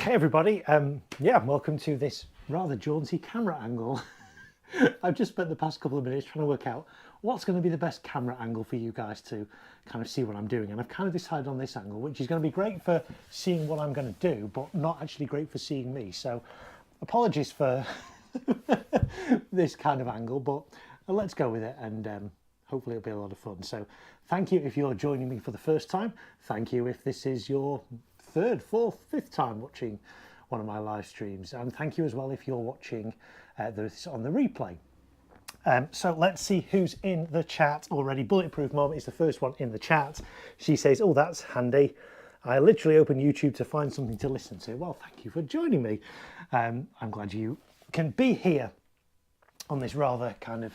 Hey everybody, yeah, welcome to this rather jaunty camera angle. I've just spent the past couple of minutes trying to work out what's going to be the best camera angle for you guys to kind of see what I'm doing, and I've kind of decided on this angle, which is going to be great for seeing what I'm going to do, but not actually great for seeing me. So apologies for this kind of angle, but let's go with it, and hopefully it'll be a lot of fun. So thank you if you're joining me for the first time. Thank you if this is your third, fourth, fifth time watching one of my live streams, and thank you as well if you're watching this on the replay. So let's see who's in the chat already. Bulletproof Mom is the first one in the chat. She says, oh, that's handy. I literally opened YouTube to find something to listen to. Well, thank you for joining me. I'm glad you can be here on this rather kind of,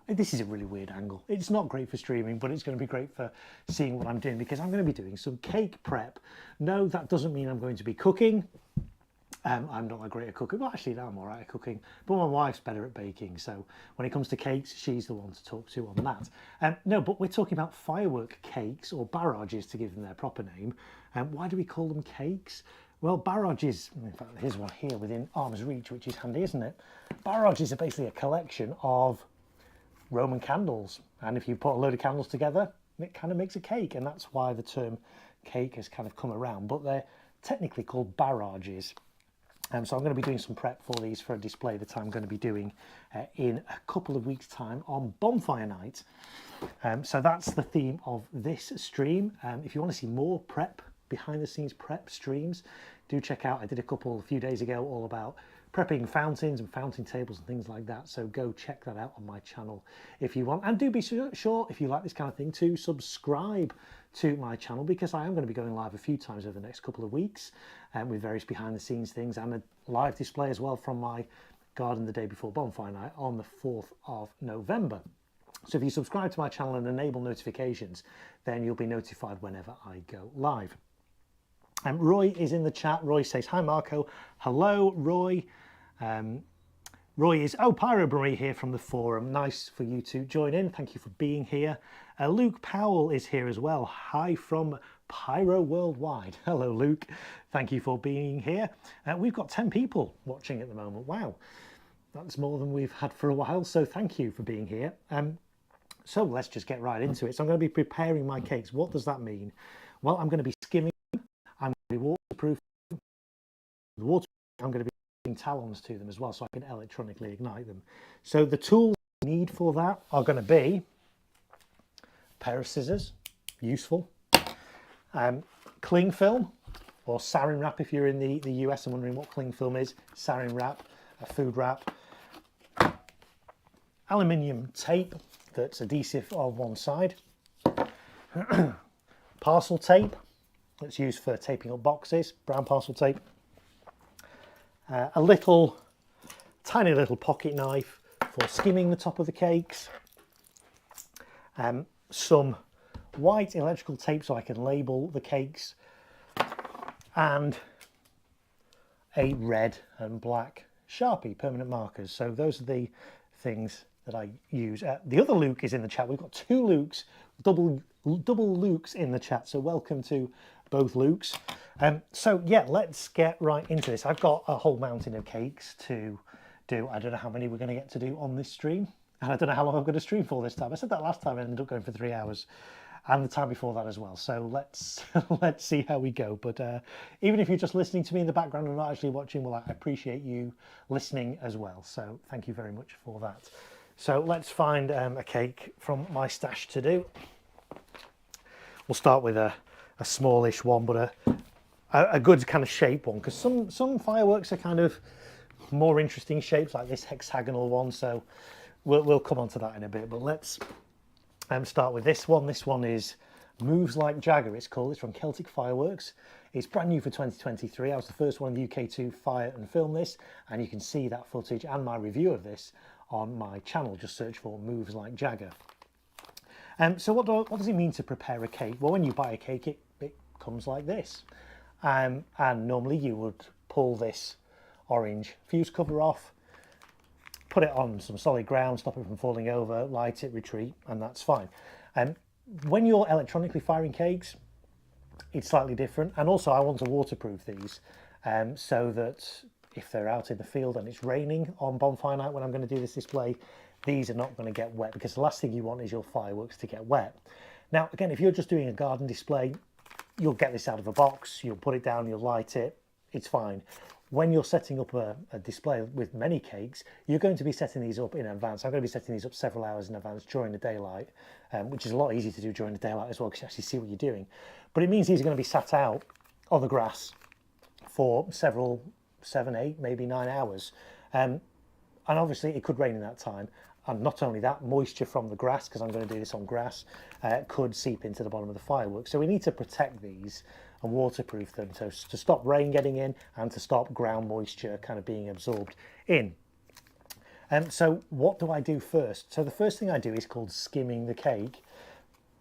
this is a really weird angle. It's not great for streaming, but it's going to be great for seeing what I'm doing, because I'm going to be doing some cake prep. No, that doesn't mean I'm going to be cooking. I'm not that great at cooking. Well, actually, I'm all right at cooking, but my wife's better at baking. So when it comes to cakes, she's the one to talk to on that. No, but we're talking about firework cakes, or barrages to give them their proper name. Why do we call them cakes? Well, barrages, in fact, here's one here within arm's reach, which is handy, isn't it? Barrages are basically a collection of Roman candles, and if you put a load of candles together, it kind of makes a cake, and that's why the term cake has kind of come around, but they're technically called barrages. So I'm going to be doing some prep for these for a display that I'm going to be doing in a couple of weeks' time on bonfire night. So that's the theme of this stream. If you want to see more prep, behind the scenes prep streams, do check out, I did a couple a few days ago all about prepping fountains and fountain tables and things like that, so go check that out on my channel if you want. And do be sure, if you like this kind of thing, to subscribe to my channel, because I am going to be going live a few times over the next couple of weeks with various behind the scenes things, and a live display as well from my garden the day before bonfire night on the 4th of November. So if you subscribe to my channel and enable notifications, then you'll be notified whenever I go live. Roy is in the chat. Roy says, hi Marco. Hello, Roy. Roy is, oh, Pyro Marie here from the forum. Nice for you to join in. Thank you for being here. Luke Powell is here as well. Hi from Pyro Worldwide. Hello, Luke. Thank you for being here. We've got 10 people watching at the moment. Wow, that's more than we've had for a while. So thank you for being here. So let's just get right into it. So I'm going to be preparing my cakes. What does that mean? Well, I'm going to be skimming. I'm going to be waterproof. I'm going to be putting talons to them as well, so I can electronically ignite them. So the tools I need for that are going to be a pair of scissors, useful, cling film, or sarin wrap if you're in the US and wondering what cling film is. Sarin wrap, a food wrap, aluminium tape that's adhesive on one side, parcel tape that's used for taping up boxes, brown parcel tape, a tiny little pocket knife for skimming the top of the cakes, some white electrical tape so I can label the cakes, and a red and black Sharpie permanent markers. So those are the things that I use. The other Luke is in the chat. We've got two Lukes, double Lukes in the chat, so welcome to both Lukes. So yeah, let's get right into this. I've got a whole mountain of cakes to do. I don't know how many we're going to get to do on this stream, and I don't know how long I'm going to stream for this time. I said that last time and ended up going for 3 hours, and the time before that as well. So let's see how we go. But even if you're just listening to me in the background and not actually watching, well, I appreciate you listening as well. So thank you very much for that. So let's find a cake from my stash to do. We'll start with a smallish one, but a good kind of shape one, because some fireworks are kind of more interesting shapes, like this hexagonal one. So we'll come on to that in a bit, but let's start with this one. This one is Moves Like Jagger, it's called. It's from Celtic Fireworks. It's brand new for 2023. I was the first one in the UK to fire and film this, and you can see that footage and my review of this on my channel. Just search for Moves Like Jagger. So what does it mean to prepare a cake? Well, when you buy a cake, it comes like this. And normally you would pull this orange fuse cover off, put it on some solid ground, stop it from falling over, light it, retreat, and that's fine. When you're electronically firing cakes, it's slightly different. And also I want to waterproof these. so that if they're out in the field and it's raining on bonfire night when I'm going to do this display, these are not going to get wet, because the last thing you want is your fireworks to get wet. Now, again, if you're just doing a garden display, you'll get this out of a box, you'll put it down, you'll light it, it's fine. When you're setting up a display with many cakes, you're going to be setting these up in advance. I'm going to be setting these up several hours in advance during the daylight, which is a lot easier to do during the daylight as well, because you actually see what you're doing. But it means these are going to be sat out on the grass for several, 7, 8, maybe 9 hours. And obviously it could rain in that time. And not only that, moisture from the grass, because I'm going to do this on grass, could seep into the bottom of the fireworks. So we need to protect these and waterproof them to stop rain getting in and to stop ground moisture kind of being absorbed in. So what do I do first? So the first thing I do is called skimming the cake.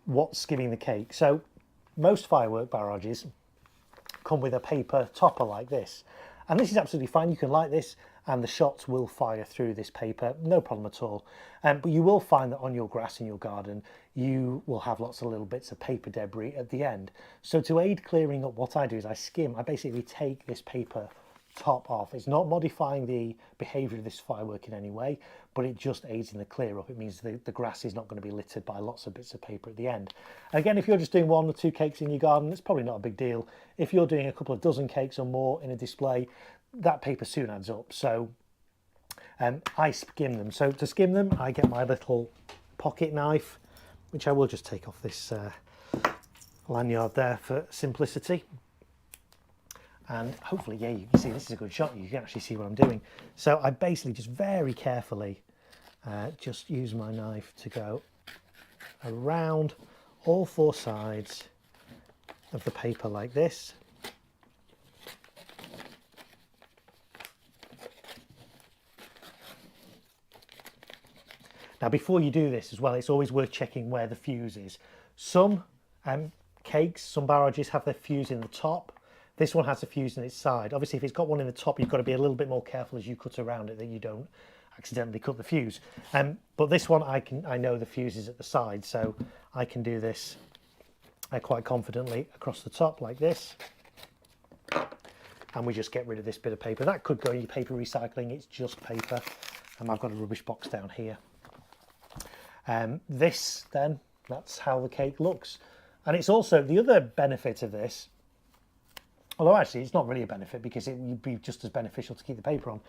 What's skimming the cake? So most firework barrages come with a paper topper like this. And this is absolutely fine. You can light this and the shots will fire through this paper, no problem at all. But you will find that on your grass in your garden, you will have lots of little bits of paper debris at the end. So to aid clearing up, what I do is I basically take this paper top off. It's not modifying the behaviour of this firework in any way, but it just aids in the clear up. It means the grass is not going to be littered by lots of bits of paper at the end. Again, if you're just doing 1 or 2 cakes in your garden, it's probably not a big deal. If you're doing a couple of dozen cakes or more in a display, that paper soon adds up. So I skim them. So to skim them, I get my little pocket knife, which I will just take off this lanyard there for simplicity. And hopefully, yeah, you can see this is a good shot. You can actually see what I'm doing. So I basically just very carefully just use my knife to go around all 4 sides of the paper like this. Now, before you do this as well, it's always worth checking where the fuse is. Some cakes, some barrages have their fuse in the top. This one has a fuse in its side. Obviously, if it's got one in the top, you've got to be a little bit more careful as you cut around it that you don't accidentally cut the fuse. But this one, I know the fuse is at the side, so I can do this quite confidently across the top like this. And we just get rid of this bit of paper. That could go in your paper recycling. It's just paper. And I've got a rubbish box down here. This then, that's how the cake looks. And it's also the other benefit of this, although actually it's not really a benefit because it would be just as beneficial to keep the paper on.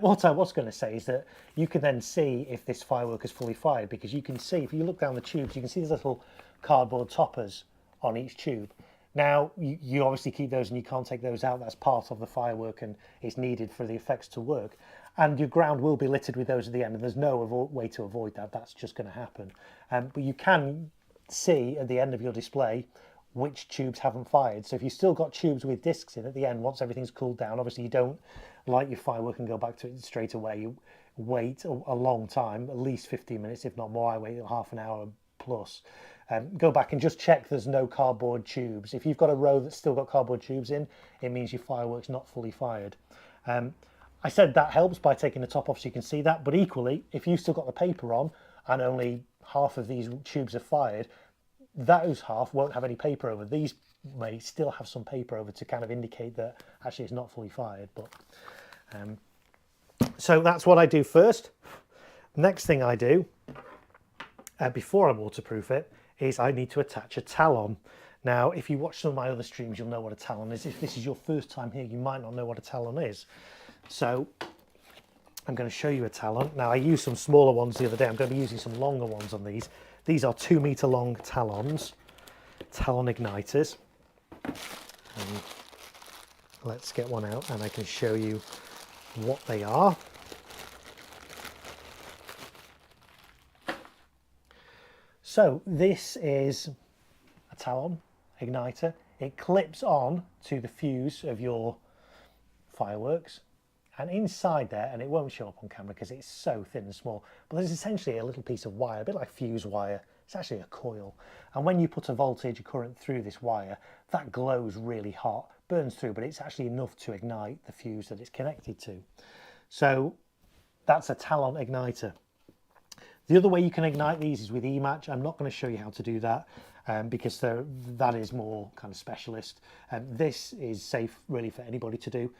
What I was going to say is that you can then see if this firework is fully fired, because you can see, if you look down the tubes, you can see these little cardboard toppers on each tube. Now, you obviously keep those and you can't take those out. That's part of the firework and it's needed for the effects to work. And your ground will be littered with those at the end, and there's no way to avoid that. That's just going to happen. But you can see at the end of your display which tubes haven't fired. So if you've still got tubes with discs in at the end, once everything's cooled down, obviously you don't light your firework and go back to it straight away. You wait a long time, at least 15 minutes, if not more. I wait half an hour plus. Go back and just check there's no cardboard tubes. If you've got a row that's still got cardboard tubes in, it means your firework's not fully fired. I said that helps by taking the top off so you can see that, but equally, if you've still got the paper on and only half of these tubes are fired, those half won't have any paper over. These may still have some paper over to kind of indicate that actually it's not fully fired. But so that's what I do first. Next thing I do, before I waterproof it, is I need to attach a talon. Now, if you watch some of my other streams, you'll know what a talon is. If this is your first time here, you might not know what a talon is. So I'm going to show you a talon. Now, I used some smaller ones the other day. I'm going to be using some longer ones on these. These are 2 meter long talons, talon igniters. And let's get one out and I can show you what they are. So this is a talon igniter. It clips on to the fuse of your fireworks, and inside there, and it won't show up on camera because it's so thin and small, but there's essentially a little piece of wire, a bit like fuse wire. It's actually a coil, and when you put a voltage, a current through this wire, that glows really hot, burns through, but it's actually enough to ignite the fuse that it's connected to. So that's a talon igniter. The other way you can ignite these is with E-match. I'm not going to show you how to do that. because that is more kind of specialist. This is safe really for anybody to do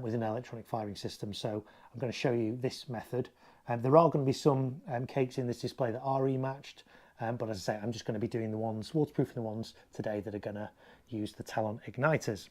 with an electronic firing system. So I'm going to show you this method. There are going to be some cakes in this display that are E-matched, but as I say, I'm just going to be doing the ones, waterproofing the ones today that are going to use the Talon igniters.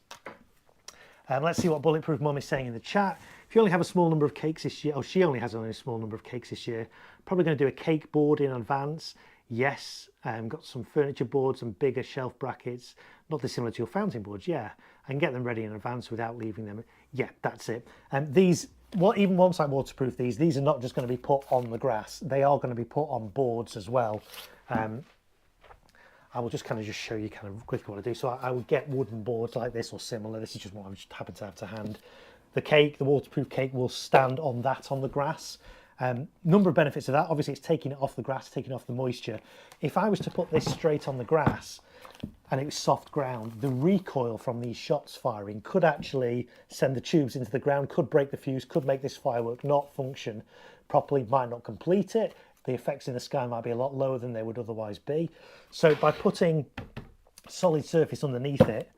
Let's see what Bulletproof Mum is saying in the chat. If you only have a small number of cakes this year, she only has only a small number of cakes this year, probably going to do a cake board in advance. Yes, got some furniture boards and bigger shelf brackets, not dissimilar to your fountain boards, yeah. I can get them ready in advance without leaving them. Yeah, that's it. These, even once I waterproof these are not just going to be put on the grass. They are going to be put on boards as well. I will just kind of show you kind of quickly what I do. So I would get wooden boards like this or similar. This is just what I just happen to have to hand. The cake, the waterproof cake, will stand on that on the grass. Number of benefits of that, obviously it's taking it off the grass, taking off the moisture. If I was to put this straight on the grass and it was soft ground, the recoil from these shots firing could actually send the tubes into the ground, could break the fuse, could make this firework not function properly, might not complete it. The effects in the sky might be a lot lower than they would otherwise be. So by putting solid surface underneath it,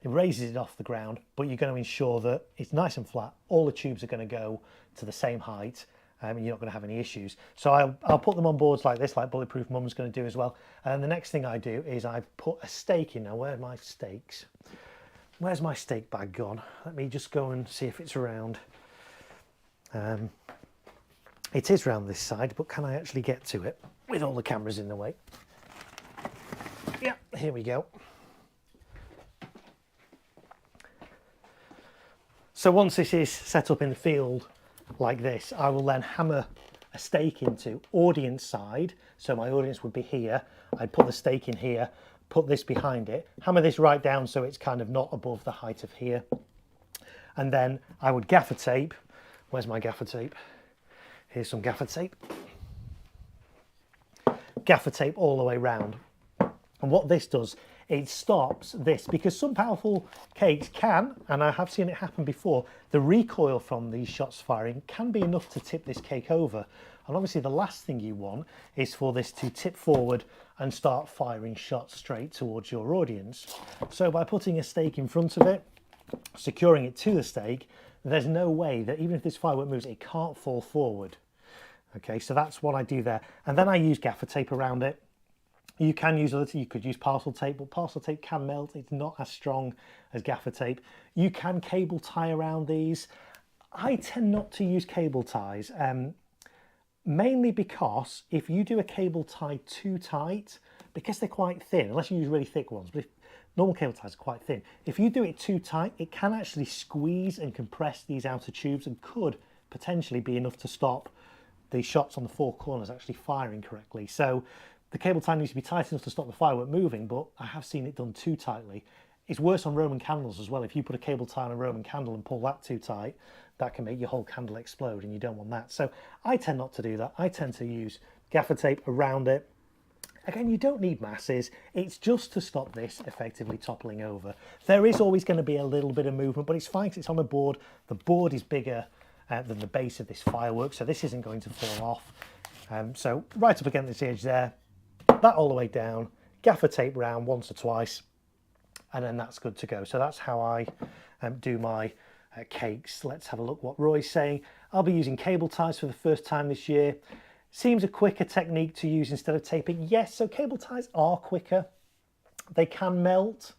it raises it off the ground, but you're going to ensure that it's nice and flat. All the tubes are going to go to the same height, and you're not going to have any issues. So I'll put them on boards like this, like Bulletproof Mum's going to do as well. And the next thing I do is I put a stake in. Now, where are my stakes? Where's my stake bag gone? Let me just go and see if it's around. It is round this side, but can I actually get to it with all the cameras in the way? Yeah, here we go. So once this is set up in the field like this, I will then hammer a stake into audience side. So my audience would be here. I'd put the stake in here, put this behind it, hammer this right down so it's kind of not above the height of here. And then I would gaffer tape. Where's my gaffer tape? Here's some gaffer tape. Gaffer tape all the way round. And what this does, it stops this, because some powerful cakes can, and I have seen it happen before, the recoil from these shots firing can be enough to tip this cake over. And obviously the last thing you want is for this to tip forward and start firing shots straight towards your audience. So by putting a stake in front of it, securing it to the stake, there's no way that even if this firework moves, it can't fall forward. Okay, so that's what I do there. And then I use gaffer tape around it. You can use other, you could use parcel tape, but parcel tape can melt. It's not as strong as gaffer tape. You can cable tie around these. I tend not to use cable ties, mainly because if you do a cable tie too tight, because they're quite thin, unless you use really thick ones, but if normal cable ties are quite thin, if you do it too tight, it can actually squeeze and compress these outer tubes and could potentially be enough to stop the shots on the four corners actually firing correctly. So the cable tie needs to be tight enough to stop the firework moving, but I have seen it done too tightly. It's worse on Roman candles as well. If you put a cable tie on a Roman candle and pull that too tight, that can make your whole candle explode, and you don't want that. So I tend not to do that. I tend to use gaffer tape around it. Again, you don't need masses. It's just to stop this effectively toppling over. There is always going to be a little bit of movement, but it's fine because it's on a board. The board is bigger than the base of this firework, so this isn't going to fall off. So right up against the edge there, that all the way down, gaffer tape round once or twice, and then that's good to go. So that's how I do my cakes. Let's have a look what Roy's saying. I'll be using cable ties for the first time this year. Seems a quicker technique to use instead of taping. Yes, so cable ties are quicker. They can melt,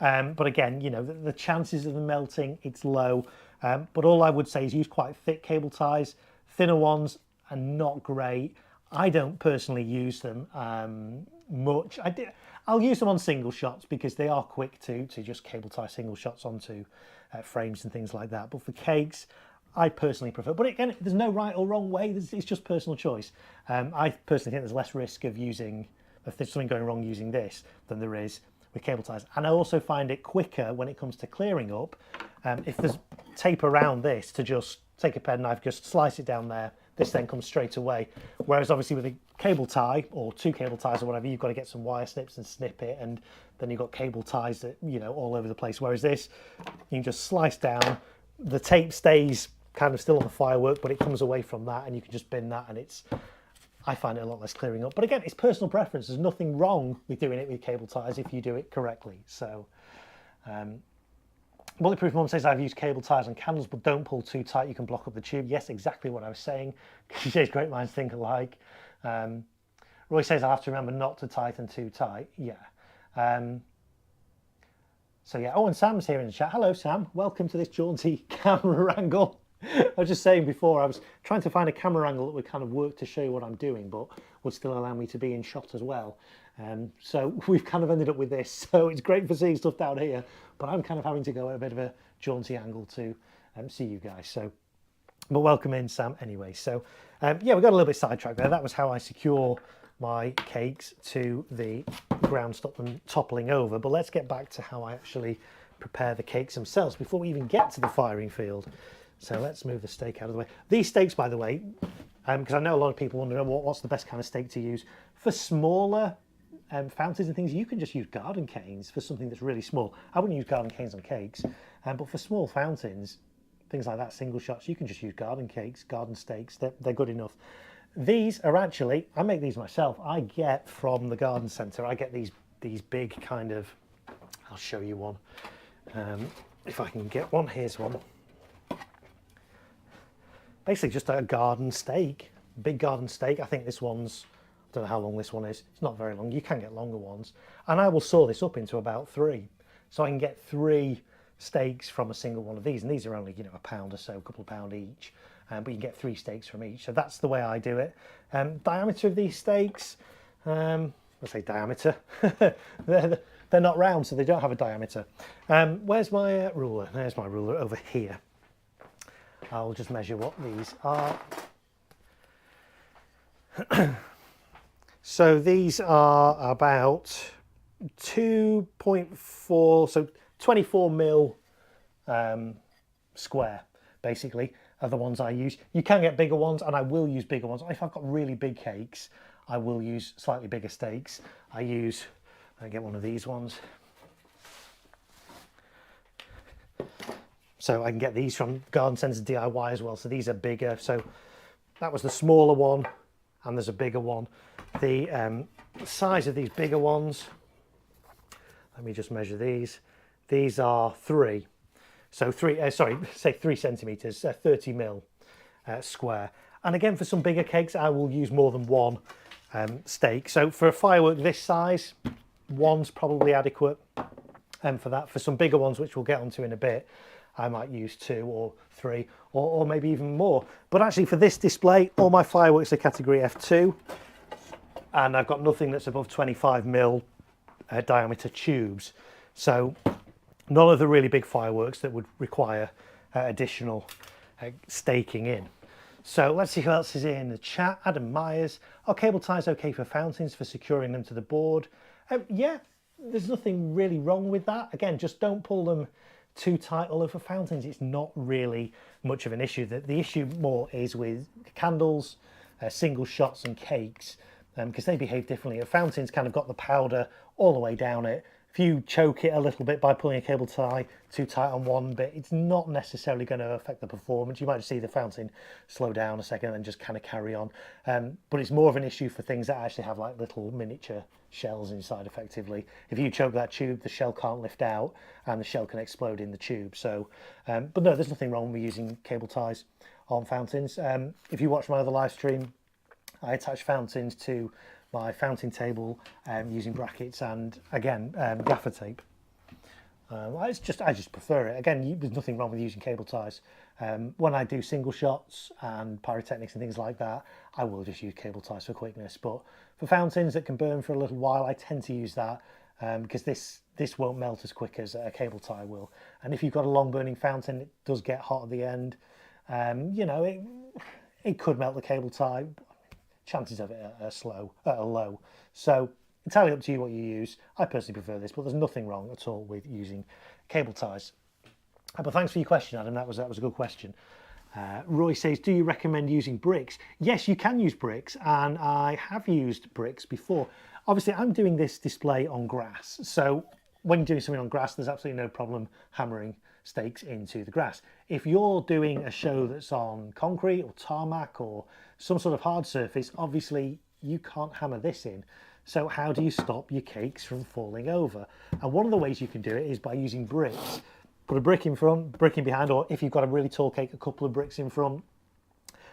but again, you know, the chances of them melting, it's low. But all I would say is use quite thick cable ties. Thinner ones are not great. I don't personally use them much. I'll use them on single shots because they are quick to just cable tie single shots onto frames and things like that. But for cakes, I personally prefer, but again, there's no right or wrong way. It's just personal choice. I personally think there's less risk of there's something going wrong using this than there is with cable ties. And I also find it quicker when it comes to clearing up. If there's tape around this, to just take a pen knife, just slice it down there, this then comes straight away. Whereas obviously with a cable tie or two cable ties or whatever, you've got to get some wire snips and snip it, and then you've got cable ties that, you know, all over the place. Whereas this, you can just slice down, the tape stays kind of still on the firework, but it comes away from that and you can just bin that, and it's I find it a lot less clearing up. But again, it's personal preference. There's nothing wrong with doing it with cable ties if you do it correctly. So, Bulletproof Mum says, I've used cable ties on candles, but don't pull too tight. You can block up the tube. Yes, exactly what I was saying. She says, great minds think alike. Roy says, I'll have to remember not to tighten too tight. Yeah. So yeah, oh, and Sam's here in the chat. Hello, Sam. Welcome to this jaunty camera angle. I was just saying before, I was trying to find a camera angle that would kind of work to show you what I'm doing, but would still allow me to be in shot as well. So we've kind of ended up with this. So it's great for seeing stuff down here, but I'm kind of having to go at a bit of a jaunty angle to see you guys. So, but welcome in, Sam, anyway. So yeah, we got a little bit sidetracked there. That was how I secure my cakes to the ground, stop them toppling over. But let's get back to how I actually prepare the cakes themselves before we even get to the firing field. So let's move the steak out of the way. These steaks, by the way, because I know a lot of people want to know what's the best kind of steak to use. For smaller fountains and things, you can just use garden canes for something that's really small. I wouldn't use garden canes on cakes, but for small fountains, things like that, single shots, you can just use garden cakes, garden steaks. They're good enough. These are actually, I make these myself. I get from the garden centre, I get these big kind of, I'll show you one. If I can get one, here's one. Basically just a garden steak, big garden steak. I think this one's, I don't know how long this one is. It's not very long. You can get longer ones. And I will saw this up into about 3. So I can get 3 steaks from a single one of these. And these are only, you know, £1 or so, a couple of £1 each. But you can get 3 steaks from each. So that's the way I do it. Diameter of these steaks, let's say diameter. They're not round, so they don't have a diameter. Where's my ruler? There's my ruler over here. I'll just measure what these are. So these are about 2.4, so 24 mil square, basically, are the ones I use. You can get bigger ones, and I will use bigger ones. If I've got really big cakes, I will use slightly bigger steaks. I get one of these ones. So I can get these from Garden Centre DIY as well. So these are bigger. So that was the smaller one, and there's a bigger one. The size of these bigger ones, let me just measure these. These are 3. So 3 centimetres, 30 mil square. And again, for some bigger cakes, I will use more than one steak. So for a firework this size, one's probably adequate. And for that, for some bigger ones, which we'll get onto in a bit, I might use 2 or 3 or maybe even more. But actually for this display, all my fireworks are category F2, and I've got nothing that's above 25 mil diameter tubes. So none of the really big fireworks that would require additional staking in. So let's see who else is in the chat. Adam Myers, are cable ties okay for fountains for securing them to the board? Yeah, there's nothing really wrong with that. Again, just don't pull them too tight, although for fountains it's not really much of an issue. The issue more is with candles, single shots and cakes, because they behave differently. A fountain's kind of got the powder all the way down it. If you choke it a little bit by pulling a cable tie too tight on one bit, it's not necessarily going to affect the performance. You might just see the fountain slow down a second and then just kind of carry on. But it's more of an issue for things that actually have like little miniature shells inside effectively. If you choke that tube, the shell can't lift out and the shell can explode in the tube. So, but no, there's nothing wrong with using cable ties on fountains. If you watch my other live stream, I attach fountains to my fountain table using brackets and again gaffer tape. I just prefer it. Again, there's nothing wrong with using cable ties. When I do single shots and pyrotechnics and things like that, I will just use cable ties for quickness. But for fountains that can burn for a little while, I tend to use that because this won't melt as quick as a cable tie will. And if you've got a long burning fountain, it does get hot at the end. You know, it could melt the cable tie. Chances of it are low. So entirely up to you what you use. I personally prefer this, but there's nothing wrong at all with using cable ties. But thanks for your question, Adam. That was a good question. Roy says, do you recommend using bricks? Yes, you can use bricks, and I have used bricks before. Obviously, I'm doing this display on grass. So when you're doing something on grass, there's absolutely no problem hammering stakes into the grass. If you're doing a show that's on concrete or tarmac or some sort of hard surface, obviously you can't hammer this in. So how do you stop your cakes from falling over? And one of the ways you can do it is by using bricks. Put a brick in front, brick in behind, or if you've got a really tall cake, a couple of bricks in front,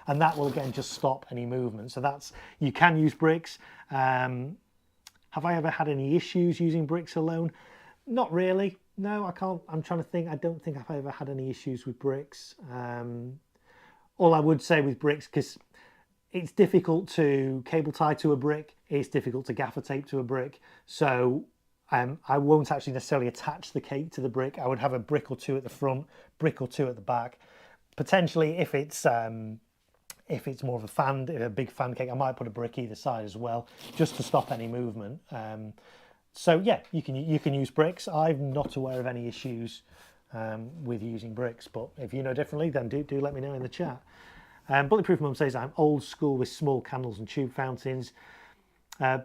and that will again just stop any movement. So that's, you can use bricks. Have I ever had any issues using bricks alone? Not really. No, I can't. I'm trying to think. I don't think I've ever had any issues with bricks. All I would say with bricks, because it's difficult to cable tie to a brick, it's difficult to gaffer tape to a brick. So I won't actually necessarily attach the cake to the brick. I would have a brick or two at the front, brick or two at the back. Potentially, if it's more of a big fan cake, I might put a brick either side as well, just to stop any movement. So yeah, you can use bricks. I'm not aware of any issues with using bricks, but if you know differently, then do let me know in the chat. Bulletproof Mum says, I'm old school with small candles and tube fountains.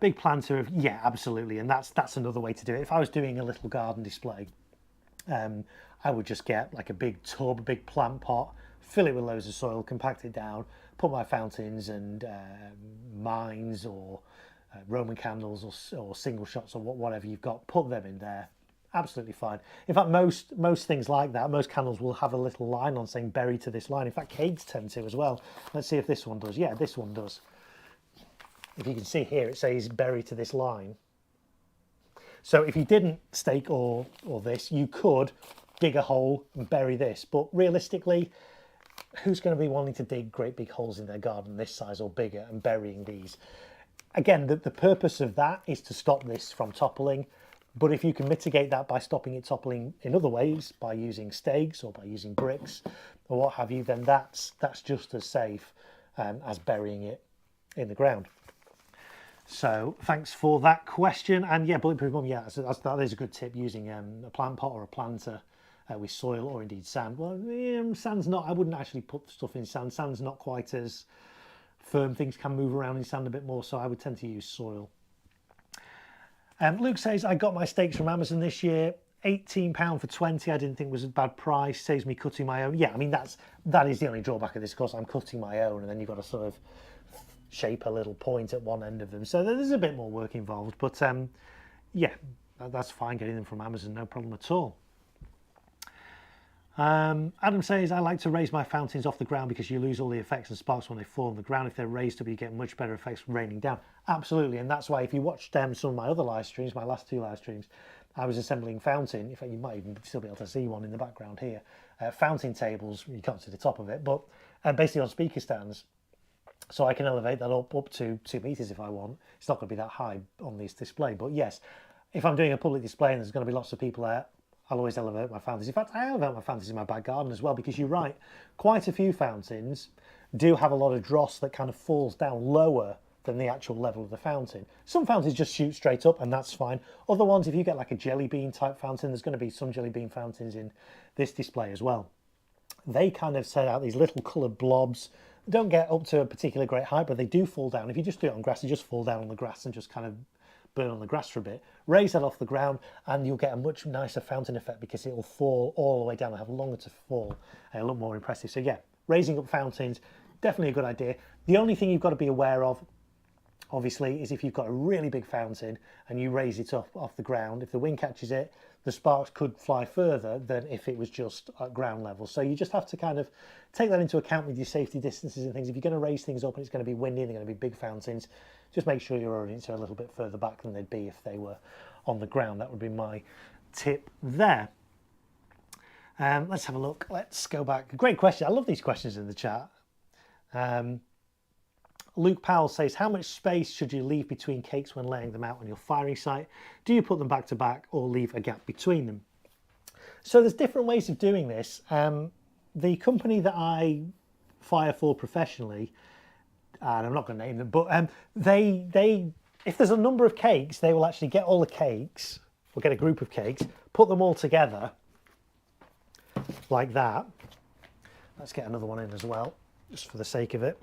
Big planter, yeah, absolutely, and that's another way to do it. If I was doing a little garden display, I would just get like a big tub, a big plant pot, fill it with loads of soil, compact it down, put my fountains and mines or Roman candles or single shots or whatever you've got, put them in there. Absolutely fine. In fact, most things like that, most candles will have a little line on saying bury to this line. In fact, cakes tend to as well. Let's see if this one does. Yeah, this one does. If you can see here, it says bury to this line. So if you didn't stake or this, you could dig a hole and bury this. But realistically, who's going to be wanting to dig great big holes in their garden this size or bigger and burying these? Again, the purpose of that is to stop this from toppling. But if you can mitigate that by stopping it toppling in other ways, by using stakes or by using bricks or what have you, then that's just as safe as burying it in the ground. So thanks for that question. And yeah, Bulletproof Mum, yeah, that is a good tip, using a plant pot or a planter with soil or indeed sand. Well, sand's not, I wouldn't actually put stuff in sand. Sand's not quite as firm. Things can move around in sand a bit more, so I would tend to use soil. Luke says, I got my stakes from Amazon this year, £18 for 20. I didn't think it was a bad price. Saves me cutting my own. Yeah, I mean, that is the only drawback of this. Of course, I'm cutting my own, and then you've got to sort of shape a little point at one end of them. So there's a bit more work involved. But yeah, that's fine getting them from Amazon, no problem at all. Adam says, I like to raise my fountains off the ground because you lose all the effects and sparks when they fall on the ground. If they're raised up, you get much better effects from raining down. Absolutely, and that's why if you watched some of my other live streams, my last 2 live streams, I was assembling fountain. In fact, you might even still be able to see one in the background here. Fountain tables, you can't see the top of it, but basically on speaker stands. So I can elevate that up to 2 meters if I want. It's not going to be that high on this display, but yes, if I'm doing a public display and there's going to be lots of people there, I'll always elevate my fountains. In fact, I elevate my fountains in my back garden as well, because you're right, quite a few fountains do have a lot of dross that kind of falls down lower than the actual level of the fountain. Some fountains just shoot straight up, and that's fine. Other ones, if you get like a jelly bean type fountain, there's going to be some jelly bean fountains in this display as well. They kind of set out these little coloured blobs. They don't get up to a particular great height, but they do fall down. If you just do it on grass, you just fall down on the grass and just kind of burn on the grass for a bit. Raise that off the ground and you'll get a much nicer fountain effect because it will fall all the way down and have longer to fall and a lot more impressive. So yeah, raising up fountains, definitely a good idea. The only thing you've got to be aware of, obviously, is if you've got a really big fountain and you raise it up off the ground, if the wind catches it, the sparks could fly further than if it was just at ground level. So you just have to kind of take that into account with your safety distances and things. If you're going to raise things up and it's going to be windy and they're going to be big fountains, just make sure your audience are a little bit further back than they'd be if they were on the ground. That would be my tip there. Let's have a look. Let's go back. Great question. I love these questions in the chat. Luke Powell says, how much space should you leave between cakes when laying them out on your firing site? Do you put them back to back or leave a gap between them? So there's different ways of doing this. The company that I fire for professionally, and I'm not going to name them, but they if there's a number of cakes, they will actually get all the cakes, or get a group of cakes, put them all together like that. Let's get another one in as well, just for the sake of it.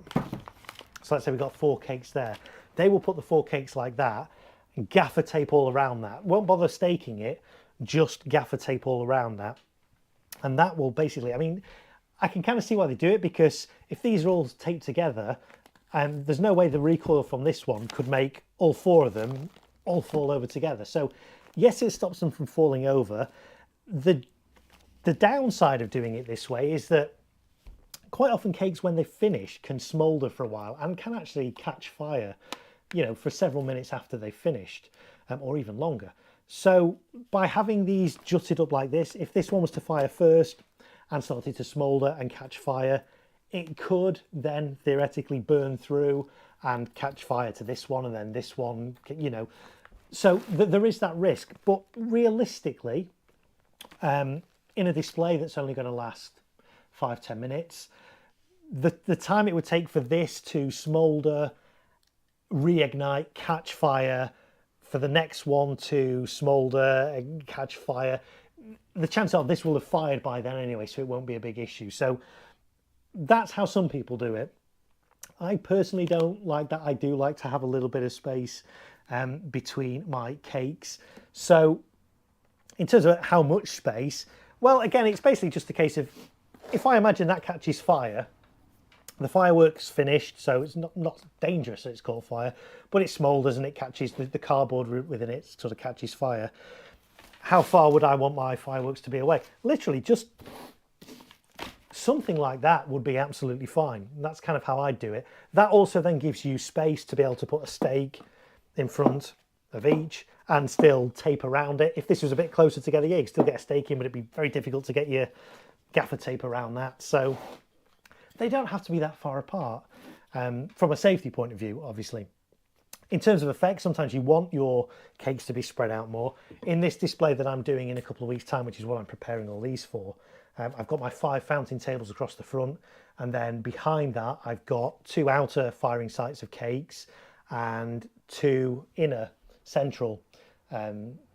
So let's say we've got 4 cakes there. They will put the 4 cakes like that and gaffer tape all around that. Won't bother staking it, just gaffer tape all around that. And that will basically, I mean, I can kind of see why they do it, because if these are all taped together, there's no way the recoil from this one could make all four of them all fall over together. So yes, it stops them from falling over. The downside of doing it this way is that quite often cakes, when they finish, can smoulder for a while and can actually catch fire, you know, for several minutes after they've finished, or even longer. So by having these jutted up like this, if this one was to fire first and started to smoulder and catch fire, it could then theoretically burn through and catch fire to this one, and then this one, you know. So there is that risk. But realistically, in a display that's only going to last 5-10 minutes, the time it would take for this to smoulder, reignite, catch fire, for the next one to smoulder and catch fire, the chance of this will have fired by then anyway, so it won't be a big issue. So that's how some people do it. I personally don't like that. I do like to have a little bit of space between my cakes. So in terms of how much space, well, again, it's basically just a case of, if I imagine that catches fire, the firework's finished, so it's not dangerous, so it's called fire, but it smoulders and it catches the cardboard within it, sort of catches fire. How far would I want my fireworks to be away? Literally just something like that would be absolutely fine. And that's kind of how I do it. That also then gives you space to be able to put a stake in front of each and still tape around it. If this was a bit closer together, yeah, you could still get a stake in, but it'd be very difficult to get your gaffer tape around that. So they don't have to be that far apart, from a safety point of view, obviously. In terms of effects, sometimes you want your cakes to be spread out more. In this display that I'm doing in a couple of weeks' time, which is what I'm preparing all these for, I've got my 5 fountain tables across the front, and then behind that I've got 2 outer firing sites of cakes and 2 inner central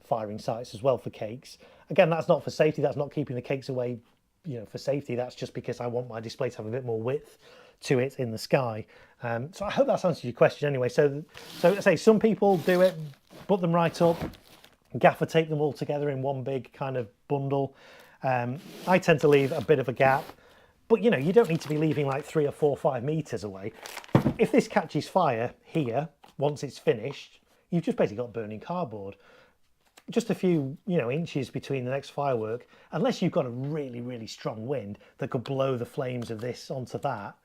firing sites as well for cakes. Again, that's not for safety, that's not keeping the cakes away, you know, for safety. That's just because I want my display to have a bit more width to it in the sky. So I hope that's answered your question anyway. So let's say some people do it, put them right up, gaffer tape them all together in one big kind of bundle. I tend to leave a bit of a gap, but you know, you don't need to be leaving like 3 or 4 or 5 meters away. If this catches fire here, once it's finished, you've just basically got burning cardboard. Just a few, you know, inches between the next firework, unless you've got a really, really strong wind that could blow the flames of this onto that,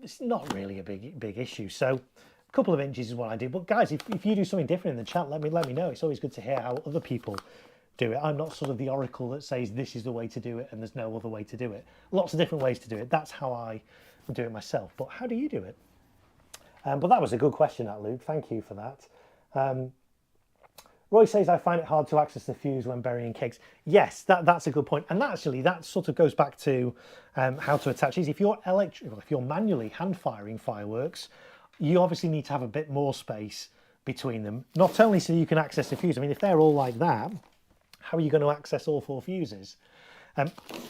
it's not really a big issue. So a couple of inches is what I do. But guys, if you do something different in the chat, let me know. It's always good to hear how other people do it. I'm not sort of the oracle that says this is the way to do it and there's no other way to do it. Lots of different ways to do it. That's how I do it myself. But how do you do it? But that was a good question, that Luke. Thank you for that. Roy says, I find it hard to access the fuse when burying cakes. Yes, that's a good point. And actually, that sort of goes back to how to attach these. If you're manually hand firing fireworks, you obviously need to have a bit more space between them. Not only so you can access the fuse. I mean, if they're all like that, how are you going to access all 4 fuses?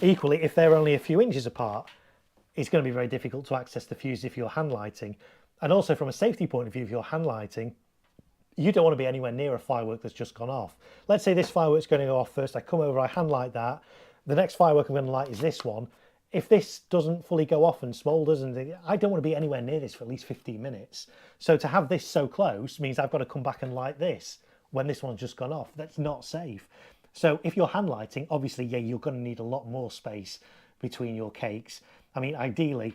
Equally, if they're only a few inches apart, it's going to be very difficult to access the fuse if you're hand lighting. And also from a safety point of view, if you're hand lighting, you don't want to be anywhere near a firework that's just gone off. Let's say this firework's going to go off first. I come over, I hand light that. The next firework I'm going to light is this one. If this doesn't fully go off and smoulders, and I don't want to be anywhere near this for at least 15 minutes. So to have this so close means I've got to come back and light this when this one's just gone off. That's not safe. So if you're hand lighting, obviously, yeah, you're going to need a lot more space between your cakes. I mean, ideally,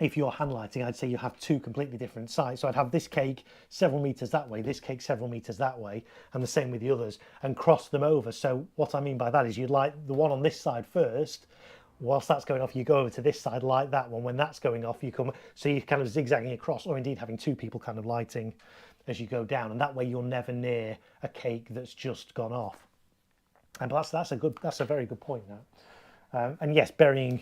if you're hand lighting, I'd say you have 2 completely different sites. So I'd have this cake several meters that way, this cake several meters that way, and the same with the others, and cross them over. So what I mean by that is you'd light the one on this side first. Whilst that's going off, you go over to this side, light that one. When that's going off, you come, so you're kind of zigzagging across, or indeed having 2 people kind of lighting as you go down. And that way you're never near a cake that's just gone off. And that's a very good point now. And yes, burying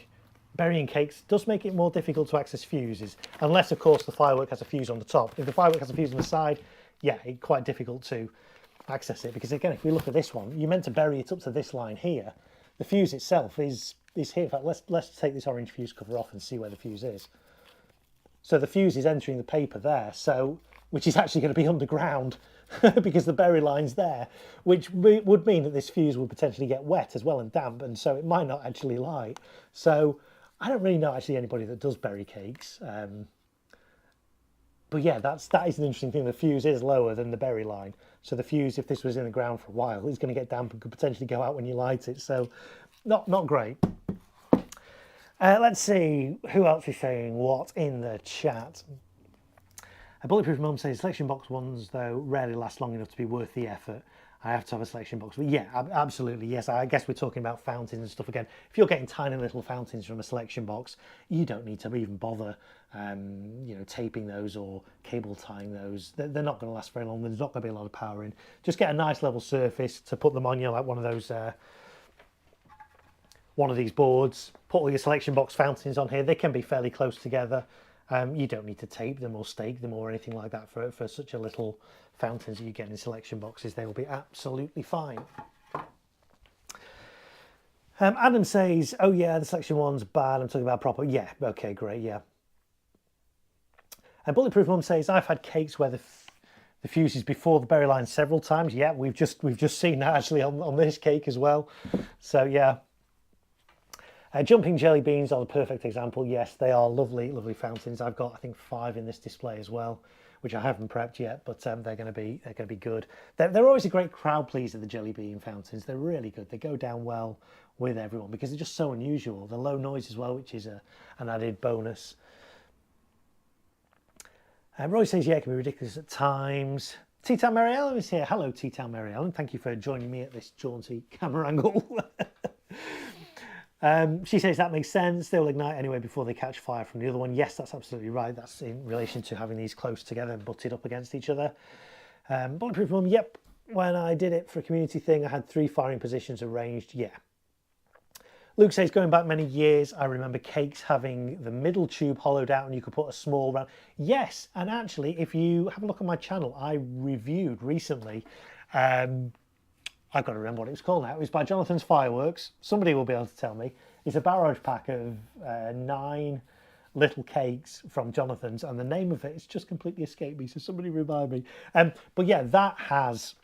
cakes does make it more difficult to access fuses, unless of course the firework has a fuse on the top. If the firework has a fuse on the side, yeah, it's quite difficult to access it, because again, if we look at this one, you're meant to bury it up to this line here. The fuse itself is here. In fact, let's take this orange fuse cover off and see where the fuse is. So the fuse is entering the paper there, so which is actually going to be underground because the berry line's there, which would mean that this fuse would potentially get wet as well and damp, and so it might not actually light. So I don't really know actually anybody that does berry cakes. But yeah, that is an interesting thing. The fuse is lower than the berry line. So the fuse, if this was in the ground for a while, is going to get damp and could potentially go out when you light it. So not great. Let's see, who else is saying what in the chat? A Bulletproof Mum says, selection box ones, though, rarely last long enough to be worth the effort. I have to have a selection box. But yeah, absolutely, yes. I guess we're talking about fountains and stuff again. If you're getting tiny little fountains from a selection box, you don't need to even bother, taping those or cable tying those. They're not going to last very long. There's not going to be a lot of power in. Just get a nice level surface to put them on, like one of those... one of these boards, put all your selection box fountains on here. They can be fairly close together. You don't need to tape them or stake them or anything like that for such a little fountains that you get in selection boxes. They will be absolutely fine. Adam says, oh yeah, the selection one's bad. I'm talking about proper. Yeah, okay, great, yeah. And Bulletproof Mum says, I've had cakes where the fuse is before the berry line several times. Yeah, we've just seen that actually on this cake as well. So yeah. Jumping jelly beans are the perfect example. Yes, they are lovely, lovely fountains. I've got, I think, 5 in this display as well, which I haven't prepped yet, but they're going to be good. They're always a great crowd pleaser, the jelly bean fountains. They're really good. They go down well with everyone because they're just so unusual. They're low noise as well, which is an added bonus. Roy says, yeah, it can be ridiculous at times. T-Town Mary Ellen is here. Hello, T-Town Mary Ellen. Thank you for joining me at this jaunty camera angle. She says that makes sense. They will ignite anyway before they catch fire from the other one. Yes, that's absolutely right. That's in relation to having these close together and butted up against each other. Bulletproof Mum, yep. When I did it for a community thing, I had 3 firing positions arranged. Yeah. Luke says, going back many years, I remember cakes having the middle tube hollowed out and you could put a small round. Yes, and actually, if you have a look on my channel, I reviewed recently I've got to remember what it was called now. It was by Jonathan's Fireworks. Somebody will be able to tell me. It's a barrage pack of 9 little cakes from Jonathan's, and the name of it has just completely escaped me, so somebody remind me. But yeah, that has...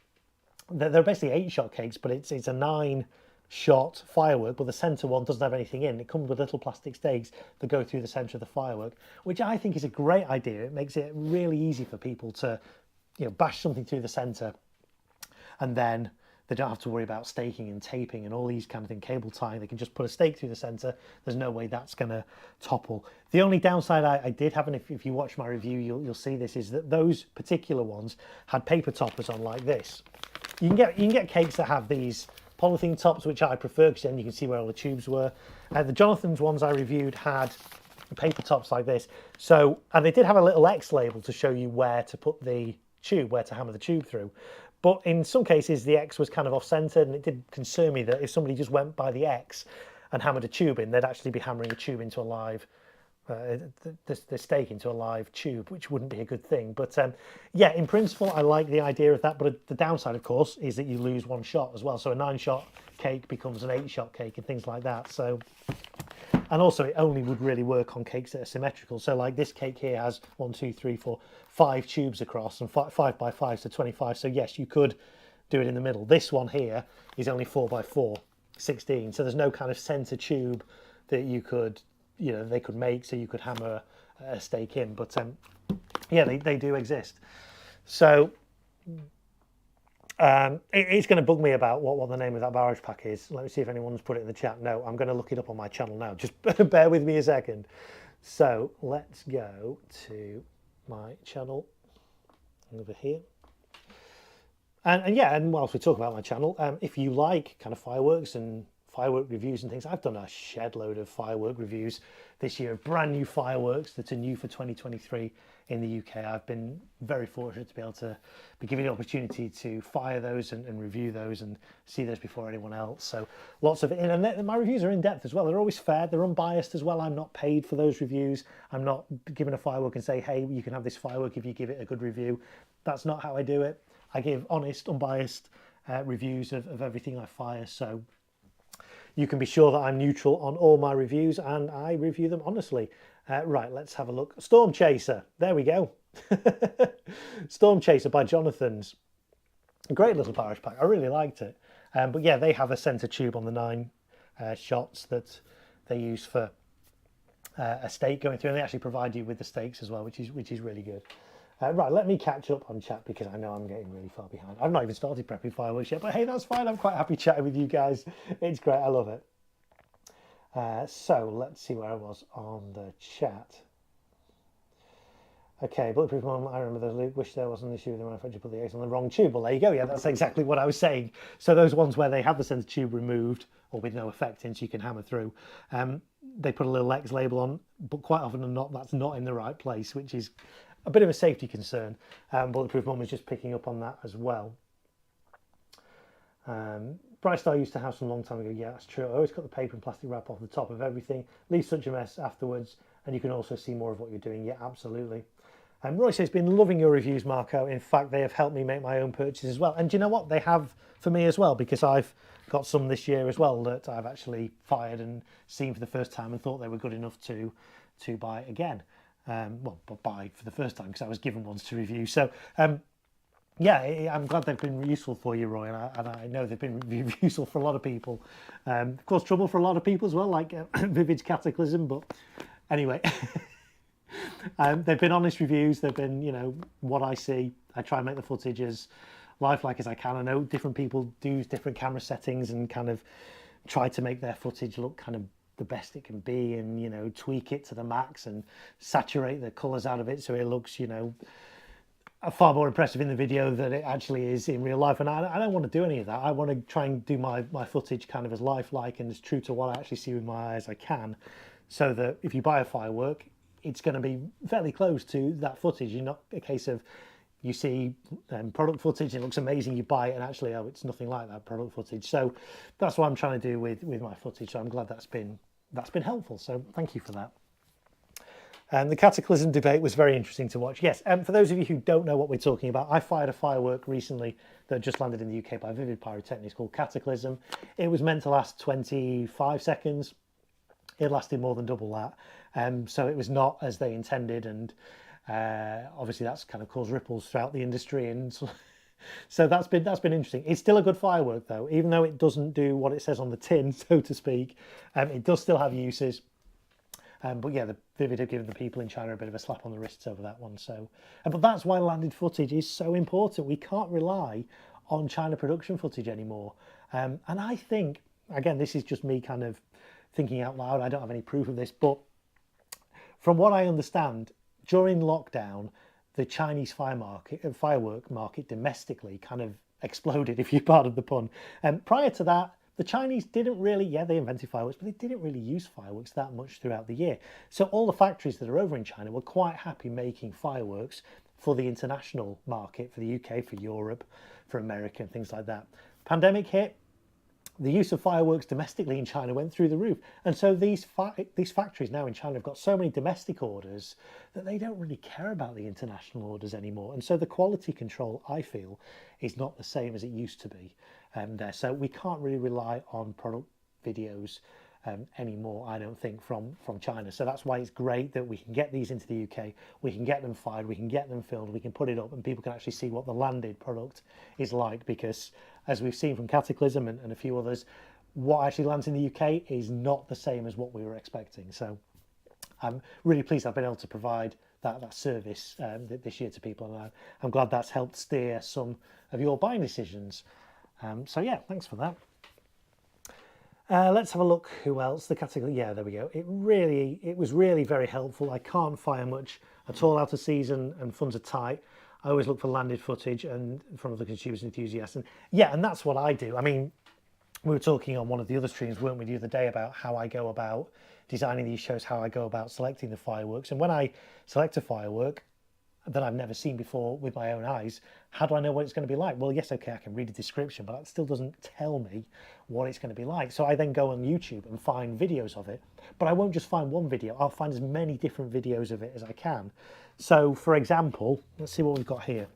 They're basically 8-shot cakes, but it's a 9-shot firework, but the centre one doesn't have anything in. It comes with little plastic stakes that go through the centre of the firework, which I think is a great idea. It makes it really easy for people to, bash something through the centre, and then they don't have to worry about staking and taping and all these kind of things, cable tying. They can just put a stake through the centre. There's no way that's going to topple. The only downside I did have, and if you watch my review, you'll see this, is that those particular ones had paper toppers on like this. You can get cakes that have these polythene tops, which I prefer because then you can see where all the tubes were. The Jonathan's ones I reviewed had paper tops like this. So, and they did have a little X label to show you where to put the tube, where to hammer the tube through. But in some cases, the X was kind of off-centered, and it did concern me that if somebody just went by the X and hammered a tube in, they'd actually be hammering a tube into a live, the stake into a live tube, which wouldn't be a good thing. But yeah, in principle, I like the idea of that. But the downside, of course, is that you lose 1 shot as well. So a 9-shot cake becomes an 8-shot cake and things like that. So, and also it only would really work on cakes that are symmetrical. So like this cake here has 1, 2, 3, 4, 5 tubes across, and 5 by 5, so 25. So yes, you could do it in the middle. This one here is only 4 by 4, 16. So there's no kind of center tube that you could, they could make, so you could hammer a stake in. But yeah, they do exist. So it's going to bug me about what the name of that barrage pack is. Let me see if anyone's put it in the chat. No, I'm going to look it up on my channel now. Just bear with me a second. So let's go to my channel over here. And yeah, and whilst we talk about my channel, if you like kind of fireworks and firework reviews and things, I've done a shed load of firework reviews this year, brand new fireworks that are new for 2023 in the UK. I've been very fortunate to be able to be given the opportunity to fire those and review those and see those before anyone else. So lots of it, and my reviews are in depth as well. They're always fair, they're unbiased as well. I'm not paid for those reviews. I'm not given a firework and say, hey, you can have this firework if you give it a good review. That's not how I do it. I give honest, unbiased reviews of everything I fire. So you can be sure that I'm neutral on all my reviews, and I review them honestly. Right, let's have a look. Storm Chaser, there we go. Storm Chaser by Jonathan's. A great little barrage pack, I really liked it. But yeah, they have a centre tube on the 9 shots that they use for a stake going through, and they actually provide you with the stakes as well, which is really good. Right, let me catch up on chat because I know I'm getting really far behind. I've not even started prepping fireworks yet, but hey, that's fine. I'm quite happy chatting with you guys. It's great, I love it. So let's see where I was on the chat. Okay, bulletproof mom, I remember those. Luke, wish there wasn't an issue with the manufacturer put the eggs on the wrong tube. Well, there you go. Yeah, that's exactly what I was saying. So those ones where they have the centre tube removed or with no effect in, so you can hammer through, they put a little X label on, but quite often than not, that's not in the right place, which is a bit of a safety concern. Bulletproof mom was just picking up on that as well. Bright Star used to have some long time ago. Yeah, that's true. I always cut the paper and plastic wrap off the top of everything. Leave such a mess afterwards, and you can also see more of what you're doing. Yeah, absolutely. Roy says, been loving your reviews, Marco. In fact, they have helped me make my own purchases as well. And do you know what? They have for me as well, because I've got some this year as well that I've actually fired and seen for the first time and thought they were good enough to buy again. Well, buy for the first time because I was given ones to review. So, yeah, I'm glad they've been useful for you, Roy, and I know they've been useful for a lot of people. Of course, trouble for a lot of people as well, like Vivid's Cataclysm, but anyway. They've been honest reviews. They've been, you know, what I see. I try and make the footage as lifelike as I can. I know different people do different camera settings and kind of try to make their footage look kind of the best it can be, and, you know, tweak it to the max and saturate the colours out of it so it looks, you know, far more impressive in the video than it actually is in real life. And I don't want to do any of that. I want to try and do my footage kind of as lifelike and as true to what I actually see with my eye as I can, so that if you buy a firework, it's going to be fairly close to that footage. You're not a case of you see product footage, it looks amazing, you buy it, and actually, oh, it's nothing like that product footage. So that's what I'm trying to do with my footage. So I'm glad that's been helpful. So thank you for that. The Cataclysm debate was very interesting to watch. Yes, and for those of you who don't know what we're talking about, I fired a firework recently that just landed in the UK by Vivid Pyrotechnics called Cataclysm. It was meant to last 25 seconds. It lasted more than double that. So it was not as they intended, and obviously that's kind of caused ripples throughout the industry, and so that's been interesting. It's still a good firework though, even though it doesn't do what it says on the tin, so to speak. It does still have uses. But yeah, the Vivid have given the people in China a bit of a slap on the wrists over that one. So, but that's why landed footage is so important. We can't rely on China production footage anymore. And I think, again, this is just me kind of thinking out loud. I don't have any proof of this, but from what I understand, during lockdown, the Chinese firework market domestically kind of exploded, if you pardon the pun. Prior to that, the Chinese didn't really, yeah, they invented fireworks, but they didn't really use fireworks that much throughout the year. So all the factories that are over in China were quite happy making fireworks for the international market, for the UK, for Europe, for America, and things like that. Pandemic hit. The use of fireworks domestically in China went through the roof. And so these factories now in China have got so many domestic orders that they don't really care about the international orders anymore. And so the quality control, I feel, is not the same as it used to be there. So we can't really rely on product videos anymore, I don't think, from China. So that's why it's great that we can get these into the UK, we can get them fired, we can get them filmed, we can put it up, and people can actually see what the landed product is like, because as we've seen from Cataclysm and a few others, what actually lands in the UK is not the same as what we were expecting. So I'm really pleased I've been able to provide that service this year to people, and I'm glad that's helped steer some of your buying decisions. So yeah, thanks for that. Let's have a look. Who else? The category. Yeah, there we go. It was really very helpful. I can't fire much at all out of season, and funds are tight. I always look for landed footage and from other consumers and enthusiasts. And yeah, and that's what I do. I mean, we were talking on one of the other streams, weren't we, the other day, about how I go about designing these shows, how I go about selecting the fireworks. And when I select a firework that I've never seen before with my own eyes, how do I know what it's going to be like? Well, yes, okay, I can read a description, but that still doesn't tell me what it's going to be like. So I then go on YouTube and find videos of it, but I won't just find one video. I'll find as many different videos of it as I can. So for example, let's see what we've got here.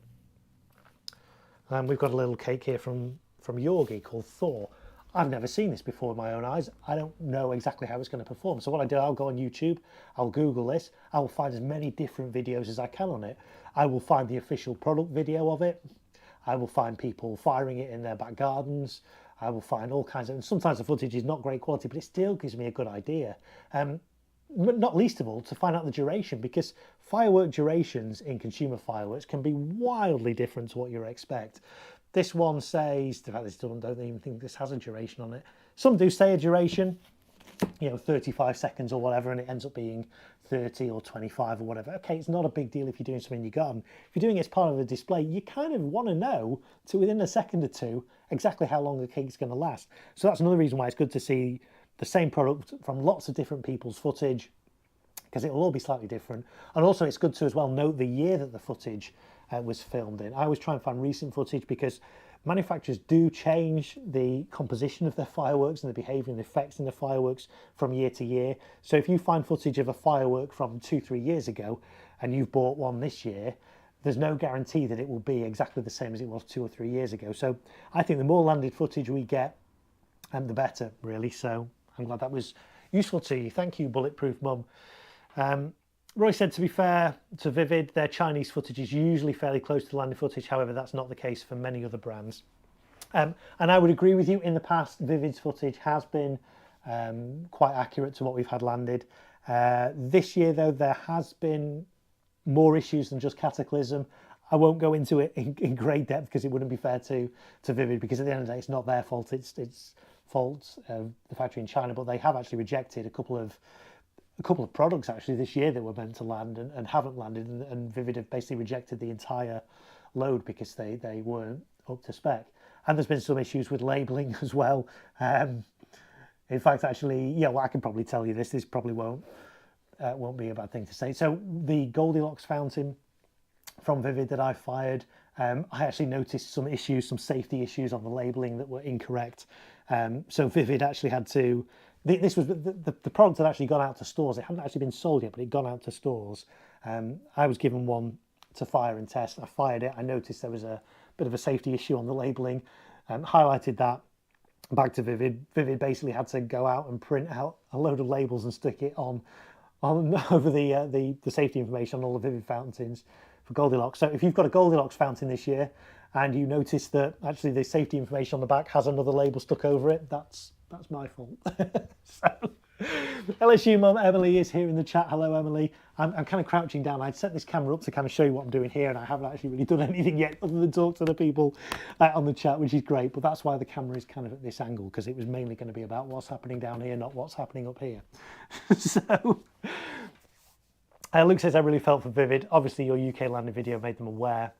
We've got a little cake here from Yorgi called Thor. I've never seen this before with my own eyes. I don't know exactly how it's going to perform. So what I do, I'll go on YouTube, I'll Google this, I will find as many different videos as I can on it. I will find the official product video of it. I will find people firing it in their back gardens. I will find all kinds of, and sometimes the footage is not great quality, but it still gives me a good idea. Not least of all, to find out the duration, because firework durations in consumer fireworks can be wildly different to what you expect. This one says, in fact, this don't even think this has a duration on it. Some do say a duration, 35 seconds or whatever, and it ends up being 30 or 25 or whatever. Okay, it's not a big deal if you're doing something in your garden. If you're doing it as part of a display, you kind of want to know, to within a second or two, exactly how long the cake's going to last. So that's another reason why it's good to see the same product from lots of different people's footage, because it will all be slightly different. And also it's good to as well note the year that the footage was filmed in. I always try and find recent footage, because manufacturers do change the composition of their fireworks and the behaviour and the effects in the fireworks from year to year. So if you find footage of a firework from 2-3 years ago and you've bought one this year, there's no guarantee that it will be exactly the same as it was 2 or 3 years ago. So I think the more landed footage we get, the better, really. So I'm glad that was useful to you. Thank you, Bulletproof Mum. Roy said, to be fair to Vivid, their Chinese footage is usually fairly close to landed footage. However, that's not the case for many other brands. And I would agree with you. In the past, Vivid's footage has been quite accurate to what we've had landed. This year, though, there has been more issues than just Cataclysm. I won't go into it in great depth, because it wouldn't be fair to Vivid, because at the end of the day, it's not their fault. It's fault of the factory in China, but they have actually rejected a couple of products actually this year that were meant to land and haven't landed, and Vivid have basically rejected the entire load because they weren't up to spec. And there's been some issues with labelling as well. In fact, actually, well, I can probably tell you this probably won't be a bad thing to say. So the Goldilocks fountain from Vivid that I fired, I actually noticed some issues, some safety issues on the labelling that were incorrect. So Vivid actually had to, this was the product had actually gone out to stores. It hadn't actually been sold yet, but it'd gone out to stores. I was given one to fire and test. I fired it. I noticed there was a bit of a safety issue on the labelling, highlighted that back to Vivid. Vivid basically had to go out and print out a load of labels and stick it on over the safety information on all the Vivid fountains for Goldilocks. So if you've got a Goldilocks fountain this year and you notice that actually the safety information on the back has another label stuck over it, that's my fault. So LSU Mum Emily is here in the chat. Hello, Emily. I'm kind of crouching down. I'd set this camera up to kind of show you what I'm doing here, and I haven't actually really done anything yet other than talk to the people on the chat, which is great. But that's why the camera is kind of at this angle, because it was mainly going to be about what's happening down here, not what's happening up here. So Luke says, I really felt for Vivid. Obviously, your UK landing video made them aware,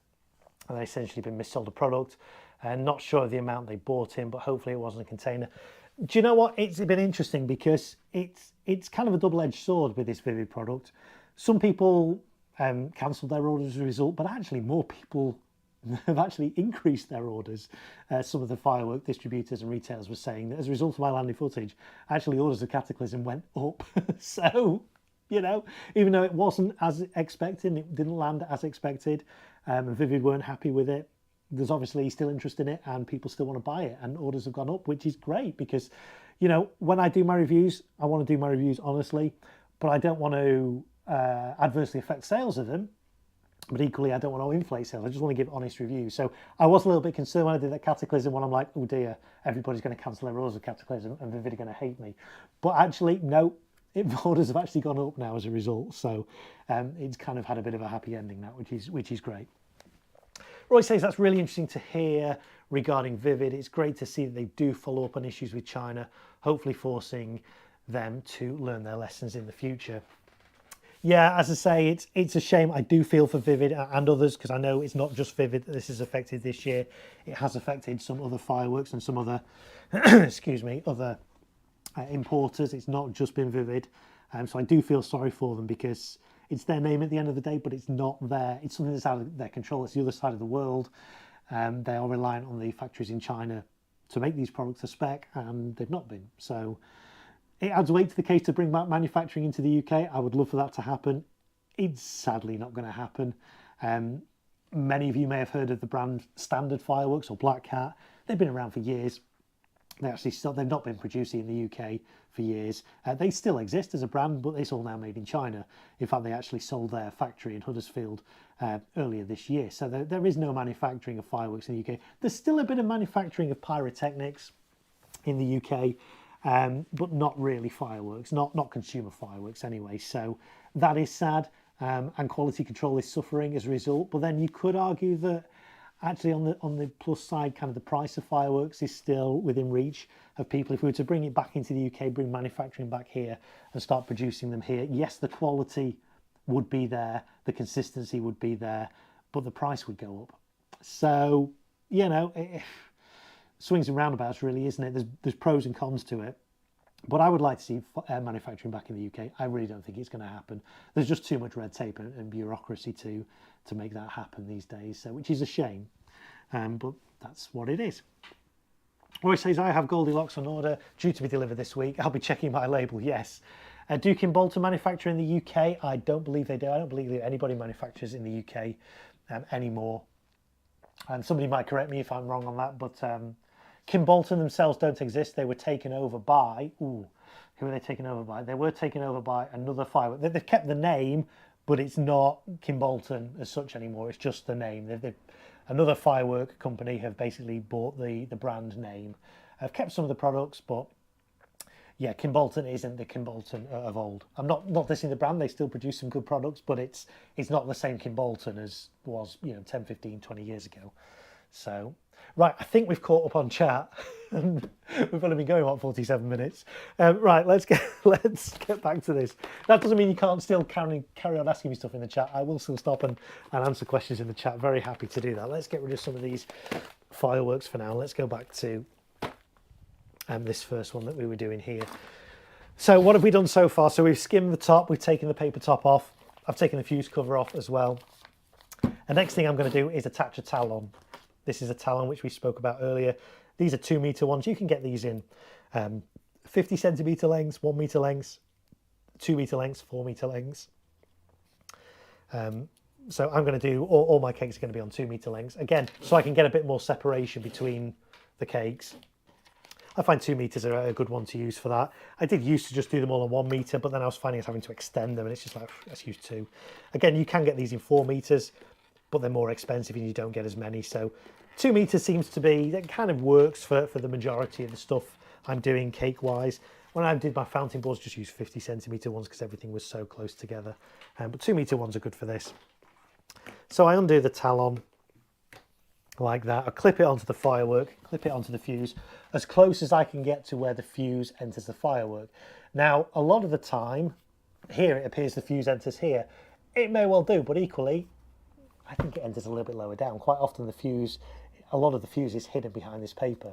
and they essentially been missold a product. And not sure of the amount they bought in, but hopefully it wasn't a container. Do you know what? It's been interesting because it's kind of a double-edged sword with this Vivid product. Some people cancelled their orders as a result, but actually more people have actually increased their orders. Some of the firework distributors and retailers were saying that as a result of my landing footage, actually orders of Cataclysm went up. So, even though it wasn't as expected, it didn't land as expected, and Vivid weren't happy with it, there's obviously still interest in it and people still want to buy it, and orders have gone up, which is great because, when I do my reviews, I want to do my reviews honestly, but I don't want to adversely affect sales of them. But equally, I don't want to inflate sales. I just want to give honest reviews. So I was a little bit concerned when I did that Cataclysm one. I'm like, oh dear, everybody's going to cancel their orders of Cataclysm and Vivid are going to hate me. But actually, no, orders have actually gone up now as a result. So it's kind of had a bit of a happy ending now, which is great. Roy says that's really interesting to hear regarding Vivid. It's great to see that they do follow up on issues with China, hopefully forcing them to learn their lessons in the future. Yeah, as I say, it's a shame. I do feel for Vivid and others, because I know it's not just Vivid that this has affected this year. It has affected some other fireworks and some other, other importers. It's not just been Vivid. So I do feel sorry for them, because it's their name at the end of the day, but it's not it's something that's out of their control. It's the other side of the world. They are reliant on the factories in China to make these products to spec, and they've not been. So it adds weight to the case to bring back manufacturing into the UK. I would love for that to happen. It's sadly not going to happen. Many of you may have heard of the brand Standard Fireworks or Black Cat. They've been around for years. They've not been producing in the UK for years. They still exist as a brand, but it's all now made in China. In fact, they actually sold their factory in Huddersfield earlier this year. So there is no manufacturing of fireworks in the UK. There's still a bit of manufacturing of pyrotechnics in the UK, but not really fireworks, not consumer fireworks anyway. So that is sad, and quality control is suffering as a result. But then you could argue that actually on the plus side, kind of the price of fireworks is still within reach of people. If we were to bring it back into the UK, bring manufacturing back here and start producing them here, yes, the quality would be there, the consistency would be there, but the price would go up. So, you know, swings and roundabouts really, isn't it? There's pros and cons to it. But I would like to see manufacturing back in the UK. I really don't think it's going to happen. There's just too much red tape and bureaucracy to make that happen these days, so, which is a shame. But that's what it is. Roy says, I have Goldilocks on order, due to be delivered this week. I'll be checking my label, yes. Do Kimbolton manufacture in the UK? I don't believe they do. I don't believe anybody manufactures in the UK anymore. And somebody might correct me if I'm wrong on that, but Kimbolton themselves don't exist. They were taken over by, who were they taken over by? They were taken over by another firework. They've kept the name, but it's not Kimbolton as such anymore. It's just the name. Another firework company have basically bought the brand name. I've kept some of the products, but yeah, Kimbolton isn't the Kimbolton of old. I'm not dissing the brand. They still produce some good products, but it's not the same Kimbolton as was, 10, 15, 20 years ago. So, right, I think we've caught up on chat. We've only been going 47 minutes. Right, let's get back to this. That doesn't mean you can't still carry on asking me stuff in the chat. I will still stop and answer questions in the chat. Very happy to do that. Let's get rid of some of these fireworks for now. Let's go back to this first one that we were doing here. So what have we done so far? So we've skimmed the top. We've taken the paper top off. I've taken the fuse cover off as well. The next thing I'm going to do is attach a talon. This is a talon which we spoke about earlier. These are 2 meter ones. You can get these in 50 centimeter lengths, 1 meter lengths, 2 meter lengths, 4 meter lengths. So I'm going to do, all my cakes are going to be on 2 meter lengths. Again, so I can get a bit more separation between the cakes. I find 2 meters are a good one to use for that. I did used to just do them all on 1 meter, but then I was finding I was having to extend them, and it's just like, let's use 2. Again, you can get these in 4 meters, but they're more expensive and you don't get as many. So 2 meters seems to be, that kind of works for the majority of the stuff I'm doing cake wise. When I did my fountain boards, just used 50 centimeter ones because everything was so close together. But 2 meter ones are good for this. So I undo the talon like that. I clip it onto the firework, clip it onto the fuse, as close as I can get to where the fuse enters the firework. Now, a lot of the time, here it appears the fuse enters here. It may well do, but equally, I think it enters a little bit lower down. Quite often a lot of the fuse is hidden behind this paper.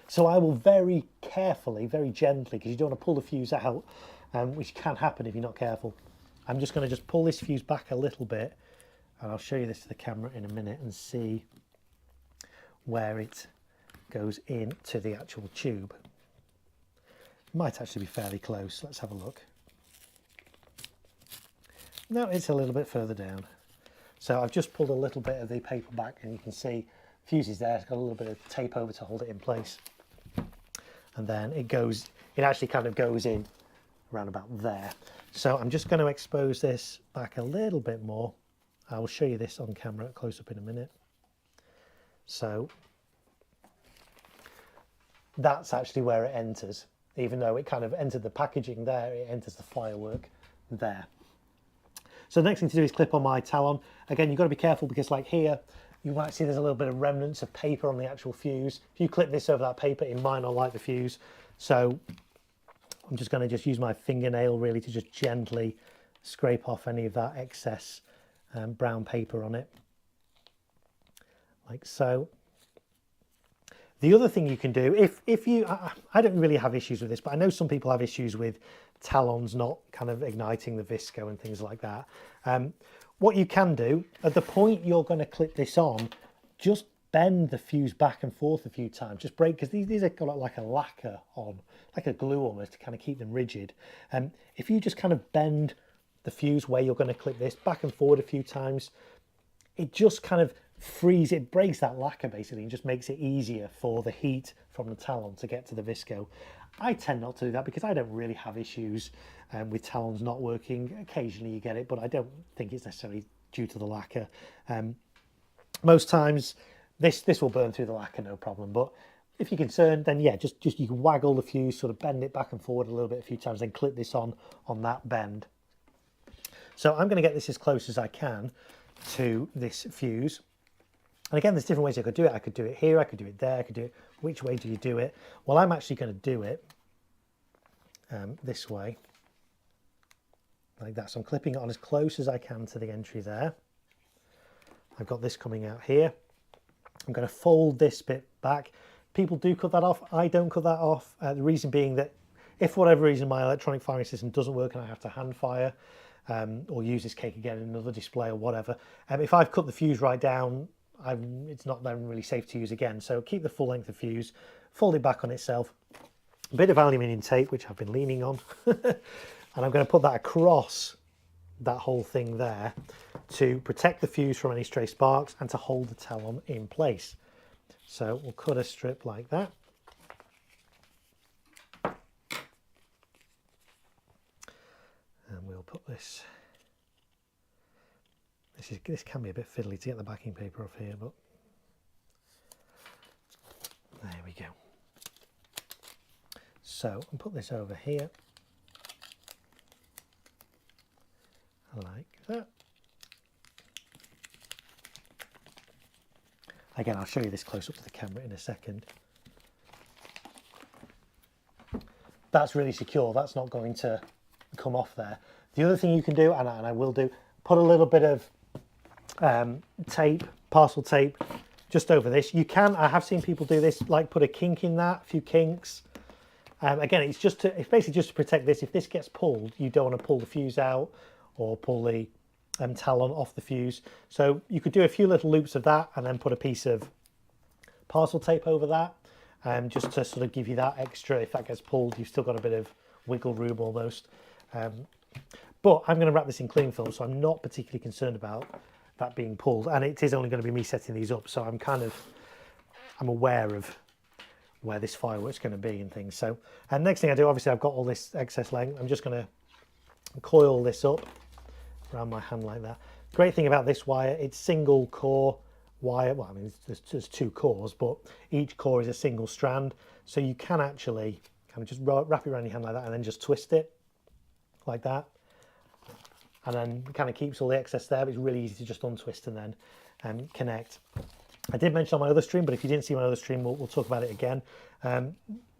So I will very carefully, very gently, because you don't want to pull the fuse out, which can happen if you're not careful. I'm just going to pull this fuse back a little bit, and I'll show you this to the camera in a minute and see where it goes into the actual tube. It might actually be fairly close. Let's have a look. No, it's a little bit further down. So I've just pulled a little bit of the paper back, and you can see fuse is there. It's got a little bit of tape over to hold it in place. And then it actually kind of goes in around about there. So I'm just going to expose this back a little bit more. I will show you this on camera close up in a minute. So that's actually where it enters. Even though it kind of entered the packaging there, it enters the firework there. So the next thing to do is clip on my talon. Again, you've got to be careful because like here, you might see there's a little bit of remnants of paper on the actual fuse. If you clip this over that paper, it might not like the fuse. So I'm just going to use my fingernail really to just gently scrape off any of that excess brown paper on it, like so. The other thing you can do, if you, I don't really have issues with this, but I know some people have issues with talons not kind of igniting the visco and things like that. What you can do, at the point you're going to clip this on, just bend the fuse back and forth a few times. Just break, because these are got like a lacquer on, like a glue almost, to kind of keep them rigid. If you just kind of bend the fuse where you're going to clip this back and forward a few times, it just kind of frees it, breaks that lacquer basically, and just makes it easier for the heat from the Talon to get to the Visco. I tend not to do that because I don't really have issues with Talons not working. Occasionally you get it, but I don't think it's necessarily due to the lacquer. Most times this will burn through the lacquer, no problem. But if you're concerned, then yeah, just you can waggle the fuse, sort of bend it back and forward a little bit a few times, then clip this on that bend. So I'm going to get this as close as I can to this fuse. And again, there's different ways I could do it. I could do it here, I could do it there, I could do it. Which way do you do it? Well, I'm actually going to do it this way, like that. So I'm clipping it on as close as I can to the entry there. I've got this coming out here. I'm going to fold this bit back. People do cut that off. I don't cut that off. The reason being that if for whatever reason my electronic firing system doesn't work and I have to hand fire or use this cake again in another display or whatever, if I've cut the fuse right down, it's not then really safe to use again. So keep the full length of fuse, fold it back on itself. A bit of aluminium tape, which I've been leaning on, and I'm going to put that across that whole thing there to protect the fuse from any stray sparks and to hold the Talon in place. So we'll cut a strip like that. And we'll put this. This can be a bit fiddly to get the backing paper off here, but there we go. So I'll put this over here, like that. Again, I'll show you this close up to the camera in a second. That's really secure. That's not going to come off there. The other thing you can do, and I will do, put a little bit of tape, parcel tape, just over this. You can, I have seen people do this, like put a kink in that, a few kinks. Again, it's basically just to protect this. If this gets pulled, you don't want to pull the fuse out or pull the Talon off the fuse. So you could do a few little loops of that and then put a piece of parcel tape over that, just to sort of give you that extra. If that gets pulled, you've still got a bit of wiggle room almost. But I'm going to wrap this in cling film, so I'm not particularly concerned about that being pulled. And it is only going to be me setting these up, so I'm aware of where this firework's going to be and things. So, and next thing I do, obviously I've got all this excess length. I'm just going to coil this up around my hand like that. Great thing about this wire, it's single core wire. Well, I mean, there's two cores, but each core is a single strand. So you can actually kind of just wrap it around your hand like that and then just twist it like that. And then it kind of keeps all the excess there, but it's really easy to just untwist and then connect. I did mention on my other stream, but if you didn't see my other stream, we'll talk about it again.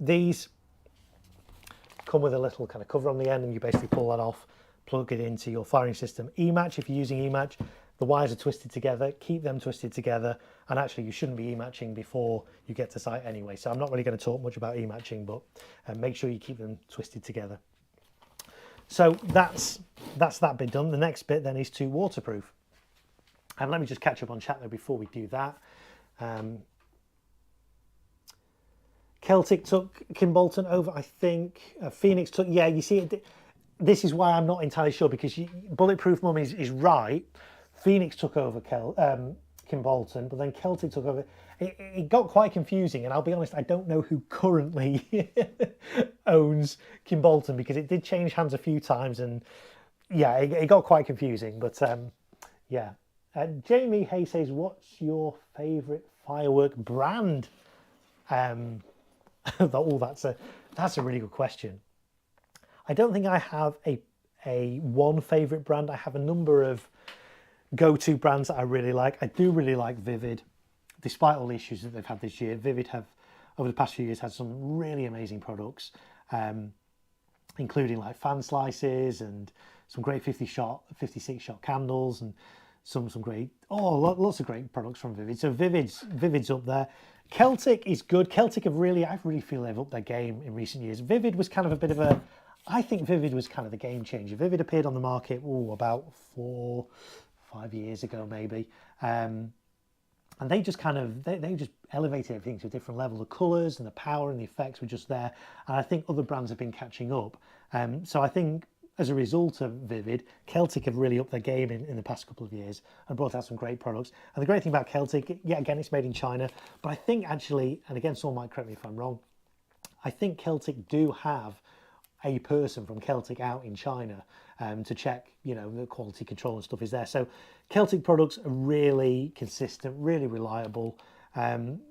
These come with a little kind of cover on the end, and you basically pull that off, plug it into your firing system. E-match, if you're using E-match, the wires are twisted together, keep them twisted together, and actually you shouldn't be E-matching before you get to site anyway. So I'm not really going to talk much about E-matching, but make sure you keep them twisted together. So that's that bit done. The next bit then is to waterproof. And let me just catch up on chat though before we do that. Celtic took Kimbolton over, I think. Phoenix took, yeah, you see, this is why I'm not entirely sure, because Bulletproof Mum is right. Phoenix took over Kimbolton, but then Celtic took over. It got quite confusing, and I'll be honest, I don't know who currently owns Kimbolton, because it did change hands a few times, and yeah, it got quite confusing, but yeah. Jamie Hay says, what's your favourite firework brand? Oh, that's a really good question. I don't think I have a one favourite brand. I have a number of go-to brands that I really like. I do really like Vivid, despite all the issues that they've had this year. Vivid have, over the past few years, had some really amazing products, including like fan slices and some great 56 shot candles, and some great, lots of great products from Vivid. So Vivid's up there. Celtic is good. Celtic I really feel they've upped their game in recent years. Vivid was kind of a bit of I think Vivid was kind of the game changer. Vivid appeared on the market about 4-5 years ago maybe. And they just they just elevated everything to a different level. The colours and the power and the effects were just there. And I think other brands have been catching up. So I think as a result of Vivid, Celtic have really upped their game in the past couple of years and brought out some great products. And the great thing about Celtic, yeah, again, it's made in China, but I think actually, and again, someone might correct me if I'm wrong, I think Celtic do have a person from Celtic out in China to check, you know, the quality control and stuff is there. So Celtic products are really consistent, really reliable.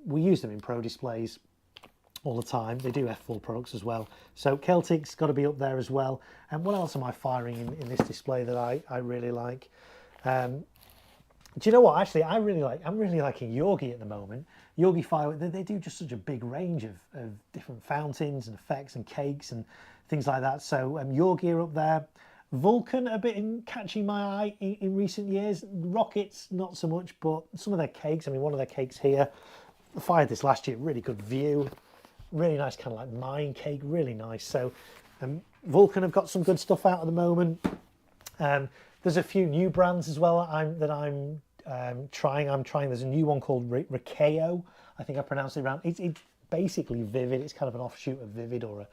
We use them in pro displays all the time. They do F4 products as well. So Celtic's got to be up there as well. And what else am I firing in this display that I really like? Do you know what? Actually, I'm really liking Yorgi at the moment. Yorgi Firework, they do just such a big range of different fountains and effects and cakes and things like that. So Yorgi are up there. Vulcan a bit in catching my eye in recent years. Rockets not so much, but some of their cakes. I mean, one of their cakes here, I fired this last year. Really good view. Really nice kind of like mine cake. Really nice. So Vulcan have got some good stuff out at the moment. There's a few new brands as well that I'm trying. There's a new one called Rikeo. I think I pronounced it around. It's basically Vivid. It's kind of an offshoot of Vivid or a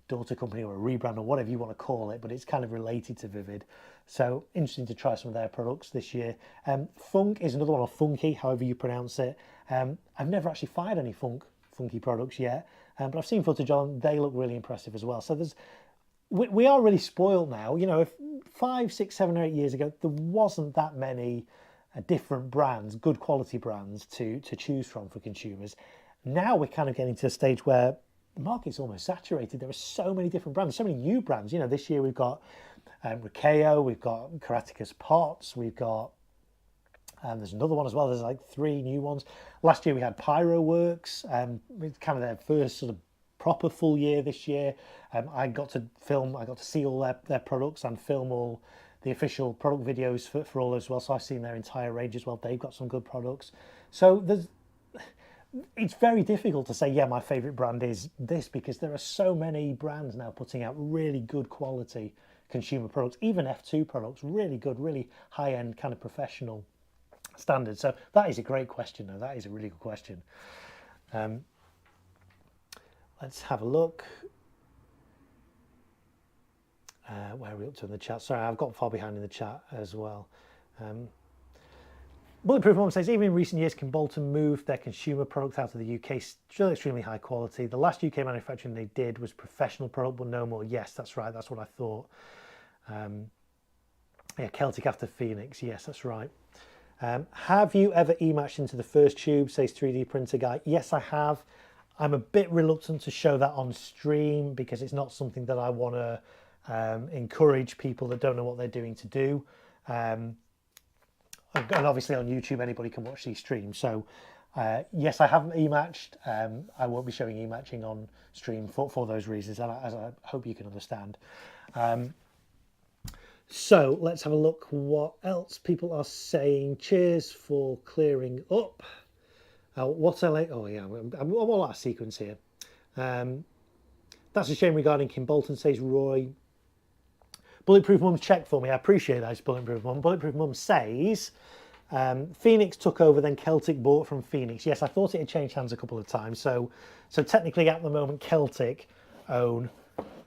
daughter company or a rebrand or whatever you want to call it, but it's kind of related to Vivid. So interesting to try some of their products this year. Funk is another one, or Funky, however you pronounce it. I've never actually fired any Funky products yet, but I've seen footage on. They look really impressive as well. So we are really spoiled now. You know, if 5, 6, 7 or 8 years ago, there wasn't that many different brands, good quality brands to choose from for consumers. Now we're kind of getting to a stage where the market's almost saturated. There are so many different brands, so many new brands. You know, this year we've got Rikeo, we've got Karaticus Pots, we've got, there's another one as well. There's like 3 new ones. Last year we had Pyroworks. It's kind of their first sort of proper full year this year. I got to see all their products and film all the official product videos for all as well. So I've seen their entire range as well. They've got some good products. So it's very difficult to say, yeah, my favorite brand is this, because there are so many brands now putting out really good quality consumer products, even F2 products, really good, really high-end kind of professional standards. So that is a great question, though. That is a really good question. Let's have a look. Where are we up to in the chat? Sorry, I've got far behind in the chat as well. Bulletproof Mum says, even in recent years, can Bolton move their consumer products out of the UK? Still extremely high quality. The last UK manufacturing they did was professional product, but no more. Yes, that's right. That's what I thought. Yeah, Celtic after Phoenix. Yes, that's right. Have you ever e-matched into the first tube, says 3D printer guy? Yes, I have. I'm a bit reluctant to show that on stream because it's not something that I want to encourage people that don't know what they're doing to do. And obviously on YouTube, anybody can watch these streams. So yes, I haven't e-matched. I won't be showing e-matching on stream for those reasons, and as I hope you can understand. So let's have a look what else people are saying. Cheers for clearing up. What's LA? Oh yeah, I'm all out of sequence here. That's a shame regarding Kim Bolton, says Roy. Bulletproof Mum's checked for me. I appreciate that, Bulletproof Mum. Bulletproof Mum says Phoenix took over, then Celtic bought from Phoenix. Yes, I thought it had changed hands a couple of times. So technically at the moment, Celtic own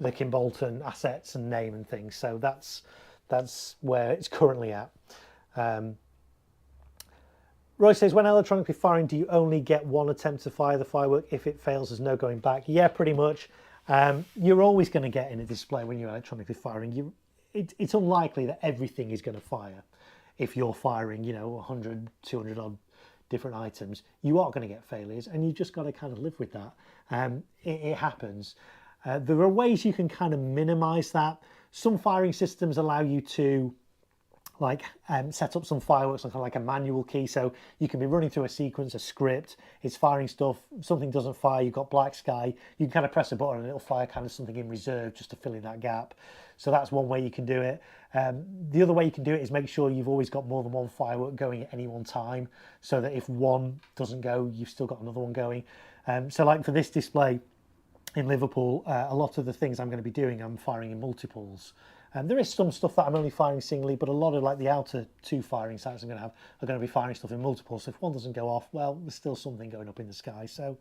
the Kim Bolton assets and name and things. So that's where it's currently at. Roy says, when electronically firing, do you only get one attempt to fire the firework? If it fails, there's no going back. Yeah, pretty much. You're always going to get in a display when you're electronically firing. It's unlikely that everything is going to fire. If you're firing, 100, 200 odd different items, you are going to get failures, and you just got to kind of live with that. It happens. There are ways you can kind of minimize that. Some firing systems allow you to set up some fireworks on kind of like a manual key, so you can be running through a sequence, a script, it's firing stuff, something doesn't fire, you've got black sky, you can kind of press a button and it'll fire kind of something in reserve just to fill in that gap. So that's one way you can do it. The other way you can do it is make sure you've always got more than one firework going at any one time, so that if one doesn't go, you've still got another one going. So like for this display in Liverpool, a lot of the things I'm going to be doing, I'm firing in multiples. There is some stuff that I'm only firing singly, but a lot of like the outer 2 firing sites I'm going to have are going to be firing stuff in multiples. So if one doesn't go off, well, there's still something going up in the sky. So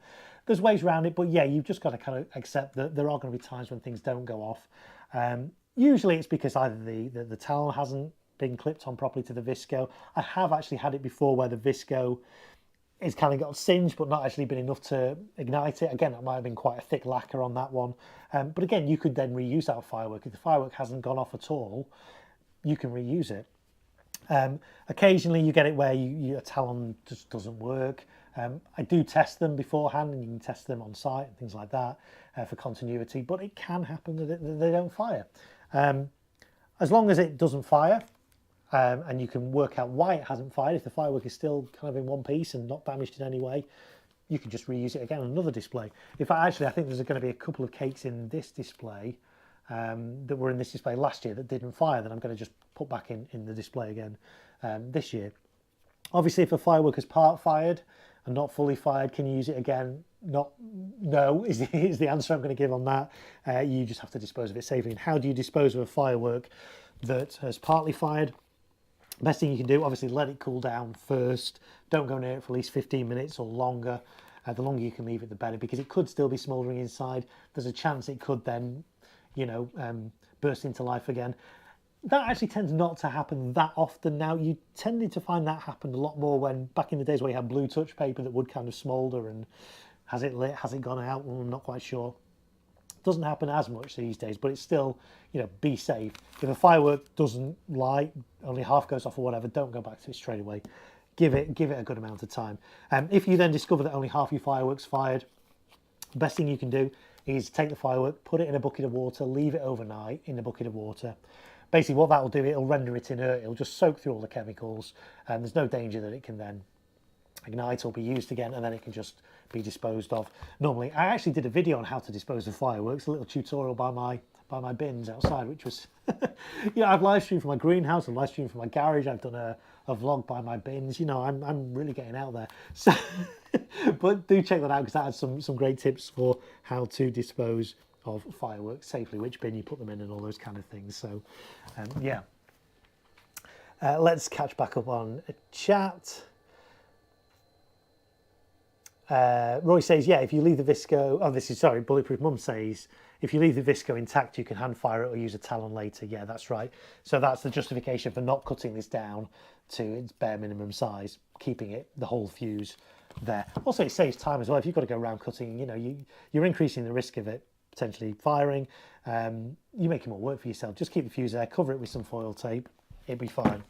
there's ways around it, but yeah, you've just got to kind of accept that there are going to be times when things don't go off. Usually it's because either the talon hasn't been clipped on properly to the visco. I have actually had it before where the visco is kind of got singed but not actually been enough to ignite it. Again, that might have been quite a thick lacquer on that one. But again, you could then reuse that firework. If the firework hasn't gone off at all, you can reuse it. Occasionally you get it where your talon just doesn't work. I do test them beforehand, and you can test them on site and things like that for continuity, but it can happen that they don't fire. As long as it doesn't fire, and you can work out why it hasn't fired, if the firework is still kind of in one piece and not damaged in any way, you can just reuse it again on another display. In fact, actually, I think there's going to be a couple of cakes in this display that were in this display last year that didn't fire, that I'm going to just put back in the display again this year. Obviously, if a firework is part fired and not fully fired, can you use it again? No is the answer I'm going to give on that. You just have to dispose of it safely. And how do you dispose of a firework that has partly fired? Best thing you can do, obviously, let it cool down first. Don't go near it for at least 15 minutes or longer. The longer you can leave it, the better, because it could still be smouldering inside. There's a chance it could then, burst into life again. That actually tends not to happen that often now. You tended to find that happened a lot more when back in the days where you had blue touch paper that would kind of smoulder, and has it lit, has it gone out? Well, I'm not quite sure. Doesn't happen as much these days, but it's still, be safe. If a firework doesn't light, only half goes off or whatever, don't go back to it straight away. Give it a good amount of time. If you then discover that only half your firework's fired, the best thing you can do is take the firework, put it in a bucket of water, leave it overnight in a bucket of water. Basically what that will do, it'll render it inert, it'll just soak through all the chemicals, and there's no danger that it can then ignite or be used again, and then it can just be disposed of. Normally, I actually did a video on how to dispose of fireworks, a little tutorial by my bins outside, which was, I've live streamed from my greenhouse, I've live streamed from my garage, I've done a vlog by my bins. I'm really getting out there. So, but do check that out, because that has some great tips for how to dispose of fireworks safely, which bin you put them in, and all those kind of things. So, yeah. Let's catch back up on a chat. Roy says, yeah, if you leave the visco, Bulletproof Mum says, if you leave the visco intact, you can hand fire it or use a talon later. Yeah, that's right. So that's the justification for not cutting this down to its bare minimum size, keeping the whole fuse there. Also, it saves time as well. If you've got to go around cutting, you're increasing the risk of it potentially firing. You make it more work for yourself. Just keep the fuse there, cover it with some foil tape, it'll be fine.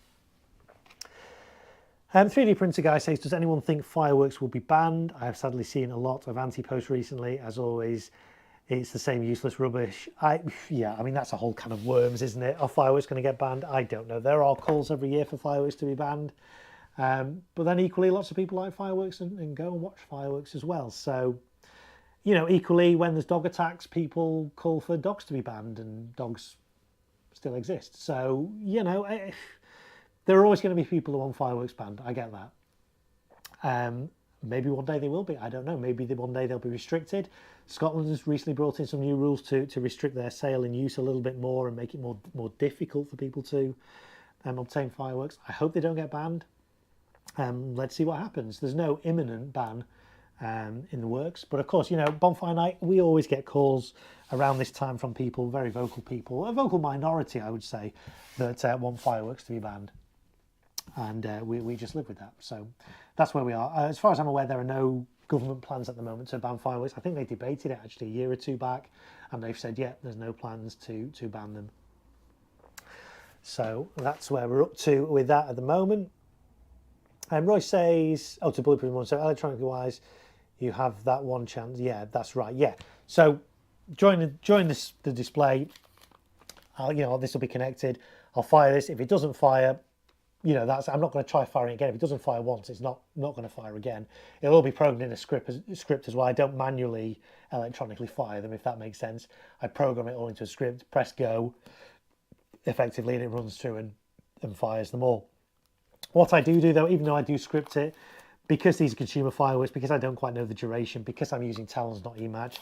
3D printer guy says, does anyone think fireworks will be banned? I have sadly seen a lot of anti-posts recently. As always, it's the same useless rubbish. That's a whole can of worms, isn't it? Are fireworks going to get banned? I don't know. There are calls every year for fireworks to be banned. But then equally, lots of people like fireworks and go and watch fireworks as well. So, equally, when there's dog attacks, people call for dogs to be banned, and dogs still exist. So, there are always going to be people who want fireworks banned. I get that. Maybe one day they will be. I don't know. Maybe one day they'll be restricted. Scotland has recently brought in some new rules to restrict their sale and use a little bit more and make it more difficult for people to obtain fireworks. I hope they don't get banned. Let's see what happens. There's no imminent ban in the works. But of course, Bonfire Night, we always get calls around this time from people, very vocal people, a vocal minority, I would say, that want fireworks to be banned. And we just live with that. So that's where we are. As far as I'm aware, there are no government plans at the moment to ban fireworks. I think they debated it actually a year or two back, and they've said, yeah, there's no plans to ban them. So that's where we're up to with that at the moment. And Roy says, to Bulletproof Mum, so electronically wise, you have that one chance. Yeah, that's right. Yeah. So join the display. This will be connected. I'll fire this. If it doesn't fire, I'm not going to try firing again. If it doesn't fire once, it's not going to fire again. It'll all be programmed in a script as well. I don't manually electronically fire them, if that makes sense. I program it all into a script, press go, effectively, and it runs through and fires them all. What I do though, even though I do script it, because these are consumer fireworks, because I don't quite know the duration, because I'm using talons, not E-match,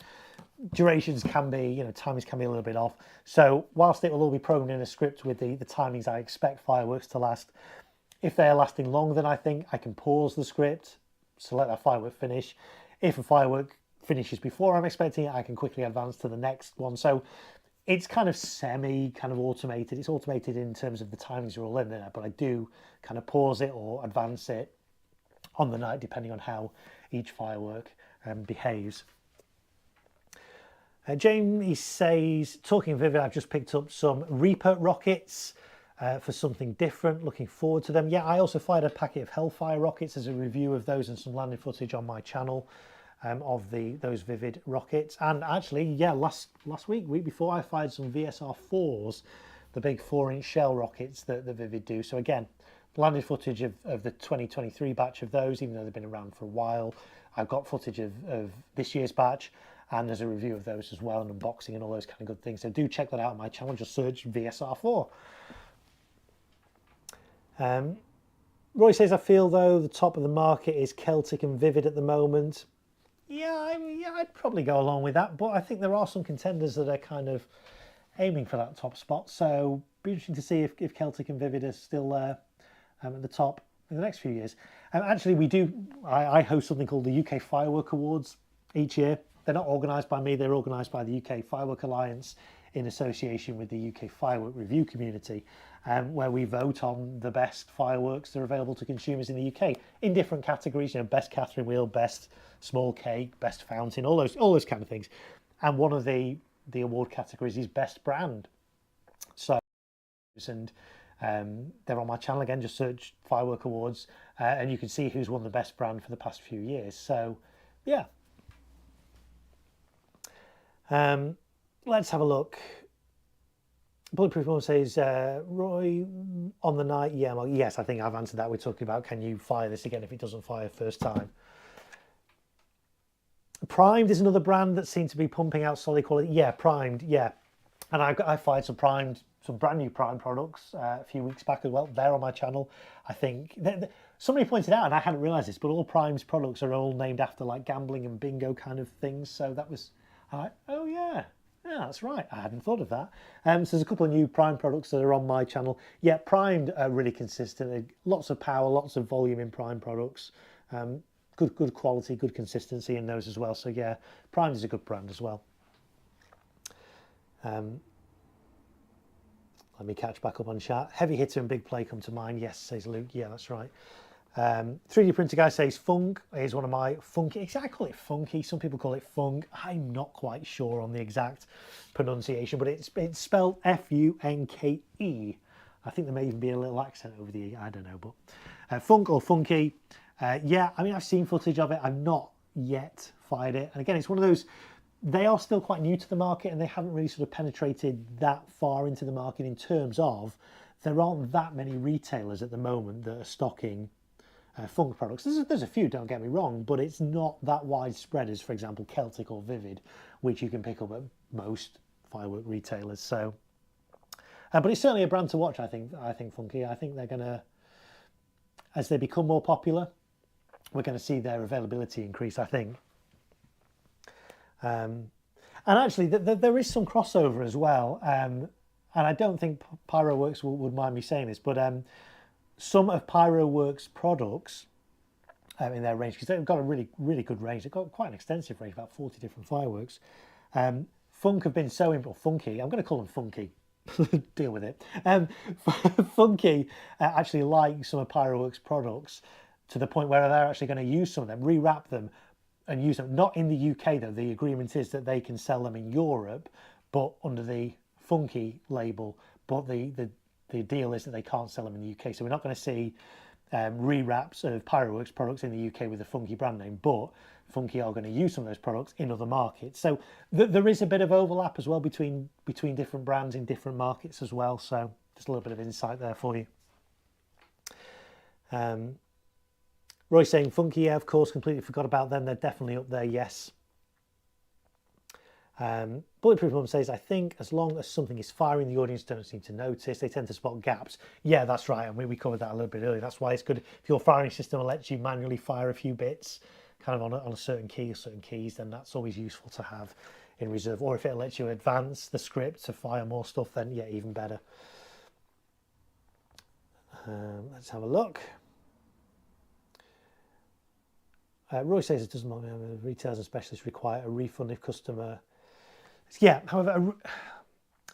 durations can be, timings can be a little bit off. So whilst it will all be programmed in a script with the timings I expect fireworks to last, if they're lasting longer than I think, I can pause the script, so let that firework finish. If a firework finishes before I'm expecting it, I can quickly advance to the next one. So it's kind of semi kind of automated. It's automated in terms of the timings are all in there, but I do kind of pause it or advance it on the night depending on how each firework behaves. Jamie says, talking of Vivid, I've just picked up some Reaper rockets for something different. Looking forward to them. Yeah, I also fired a packet of Hellfire rockets as a review of those and some landing footage on my channel of those Vivid rockets. And actually, yeah, last week before, I fired some VSR4s, the big 4-inch shell rockets that the Vivid do. So again, landing footage of the 2023 batch of those, even though they've been around for a while. I've got footage of this year's batch, and there's a review of those as well, and unboxing and all those kind of good things. So do check that out on my channel. Just search VSR4. Roy says, I feel though the top of the market is Celtic and Vivid at the moment. Yeah, I'd probably go along with that, but I think there are some contenders that are kind of aiming for that top spot. So be interesting to see if Celtic and Vivid are still there at the top in the next few years. Actually, I host something called the UK Firework Awards each year. They're not organised by me, they're organised by the UK Firework Alliance in association with the UK Firework Review community, where we vote on the best fireworks that are available to consumers in the UK in different categories, you know, best Catherine wheel, best small cake, best fountain, all those kind of things. And one of the award categories is best brand. So, and they're on my channel again, just search Firework Awards, and you can see who's won the best brand for the past few years. So, yeah. Let's have a look. Bulletproof Mum says, Roy, on the night, yeah, well, yes, I think I've answered that. We're talking about, can you fire this again if it doesn't fire first time? Primed is another brand that seems to be pumping out solid quality. Yeah, Primed, yeah. And I fired some brand new Primed products a few weeks back as well. They're on my channel. I think somebody pointed out, and I hadn't realised this, but all Prime's products are all named after like gambling and bingo kind of things. So that was, oh yeah, that's right. I hadn't thought of that. So there's a couple of new Prime products that are on my channel. Yeah, Primed are really consistent. Lots of power, lots of volume in Prime products. Good quality, good consistency in those as well. So yeah, Primed is a good brand as well. Let me catch back up on chat. Heavy Hitter and Big Play come to mind. Yes, says Luke. Yeah, that's right. 3D printer guy says Funk is one of my funky. I call it funky. Some people call it funk. I'm not quite sure on the exact pronunciation, but it's spelled F-U-N-K-E. I think there may even be a little accent over the E. I don't know, but funk or funky. Yeah, I mean, I've seen footage of it. I've not yet fired it. And again, it's one of those, they are still quite new to the market and they haven't really sort of penetrated that far into the market in terms of there aren't that many retailers at the moment that are stocking Funk products. There's a few, don't get me wrong, but it's not that widespread as, for example, Celtic or Vivid, which you can pick up at most firework retailers. So, but it's certainly a brand to watch. I think Funky. I think they're gonna, as they become more popular, we're going to see their availability increase, I think. And actually, there is some crossover as well. And I don't think Pyroworks would mind me saying this, but some of Pyroworks products in their range, because they've got a really good range. They've got quite an extensive range, about 40 different fireworks. Funk have been so funky. I'm going to call them funky. Deal with it. Funky actually like some of Pyroworks products to the point where they're actually going to use some of them, rewrap them and use them. Not in the UK though. The agreement is that they can sell them in Europe, but under the Funky label. But the deal is that they can't sell them in the UK. So we're not going to see rewraps of Pyroworks products in the UK with the Funky brand name, but Funky are going to use some of those products in other markets. So there is a bit of overlap as well between different brands in different markets as well. So just a little bit of insight there for you. Roy saying Funky, yeah, of course, completely forgot about them. They're definitely up there, yes. Bulletproof Mum says, I think as long as something is firing, the audience don't seem to notice. They tend to spot gaps. Yeah, that's right. And we covered that a little bit earlier. That's why it's good if your firing system lets you manually fire a few bits kind of on a certain key or certain keys, then that's always useful to have in reserve. Or if it lets you advance the script to fire more stuff, then yeah, even better. Let's have a look. Roy says it doesn't matter. Retailers and specialists require a refund if customer. Yeah, however,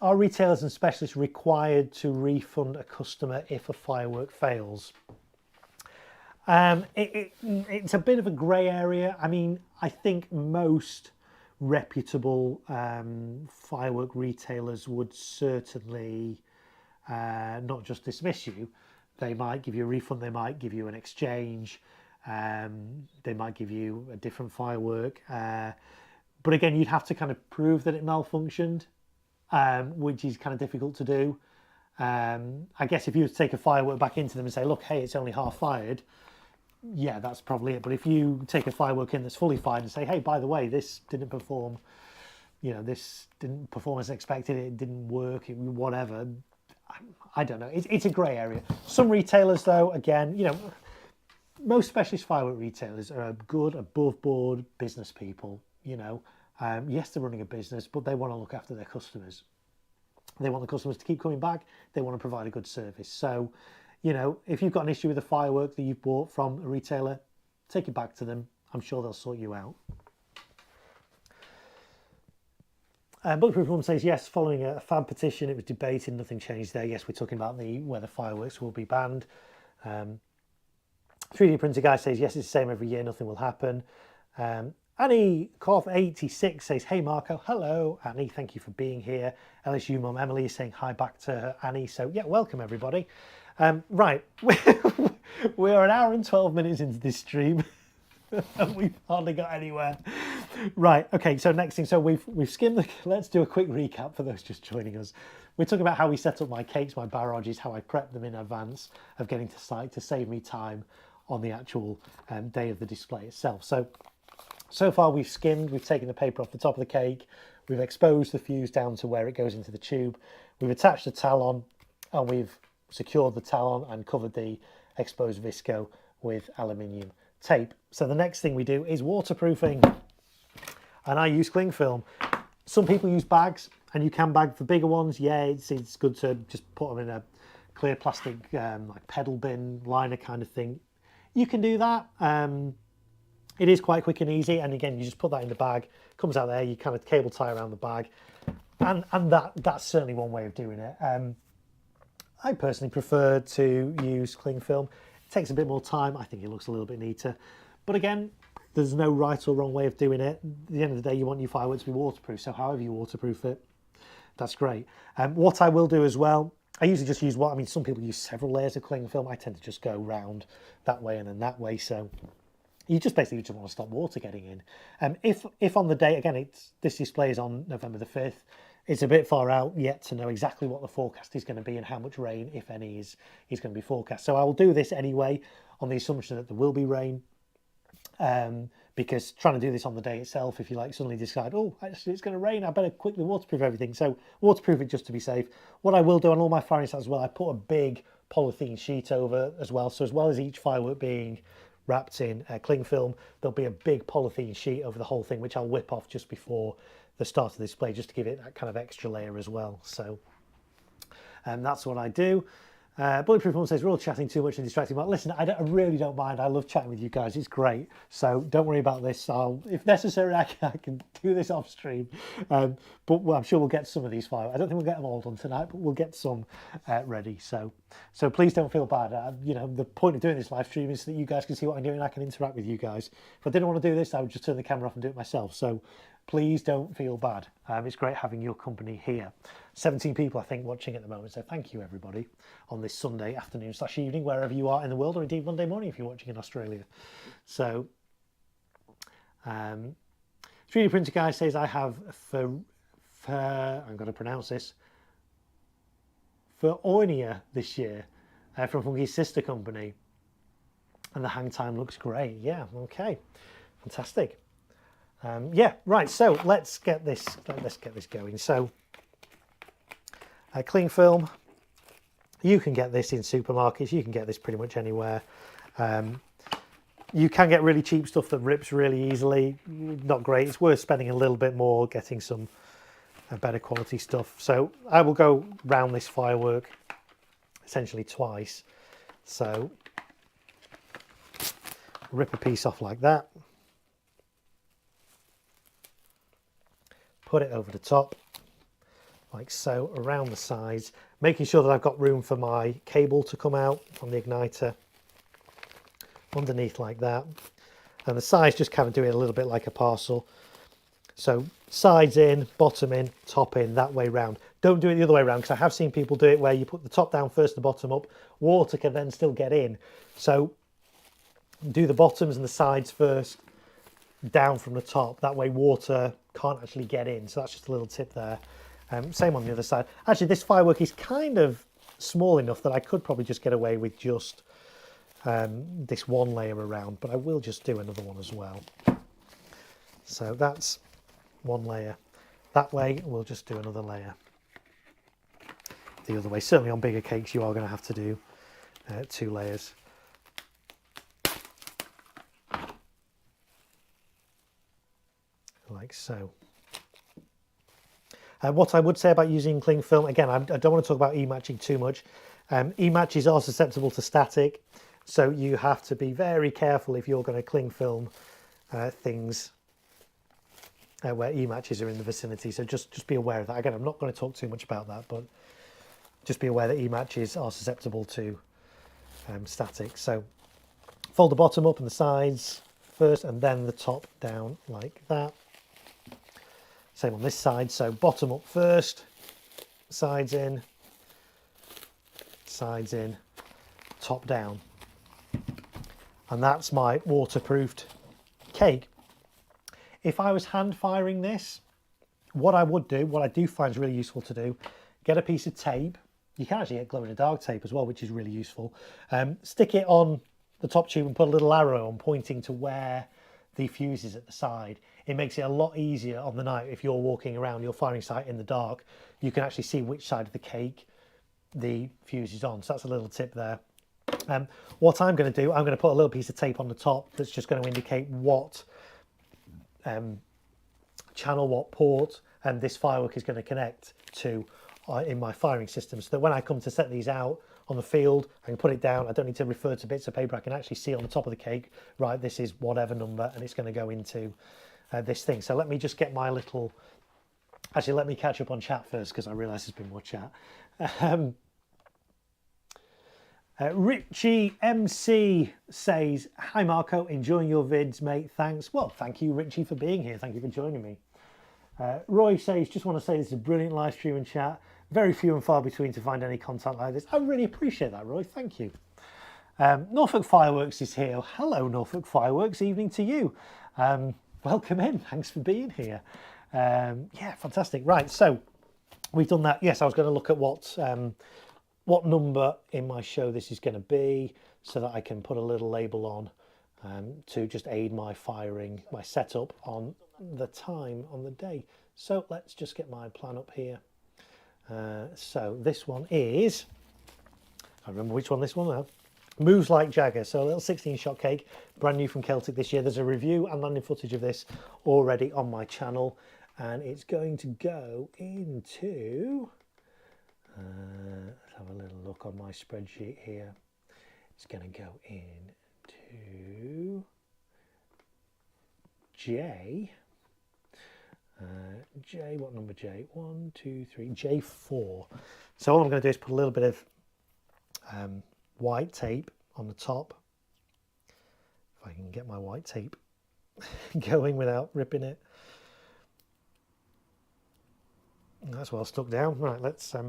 Are retailers and specialists required to refund a customer if a firework fails? It's a bit of a grey area. I mean, I think most reputable firework retailers would certainly not just dismiss you. They might give you a refund, they might give you an exchange, they might give you a different firework. But again, you'd have to kind of prove that it malfunctioned, which is kind of difficult to do. I guess if you were to take a firework back into them and say, look, hey, it's only half fired, yeah, that's probably it. But if you take a firework in that's fully fired and say, hey, by the way, this didn't perform, this didn't perform as expected, it didn't work, whatever, I don't know. It's a grey area. Some retailers, though, again, most specialist firework retailers are good, above board business people. Yes, they're running a business, but they want to look after their customers. They want the customers to keep coming back. They want to provide a good service. So, if you've got an issue with a firework that you've bought from a retailer, take it back to them. I'm sure they'll sort you out. Bulletproof Mum says, yes, following a fan petition, it was debated, nothing changed there. Yes, we're talking about whether fireworks will be banned. 3D printer guy says, yes, it's the same every year, nothing will happen. Annie Corf 86 says, hey Marco, hello Annie, thank you for being here. LSU mum Emily is saying hi back to her Annie, so yeah, welcome everybody. Right, we are an hour and 12 minutes into this stream and we've hardly got anywhere. Right, okay, so next thing, so we've skimmed let's do a quick recap for those just joining us. We're talking about how we set up my cakes, my barrages, how I prep them in advance of getting to site to save me time on the actual day of the display itself. So far we've skimmed, we've taken the paper off the top of the cake, we've exposed the fuse down to where it goes into the tube, we've attached the talon and we've secured the talon and covered the exposed visco with aluminium tape. So the next thing we do is waterproofing, and I use cling film. Some people use bags, and you can bag for bigger ones. Yeah, it's good to just put them in a clear plastic like pedal bin liner kind of thing. You can do that. It is quite quick and easy, and again, you just put that in the bag, comes out there, you kind of cable tie around the bag, and that's certainly one way of doing it. I personally prefer to use cling film. It takes a bit more time. I think it looks a little bit neater, but again, there's no right or wrong way of doing it. At the end of the day, you want your fireworks to be waterproof, so however you waterproof it, that's great. What I will do as well, I usually just use some people use several layers of cling film. I tend to just go round that way and then that way, so you just basically just want to stop water getting in. If on the day, again, this display is on November the 5th, it's a bit far out yet to know exactly what the forecast is going to be and how much rain, if any, is going to be forecast. So I will do this anyway on the assumption that there will be rain, because trying to do this on the day itself, if you suddenly decide, oh, actually it's going to rain, I better quickly waterproof everything. So waterproof it just to be safe. What I will do on all my firing sets as well, I put a big polythene sheet over as well. So as well as each firework being wrapped in cling film, there'll be a big polythene sheet over the whole thing, which I'll whip off just before the start of the display, just to give it that kind of extra layer as well. So that's what I do. Bulletproof Mum says, we're all chatting too much and distracting. But listen, I really don't mind. I love chatting with you guys. It's great. So don't worry about this. If necessary, I can do this off stream. But I'm sure we'll get some of these fireworks. I don't think we'll get them all done tonight, but we'll get some ready. So please don't feel bad. The point of doing this live stream is so that you guys can see what I'm doing and I can interact with you guys. If I didn't want to do this, I would just turn the camera off and do it myself. So please don't feel bad. It's great having your company here. 17 people, I think, watching at the moment. So thank you, everybody, on this Sunday afternoon / evening, wherever you are in the world, or indeed Monday morning if you're watching in Australia. So 3D printer guy says, I have I'm going to pronounce this, for Ornia this year from Funky's sister company. And the hang time looks great. Yeah, okay. Fantastic. Yeah, right, so let's get this going. So cling film, you can get this in supermarkets, you can get this pretty much anywhere. You can get really cheap stuff that rips really easily, not great. It's worth spending a little bit more getting some better quality stuff. So I will go round this firework essentially twice. So rip a piece off like that. Put it over the top, like so, around the sides, making sure that I've got room for my cable to come out from the igniter, underneath like that. And the sides just kind of do it a little bit like a parcel. So sides in, bottom in, top in, that way round. Don't do it the other way around, because I have seen people do it where you put the top down first, the bottom up. Water can then still get in. So do the bottoms and the sides first, down from the top. That way water can't actually get in. So that's just a little tip there. Same on the other side. Actually, this firework is kind of small enough that I could probably just get away with just this one layer around, but I will just do another one as well. So that's one layer. That way we'll just do another layer the other way. Certainly on bigger cakes you are going to have to do 2 layers. Like so. What I would say about using cling film, again, I don't want to talk about e-matching too much. E-matches are susceptible to static, so you have to be very careful if you're going to cling film things where e-matches are in the vicinity. So just be aware of that. Again, I'm not going to talk too much about that, but just be aware that e-matches are susceptible to static. So fold the bottom up and the sides first, and then the top down like that. Same on this side, so bottom up first, sides in, top down. And that's my waterproofed cake. If I was hand firing this, what I would do, what I do find is really useful to do, get a piece of tape. You can actually get glow-in-the-dark tape as well, which is really useful. Stick it on the top tube and put a little arrow on pointing to where the fuse is at the side. It makes it a lot easier on the night if you're walking around your firing site in the dark. You can actually see which side of the cake the fuse is on. So that's a little tip there. What I'm going to do, I'm going to put a little piece of tape on the top that's just going to indicate what channel, what port this firework is going to connect to in my firing system, so that when I come to set these out on the field, I can put it down. I don't need to refer to bits of paper. I can actually see on the top of the cake, right, this is whatever number, and it's going to go into this thing. So let me just get my little... Actually, let me catch up on chat first, because I realise there's been more chat. Richie MC says, "Hi Marco, enjoying your vids, mate. Thanks." Well, thank you, Richie, for being here. Thank you for joining me. Roy says, "Just want to say this is a brilliant live stream and chat. Very few and far between to find any content like this." I really appreciate that, Roy. Thank you. Norfolk Fireworks is here. Hello, Norfolk Fireworks. Evening to you. Welcome in. Thanks for being here. Yeah, fantastic. Right, so we've done that. Yes, I was going to look at what number in my show this is going to be, so that I can put a little label on to just aid my firing, my setup on the time on the day. So let's just get my plan up here. So this one is, I remember which one this one now, Moves Like Jagger. So a little 16-shot cake, brand new from Celtic this year. There's a review and landing footage of this already on my channel, and it's going to go into, let's have a little look on my spreadsheet here. It's going to go into J. J, what number J? 1, 2, 3, J4. So all I'm going to do is put a little bit of white tape on the top. If I can get my white tape going without ripping it. That's well stuck down. Right, let's get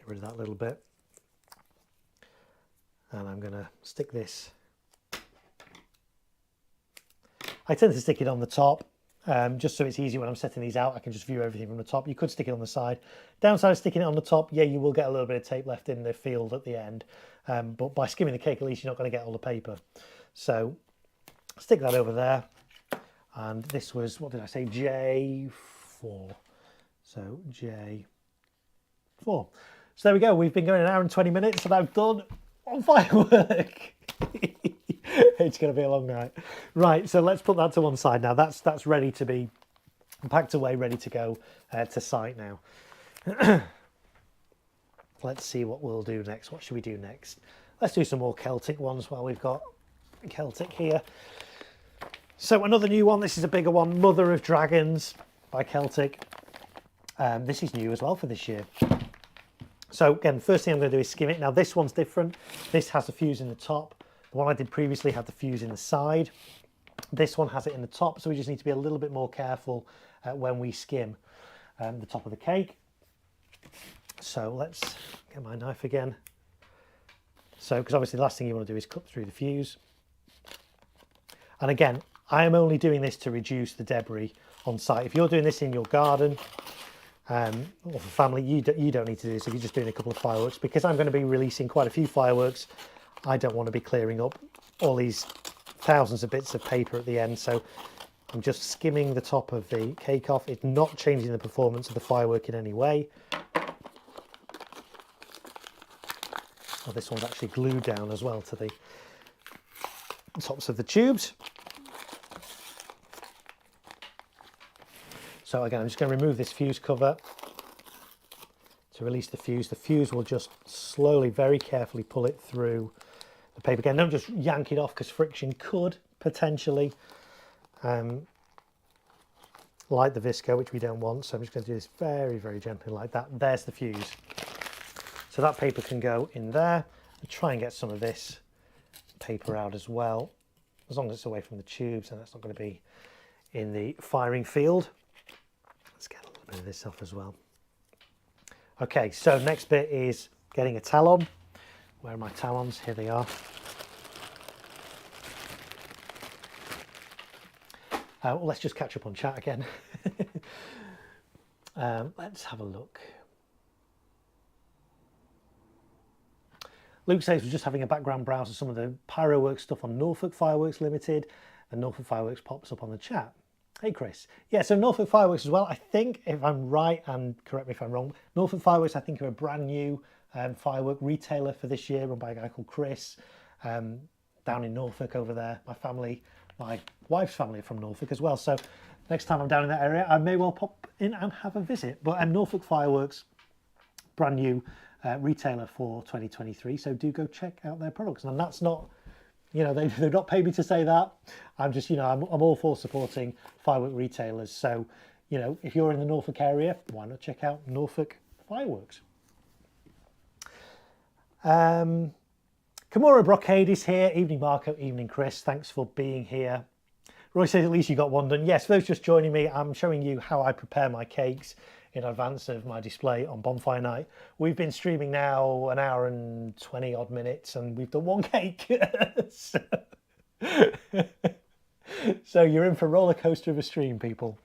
rid of that little bit. And I'm going to stick this. I tend to stick it on the top, just so it's easy when I'm setting these out. I can just view everything from the top. You could stick it on the side. Downside of sticking it on the top, yeah, you will get a little bit of tape left in the field at the end. But by skimming the cake, at least you're not going to get all the paper. So stick that over there. And this was, what did I say, J4. So J4. So there we go. We've been going an hour and 20 minutes, and I've done one firework. It's going to be a long night. Right, so let's put that to one side now. That's ready to be packed away, ready to go to site now. Let's see what we'll do next. What should we do next? Let's do some more Celtic ones while we've got Celtic here. So another new one. This is a bigger one, Mother of Dragons. by Celtic. This is new as well for this year. So again, first thing I'm going to do is skim it. Now this one's different. This has a fuse in the top. The one I did previously had the fuse in the side. This one has it in the top, so we just need to be a little bit more careful when we skim the top of the cake. So let's get my knife again. So, because obviously the last thing you want to do is cut through the fuse. And again, I am only doing this to reduce the debris on site. If you're doing this in your garden or for family, you don't need to do this if you're just doing a couple of fireworks. Because I'm going to be releasing quite a few fireworks, I don't want to be clearing up all these thousands of bits of paper at the end. So I'm just skimming the top of the cake off. It's not changing the performance of the firework in any way. Oh, this one's actually glued down as well to the tops of the tubes. So again, I'm just going to remove this fuse cover to release the fuse. The fuse will just slowly, very carefully pull it through the paper. Again, don't just yank it off because friction could potentially light the visco, which we don't want. So I'm just going to do this very, very gently like that. There's the fuse. So that paper can go in there. And try and get some of this paper out as well, as long as it's away from the tubes and that's not going to be in the firing field. Let's get a little bit of this off as well. Okay, so next bit is getting a talon. Where are my talons? Here they are. Well, let's just catch up on chat again. Let's have a look. Luke says we're just having a background browse of some of the Pyroworks stuff on Norfolk Fireworks Limited, and Norfolk Fireworks pops up on the chat. Hey Chris. Yeah, so Norfolk Fireworks as well. I think, if I'm right, and correct me if I'm wrong, Norfolk Fireworks I think are a brand new firework retailer for this year, run by a guy called Chris, down in Norfolk over there. My wife's family are from Norfolk as well, so next time I'm down in that area I may well pop in and have a visit. But Norfolk Fireworks, brand new retailer for 2023, so do go check out their products. And that's not, you know, they've not paid me to say that. I'm just, you know, I'm all for supporting firework retailers. So, you know, if you're in the Norfolk area, why not check out Norfolk Fireworks? Kimura Brocade is here. Evening Marco, evening Chris, thanks for being here. Roy says at least you got one done. Yes, for those just joining me, I'm showing you how I prepare my cakes in advance of my display on Bonfire Night. We've been streaming now an hour and 20 odd minutes and we've done one cake. So you're in for a roller coaster of a stream, people.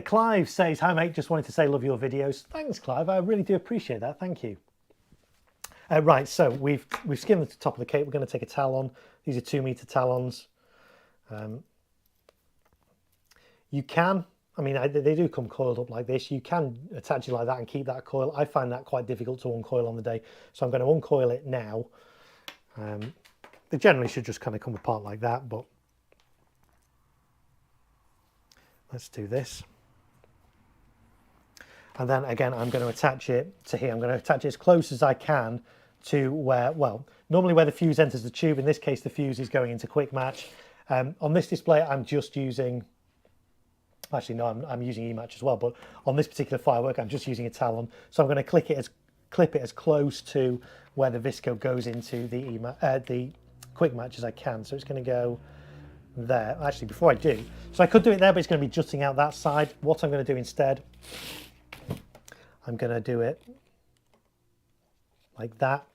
Clive says, hi mate, just wanted to say love your videos. Thanks Clive, I really do appreciate that, thank you. Right, so we've skimmed the top of the cake. We're going to take a talon. These are 2 meter talons. You can, I mean, they do come coiled up like this. You can attach it like that and keep that coil. I find that quite difficult to uncoil on the day, so I'm going to uncoil it now. They generally should just kind of come apart like that, but let's do this. And then again, I'm going to attach it to here. I'm going to attach it as close as I can to where, well, normally where the fuse enters the tube. In this case, the fuse is going into quick match. On this display, I'm just using, actually no, I'm using E-match as well, but on this particular firework, I'm just using a talon. So I'm going to clip it as close to where the visco goes into the quick match as I can. So it's going to go there. Actually, before I do, so I could do it there, but it's going to be jutting out that side. What I'm going to do instead, I'm going to do it like that.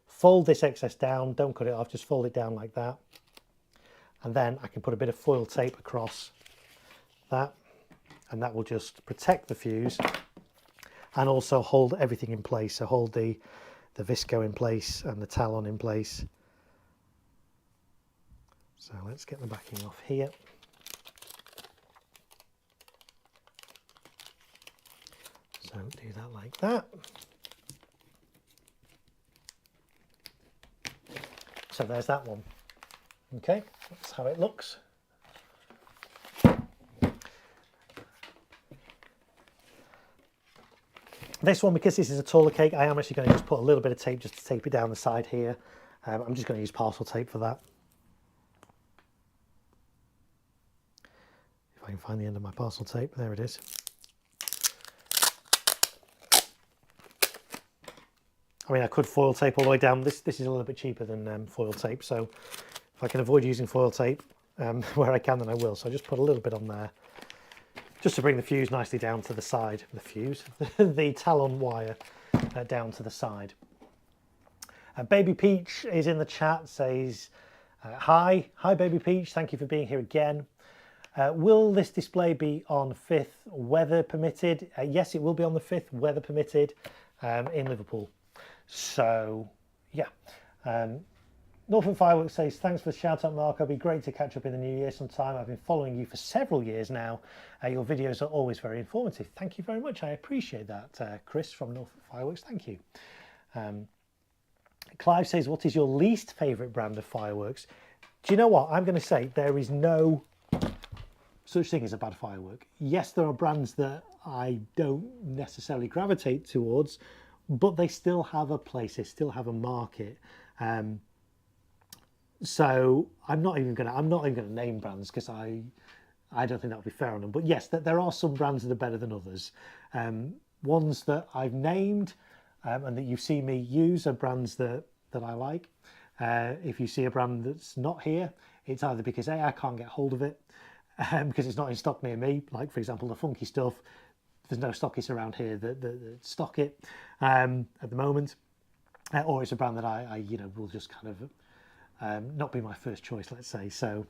Fold this excess down, don't cut it off, just fold it down like that. And then I can put a bit of foil tape across that, and that will just protect the fuse and also hold everything in place. So hold the visco in place and the talon in place. So let's get the backing off here. So do that like that. So there's that one. Okay, that's how it looks. This one, because this is a taller cake, I am actually going to just put a little bit of tape just to tape it down the side here. I'm just going to use parcel tape for that. I can find the end of my parcel tape. There it is. I mean, I could foil tape all the way down. This is a little bit cheaper than foil tape, so if I can avoid using foil tape where I can, then I will. So I just put a little bit on there, just to bring the fuse nicely down to the side. The fuse, the talon wire down to the side. Baby Peach is in the chat, says, hi Baby Peach, thank you for being here again. Will this display be on 5th, weather permitted? Yes, it will be on the 5th, weather permitted, in Liverpool. So, yeah. Norfolk Fireworks says, thanks for the shout out, Mark. It'll be great to catch up in the new year sometime. I've been following you for several years now. Your videos are always very informative. Thank you very much. I appreciate that, Chris from Norfolk Fireworks. Thank you. Clive says, what is your least favourite brand of fireworks? Do you know what? I'm going to say there is no such thing as a bad firework. Yes, there are brands that I don't necessarily gravitate towards, but they still have a place, they still have a market. So I'm not even gonna name brands because I don't think that would be fair on them. But yes, there are some brands that are better than others. Ones that I've named and that you see me use are brands that I like. If you see a brand that's not here, it's either because A, I can't get hold of it, because it's not in stock near me, like for example the funky stuff. There's no stockists around here that stock it at the moment, or it's a brand that I will just kind of not be my first choice, let's say. So,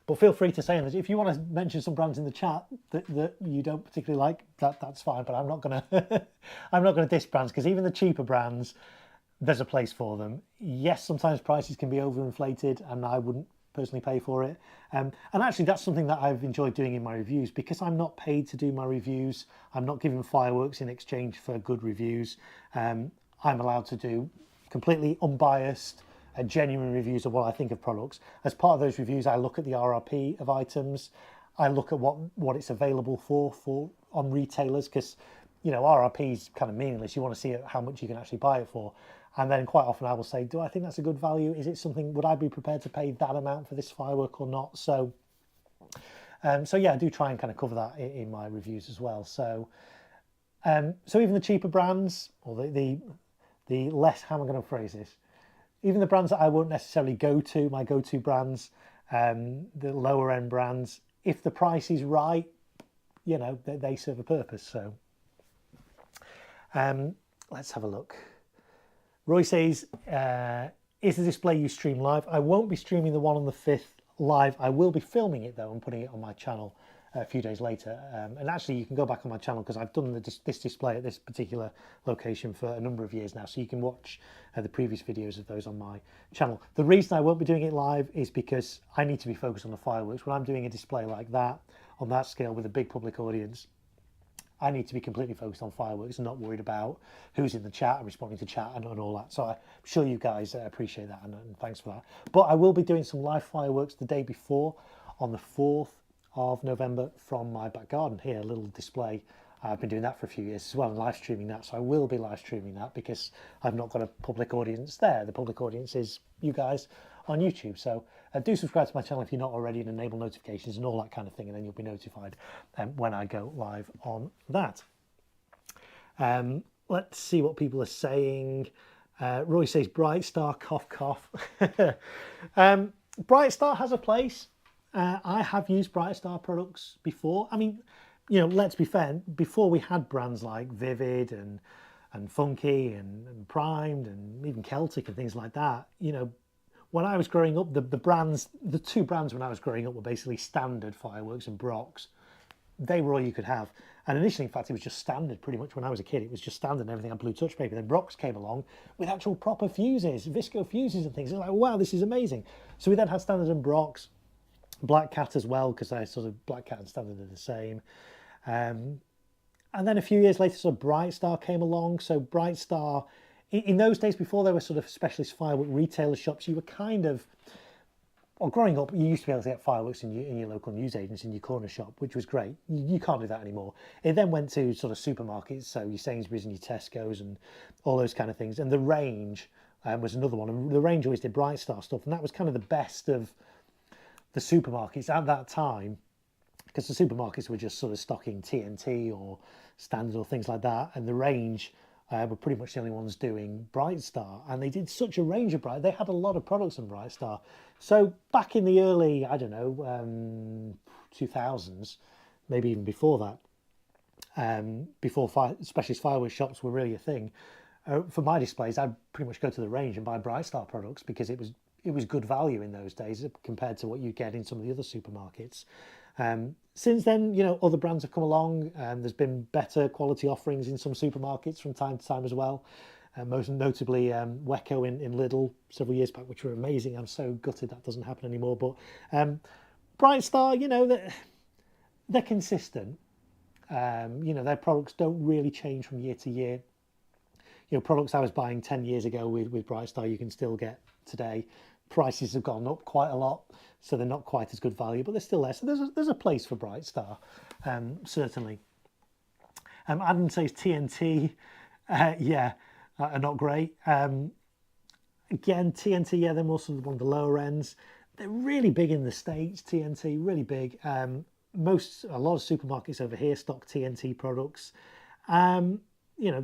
but feel free to say in this, if you want to mention some brands in the chat that you don't particularly like, that's fine. But I'm not gonna I'm not gonna diss brands, because even the cheaper brands, there's a place for them. Yes, sometimes prices can be overinflated, and I wouldn't personally pay for it. And actually that's something that I've enjoyed doing in my reviews, because I'm not paid to do my reviews. I'm not given fireworks in exchange for good reviews. I'm allowed to do completely unbiased, genuine reviews of what I think of products. As part of those reviews, I look at the RRP of items. I look at what it's available for on retailers, because RRP is kind of meaningless. You want to see how much you can actually buy it for. And then quite often I will say, do I think that's a good value? Is it something, would I be prepared to pay that amount for this firework or not? So, yeah, I do try and kind of cover that in my reviews as well. So, so even the cheaper brands, or the less, how am I going to phrase this? Even the brands that I won't necessarily go to, my go-to brands, the lower end brands, if the price is right, they serve a purpose. So, let's have a look. Roy says, is the display you stream live? I won't be streaming the one on the 5th live. I will be filming it though and putting it on my channel a few days later. And actually you can go back on my channel, because I've done this display at this particular location for a number of years now. So you can watch the previous videos of those on my channel. The reason I won't be doing it live is because I need to be focused on the fireworks. When I'm doing a display like that, on that scale with a big public audience, I need to be completely focused on fireworks and not worried about who's in the chat and responding to chat and all that. So I'm sure you guys appreciate that, and thanks for that. But I will be doing some live fireworks the day before, on the 4th of November, from my back garden here, a little display. I've been doing that for a few years as well, and live streaming that. So I will be live streaming that, because I've not got a public audience there. The public audience is you guys on YouTube. So do subscribe to my channel if you're not already, and enable notifications and all that kind of thing, and then you'll be notified when I go live on that. Let's see what people are saying. Roy says, Bright Star, cough, cough. Bright Star has a place. I have used Bright Star products before. I mean, let's be fair, before we had brands like Vivid and Funky and Primed and even Celtic and things like that, when I was growing up, the two brands when I was growing up were basically Standard Fireworks and Brock's. They were all you could have. And initially, in fact, it was just Standard pretty much when I was a kid. It was just Standard and everything had blue touch paper. Then Brock's came along with actual proper fuses, Visco fuses and things. It was like, wow, this is amazing. So we then had Standard and Brock's, Black Cat as well, because I sort of Black Cat and Standard are the same. And then a few years later, so Bright Star came along. So Bright Star, in those days, before there were sort of specialist firework retailer shops, you were kind of, well, growing up, you used to be able to get fireworks in your local newsagents, in your corner shop, which was great. You can't do that anymore. It then went to sort of supermarkets, so your Sainsbury's and your Tesco's and all those kind of things. And the Range was another one. And the Range always did Bright Star stuff, and that was kind of the best of the supermarkets at that time. because the supermarkets were just sort of stocking TNT or standard or things like that, and the range were pretty much the only ones doing Bright Star, and they did such a range of Bright. They had a lot of products on Bright Star. So back in the early, I don't know, 2000s, maybe even before that, before specialist fireworks shops were really a thing, for my displays, I'd pretty much go to the range and buy Bright Star products because it was good value in those days compared to what you get in some of the other supermarkets. Since then, you know, other brands have come along, and there's been better quality offerings in some supermarkets from time to time as well. Most notably Wecco in Lidl several years back, which were amazing. I'm so gutted that doesn't happen anymore. But Bright Star, you know, they're consistent. You know, their products don't really change from year to year. You know, products I was buying 10 years ago with Bright Star, you can still get today. Prices have gone up quite a lot, so they're not quite as good value, but they're still there. So there's a place for Bright Star, certainly. Adam says TNT, yeah, are not great. Again, TNT, yeah, they're more sort of one of the lower ends. They're really big in the States, TNT, really big. A lot of supermarkets over here stock TNT products. You know,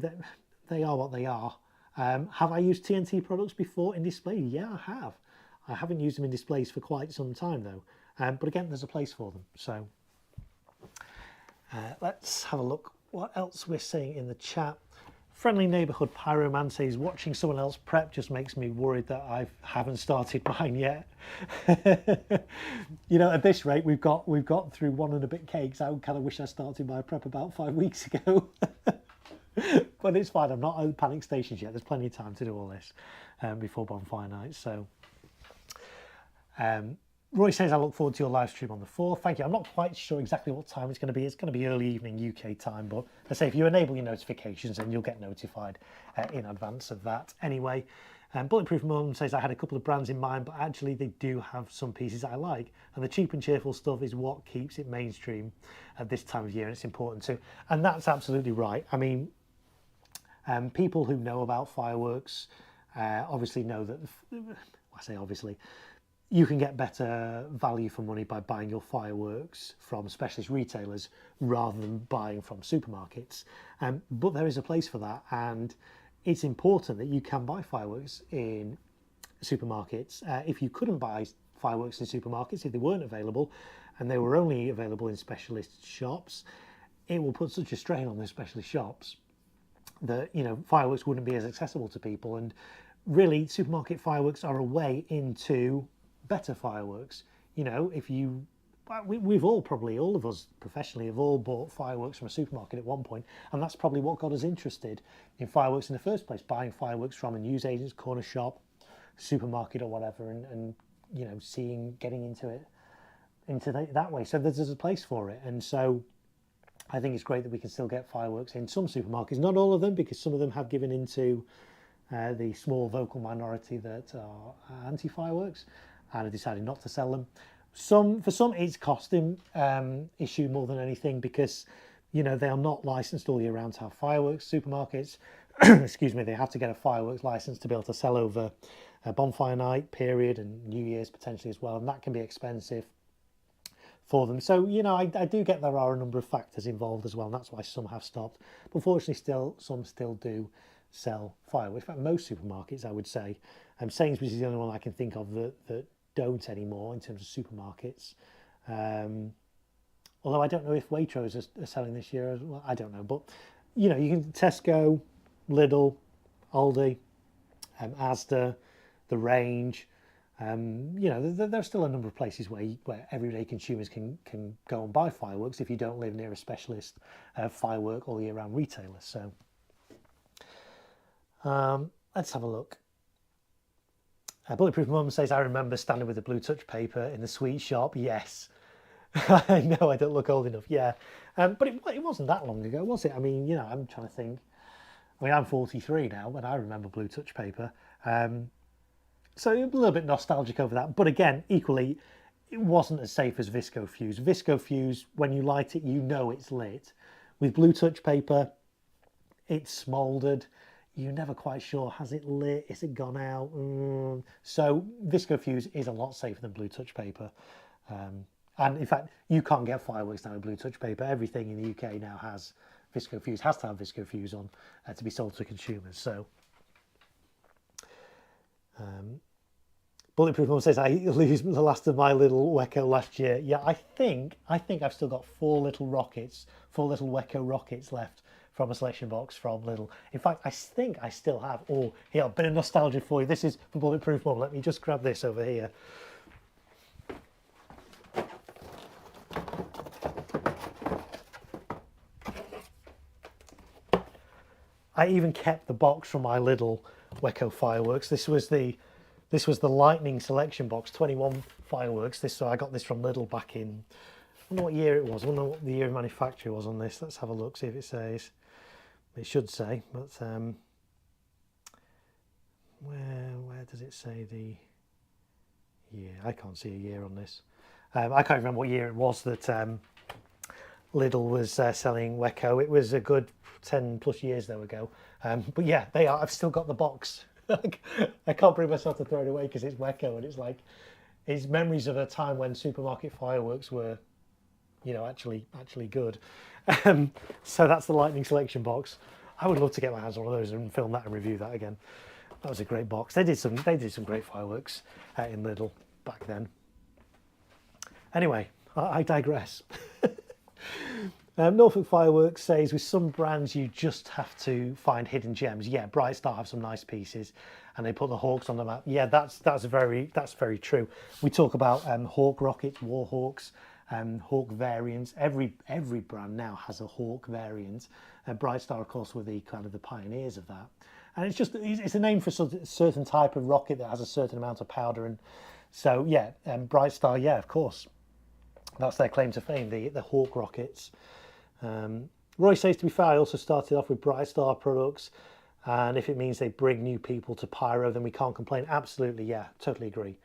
they are what they are. Have I used TNT products before in display? Yeah, I have. I haven't used them in displays for quite some time though. But again, there's a place for them. So let's have a look what else we're seeing in the chat. Friendly Neighbourhood Pyroman says, watching someone else prep just makes me worried that I haven't started mine yet. You know, at this rate, we've got through 1 and a bit cakes. I kind of wish I started my prep about 5 weeks ago. But it's fine, I'm not at the panic stations yet. There's plenty of time to do all this before bonfire night. So Roy says, I look forward to your live stream on the 4th. Thank you. I'm not quite sure exactly what time it's going to be. It's going to be early evening UK time, but I say if you enable your notifications, then you'll get notified in advance of that anyway. Bulletproof Mum says, I had a couple of brands in mind, but actually they do have some pieces I like, and the cheap and cheerful stuff is what keeps it mainstream at this time of year, and it's important too. And that's absolutely right. I mean, people who know about fireworks obviously know that, I say obviously, you can get better value for money by buying your fireworks from specialist retailers rather than buying from supermarkets. But there is a place for that, and it's important that you can buy fireworks in supermarkets. If you couldn't buy fireworks in supermarkets, if they weren't available and they were only available in specialist shops, it will put such a strain on those specialist shops that, you know, fireworks wouldn't be as accessible to people. And really, supermarket fireworks are a way into better fireworks. You know, if you, we've all probably, all of us professionally have all bought fireworks from a supermarket at one point, and that's probably what got us interested in fireworks in the first place, buying fireworks from a newsagent's corner shop, supermarket or whatever, and you know, getting into that way. So there's a place for it. And so I think it's great that we can still get fireworks in some supermarkets, not all of them, because some of them have given into the small vocal minority that are anti-fireworks and have decided not to sell them. For some it's costing issue more than anything, because, you know, they are not licensed all year round to have fireworks. Supermarkets, excuse me, they have to get a fireworks license to be able to sell over a bonfire night period and New Year's potentially as well, and that can be expensive for them. So, you know, I do get there are a number of factors involved as well, and that's why some have stopped. But fortunately, some still do sell fireworks. In fact, most supermarkets, I would say. Sainsbury's is the only one I can think of that don't anymore in terms of supermarkets. Although I don't know if Waitrose are selling this year as well. I don't know. But, you know, you can Tesco, Lidl, Aldi, Asda, The Range. You know, there's still a number of places where everyday consumers can go and buy fireworks if you don't live near a specialist firework all year round retailer. So let's have a look. Bulletproof Mum says, I remember standing with the blue touch paper in the sweet shop. Yes. I know I don't look old enough. Yeah. But it wasn't that long ago, was it? I mean, you know, I'm trying to think. I mean, I'm 43 now, but I remember blue touch paper. So a little bit nostalgic over that. But again, equally, it wasn't as safe as Visco Fuse. Visco Fuse, when you light it, you know it's lit. With blue touch paper, it's smouldered. You're never quite sure, has it lit? Is it gone out? So Visco Fuse is a lot safer than blue touch paper. And in fact, you can't get fireworks now in blue touch paper. Everything in the UK now has visco fuse, has to have visco fuse on to be sold to consumers. So, Bulletproof Mum says I lose the last of my little Wecco last year. Yeah, I think I've still got four little Wecco rockets left from a selection box from Lidl. In fact, I think I still have. Oh, here, a bit of nostalgia for you. This is for Bulletproof Mum. Let me just grab this over here. I even kept the box from my Lidl Wecco fireworks. This was the Lightning selection box, 21 fireworks. So I got this from Lidl back in, I wonder what year it was. I wonder what the year of manufacture was on this. Let's have a look, see if it says. It should say, but where does it say the year? I can't see a year on this. I can't remember what year it was that Lidl was selling Wecco. It was a good 10 plus years though ago. But yeah, they are. I've still got the box. I can't bring myself to throw it away because it's Wecco, and it's like, it's memories of a time when supermarket fireworks were, you know, actually good. So that's the Lightning selection box. I would love to get my hands on one of those and film that and review that again. That was a great box. They did some great fireworks in Lidl back then. Anyway, I digress. Norfolk Fireworks says with some brands you just have to find hidden gems. Yeah, Bright Star have some nice pieces, and they put the Hawks on the map. Yeah, that's very true. We talk about Hawk rockets, War Hawks, Hawk variants. Every brand now has a Hawk variant. Bright Star, of course, were the kind of the pioneers of that. And it's a name for a certain type of rocket that has a certain amount of powder. And so yeah, Bright Star, yeah, of course, that's their claim to fame, the Hawk rockets. Roy says, to be fair, I also started off with Bright Star products, and if it means they bring new people to pyro, then we can't complain. Absolutely, yeah, totally agree.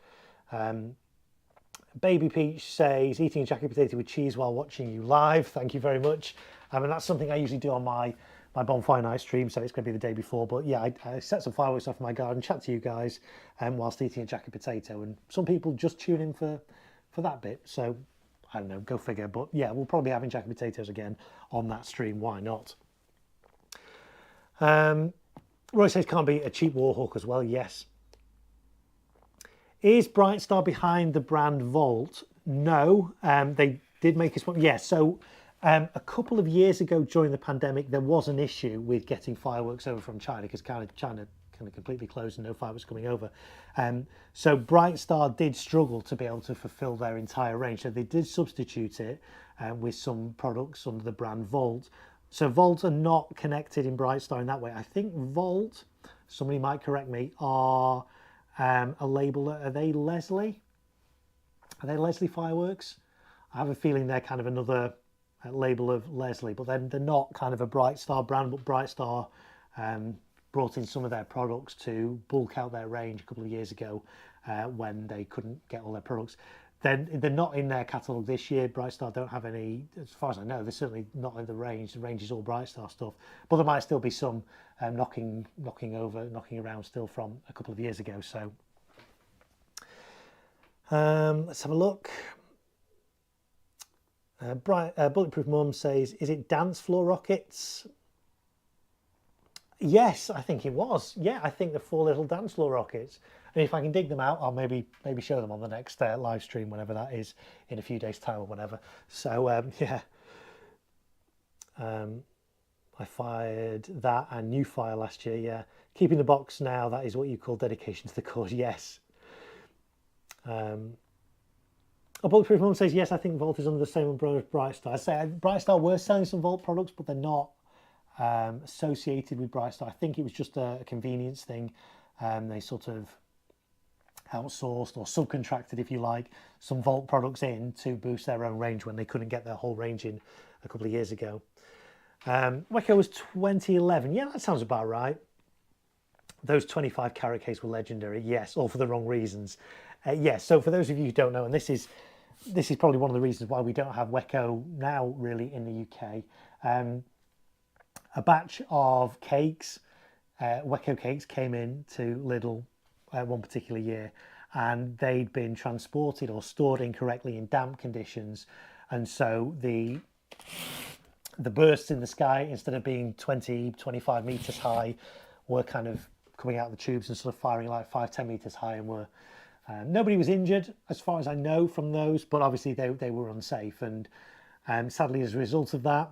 Baby Peach says, eating a jacket potato with cheese while watching you live. Thank you very much. And that's something I usually do on my bonfire night stream, so it's going to be the day before. But yeah, I set some fireworks off in my garden, chat to you guys whilst eating a jacket potato, and some people just tune in for that bit. So I don't know, go figure. But yeah, we'll probably be having jacket potatoes again on that stream. Why not? Roy says, can't be a cheap Warhawk as well. Yes. Is Bright Star behind the brand Volt? No, they did make us one. Yeah, so a couple of years ago during the pandemic, there was an issue with getting fireworks over from China because China kind of completely closed and no fireworks coming over. So Bright Star did struggle to be able to fulfill their entire range. So they did substitute it with some products under the brand Volt. So Volt are not connected in Bright Star in that way. I think Volt, somebody might correct me, are a label. Are they Leslie? Are they Leslie Fireworks? I have a feeling they're kind of another label of Leslie, but then they're not kind of a Bright Star brand. But Bright Star brought in some of their products to bulk out their range a couple of years ago when they couldn't get all their products. Then they're not in their catalogue this year. Bright Star don't have any, as far as I know. They're certainly not in the range. The range is all Bright Star stuff, but there might still be some knocking around still from a couple of years ago. So let's have a look. Bulletproof Mum says, is it dance floor rockets? Yes, I think it was. Yeah, I think the 4 little dance floor rockets. And if I can dig them out, I'll maybe show them on the next live stream, whenever that is, in a few days' time or whatever. So yeah, I fired that and new fire last year. Yeah, keeping the box now. That is what you call dedication to the cause. Yes. Bulletproof Mum says, yes, I think Volt is under the same umbrella as Bright Star. I say Bright Star were selling some Volt products, but they're not associated with Bright Star. I think it was just a convenience thing. They sort of outsourced or subcontracted, if you like, some Volt products in to boost their own range when they couldn't get their whole range in a couple of years ago. Wecco was 2011. Yeah, that sounds about right. Those 25 carat case were legendary. Yes, all for the wrong reasons. Yes, so for those of you who don't know, and this is probably one of the reasons why we don't have Wecco now really in the UK. A batch of cakes, Wecco cakes, came in to Lidl one particular year, and they'd been transported or stored incorrectly in damp conditions, and so the bursts in the sky, instead of being 20-25 meters high, were kind of coming out of the tubes and sort of firing like 5-10 meters high, and were nobody was injured as far as I know from those, but obviously they were unsafe. And sadly, as a result of that,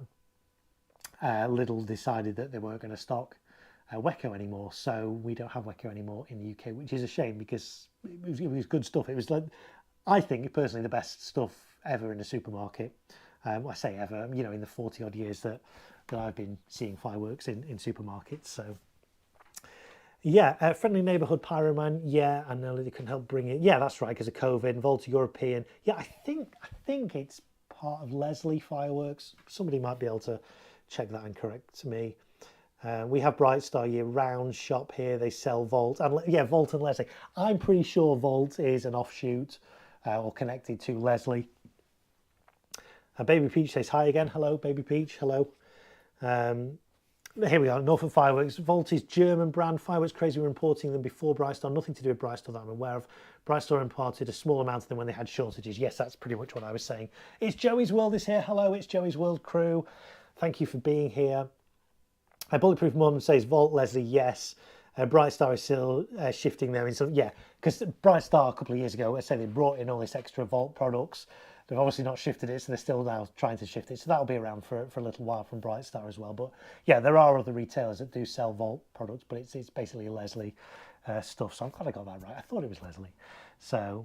Lidl decided that they weren't going to stock Wecco anymore, so we don't have Wecco anymore in the UK, which is a shame, because it was good stuff. It was, like, I think personally, the best stuff ever in a supermarket. I say ever, you know, in the 40 odd years that I've been seeing fireworks in supermarkets. So yeah, friendly neighbourhood pyroman. Yeah, I know they can help bring it. Yeah, that's right, because of COVID. Volta European. Yeah, I think it's part of Leslie Fireworks. Somebody might be able to check that and correct me. We have Bright Star year round shop here. They sell Volt, and yeah, Volt and Leslie. I'm pretty sure Volt is an offshoot or connected to Leslie. Baby Peach says hi again. Hello, Baby Peach. Hello. Here we are. Norfolk Fireworks. Volt is German brand. Fireworks Crazy were importing them before Bright Star. Nothing to do with Bright Star that I'm aware of. Bright Star imported a small amount of them when they had shortages. Yes, that's pretty much what I was saying. It's Joey's World is here. Hello, it's Joey's World crew. Thank you for being here. Bulletproof Mum says Volt, Leslie, yes. Bright Star is still shifting there. Yeah, because Bright Star a couple of years ago, I say they brought in all this extra Volt products. They've obviously not shifted it, so they're still now trying to shift it. So that'll be around for a little while from Bright Star as well. But yeah, there are other retailers that do sell Volt products, but it's basically Leslie stuff. So I'm glad I got that right. I thought it was Leslie. So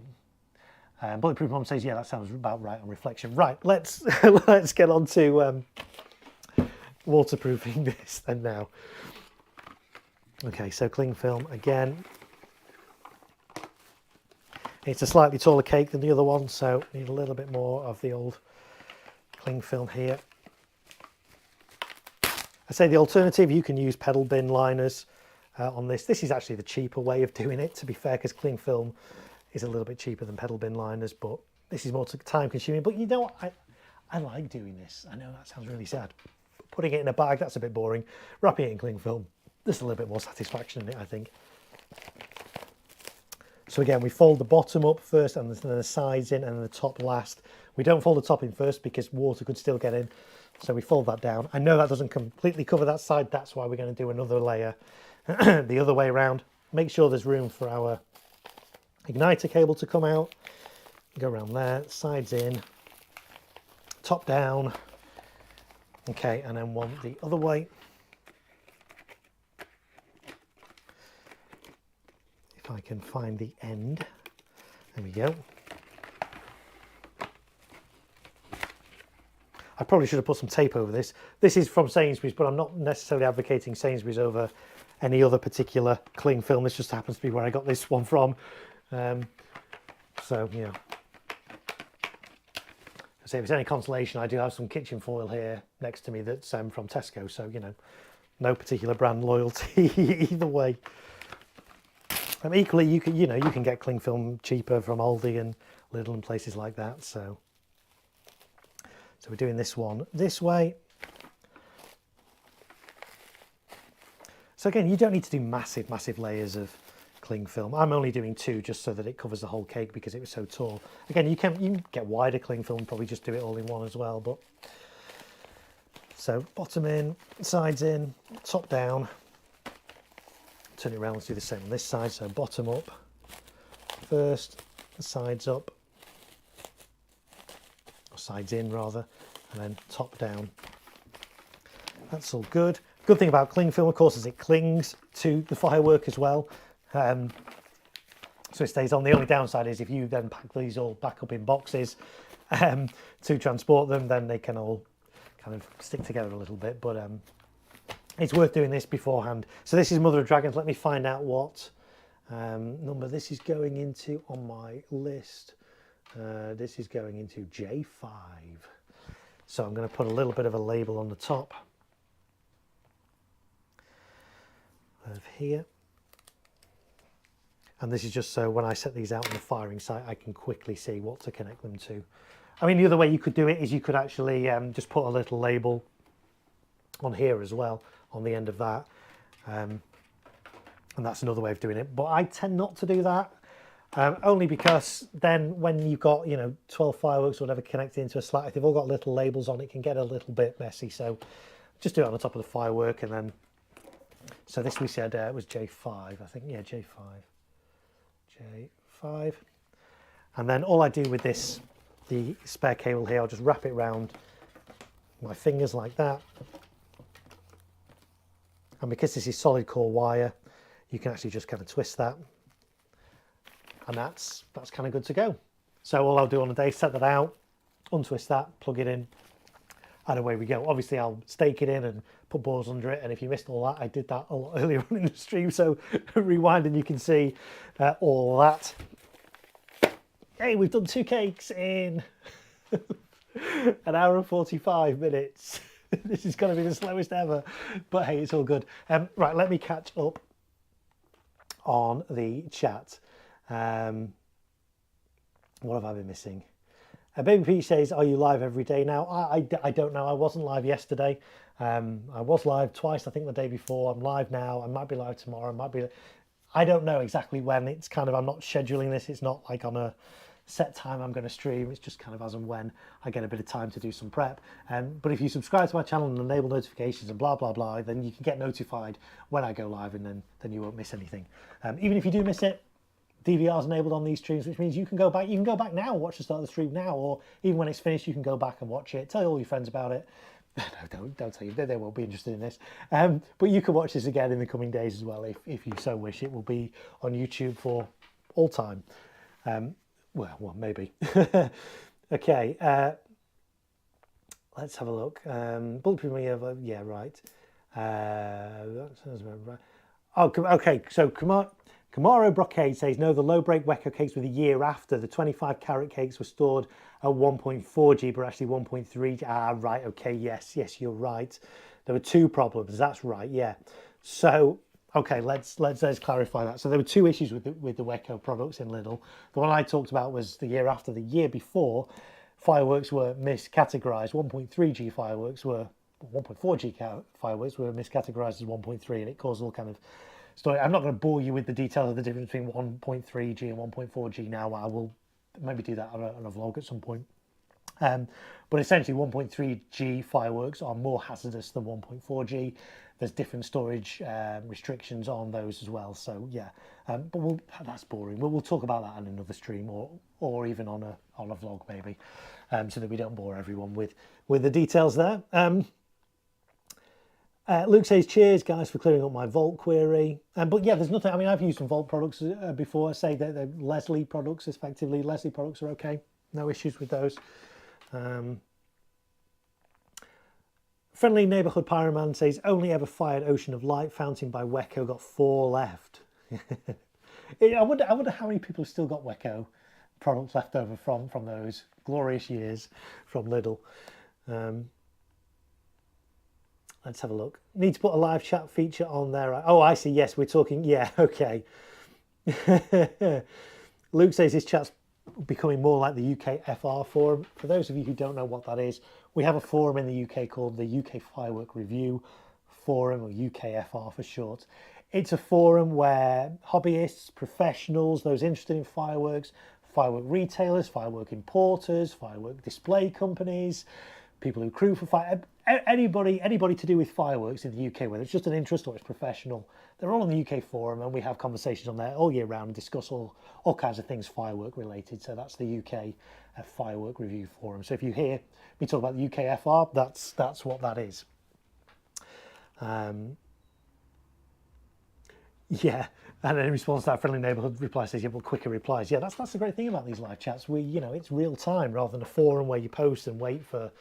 Bulletproof Mum says, yeah, that sounds about right on reflection. Right, let's let's get on to waterproofing this then now. Okay, so cling film again. It's a slightly taller cake than the other one, so need a little bit more of the old cling film here. I say the alternative, you can use pedal bin liners on this. This is actually the cheaper way of doing it, to be fair, because cling film is a little bit cheaper than pedal bin liners, but this is more time consuming. But you know what, I like doing this. I know that sounds really sad. Putting it in a bag, that's a bit boring. Wrapping it in cling film, there's a little bit more satisfaction in it, I think. So again, we fold the bottom up first, and then the sides in, and then the top last. We don't fold the top in first because water could still get in. So we fold that down. I know that doesn't completely cover that side. That's why we're going to do another layer the other way around. Make sure there's room for our igniter cable to come out. Go around there, sides in, top down. Okay, and then one the other way. If I can find the end. There we go. I probably should have put some tape over this. This is from Sainsbury's, but I'm not necessarily advocating Sainsbury's over any other particular cling film. This just happens to be where I got this one from. So, yeah. So if it's any consolation, I do have some kitchen foil here next to me that's from Tesco. So, you know, no particular brand loyalty either way. Equally, you can get cling film cheaper from Aldi and Lidl and places like that. So we're doing this one this way. So again, you don't need to do massive layers of cling film. I'm only doing 2 just so that it covers the whole cake because it was so tall. Again, you can get wider cling film, probably just do it all in one as well. But so bottom in, sides in, top down. Turn it around, let's do the same on this side. So bottom up first, sides up, or sides in rather, and then top down. That's all good. Good thing about cling film, of course, is it clings to the firework as well. So it stays on. The only downside is if you then pack these all back up in boxes to transport them, then they can all kind of stick together a little bit. But it's worth doing this beforehand. So this is Mother of Dragons. Let me find out what number this is going into on my list. This is going into J5. So I'm going to put a little bit of a label on the top of here. And this is just so when I set these out on the firing site, I can quickly see what to connect them to. I mean, the other way you could do it is you could actually just put a little label on here as well, on the end of that. And that's another way of doing it. But I tend not to do that. Only because then when you've got, 12 fireworks or whatever connected into a slat, if they've all got little labels on, it can get a little bit messy. So just do it on the top of the firework, and then, so this we said it was J5, I think, yeah, J5. J5. And then all I do with this, the spare cable here, I'll just wrap it around my fingers like that. And because this is solid core wire, you can actually just kind of twist that. And that's kind of good to go. So all I'll do on the day, set that out, untwist that, plug it in, and away we go. Obviously I'll stake it in and put balls under it, and if you missed all that, I did that a lot earlier on in the stream, so rewind and you can see all that. Hey, we've done 2 cakes in an hour and 45 minutes. This is going to be the slowest ever, but hey, it's all good. Right, let me catch up on the chat. What have I been missing? Baby Peach says, are you live every day now? I don't know. I wasn't live yesterday. I was live twice, I think the day before. I'm live now. I might be live tomorrow. I don't know exactly when. It's kind of, I'm not scheduling this. It's not like on a set time I'm going to stream. It's just kind of as and when I get a bit of time to do some prep. But if you subscribe to my channel and enable notifications and blah, blah, blah, then you can get notified when I go live, and then you won't miss anything. Even if you do miss it, DVR's enabled on these streams, which means you can go back now, watch the start of the stream now, or even when it's finished, you can go back and watch it. Tell all your friends about it. No, don't tell you, they won't be interested in this. But you can watch this again in the coming days as well, if you so wish. It will be on YouTube for all time. Well, maybe. Okay, let's have a look. Bulletproof, yeah, right. That sounds about right. Oh, okay, so Camaro Brocade says, no, the low break Wecco cakes were the year after. The 25 carat cakes were stored at 1.4G, but actually 1.3G. Ah, right, okay, yes, you're right. There were 2 problems, that's right, yeah. So, okay, let's clarify that. So there were 2 issues with the Wecco products in Lidl. The one I talked about was the year after. The year before, fireworks were miscategorized. 1.3G fireworks were, 1.4G fireworks were miscategorized as 1.3, and it caused all kind of story. I'm not going to bore you with the details of the difference between 1.3G and 1.4G now. I will maybe do that on a vlog at some point. But essentially 1.3G fireworks are more hazardous than 1.4G. There's different storage restrictions on those as well. So yeah, but that's boring. We'll talk about that in another stream, or even on a vlog maybe, so that we don't bore everyone with the details there. Luke says, cheers guys for clearing up my Vault query. But yeah, there's nothing, I mean, I've used some Vault products before. I say that they're Leslie products, effectively. Leslie products are okay. No issues with those. Friendly Neighbourhood Pyroman says, only ever fired Ocean of Light fountain by Wecco, got 4 left. I wonder how many people have still got Wecco products left over from those glorious years from Lidl. Let's have a look. Need to put a live chat feature on there. Oh, I see. Yes, we're talking. Yeah, okay. Luke says this chat's becoming more like the UK FR forum. For those of you who don't know what that is, we have a forum in the UK called the UK Firework Review Forum, or UKFR for short. It's a forum where hobbyists, professionals, those interested in fireworks, firework retailers, firework importers, firework display companies, people who crew for fire, anybody to do with fireworks in the UK, whether it's just an interest or it's professional, they're all on the UK forum, and we have conversations on there all year round and discuss all kinds of things firework related. So that's the UK Firework Review Forum. So if you hear me talk about the UKFR, that's what that is. Yeah, and in response to that, Friendly Neighbourhood reply says, yeah, well, quicker replies. Yeah, that's the great thing about these live chats. It's real time rather than a forum where you post and wait for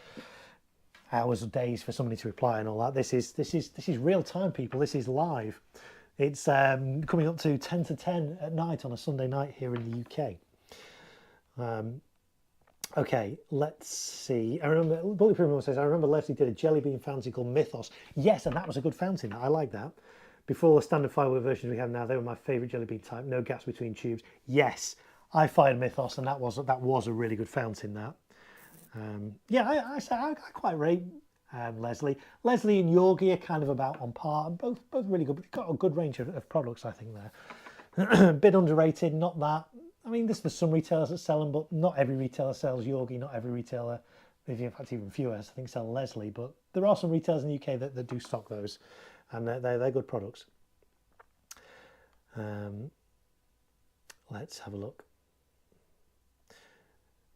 hours or days for somebody to reply and all that. This is real time, people. This is live. It's coming up to 10 to 10 at night on a Sunday night here in the UK. Okay, let's see. I remember Bulletproof says, I remember Leslie did a jelly bean fountain called Mythos. Yes, and that was a good fountain. I like that. Before the standard firework versions we have now, they were my favourite jelly bean type. No gaps between tubes. Yes, I fired Mythos, and that was a really good fountain. That. Yeah, I quite rate Leslie. Leslie and Yorgi are kind of about on par. Both really good. But they've got a good range of products, I think. There, a bit underrated. Not that I mean, there's some retailers that sell them, but not every retailer sells Yorgi, not every retailer, in fact even fewer, I think, sell Leslie, but there are some retailers in the UK that do stock those, and they're good products. Let's have a look.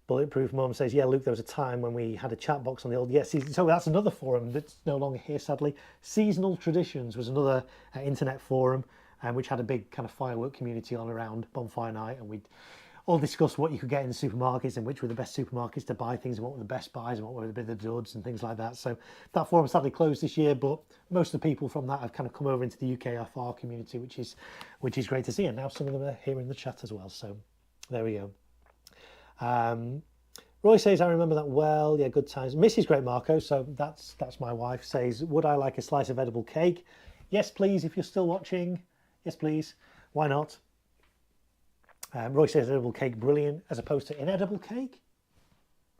Bulletproof Mum says, yeah, Luke, there was a time when we had a chat box on the old... Yes, so that's another forum that's no longer here, sadly. Seasonal Traditions was another internet forum which had a big kind of firework community on around bonfire night, and we'd all discuss what you could get in the supermarkets and which were the best supermarkets to buy things and what were the best buys and what were the duds and things like that. So that forum sadly closed this year, but most of the people from that have kind of come over into the UKFR community, which is great to see, and now some of them are here in the chat as well. So there we go. Roy says, I remember that well. Yeah, good times. Mrs. Great Marko, so that's my wife, says, would I like a slice of edible cake? Yes, please, if you're still watching. Yes, please. Why not? Roy says edible cake, brilliant, as opposed to inedible cake?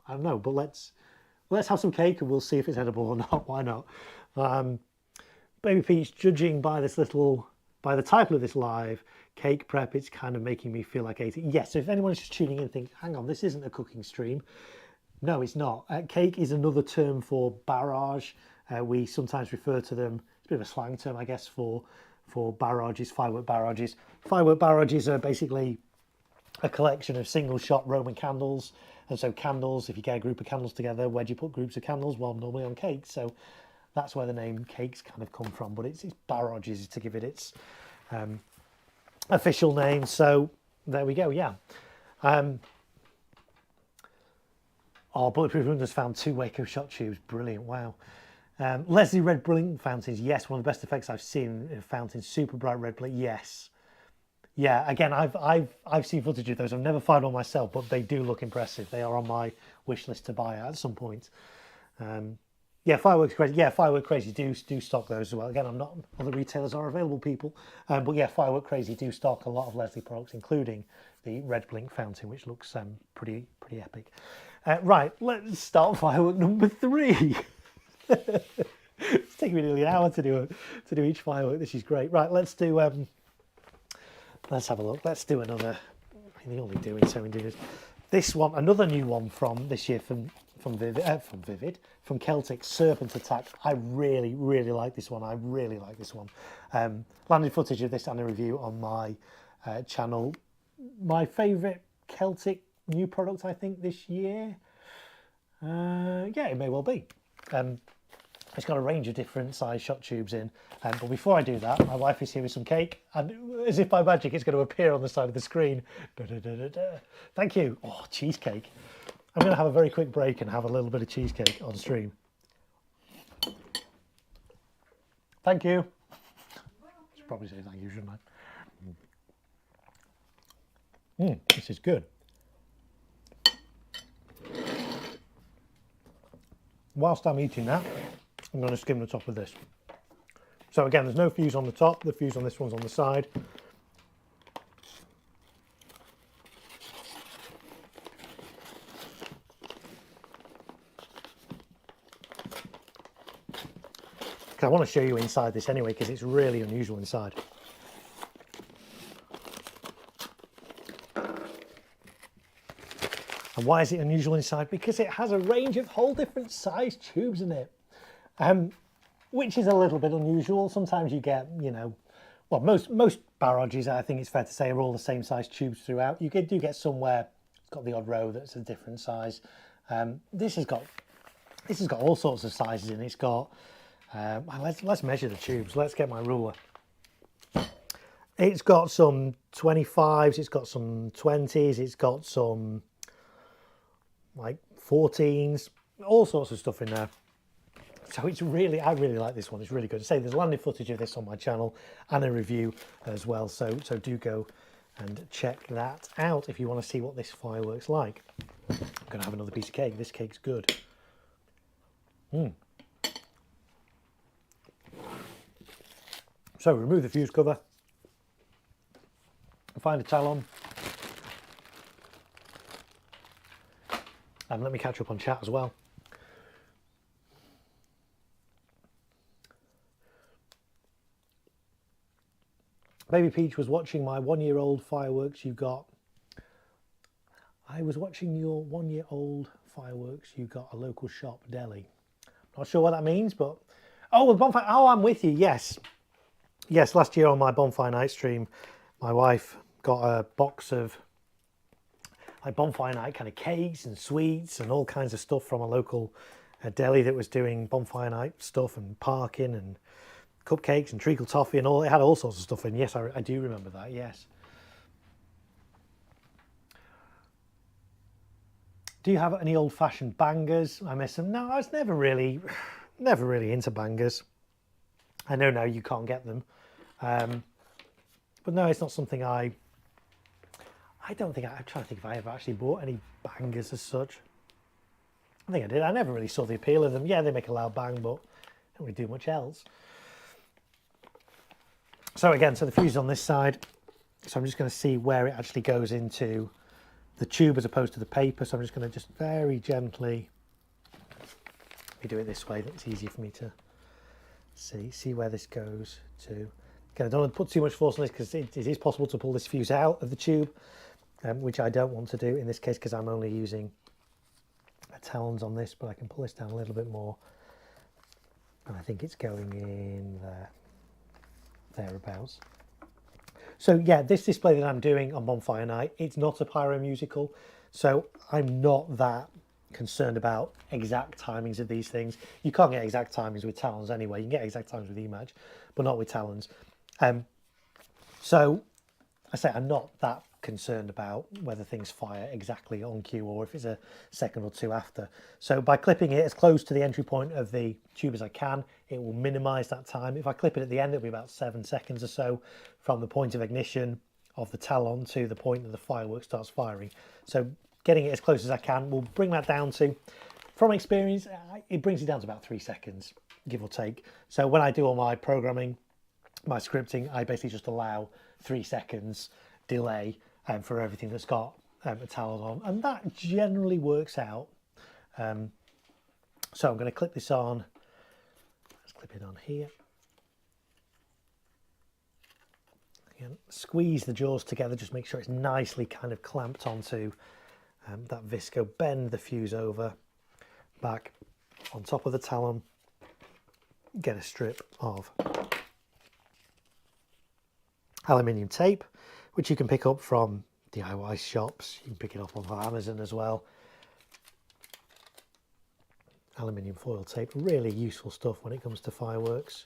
I don't know, but let's have some cake and we'll see if it's edible or not. Why not? Baby Peach, judging by the title of this live, cake prep, it's kind of making me feel like eating. Yes, so if anyone's just tuning in and think, hang on, this isn't a cooking stream. No, it's not. Cake is another term for barrage. We sometimes refer to them, it's a bit of a slang term, I guess, for barrages, firework barrages. Firework barrages are basically a collection of single shot Roman candles. And so candles, if you get a group of candles together, where do you put groups of candles? Well, normally on cakes. So that's where the name cakes kind of come from, but it's barrages to give it its official name. So there we go. Yeah. Bulletproof Runners found 2 Waco shot tubes. Brilliant. Wow. Leslie red blink fountains. Yes, one of the best effects I've seen in fountains. Super bright red blink. Yes. Yeah. Again, I've seen footage of those. I've never fired one myself, but they do look impressive. They are on my wish list to buy at some point. Yeah, Fireworks Crazy. Yeah, Firework Crazy do stock those as well. Again, I'm not. Other retailers are available, people. But yeah, Firework Crazy do stock a lot of Leslie products, including the red blink fountain, which looks pretty epic. Right, let's start firework number 3. It's taking me nearly an hour to do each firework. This is great. Right, let's do. Let's have a look. Let's do another. I think only doing so many. This one, another new one from this year from Celtic, Serpent Attack. I really like this one. I really like this one. Landed footage of this and a review on my channel. My favourite Celtic new product, I think, this year. Yeah, it may well be. It's got a range of different size shot tubes in. But before I do that, my wife is here with some cake, and as if by magic, it's going to appear on the side of the screen. Da, da, da, da, da. Thank you. Oh, cheesecake. I'm going to have a very quick break and have a little bit of cheesecake on stream. Thank you. I should probably say thank you, shouldn't I? This is good. Whilst I'm eating that, I'm going to skim the top of this. So again, there's no fuse on the top. The fuse on this one's on the side. I want to show you inside this anyway, because it's really unusual inside. And why is it unusual inside? Because it has a range of whole different size tubes in it, which is a little bit unusual. Sometimes you get, you know, well, most barrages, I think it's fair to say, are all the same size tubes throughout. You do get somewhere it's got the odd row that's a different size. This has got all sorts of sizes in it. It's got let's measure the tubes. Let's get my ruler. It's got some 25s, it's got some 20s, it's got some like 14s, all sorts of stuff in there. So it's really, I really like this one. It's really good. To say there's landed footage of this on my channel and a review as well. So do go and check that out if you want to see what this fireworks like. I'm going to have another piece of cake. This cake's good. So remove the fuse cover and find a talon. And let me catch up on chat as well. Baby Peach was watching my 1-year-old fireworks. You got I was watching your 1-year-old fireworks. You got a local shop deli. Not sure what that means, but oh, the bonfire. Oh, I'm with you. Yes, yes. Last year on my bonfire night stream, my wife got a box of like bonfire night kind of cakes and sweets and all kinds of stuff from a local deli that was doing bonfire night stuff and parking and cupcakes and treacle toffee and all. It had all sorts of stuff in. Yes, I do remember that. Yes. Do you have any old-fashioned bangers? I miss them. No, I was never really into bangers. I know now you can't get them, but no, it's not something I don't think. I'm trying to think if I ever actually bought any bangers as such. I think I did. I never really saw the appeal of them. Yeah, they make a loud bang, but don't really do much else. So again, so the fuse is on this side. So I'm just going to see where it actually goes into the tube as opposed to the paper. So I'm just going to just very gently, let me do it this way, that's easier for me to see where this goes to. Again, I don't want to put too much force on this because it is possible to pull this fuse out of the tube, which I don't want to do in this case because I'm only using talons on this, but I can pull this down a little bit more. And I think it's going in there, thereabouts. So yeah, this display that I'm doing on Bonfire Night, it's not a pyro musical, so I'm not that concerned about exact timings of these things. You can't get exact timings with talons anyway. You can get exact timings with Image, but not with talons. So I say I'm not that concerned about whether things fire exactly on cue or if it's a second or two after. So by clipping it as close to the entry point of the tube as I can, it will minimize that time. If I clip it at the end, it'll be about 7 seconds or so from the point of ignition of the talon to the point that the firework starts firing. So getting it as close as I can will bring that down to, from experience, it brings it down to about 3 seconds, give or take. So when I do all my programming, my scripting, I basically just allow 3 seconds delay for everything that's got a talon on, and that generally works out. So I'm going to clip this on. Let's clip it on here. Again, squeeze the jaws together, just make sure it's nicely kind of clamped onto that visco. Bend the fuse over, back on top of the talon. Get a strip of aluminium tape, which you can pick up from DIY shops. You can pick it up on Amazon as well. Aluminium foil tape, really useful stuff when it comes to fireworks.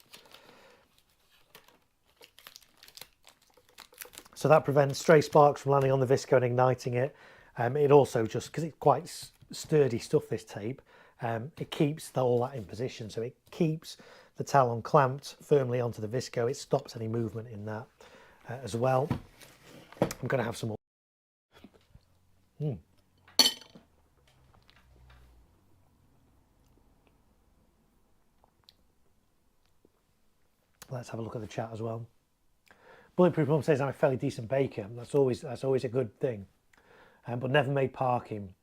So that prevents stray sparks from landing on the visco and igniting it. It also, just because it's quite sturdy stuff, this tape, it keeps all that in position. So it keeps the talon clamped firmly onto the visco. It stops any movement in that as well. I'm going to have some more. Let's have a look at the chat as well. Bulletproof Mum says I'm a fairly decent baker. That's always a good thing. But never made parking,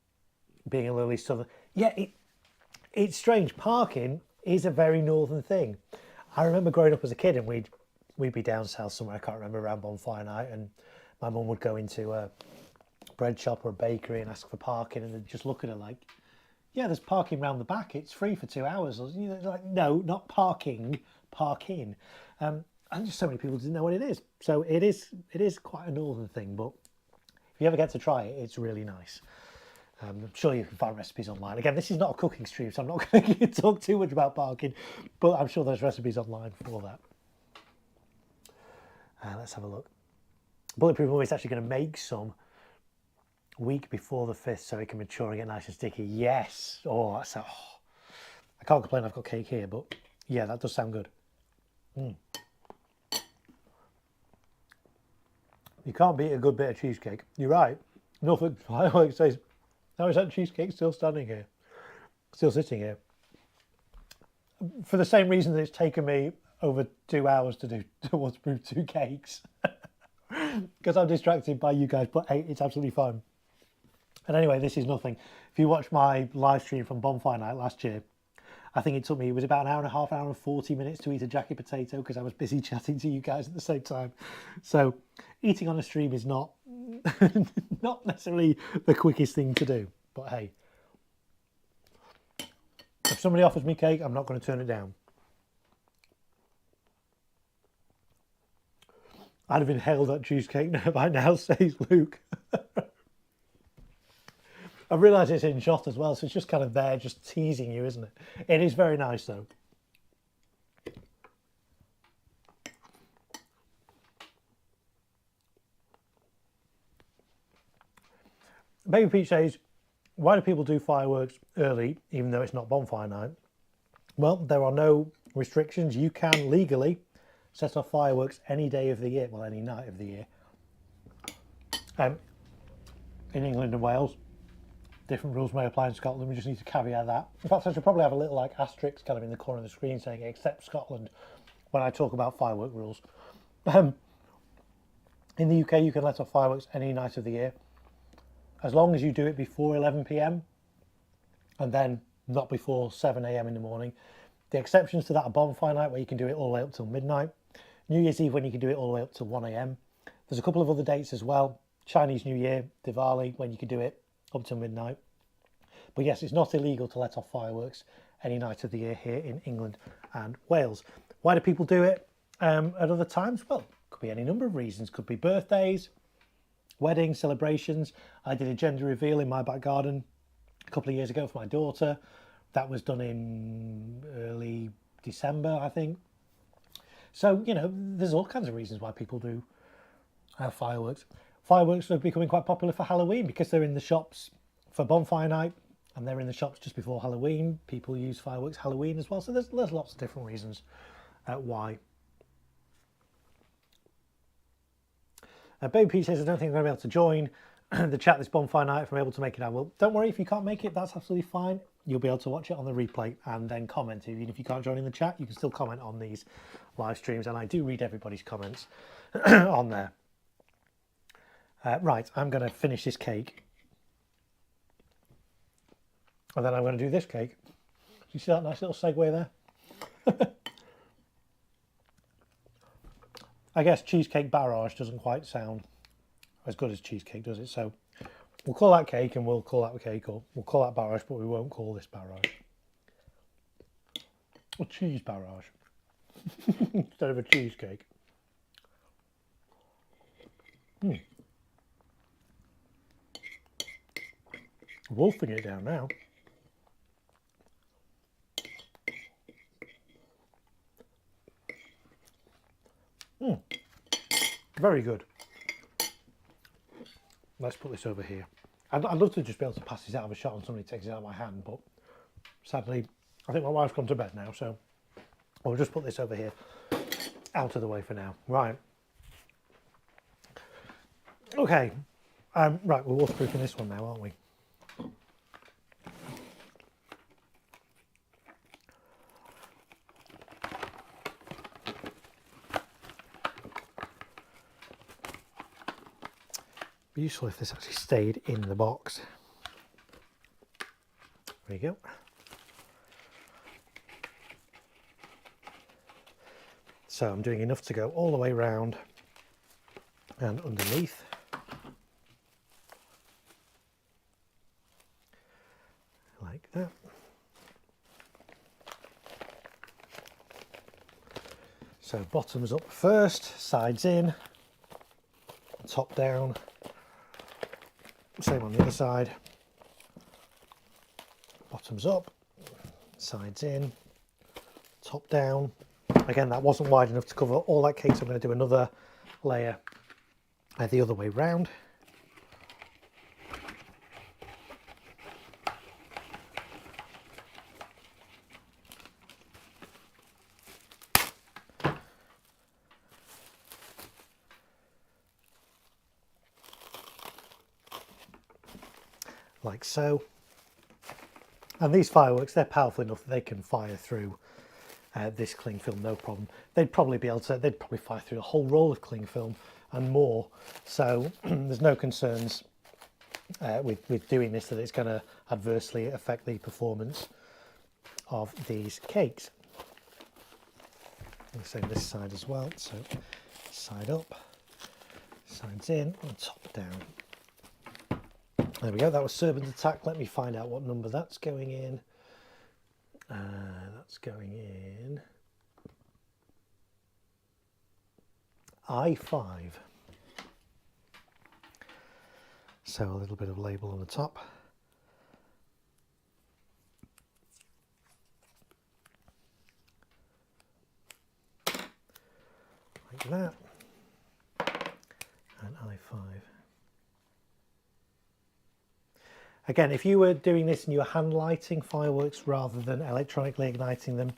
being a lowly southern. Yeah, it's strange. Parking is a very northern thing. I remember growing up as a kid and we'd be down south somewhere, I can't remember, around Bonfire Night, and my mum would go into a bread shop or a bakery and ask for parking, and they'd just look at her like, yeah, there's parking round the back, it's free for 2 hours. You know, like, no, not parking, parking. And just so many people didn't know what it is. So it is quite a northern thing, but if you ever get to try it, it's really nice. I'm sure you can find recipes online. Again, this is not a cooking stream, so I'm not going to talk too much about parking, but I'm sure there's recipes online for that. Let's have a look. Bulletproof Mum is actually going to make some week before the 5th so it can mature and get nice and sticky. Yes. Oh, I can't complain. I've got cake here, but yeah, that does sound good. You can't beat a good bit of cheesecake. You're right. Norfolk Fireworks says, how is that cheesecake still standing here? Still sitting here? For the same reason that it's taken me over 2 hours to waterproof 2 cakes. Because I'm distracted by you guys, but hey, it's absolutely fine. And anyway, this is nothing. If you watch my live stream from Bonfire Night last year, I think it was about an hour and a half, hour and 40 minutes to eat a jacket potato because I was busy chatting to you guys at the same time. So eating on a stream is not not necessarily the quickest thing to do, but hey, if somebody offers me cake, I'm not going to turn it down. I'd have inhaled that cheesecake by now, says Luke. I realise it's in shot as well, so it's just kind of there, just teasing you, isn't it? It is very nice, though. Baby Pete says, why do people do fireworks early, even though it's not bonfire night? Well, there are no restrictions. You can legally set off fireworks any day of the year, well, any night of the year. In England and Wales, different rules may apply in Scotland. We just need to caveat that. In fact, I should probably have a little like asterisk kind of in the corner of the screen saying except Scotland when I talk about firework rules. In the UK, you can let off fireworks any night of the year, as long as you do it before 11 p.m. and then not before 7 a.m. in the morning. The exceptions to that are bonfire night, where you can do it all the way up till midnight. New Year's Eve, when you can do it all the way up till 1 a.m. There's a couple of other dates as well. Chinese New Year, Diwali, when you can do it up till midnight. But yes, it's not illegal to let off fireworks any night of the year here in England and Wales. Why do people do it at other times? Well, could be any number of reasons. Could be birthdays, weddings, celebrations. I did a gender reveal in my back garden a couple of years ago for my daughter. That was done in early December, I think. So, you know, there's all kinds of reasons why people do fireworks. Fireworks are becoming quite popular for Halloween because they're in the shops for bonfire night and they're in the shops just before Halloween. People use fireworks Halloween as well. So there's lots of different reasons why. Baby Pete says, I don't think I'm going to be able to join the chat this bonfire night if I'm able to make it out. Well, don't worry if you can't make it, that's absolutely fine. You'll be able to watch it on the replay and then comment. Even if you can't join in the chat, you can still comment on these live streams, and I do read everybody's comments on there. Right, I'm going to finish this cake. And then I'm going to do this cake. You see that nice little segue there? I guess cheesecake barrage doesn't quite sound as good as cheesecake, does it? So we'll call that cake and we'll call that cake, or we'll call that barrage, but we won't call this barrage. A cheese barrage instead of a cheesecake. Wolfing it down now. Very good. Let's put this over here. I'd love to just be able to pass this out of a shot and somebody takes it out of my hand, but sadly, I think my wife's gone to bed now, so I'll just put this over here, out of the way for now. Right. Okay. Right, we're waterproofing this one now, aren't we? Be useful if this actually stayed in the box. There you go. So I'm doing enough to go all the way around and underneath. Like that. So bottoms up first, sides in, top down. Same on the other side. Bottoms up, sides in, top down. Again, that wasn't wide enough to cover all that cake, so I'm going to do another layer the other way round. Like so. And these fireworks, they're powerful enough that they can fire through this cling film, no problem. They'd probably fire through a whole roll of cling film and more. So there's no concerns with doing this, that it's going to adversely affect the performance of these cakes. And same this side as well. So side up, Sides in and top down. There we go, that was Serpent Attack. Let me find out what number that's going in. That's going in I5. So a little bit of label on the top. Like that. And I5. Again, if you were doing this and you were hand lighting fireworks rather than electronically igniting them,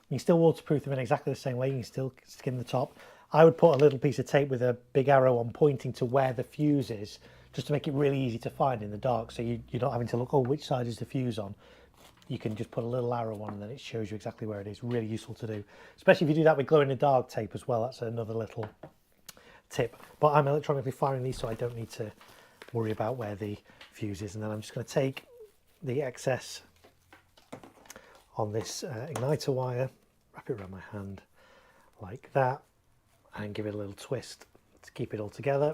you still waterproof them in exactly the same way. You can still skin the top. I would put a little piece of tape with a big arrow on pointing to where the fuse is, just to make it really easy to find in the dark. So you're not having to look, oh, which side is the fuse on? You can just put a little arrow on and then it shows you exactly where it is. Really useful to do, especially if you do that with glow-in-the-dark tape as well. That's another little tip. But I'm electronically firing these, so I don't need to worry about where the fuse is. And then I'm just going to take the excess on this igniter wire, wrap it around my hand like that, and give it a little twist to keep it all together.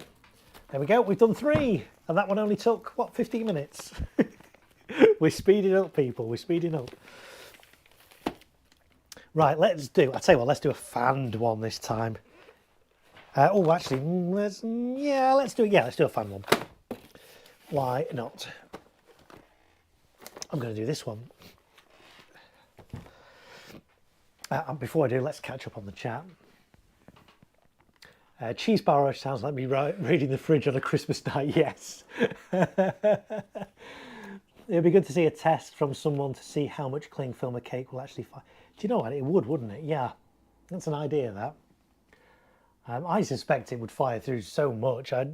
There we go, we've done 3, and that one only took, what, 15 minutes? We're speeding up, people, we're speeding up. Right, I'll tell you what, let's do a fanned one this time. Oh, actually, let's do a fan one. Why not? I'm going to do this one. Before I do, let's catch up on the chat. Cheese barrage sounds like me reading the fridge on a Christmas night. Yes. It'd be good to see a test from someone to see how much cling film a cake will actually fire. Do you know what? It would, wouldn't it? Yeah, that's an idea, that. I suspect it would fire through so much. I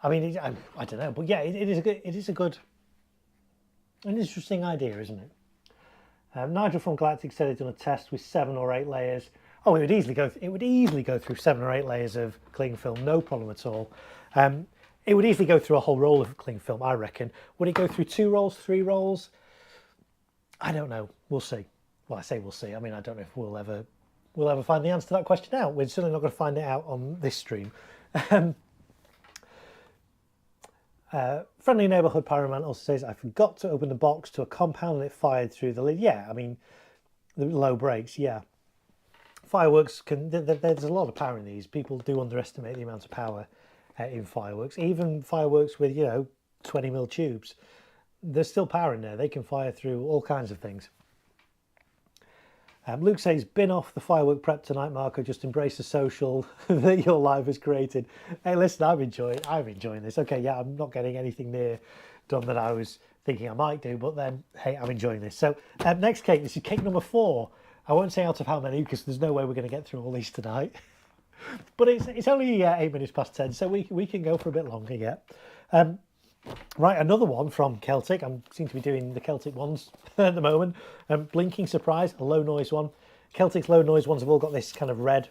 mean, I don't know, but yeah, it is an interesting idea, isn't it? Nigel from Galactic said he'd done a test with 7 or 8 layers. Oh, it would easily go through 7 or 8 layers of cling film, no problem at all. It would easily go through a whole roll of cling film, I reckon. Would it go through 2 rolls, 3 rolls? I don't know. We'll see. Well, I say we'll see. I mean, I don't know if we'll ever find the answer to that question out. We're certainly not going to find it out on this stream. Friendly Neighbourhood Pyroman also says, I forgot to open the box to a compound and it fired through the lid. Yeah, I mean, the low brakes, yeah. Fireworks, there's a lot of power in these. People do underestimate the amount of power in fireworks. Even fireworks with, 20mm tubes. There's still power in there. They can fire through all kinds of things. Luke says, bin off the firework prep tonight, Marko. Just embrace the social that your life has created. Hey, listen, I'm enjoying this. Okay, yeah, I'm not getting anything near done that I was thinking I might do, but then, hey, I'm enjoying this. So, next cake, this is cake number 4. I won't say out of how many, because there's no way we're going to get through all these tonight. But it's only 8 minutes past 10, so we can go for a bit longer yet. Right, another one from Celtic. I seem to be doing the Celtic ones at the moment. Blinking Surprise, a low noise one. Celtic's low noise ones have all got this kind of red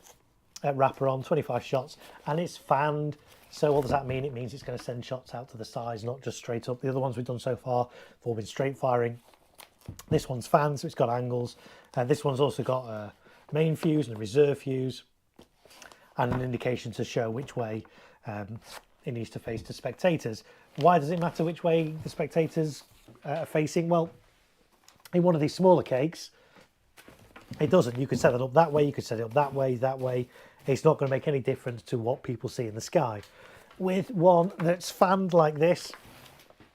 wrapper on, 25 shots, and it's fanned. So what does that mean? It means it's going to send shots out to the sides, not just straight up. The other ones we've done so far have all been straight firing. This one's fanned, so it's got angles. This one's also got a main fuse and a reserve fuse, and an indication to show which way it needs to face to spectators. Why does it matter which way the spectators are facing? Well, in one of these smaller cakes, it doesn't. You can set it up that way, you can set it up that way, that way. It's not going to make any difference to what people see in the sky. With one that's fanned like this,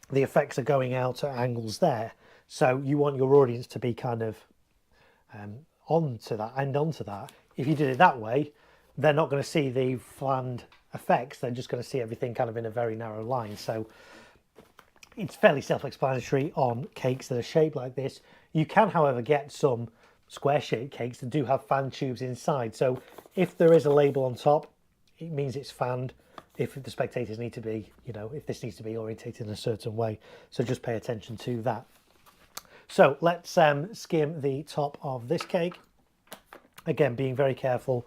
the effects are going out at angles there. So you want your audience to be kind of onto that. If you did it that way, they're not going to see the fanned effects. They're just going to see everything kind of in a very narrow line. So it's fairly self-explanatory on cakes that are shaped like this. You can, however, get some square-shaped cakes that do have fan tubes inside. So if there is a label on top, it means it's fanned. If the spectators need to be, if this needs to be orientated in a certain way. So just pay attention to that. So let's skim the top of this cake. Again, being very careful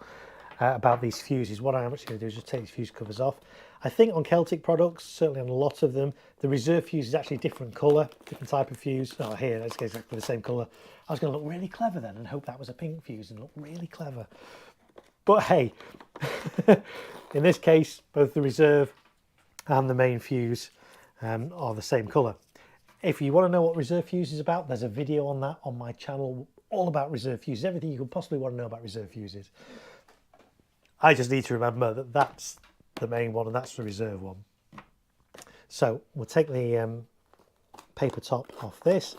about these fuses. What I am actually going to do is just take these fuse covers off. I think on Celtic products, certainly on a lot of them, the reserve fuse is actually a different colour, different type of fuse. Oh, here, that's exactly the same colour. I was going to look really clever then and hope that was a pink fuse and look really clever. But hey, in this case, both the reserve and the main fuse are the same colour. If you want to know what reserve fuse is about, there's a video on that on my channel, all about reserve fuses, everything you could possibly want to know about reserve fuses. I just need to remember that that's the main one and that's the reserve one. So we'll take the paper top off this.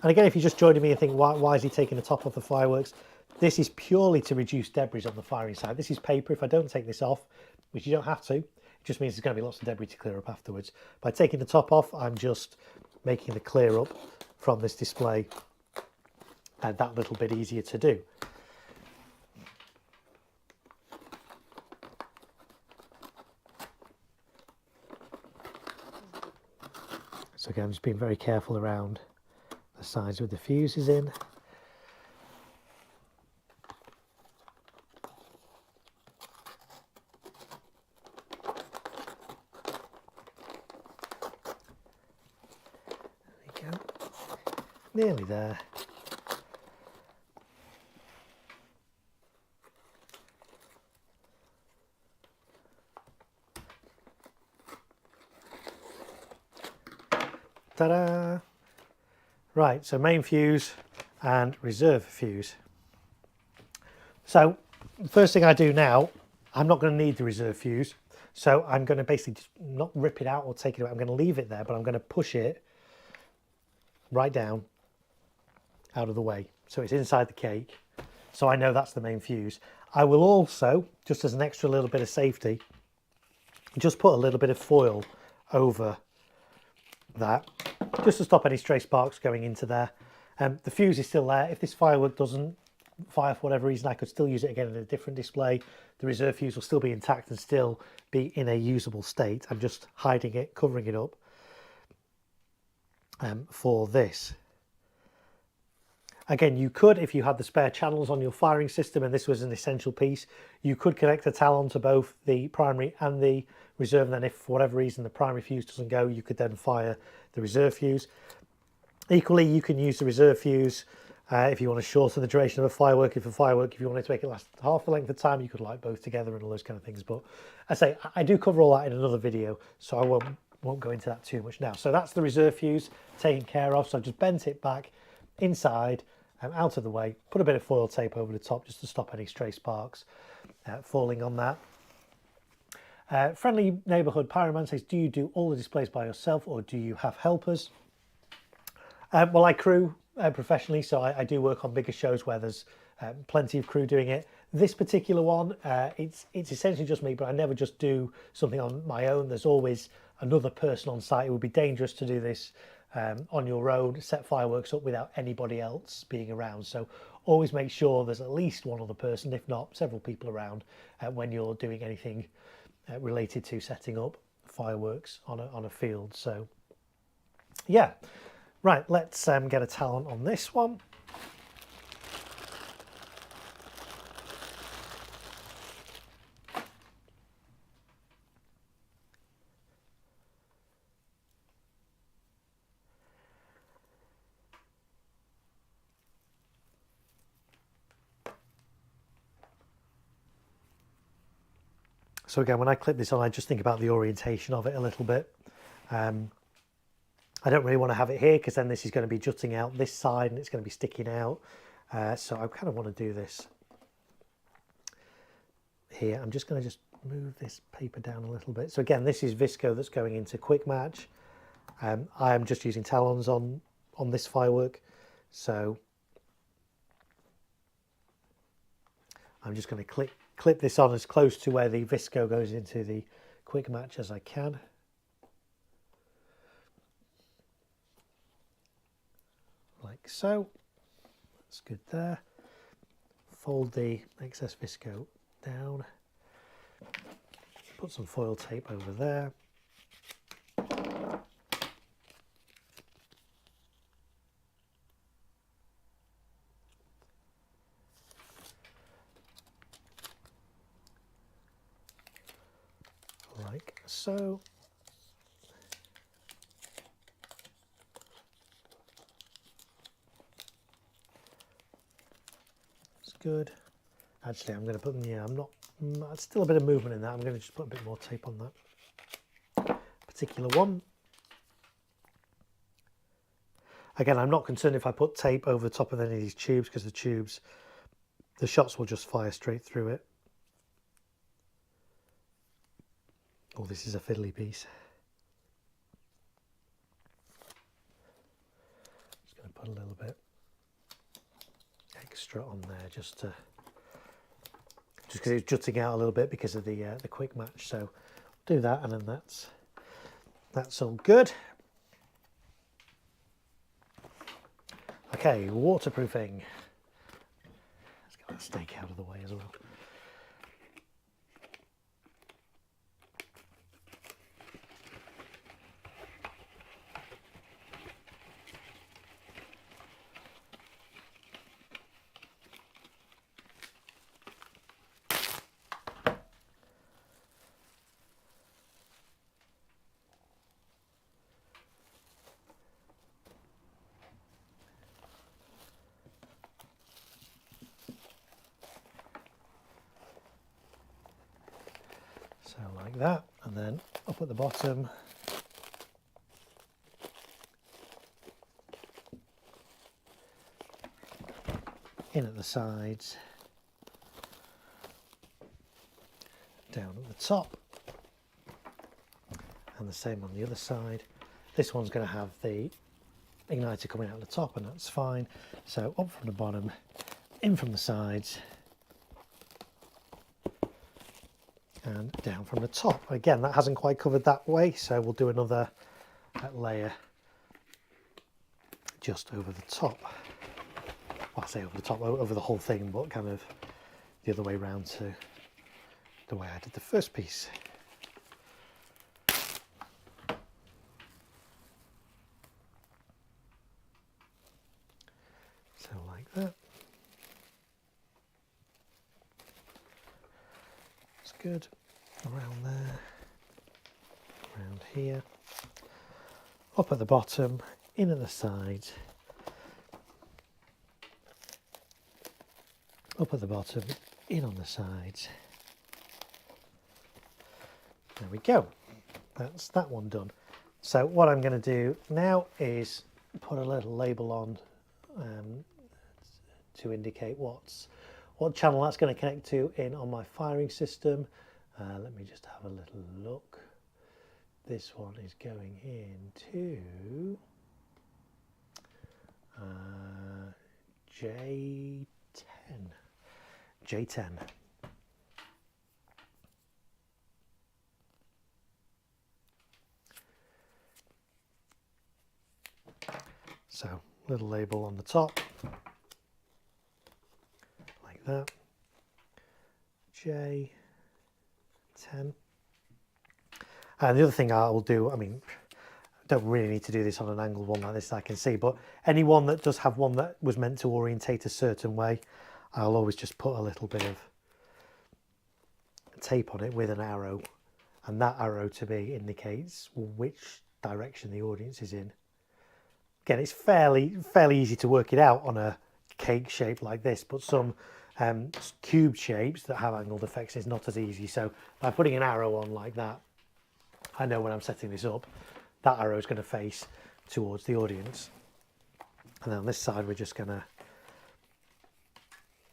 And again, if you're just joining me and think, why is he taking the top off the fireworks? This is purely to reduce debris on the firing side. This is paper. If I don't take this off, which you don't have to, it just means there's going to be lots of debris to clear up afterwards. By taking the top off, I'm just making the clear up from this display that little bit easier to do. So again, I'm just being very careful around the sides with the fuses in. There we go. Nearly there. Ta-da! Right, so main fuse and reserve fuse. So first thing I do now, I'm not going to need the reserve fuse. So I'm going to basically just not rip it out or take it out. I'm going to leave it there, but I'm going to push it right down out of the way. So it's inside the cake. So I know that's the main fuse. I will also, just as an extra little bit of safety, just put a little bit of foil over that, just to stop any stray sparks going into there. The fuse is still there. If this firework doesn't fire for whatever reason, I could still use it again in a different display. The reserve fuse will still be intact and still be in a usable state. I'm just hiding it, covering it up for this. Again, you could, if you had the spare channels on your firing system and this was an essential piece, you could connect a talon to both the primary and the reserve, and then if for whatever reason the primary fuse doesn't go, you could then fire the reserve fuse. Equally, you can use the reserve fuse if you want to shorten the duration of a firework. If you wanted to make it last half the length of time, you could light both together and all those kind of things. But I say, I do cover all that in another video, so I won't go into that too much now. So that's the reserve fuse taken care of. So I've just bent it back inside and out of the way, put a bit of foil tape over the top just to stop any stray sparks falling on that. Friendly Neighbourhood Pyroman says, do you do all the displays by yourself or do you have helpers? Well, I crew professionally, so I do work on bigger shows where there's plenty of crew doing it. This particular one, it's essentially just me, but I never just do something on my own. There's always another person on site. It would be dangerous to do this on your own, set fireworks up without anybody else being around. So always make sure there's at least one other person, if not several people around when you're doing anything related to setting up fireworks on a field. So yeah, right, let's get a talon on this one. So again, when I clip this on, I just think about the orientation of it a little bit. I don't really want to have it here because then this is going to be jutting out this side and it's going to be sticking out. So I kind of want to do this here. I'm just going to move this paper down a little bit. So again, this is Visco that's going into quick match. I am just using talons on this firework. So I'm just going to clip this on as close to where the Visco goes into the quick match as I can. Like so. That's good there. Fold the excess Visco down. Put some foil tape over there. Like so. It's good. Actually, I'm going to put, yeah, I'm not, still a bit of movement in that. I'm going to just put a bit more tape on that particular one. Again, I'm not concerned if I put tape over the top of any of these tubes, because the shots will just fire straight through it. Oh, this is a fiddly piece. Just going to put a little bit extra on there just because it's jutting out a little bit because of the quick match. So do that, and then that's all good. Okay, waterproofing. Let's get that stake out of the way as well. So like that, and then up at the bottom, in at the sides, down at the top, and the same on the other side. This one's going to have the igniter coming out the top, and that's fine. So up from the bottom, in from the sides, and down from the top. Again, that hasn't quite covered that way, so we'll do another layer just over the top. Well, I say over the top, over the whole thing, but kind of the other way around to the way I did the first piece. So like that. That's good. Around there, around here, up at the bottom, in at the sides, up at the bottom, in on the sides. There we go. That's that one done. So what I'm going to do now is put a little label on to indicate what channel that's going to connect to in on my firing system. Let me just have a little look. This one is going into J10. J10. So, little label on the top, like that. J10. And the other thing I will do, I mean, don't really need to do this on an angled one like this, I can see, but any one that does have one that was meant to orientate a certain way, I'll always just put a little bit of tape on it with an arrow, and that arrow to me indicates which direction the audience is in. Again, it's fairly easy to work it out on a cake shape like this, but some cube shapes that have angled effects is not as easy. So by putting an arrow on like that, I know when I'm setting this up, that arrow is going to face towards the audience. And then on this side, we're just going to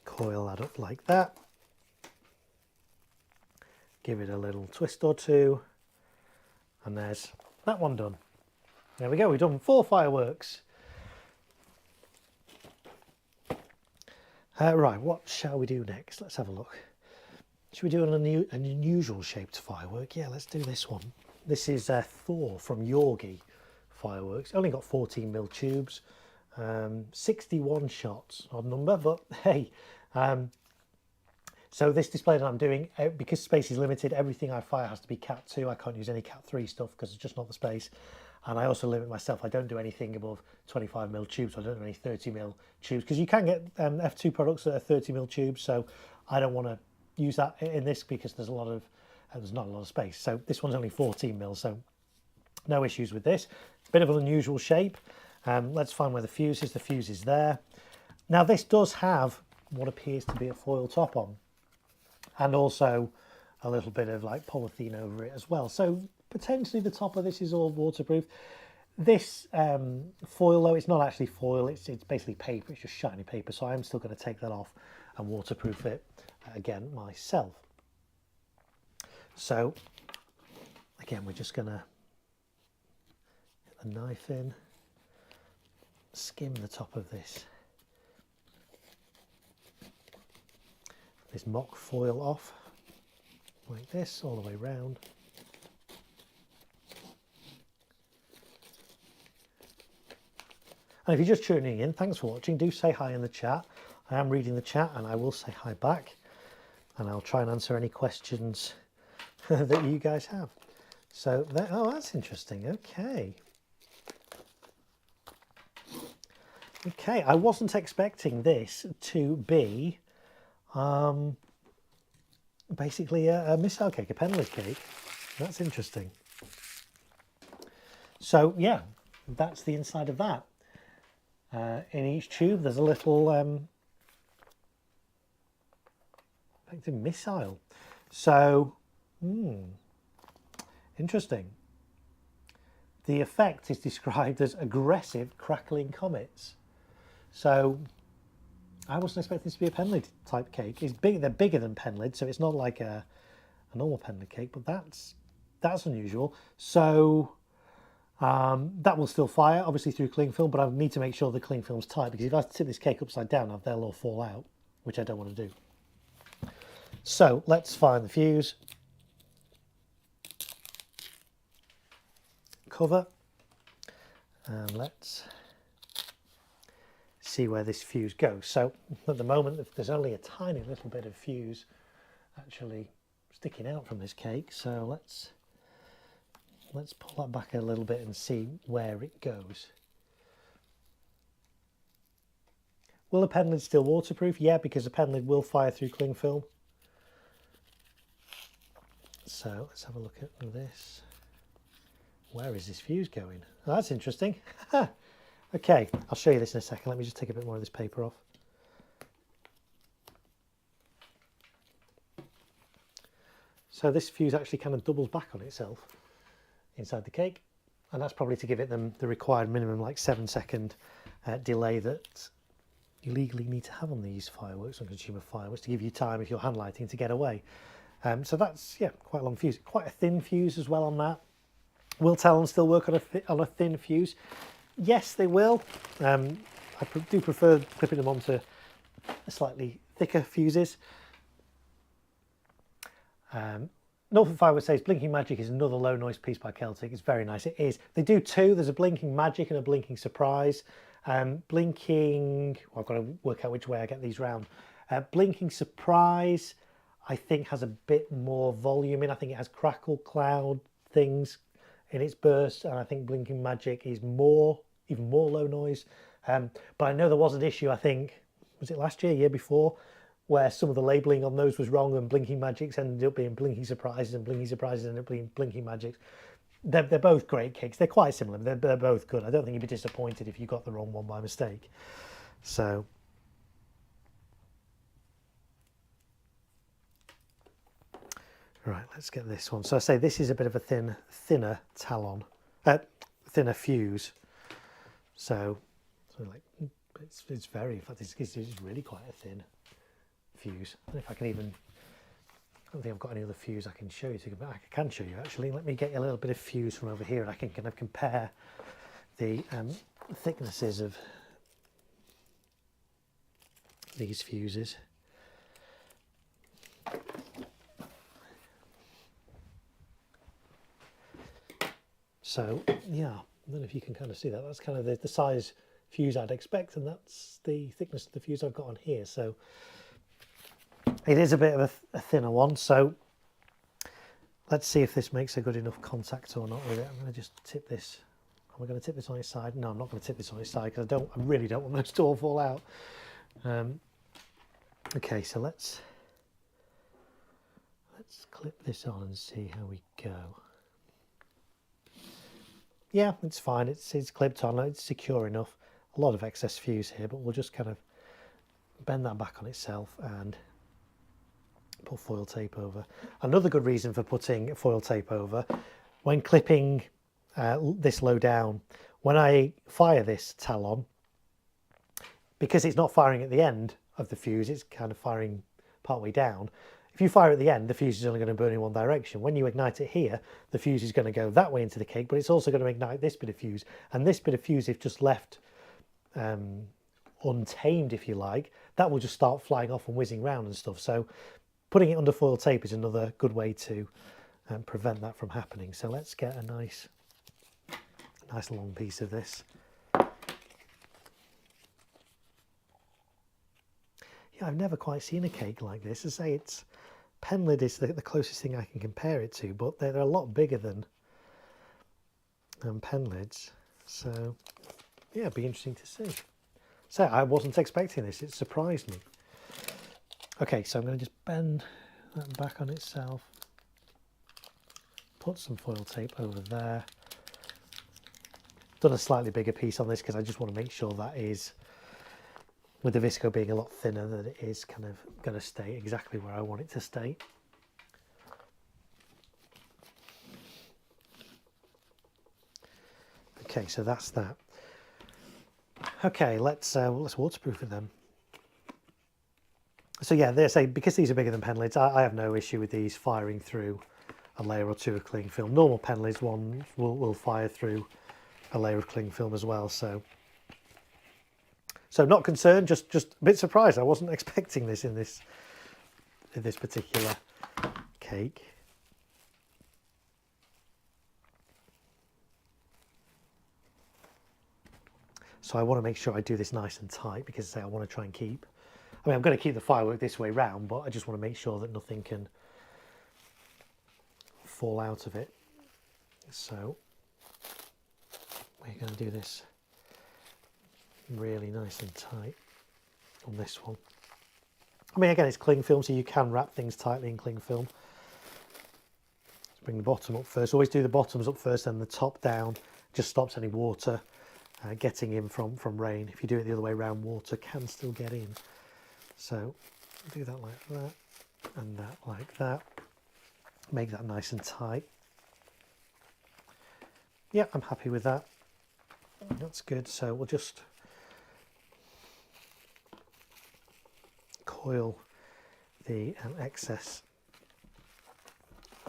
coil that up like that. Give it a little twist or two. And there's that one done. There we go, we've done 4 fireworks. Right, what shall we do next? Let's have a look. Should we do an unusual shaped firework? Yeah, let's do this one. This is Thor from Yorgi Fireworks. Only got 14mm tubes, 61 shots, odd number, but hey. So this display that I'm doing, because space is limited, everything I fire has to be Cat 2. I can't use any Cat 3 stuff because it's just not the space. And I also limit myself. I don't do anything above 25mm tubes. I don't do any 30mm tubes, because you can get F2 products that are 30mm tubes. So I don't want to use that in this because there's not a lot of space. So this one's only 14mm, so no issues with this. Bit of an unusual shape. Let's find where the fuse is. The fuse is there. Now this does have what appears to be a foil top on, and also a little bit of like polythene over it as well. So potentially the top of this is all waterproof. This foil, though, it's not actually foil, it's basically paper, it's just shiny paper, so I'm still going to take that off and waterproof it again myself. So again, we're just going to get the knife in, skim the top of this mock foil off like this all the way round. And if you're just tuning in, thanks for watching. Do say hi in the chat. I am reading the chat and I will say hi back, and I'll try and answer any questions that you guys have. So there, oh, that's interesting. Okay. Okay, I wasn't expecting this to be basically a missile cake, a pen lid cake. That's interesting. So yeah, that's the inside of that. In each tube there's a little missile. So interesting. The effect is described as aggressive crackling comets. So I wasn't expecting this to be a pen lid type cake. It's big, they're bigger than pen lid, so it's not like a normal pen lid cake, but that's unusual. So that will still fire, obviously through cling film, but I need to make sure the cling film's tight, because if I tip this cake upside down, they'll all fall out, which I don't want to do. So let's find the fuse. Cover. And let's see where this fuse goes. So at the moment, there's only a tiny little bit of fuse actually sticking out from this cake. So let's pull that back a little bit and see where it goes. Will the pen lid still waterproof? Yeah, because the pen lid will fire through cling film. So let's have a look at this. Where is this fuse going? Oh, that's interesting. Okay, I'll show you this in a second. Let me just take a bit more of this paper off. So this fuse actually kind of doubles back on itself inside the cake, and that's probably to give it the required minimum, like 7-second delay that you legally need to have on these fireworks, on consumer fireworks, to give you time if you're hand lighting to get away. So that's, yeah, quite a long fuse. Quite a thin fuse as well on that. Will Talon still work on a thin fuse? Yes, they will. I do prefer clipping them onto slightly thicker fuses. Northern Fireworks says Blinking Magic is another low noise piece by Celtic. It's very nice. It is. They do two. There's a Blinking Magic and a Blinking Surprise. Blinking, well, I've got to work out which way I get these round. Blinking Surprise, I think, has a bit more volume in. I think it has crackle cloud things in its burst, and I think Blinking Magic is even more low noise. But I know there was an issue, I think, was it last year, year before, where some of the labelling on those was wrong, and Blinking Magics ended up being Blinking Surprises, and Blinking Surprises ended up being Blinking Magics. They're both great cakes. They're quite similar. They're both good. I don't think you'd be disappointed if you got the wrong one by mistake. So right, let's get this one. So I say this is a bit of a thinner Talon, thinner fuse. So like it's very, in fact, it's really quite a thin fuse. I don't know if I can even, I don't think I've got any other fuse I can show you, but I can show you actually. Let me get you a little bit of fuse from over here, and I can kind of compare the thicknesses of these fuses. So yeah, I don't know if you can kind of see that. That's kind of the size fuse I'd expect, and that's the thickness of the fuse I've got on here. So it is a bit of a thinner one. So let's see if this makes a good enough contact or not with it. I'm going to just tip this. Am I going to tip this on its side? No, I'm not going to tip this on its side, because I really don't want those to all fall out. Okay, so let's clip this on and see how we go. Yeah, it's fine. It's clipped on. It's secure enough. A lot of excess fuse here, but we'll just kind of bend that back on itself and put foil tape over. Another good reason for putting foil tape over, when clipping this low down, when I fire this talon, because it's not firing at the end of the fuse, it's kind of firing partway down. If you fire at the end, the fuse is only going to burn in one direction. When you ignite it here, the fuse is going to go that way into the cake, but it's also going to ignite this bit of fuse. And this bit of fuse, if just left untamed, if you like, that will just start flying off and whizzing around and stuff. So putting it under foil tape is another good way to prevent that from happening. So let's get a nice long piece of this. Yeah, I've never quite seen a cake like this. As I say, it's pen lid is the closest thing I can compare it to, but they're a lot bigger than pen lids. So yeah, it'd be interesting to see. So I wasn't expecting this, it surprised me. Okay, so I'm going to just bend that back on itself, put some foil tape over there. Done a slightly bigger piece on this because I just want to make sure that is, with the visco being a lot thinner, that it is kind of going to stay exactly where I want it to stay. Okay, so that's that. Okay, let's waterproof it then. So yeah, they say because these are bigger than pen lids, I have no issue with these firing through a layer or two of cling film. Normal pen lids one will fire through a layer of cling film as well. So not concerned, just a bit surprised. I wasn't expecting this in this particular cake. So I want to make sure I do this nice and tight because I want to try and keep, I mean, I'm going to keep the firework this way round, but I just want to make sure that nothing can fall out of it. So we're going to do this really nice and tight on this one. I mean, again, it's cling film, so you can wrap things tightly in cling film. Let's bring the bottom up first. Always do the bottoms up first, then the top down. Just stops any water getting in from rain. If you do it the other way around, water can still get in. So do that like that, and that like that. Make that nice and tight. Yeah, I'm happy with that. That's good. So we'll just coil the excess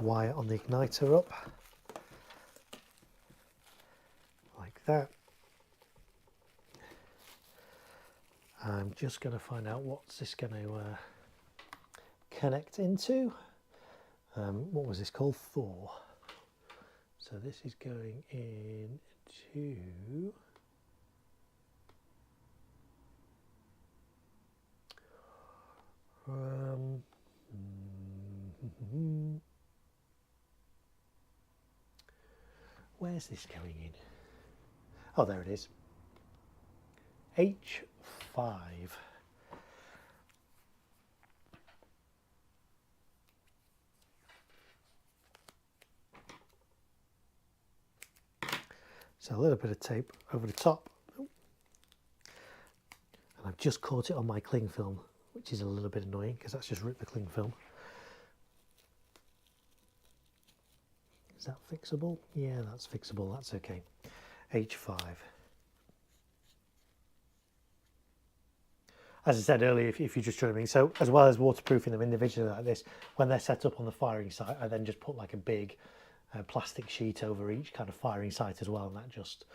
wire on the igniter up like that. I'm just going to find out what's this going to connect into. What was this called? Thor. So this is going into where's this going in? Oh, there it is. H5. So a little bit of tape over the top, and I've just caught it on my cling film, which is a little bit annoying because that's just ripped the cling film. Is that fixable? Yeah, that's fixable, that's okay. H5. As I said earlier, if you're just trimming, so as well as waterproofing them individually like this, when they're set up on the firing site, I then just put like a big plastic sheet over each kind of firing site as well, and that just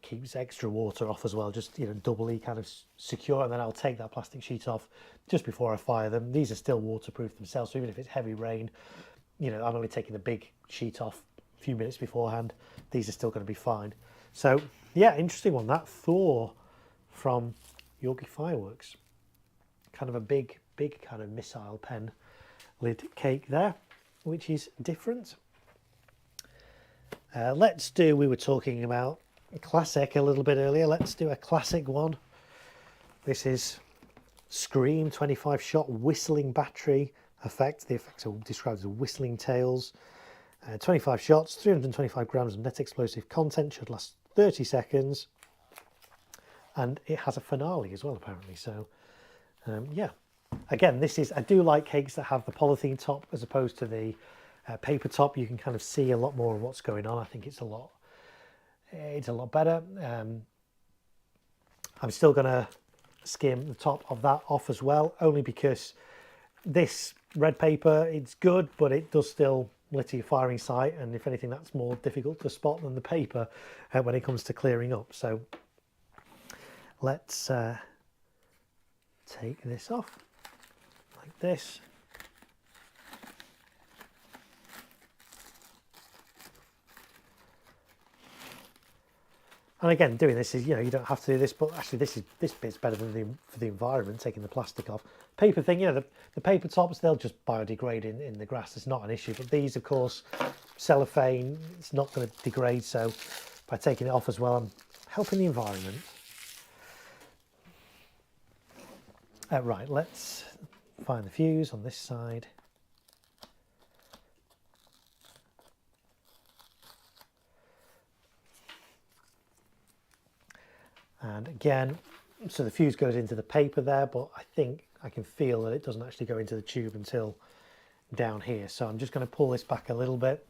keeps extra water off as well, just, you know, doubly kind of secure. And then I'll take that plastic sheet off just before I fire them. These are still waterproof themselves, so even if it's heavy rain, you know, I'm only taking the big sheet off a few minutes beforehand. These are still going to be fine. So yeah, interesting one, that Thor from Yorkie Fireworks. Kind of a big kind of missile pen lid cake there, which is different. Let's do, we were talking about a classic a little bit earlier, let's do a classic one. This is Scream 25 shot whistling battery effect. The effects are described as whistling tails. 25 shots, 325 grams of net explosive content, should last 30 seconds. And it has a finale as well, apparently. So Yeah, again, I do like cakes that have the polythene top as opposed to the paper top. You can kind of see a lot more of what's going on. I think it's a lot better. I'm still going to skim the top of that off as well, only because this red paper, it's good, but it does still litter your firing sight, and if anything, that's more difficult to spot than the paper when it comes to clearing up. So let's take this off like this. And again, doing this is, you don't have to do this, but actually this bit's better than for the environment, taking the plastic off. Paper thing, the paper tops, they'll just biodegrade in the grass. It's not an issue. But these, of course, cellophane, it's not going to degrade. So by taking it off as well, I'm helping the environment. Right, let's find the fuse on this side. And again, so the fuse goes into the paper there, but I think I can feel that it doesn't actually go into the tube until down here. So I'm just going to pull this back a little bit,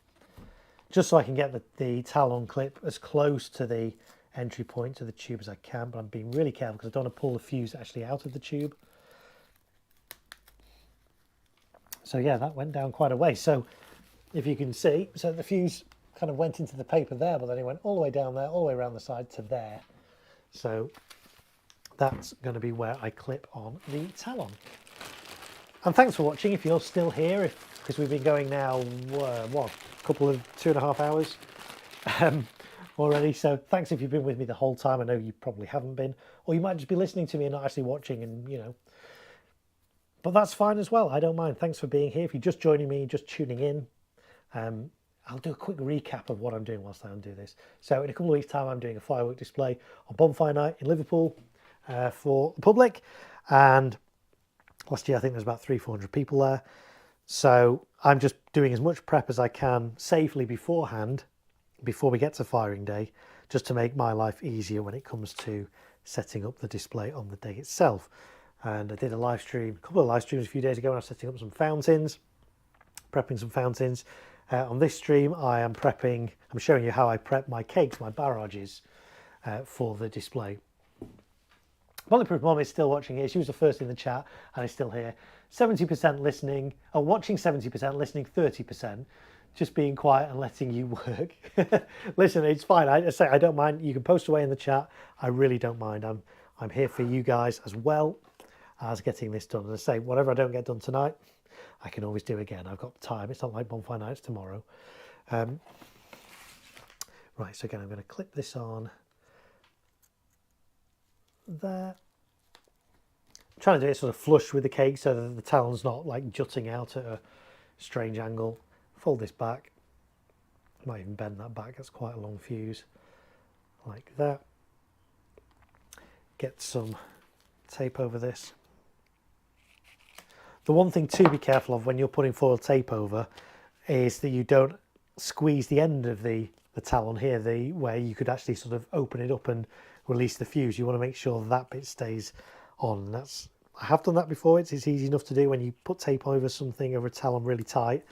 just so I can get the talon clip as close to the entry point to the tube as I can. But I'm being really careful because I don't want to pull the fuse actually out of the tube. So yeah, that went down quite a way. So if you can see, so the fuse kind of went into the paper there, but then it went all the way down there, all the way around the side to there. So that's going to be where I clip on the talon. And thanks for watching if you're still here, because we've been going now, what, a couple of 2.5 hours already. So thanks if you've been with me the whole time. I know you probably haven't been, or you might just be listening to me and not actually watching, and but that's fine as well. I don't mind. Thanks for being here. If you're just joining me, just tuning in, I'll do a quick recap of what I'm doing whilst I undo this. So in a couple of weeks' time, I'm doing a firework display on Bonfire Night in Liverpool for the public. And last year, I think there's about 300-400 people there. So I'm just doing as much prep as I can safely beforehand, before we get to firing day, just to make my life easier when it comes to setting up the display on the day itself. And I did a live stream, a couple of live streams a few days ago, and I was setting up some fountains, prepping some fountains. On this stream, I'm showing you how I prep my cakes, my barrages, for the display. Bulletproof Mom is still watching here. She was the first in the chat and is still here. 70% listening, watching 70%, listening 30%, just being quiet and letting you work. Listen, it's fine. I say I don't mind. You can post away in the chat. I really don't mind. I'm here for you guys as well as getting this done. As I say, whatever I don't get done tonight, I can always do again. I've got time. It's not like Bonfire Nights tomorrow. Right, so again, I'm going to clip this on there. I'm trying to do it sort of flush with the cake so that the talon's not like jutting out at a strange angle. Fold this back. Might even bend that back. That's quite a long fuse. Like that. Get some tape over this. The one thing to be careful of when you're putting foil tape over is that you don't squeeze the end of the talon here, where you could actually sort of open it up and release the fuse. You want to make sure that bit stays on. I have done that before. It's easy enough to do when you put tape over something, over a talon really tight,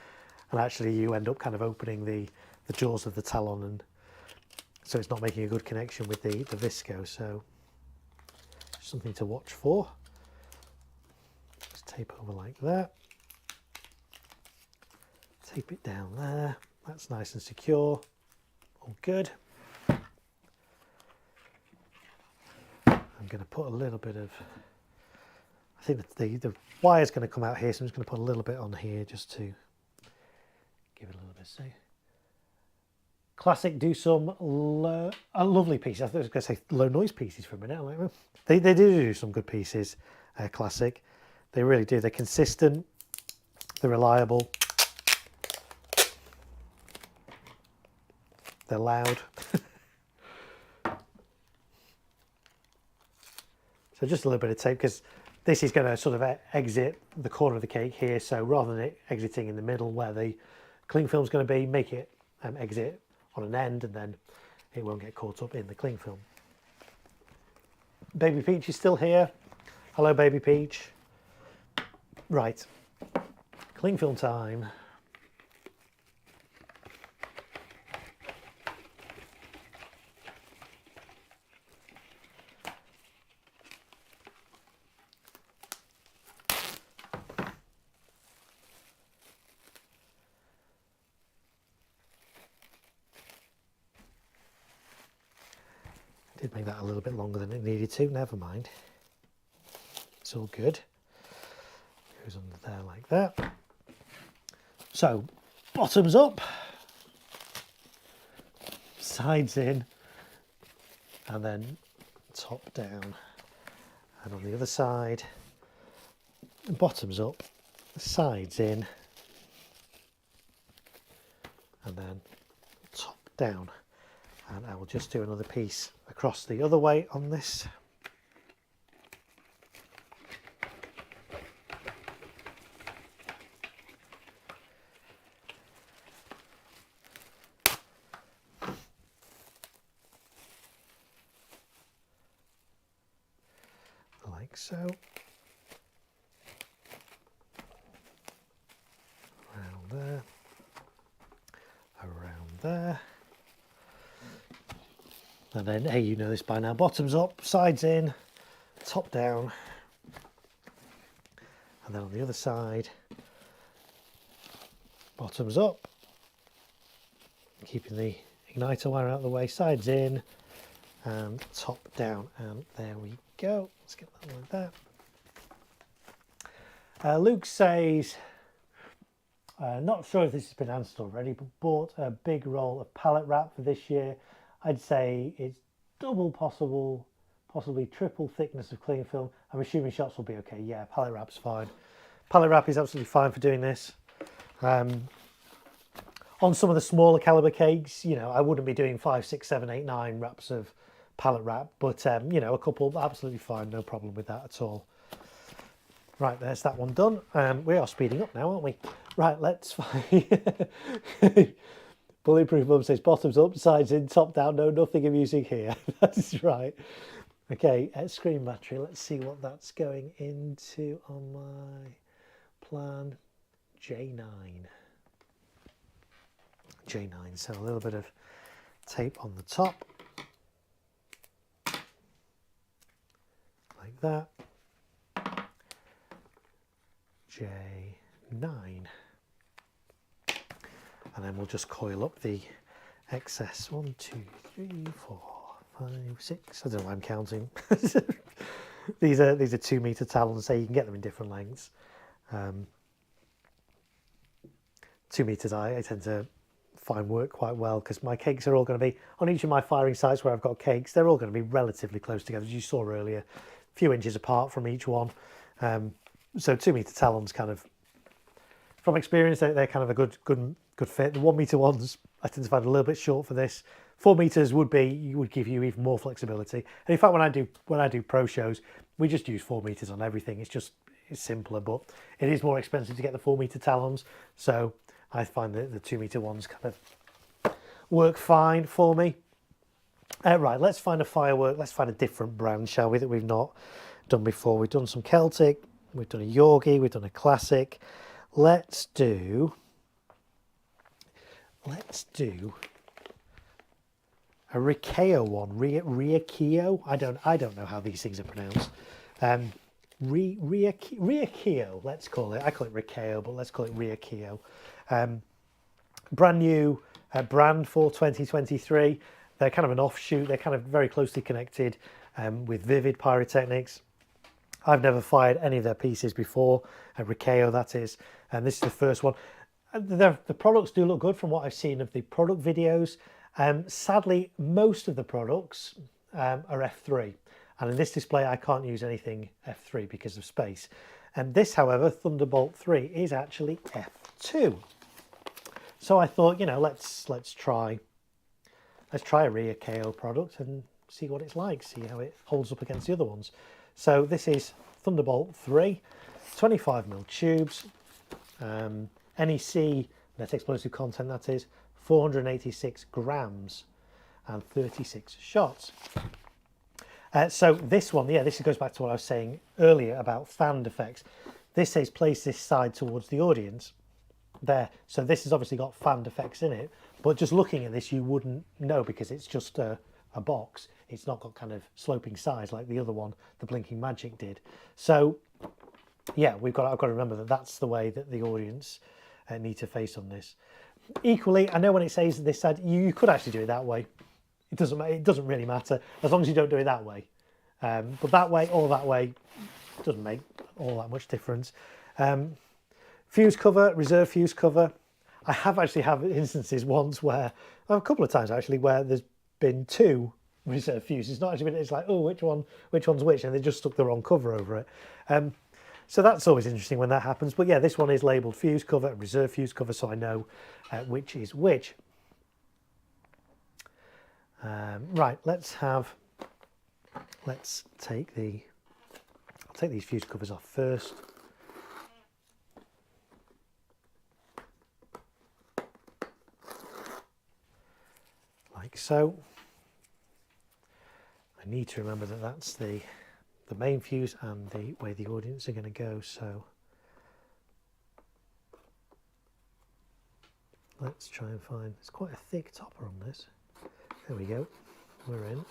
and actually you end up kind of opening the jaws of the talon, and so it's not making a good connection with the visco. So something to watch for. Just tape over like that. Tape it down there. That's nice and secure. All good. I'm going to put a little bit of, I think that the wire's going to come out here, so I'm just going to put a little bit on here just to give it a little bit of safe. Classic do some lovely pieces. I thought I was going to say low noise pieces for a minute. Like, they do some good pieces, Classic. They really do. They're consistent, they're reliable, they're loud. So just a little bit of tape, because this is going to sort of exit the corner of the cake here. So rather than it exiting in the middle where the cling film is going to be, make it exit on an end, and then it won't get caught up in the cling film. Baby Peach is still here. Hello, baby peach. Right, cling film time. Did make that a little bit longer than it needed to, never mind. It's all good. Goes under there like that. So, bottoms up, sides in, and then top down. And on the other side, bottoms up, sides in, and then top down. And I will just do another piece across the other way on this. Like so. Around there. Around there. And then, hey, you know this by now, bottoms up, sides in, top down. And then on the other side, bottoms up, keeping the igniter wire out of the way, sides in, and top down. And there we go. Let's get that like that. Luke says, not sure if this has been answered already, but bought a big roll of pallet wrap for this year. I'd say it's double possible, possibly triple thickness of cling film. I'm assuming shots will be okay. Yeah, pallet wrap's fine. Pallet wrap is absolutely fine for doing this. On some of the smaller caliber cakes, you know, I wouldn't be doing 5, 6, 7, 8, 9 wraps of pallet wrap, but you know, a couple, absolutely fine, no problem with that at all. Right, there's that one done. We are speeding up now, aren't we? Right, let's find. Bulletproof Mum says bottoms up, sides in, top down. No, nothing amusing here. That is right. Okay, screen battery. Let's see what that's going into on my plan. J9. J9. So a little bit of tape on the top. Like that. J9. And then we'll just coil up the excess. 1, 2, 3, 4, 5, 6. I don't know why I'm counting. These are 2 meter talons, so you can get them in different lengths. 2 meters I tend to find work quite well because my cakes are all going to be on each of my firing sites where I've got cakes. They're all going to be relatively close together, as you saw earlier, a few inches apart from each one. So 2 meter talons, kind of, from experience, they're kind of a good fit. The 1 meter ones I tend to find a little bit short for this. 4 meters would give you even more flexibility. And in fact, when I do pro shows, we just use 4 meters on everything. It's simpler, but it is more expensive to get the 4 meter talons. So I find that the 2 meter ones kind of work fine for me. Right, let's find a firework. Let's find a different brand, shall we, that we've not done before. We've done some Celtic, we've done a Yorgie, we've done a classic. Let's do a Riccio one. Riccio. I don't know how these things are pronounced. Riccio. Let's call it. I call it Riccio, but let's call it Riccio. Brand new brand for 2023. They're kind of an offshoot. They're kind of very closely connected with Vivid Pyrotechnics. I've never fired any of their pieces before, Riccio that is, and this is the first one. The products do look good from what I've seen of the product videos. Sadly, most of the products are F3, and in this display I can't use anything F3 because of space. And this, however, Thunderbolt 3 is actually F2. So I thought, you know, let's try a Riccio product and see what it's like, see how it holds up against the other ones. So this is Thunderbolt 3, 25mm tubes, NEC, net explosive content that is, 486 grams and 36 shots. So this one, yeah, this goes back to what I was saying earlier about fan effects. This says place this side towards the audience there. So this has obviously got fan effects in it, but just looking at this, you wouldn't know because it's just a box. It's not got kind of sloping sides like the other one, the Blinking Magic did. So yeah, I've got to remember that that's the way that the audience need to face on this. Equally, I know when it says this side, you could actually do it that way. It doesn't really matter as long as you don't do it that way. But that way or that way doesn't make all that much difference. Fuse cover, reserve fuse cover. I have actually had instances once where, a couple of times actually, where there's been two reserve fuses. It's not actually been, it's like, oh, which one's which, and they just stuck the wrong cover over it. So that's always interesting when that happens. But yeah, this one is labelled fuse cover, reserve fuse cover, so I know which is which. Right, let's take I'll take these fuse covers off first. Like so. I need to remember that that's the main fuse and the way the audience are going to go, so let's try and find, it's quite a thick topper on this. There we go, we're in.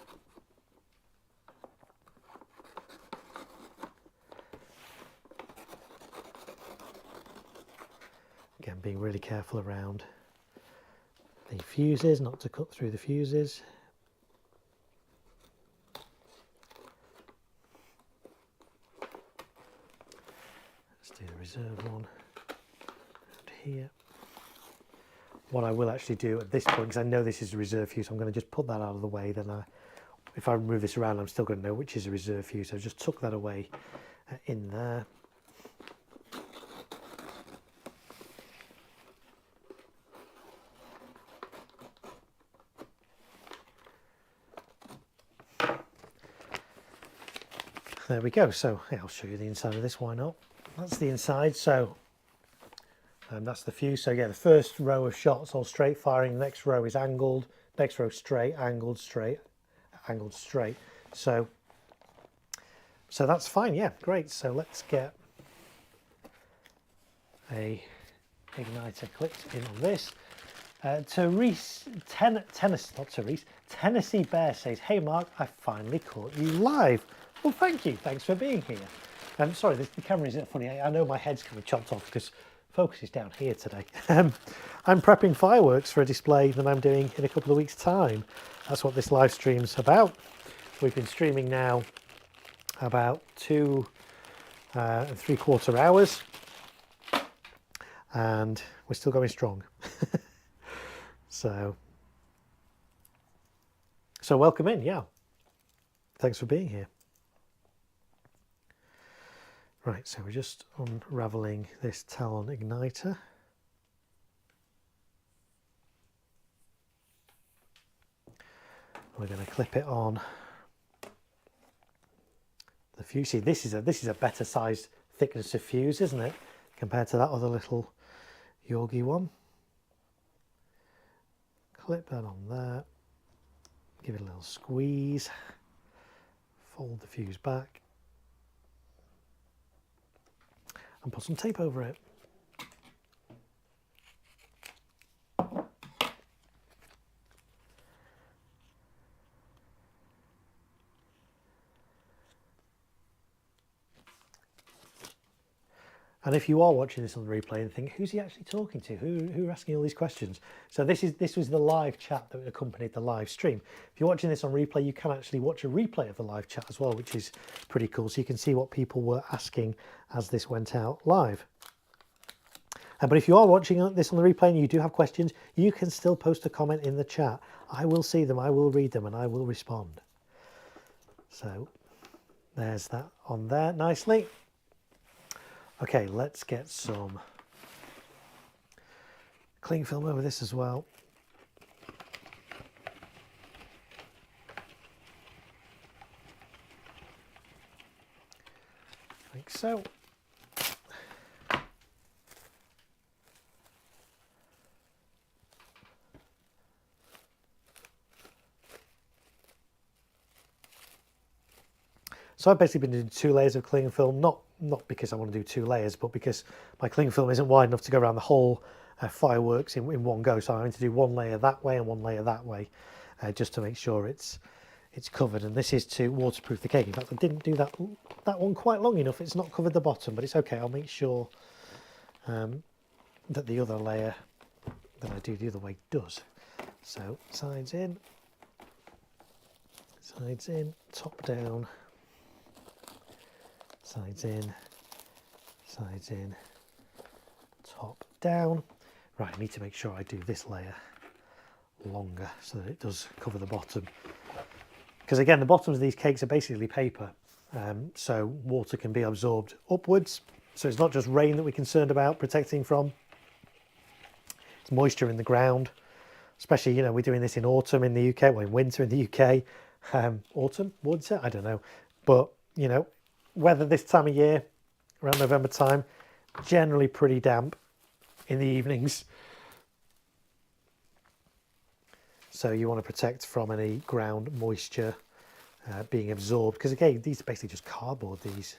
Again, being really careful around the fuses, not to cut through the fuses. Let's do the reserve one around here. What I will actually do at this point, because I know this is a reserve fuse, I'm going to just put that out of the way. Then if I move this around, I'm still going to know which is a reserve fuse. So I just tuck that away in there. There we go. So yeah, I'll show you the inside of this, why not? That's the inside. So that's the fuse. So yeah, the first row of shots all straight firing, the next row is angled, next row straight, angled, straight, angled, straight. So that's fine. Yeah, great. So let's get a igniter clipped in on this. Tennessee Bear says, "Hey Mark, I finally caught you live." Well, thank you. Thanks for being here. I'm sorry, the camera isn't funny. I know my head's kind of chopped off because focus is down here today. I'm prepping fireworks for a display that I'm doing in a couple of weeks' time. That's what this live stream's about. We've been streaming now about 2 3/4 hours, and we're still going strong. So welcome in. Yeah, thanks for being here. Right, so we're just unraveling this Talon igniter. We're going to clip it on the fuse. See, this is a better sized thickness of fuse, isn't it, compared to that other little Yorgi one. Clip that on there. Give it a little squeeze. Fold the fuse back. And put some tape over it. And if you are watching this on the replay and think, who's he actually talking to? Who are asking all these questions? So this was the live chat that accompanied the live stream. If you're watching this on replay, you can actually watch a replay of the live chat as well, which is pretty cool. So you can see what people were asking as this went out live. But if you are watching this on the replay and you do have questions, you can still post a comment in the chat. I will see them, I will read them, and I will respond. So there's that on there nicely. Okay, let's get some cling film over this as well. Like so. So I've basically been doing 2 layers of cling film, not because I want to do 2 layers, but because my cling film isn't wide enough to go around the whole fireworks in one go. So I'm going to do 1 layer that way and 1 layer that way, just to make sure it's covered. And this is to waterproof the cake. In fact, I didn't do that one quite long enough. It's not covered the bottom, but it's okay. I'll make sure that the other layer that I do the other way does. So sides in, top down, sides in, top down. Right, I need to make sure I do this layer longer so that it does cover the bottom. Because again, the bottoms of these cakes are basically paper, so water can be absorbed upwards. So it's not just rain that we're concerned about protecting from, it's moisture in the ground. Especially, you know, we're doing this in autumn in the UK, well, in winter in the UK. Autumn, winter, I don't know. But, you know, weather this time of year, around November time, generally pretty damp in the evenings. So you want to protect from any ground moisture being absorbed. Because again, these are basically just cardboard, these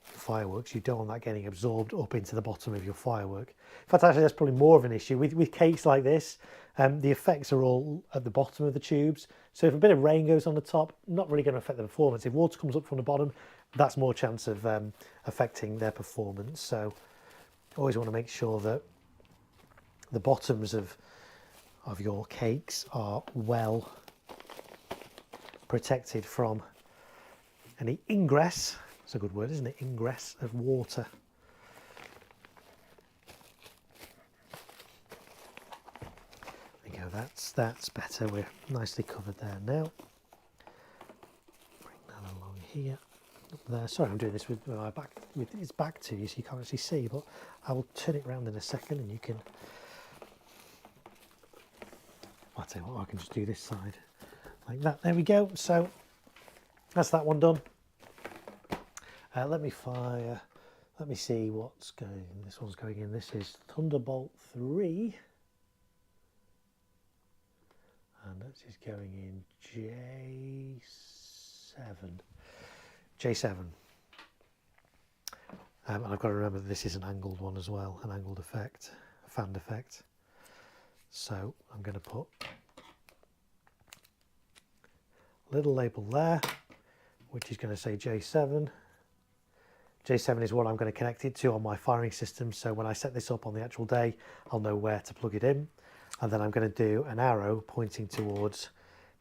fireworks. You don't want that getting absorbed up into the bottom of your firework. In fact, actually, that's probably more of an issue. With cakes like this, the effects are all at the bottom of the tubes. So if a bit of rain goes on the top, not really going to affect the performance. If water comes up from the bottom, that's more chance of affecting their performance. So always want to make sure that the bottoms of your cakes are well protected from any ingress. It's a good word, isn't it? Ingress of water. There we go, that's better. We're nicely covered there now. Bring that along here. Up there. Sorry, I'm doing this with my back, with its back to you, so you can't actually see, but I will turn it around in a second and you can. I'll tell you what, I can just do this side like that. There we go. So that's that one done. Let me see what's going. This one's going in. This is Thunderbolt 3. And this is going in J7. And I've got to remember that this is an angled one as well, an angled effect, a fanned effect. So I'm going to put a little label there, which is going to say J7. J7 is what I'm going to connect it to on my firing system. So when I set this up on the actual day, I'll know where to plug it in. And then I'm going to do an arrow pointing towards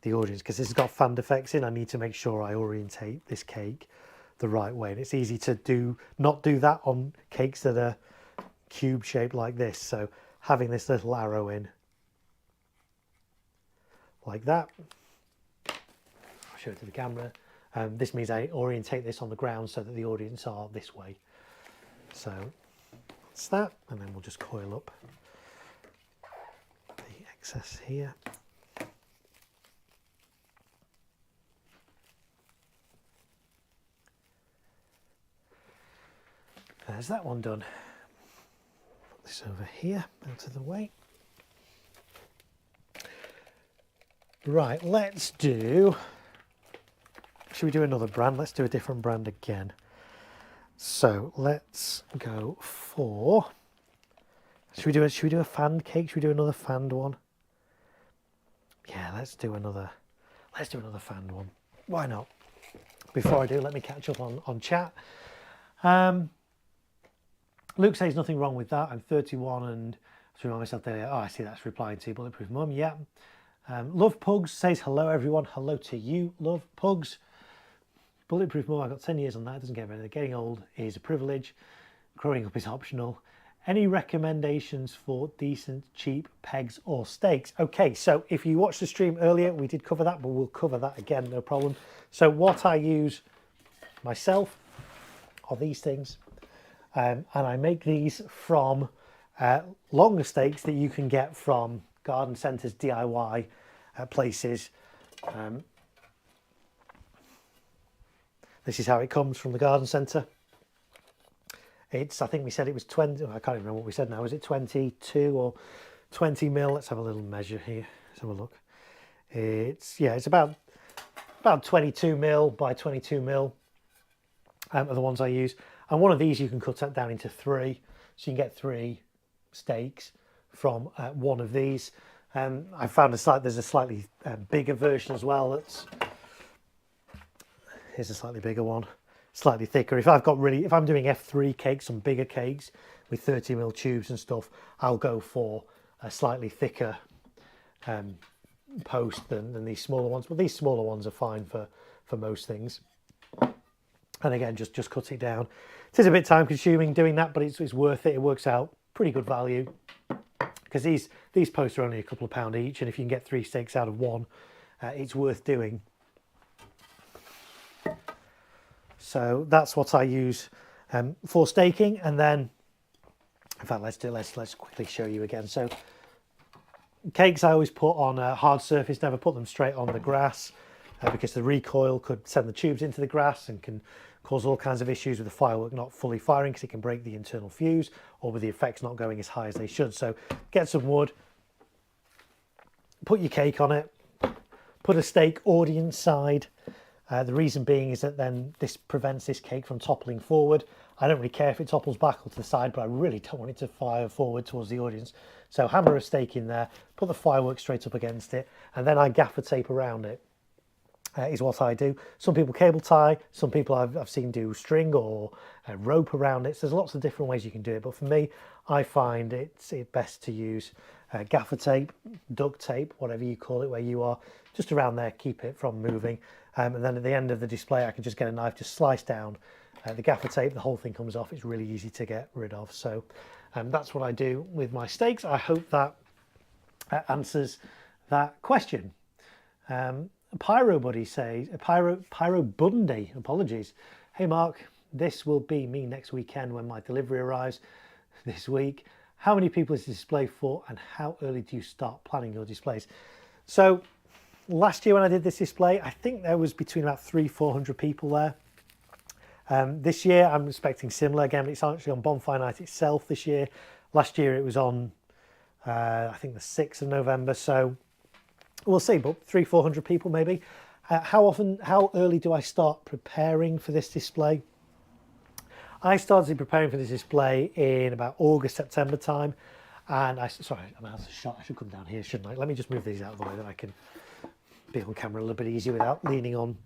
the audience. Because this has got fanned effects in, I need to make sure I orientate this cake the right way. And it's easy to not do that on cakes that are cube shaped like this. So having this little arrow in like that, I'll show it to the camera. This means I orientate this on the ground so that the audience are this way. So that's that, and then we'll just coil up the excess here. There's that one done. Put this over here, out of the way. Right, let's do. Should we do another brand? Let's do a different brand again. So let's go for. Should we do a fanned cake? Should we do another fanned one? Yeah, let's do another fanned one. Why not? Before I do, let me catch up on chat. Luke says nothing wrong with that. I'm 31 and to remind myself there. Oh, I see that's replying to Bulletproof Mum. Yeah. Love Pugs says hello everyone. Hello to you, Love Pugs. Bulletproof Mum, I've got 10 years on that. It doesn't get better. Getting old is a privilege. Growing up is optional. Any recommendations for decent, cheap pegs or stakes? Okay, so if you watched the stream earlier, we did cover that, but we'll cover that again, no problem. So what I use myself are these things. And I make these from longer stakes that you can get from garden centres, DIY places. This is how it comes from the garden centre. It's, I think we said it was 20, I can't even remember what we said now. Was it 22 or 20 mil? Let's have a little measure here. Let's have a look. It's, yeah, it's about 22 mil by 22 mil. are the ones I use. And one of these you can cut that down into 3, so you can get 3 steaks from one of these. I found there's a slightly bigger version as well. Here's a slightly bigger one, slightly thicker. If I'm doing F3 cakes, some bigger cakes with 30mm tubes and stuff, I'll go for a slightly thicker post than these smaller ones. But these smaller ones are fine for most things. And again, just cut it down. It is a bit time consuming doing that, but it's worth it. It works out pretty good value, because these posts are only a couple of pound each, and if you can get 3 steaks out of one, it's worth doing. So that's what I use for staking. And then, in fact, let's quickly show you again. So cakes I always put on a hard surface, never put them straight on the grass, because the recoil could send the tubes into the grass and can cause all kinds of issues with the firework not fully firing, because it can break the internal fuse, or with the effects not going as high as they should. So get some wood, put your cake on it, put a stake audience side. The reason being is that then this prevents this cake from toppling forward. I don't really care if it topples back or to the side, but I really don't want it to fire forward towards the audience. So hammer a stake in there, put the firework straight up against it, and then I gaffer tape around it. Is what I do. Some people cable tie, some people I've seen do string or rope around it. So there's lots of different ways you can do it. But for me, I find it's best to use gaffer tape, duct tape, whatever you call it, where you are, just around there, keep it from moving. And then at the end of the display, I can just get a knife, just slice down the gaffer tape, the whole thing comes off. It's really easy to get rid of. So that's what I do with my steaks. I hope that answers that question. Pyro Buddy says, Pyro Bundy, apologies. Hey Mark, this will be me next weekend when my delivery arrives this week. How many people is the display for, and how early do you start planning your displays? So last year when I did this display, I think there was between about 300-400 people there. This year I'm expecting similar. Again, it's actually on Bonfire Night itself this year. Last year it was on, I think the 6th of November. So we'll see, but 300-400 people maybe. How early do I start preparing for this display? I started preparing for this display in about August, September time. And sorry, I'm out of shot. I should come down here, shouldn't I? Let me just move these out of the way, that I can be on camera a little bit easier without leaning on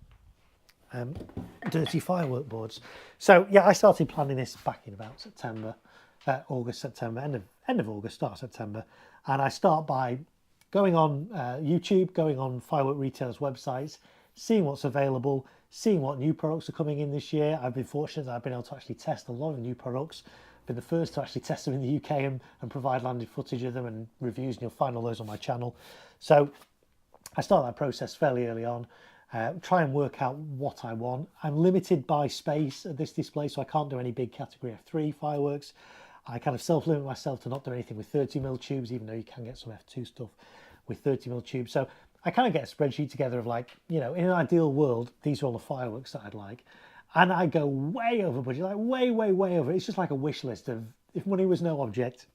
dirty firework boards. So yeah, I started planning this back in about September, August, September, end of August, start of September. And I start by going on YouTube, going on firework retailers' websites, seeing what's available, seeing what new products are coming in this year. I've been fortunate that I've been able to actually test a lot of new products. I've been the first to actually test them in the UK and provide landed footage of them and reviews, and you'll find all those on my channel. So I start that process fairly early on, try and work out what I want. I'm limited by space at this display, so I can't do any big category F3 fireworks. I kind of self-limit myself to not do anything with 30mm tubes, even though you can get some F2 stuff with 30mm tubes. So I kind of get a spreadsheet together of, like, you know, in an ideal world, these are all the fireworks that I'd like. And I go way over budget, like way over. It's just like a wish list of, if money was no object,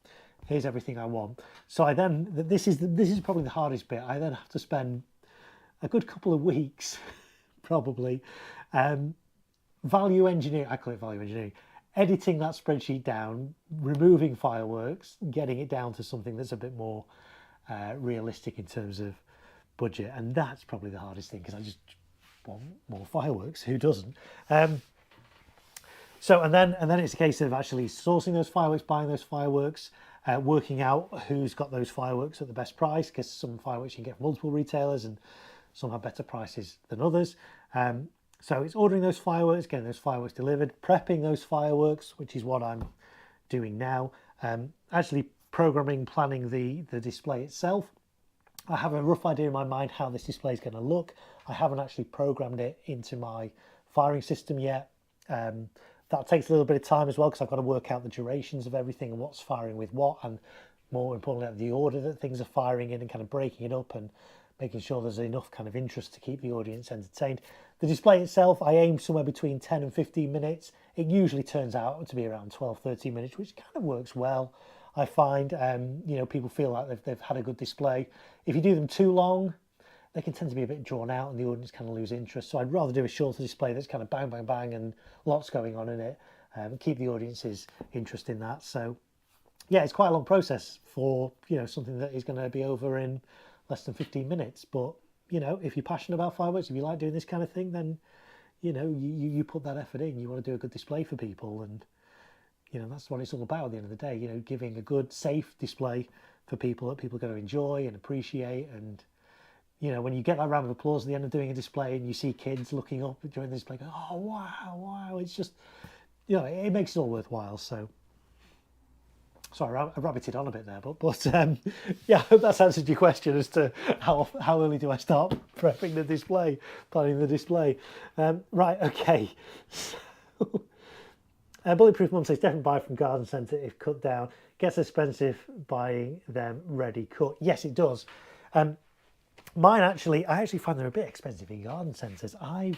here's everything I want. So I then, this is probably the hardest bit. I then have to spend a good couple of weeks, probably, value engineering, I call it value engineering, editing that spreadsheet down, removing fireworks, getting it down to something that's a bit more realistic in terms of budget. And that's probably the hardest thing, because I just want more fireworks. Who doesn't? So and then it's a case of actually sourcing those fireworks, buying those fireworks, working out who's got those fireworks at the best price, because some fireworks you can get from multiple retailers and some have better prices than others. So it's ordering those fireworks, getting those fireworks delivered, prepping those fireworks, which is what I'm doing now. Actually programming, planning the display itself. I have a rough idea in my mind how this display is going to look. I haven't actually programmed it into my firing system yet. That takes a little bit of time as well, because I've got to work out the durations of everything and what's firing with what, and more importantly, the order that things are firing in, and kind of breaking it up and making sure there's enough kind of interest to keep the audience entertained. The display itself, I aim somewhere between 10 and 15 minutes. It usually turns out to be around 12-13 minutes, which kind of works well. I find, you know, people feel like they've had a good display. If you do them too long, they can tend to be a bit drawn out and the audience kind of lose interest. So I'd rather do a shorter display that's kind of bang, bang, bang and lots going on in it, keep the audience's interest in that. So yeah, it's quite a long process for, you know, something that is going to be over in less than 15 minutes. But, you know, if you're passionate about fireworks, if you like doing this kind of thing, then, you know, you put that effort in. You want to do a good display for people, and, you know, that's what it's all about at the end of the day, you know, giving a good, safe display for people that people are going to enjoy and appreciate. And, you know, when you get that round of applause at the end of doing a display and you see kids looking up during the display, going, oh, wow, wow, it's just, you know, it makes it all worthwhile. So, sorry, I rabbited on a bit there, but yeah, I hope that's answered your question as to how early do I start prepping the display, planning the display. Right, okay. So, Bulletproof Mum says, definitely buy from garden centre if cut down. Gets expensive buying them ready cut. Yes, it does. Mine actually, I actually find them a bit expensive in garden centres. I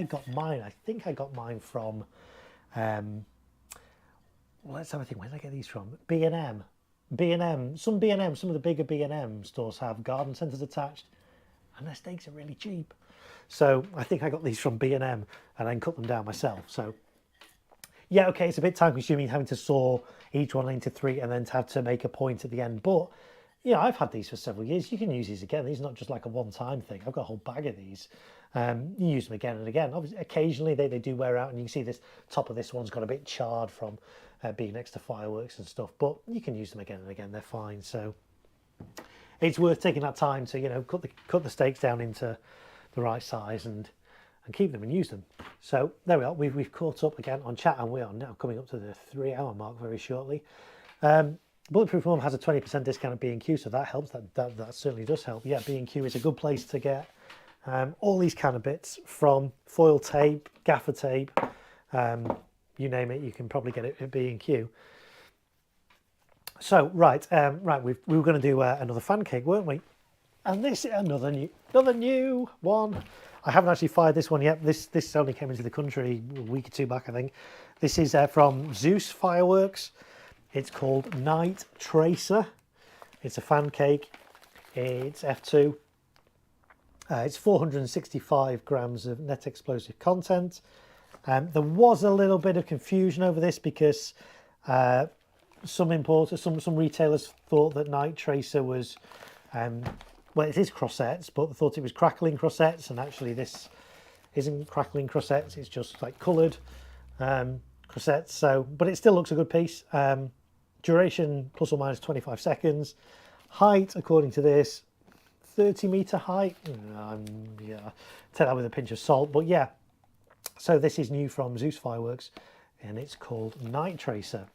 got mine, I think I got mine from, well, let's have a think. Where did I get these from? B&M. Some of the bigger B&M stores have garden centres attached, and their steaks are really cheap. So I think I got these from B&M and then cut them down myself. So yeah, okay, it's a bit time consuming having to saw each one into 3 and then to have to make a point at the end. But, you know, I've had these for several years. You can use these again. These are not just like a one-time thing. I've got a whole bag of these. You use them again and again. Obviously, occasionally they do wear out, and you can see this top of this one's got a bit charred from being next to fireworks and stuff. But you can use them again and again. They're fine. So it's worth taking that time to, you know, cut the steaks down into the right size and keep them and use them. So there we are. We've caught up again on chat, and we are now coming up to the 3-hour mark very shortly. Bulletproof Mum has a 20% discount at B&Q, so that helps. That certainly does help. Yeah, B&Q is a good place to get all these kind of bits, from foil tape, gaffer tape, you name it, you can probably get it at B&Q. So right, we were going to do another fan cake, weren't we? And this is another new one. I haven't actually fired this one yet. This only came into the country a week or 2 back, I think. This is from Zeus Fireworks. It's called Night Tracer. It's a fan cake. It's F2. It's 465 grams of net explosive content. There was a little bit of confusion over this because some importers, some retailers thought that Night Tracer was, well, it is crossets, but they thought it was crackling crossets, and actually this isn't crackling crossets. It's just like coloured crossets. So, but it still looks a good piece. Duration plus or minus 25 seconds. Height, according to this, 30-metre height. Yeah, take that with a pinch of salt, but yeah. So this is new from Zeus Fireworks, and it's called Night Tracer.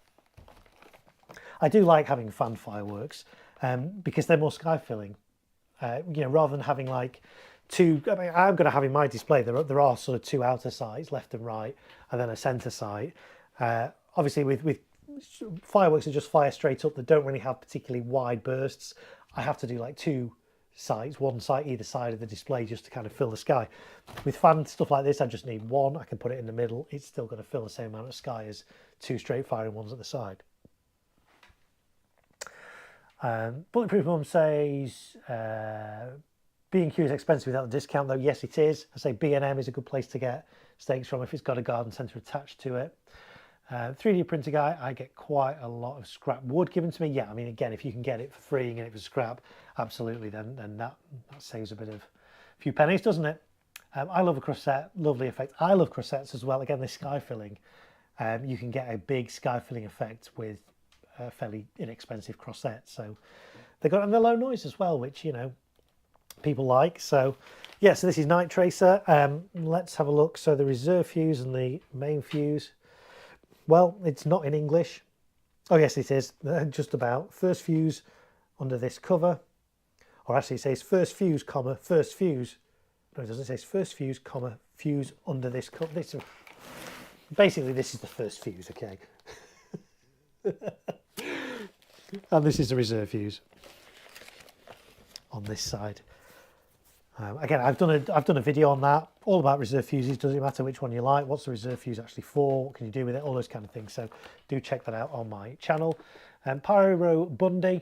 I do like having fan fireworks because they're more sky filling. You know, rather than having like 2. I mean, I'm going to have in my display there are sort of 2 outer sides, left and right, and then a centre side. Obviously, with fireworks that just fire straight up, that don't really have particularly wide bursts, I have to do like 2 sides, one side either side of the display, just to kind of fill the sky. With fan stuff like this, I just need 1. I can put it in the middle. It's still going to fill the same amount of sky as 2 straight firing ones at the side. Bulletproof Mum says B&Q is expensive without the discount, though. Yes, it is. I say B&M is a good place to get steaks from if it's got a garden centre attached to it. 3D printer guy, I get quite a lot of scrap wood given to me. Yeah, I mean, again, if you can get it for free and get it for scrap, absolutely, then that saves a few pennies, doesn't it? I love a crossette, lovely effect. I love crossettes as well. Again, the sky filling. You can get a big sky filling effect with a fairly inexpensive crossette. So and they're low noise as well, which, you know, people like. So yeah, so this is Night Tracer. Let's have a look. So the reserve fuse and the main fuse. Well, it's not in English. Oh yes, it is. Just about. First fuse under this cover. Or actually it says first fuse, comma, first fuse. No, it doesn't. It says first fuse, comma, fuse under this cover. Basically, this is the first fuse, okay? And this is the reserve fuse on this side. Again, I've done a video on that, all about reserve fuses. Doesn't matter which one you like. What's the reserve fuse actually for? What can you do with it? All those kind of things. So do check that out on my channel. Pyro Bundy.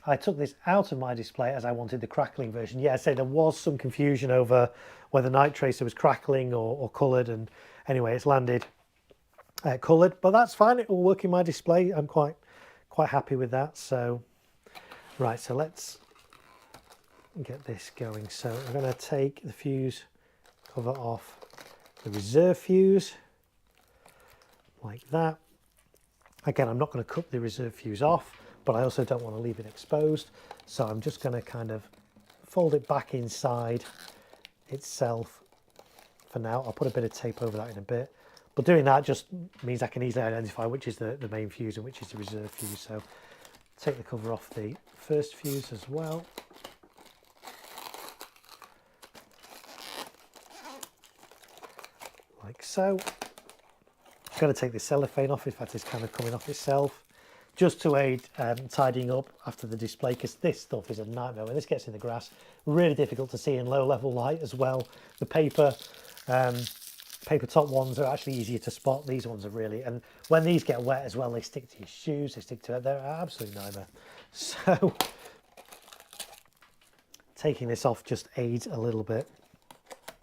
I took this out of my display as I wanted the crackling version. Yeah, I say there was some confusion over whether Night Tracer was crackling or coloured, and anyway, it's landed coloured, but that's fine. It will work in my display. I'm quite happy with that. So, right, so let's get this going. So I'm going to take the fuse cover off the reserve fuse like that. Again, I'm not going to cut the reserve fuse off, but I also don't want to leave it exposed. So I'm just going to kind of fold it back inside itself for now. I'll put a bit of tape over that in a bit. But doing that just means I can easily identify which is the main fuse and which is the reserve fuse. So take the cover off the first fuse as well. Like so. I'm going to take the cellophane off. In fact, it's kind of coming off itself, just to aid tidying up after the display, because this stuff is a nightmare. When this gets in the grass, really difficult to see in low level light as well. The paper top ones are actually easier to spot. These ones are really, and when these get wet as well, they stick to your shoes, they stick to it. They're an absolute nightmare. So taking this off just aids a little bit.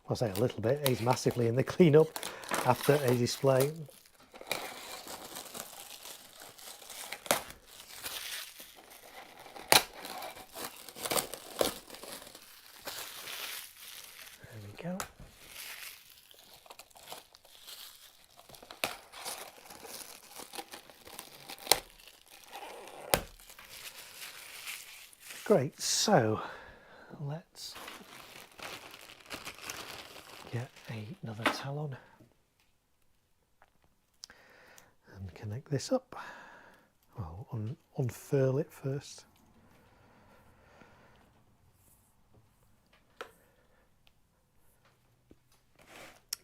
I'll say a little bit, aids massively in the cleanup after a display. There we go. Great, so let's get another talon and connect this up. Well, unfurl it first.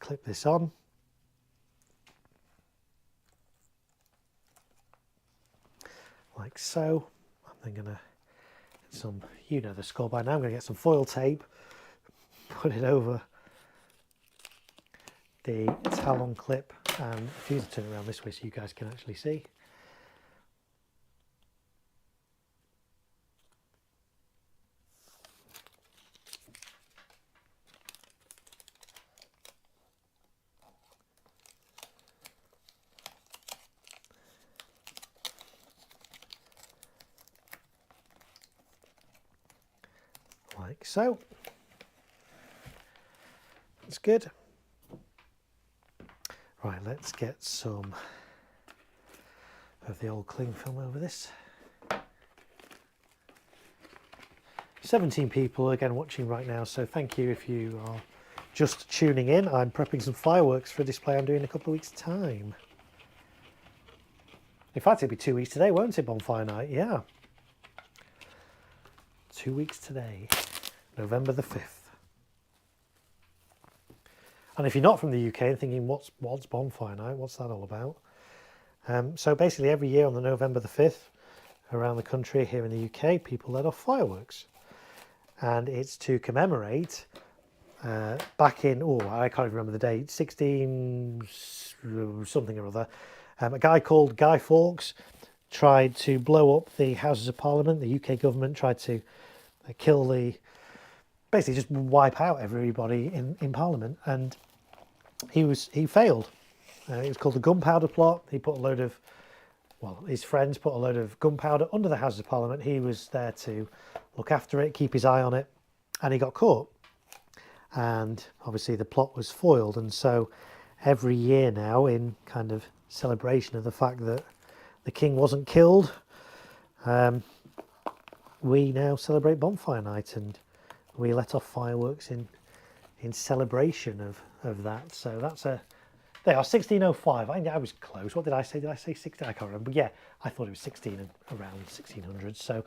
Clip this on. Like so. I'm then going to get some, you know the score by now, I'm going to get some foil tape, put it over the talon clip, and if you turn around this way so you guys can actually see. Like so. That's good. Right, let's get some of the old cling film over this. 17 people again watching right now, so thank you if you are just tuning in. I'm prepping some fireworks for a display I'm doing in a couple of weeks' time. In fact, it'll be 2 weeks today, won't it, bonfire night? Yeah. 2 weeks today, November the 5th. And if you're not from the UK and thinking, what's bonfire night? What's that all about? So basically every year on the November the 5th, around the country here in the UK, people let off fireworks. And it's to commemorate, back in, I can't even remember the date, 16 something or other, a guy called Guy Fawkes tried to blow up the Houses of Parliament. The UK government tried to basically just wipe out everybody in Parliament, and he failed. It was called the Gunpowder Plot. He put his friends put a load of gunpowder under the Houses of Parliament. He was there to look after it, keep his eye on it, and he got caught. And obviously the plot was foiled, and so every year now, in kind of celebration of the fact that the king wasn't killed, we now celebrate bonfire night, and we let off fireworks in celebration of that. So they are 1605. I was close. What did I say? Did I say 16? I can't remember. Yeah, I thought it was 16 and around 1600. So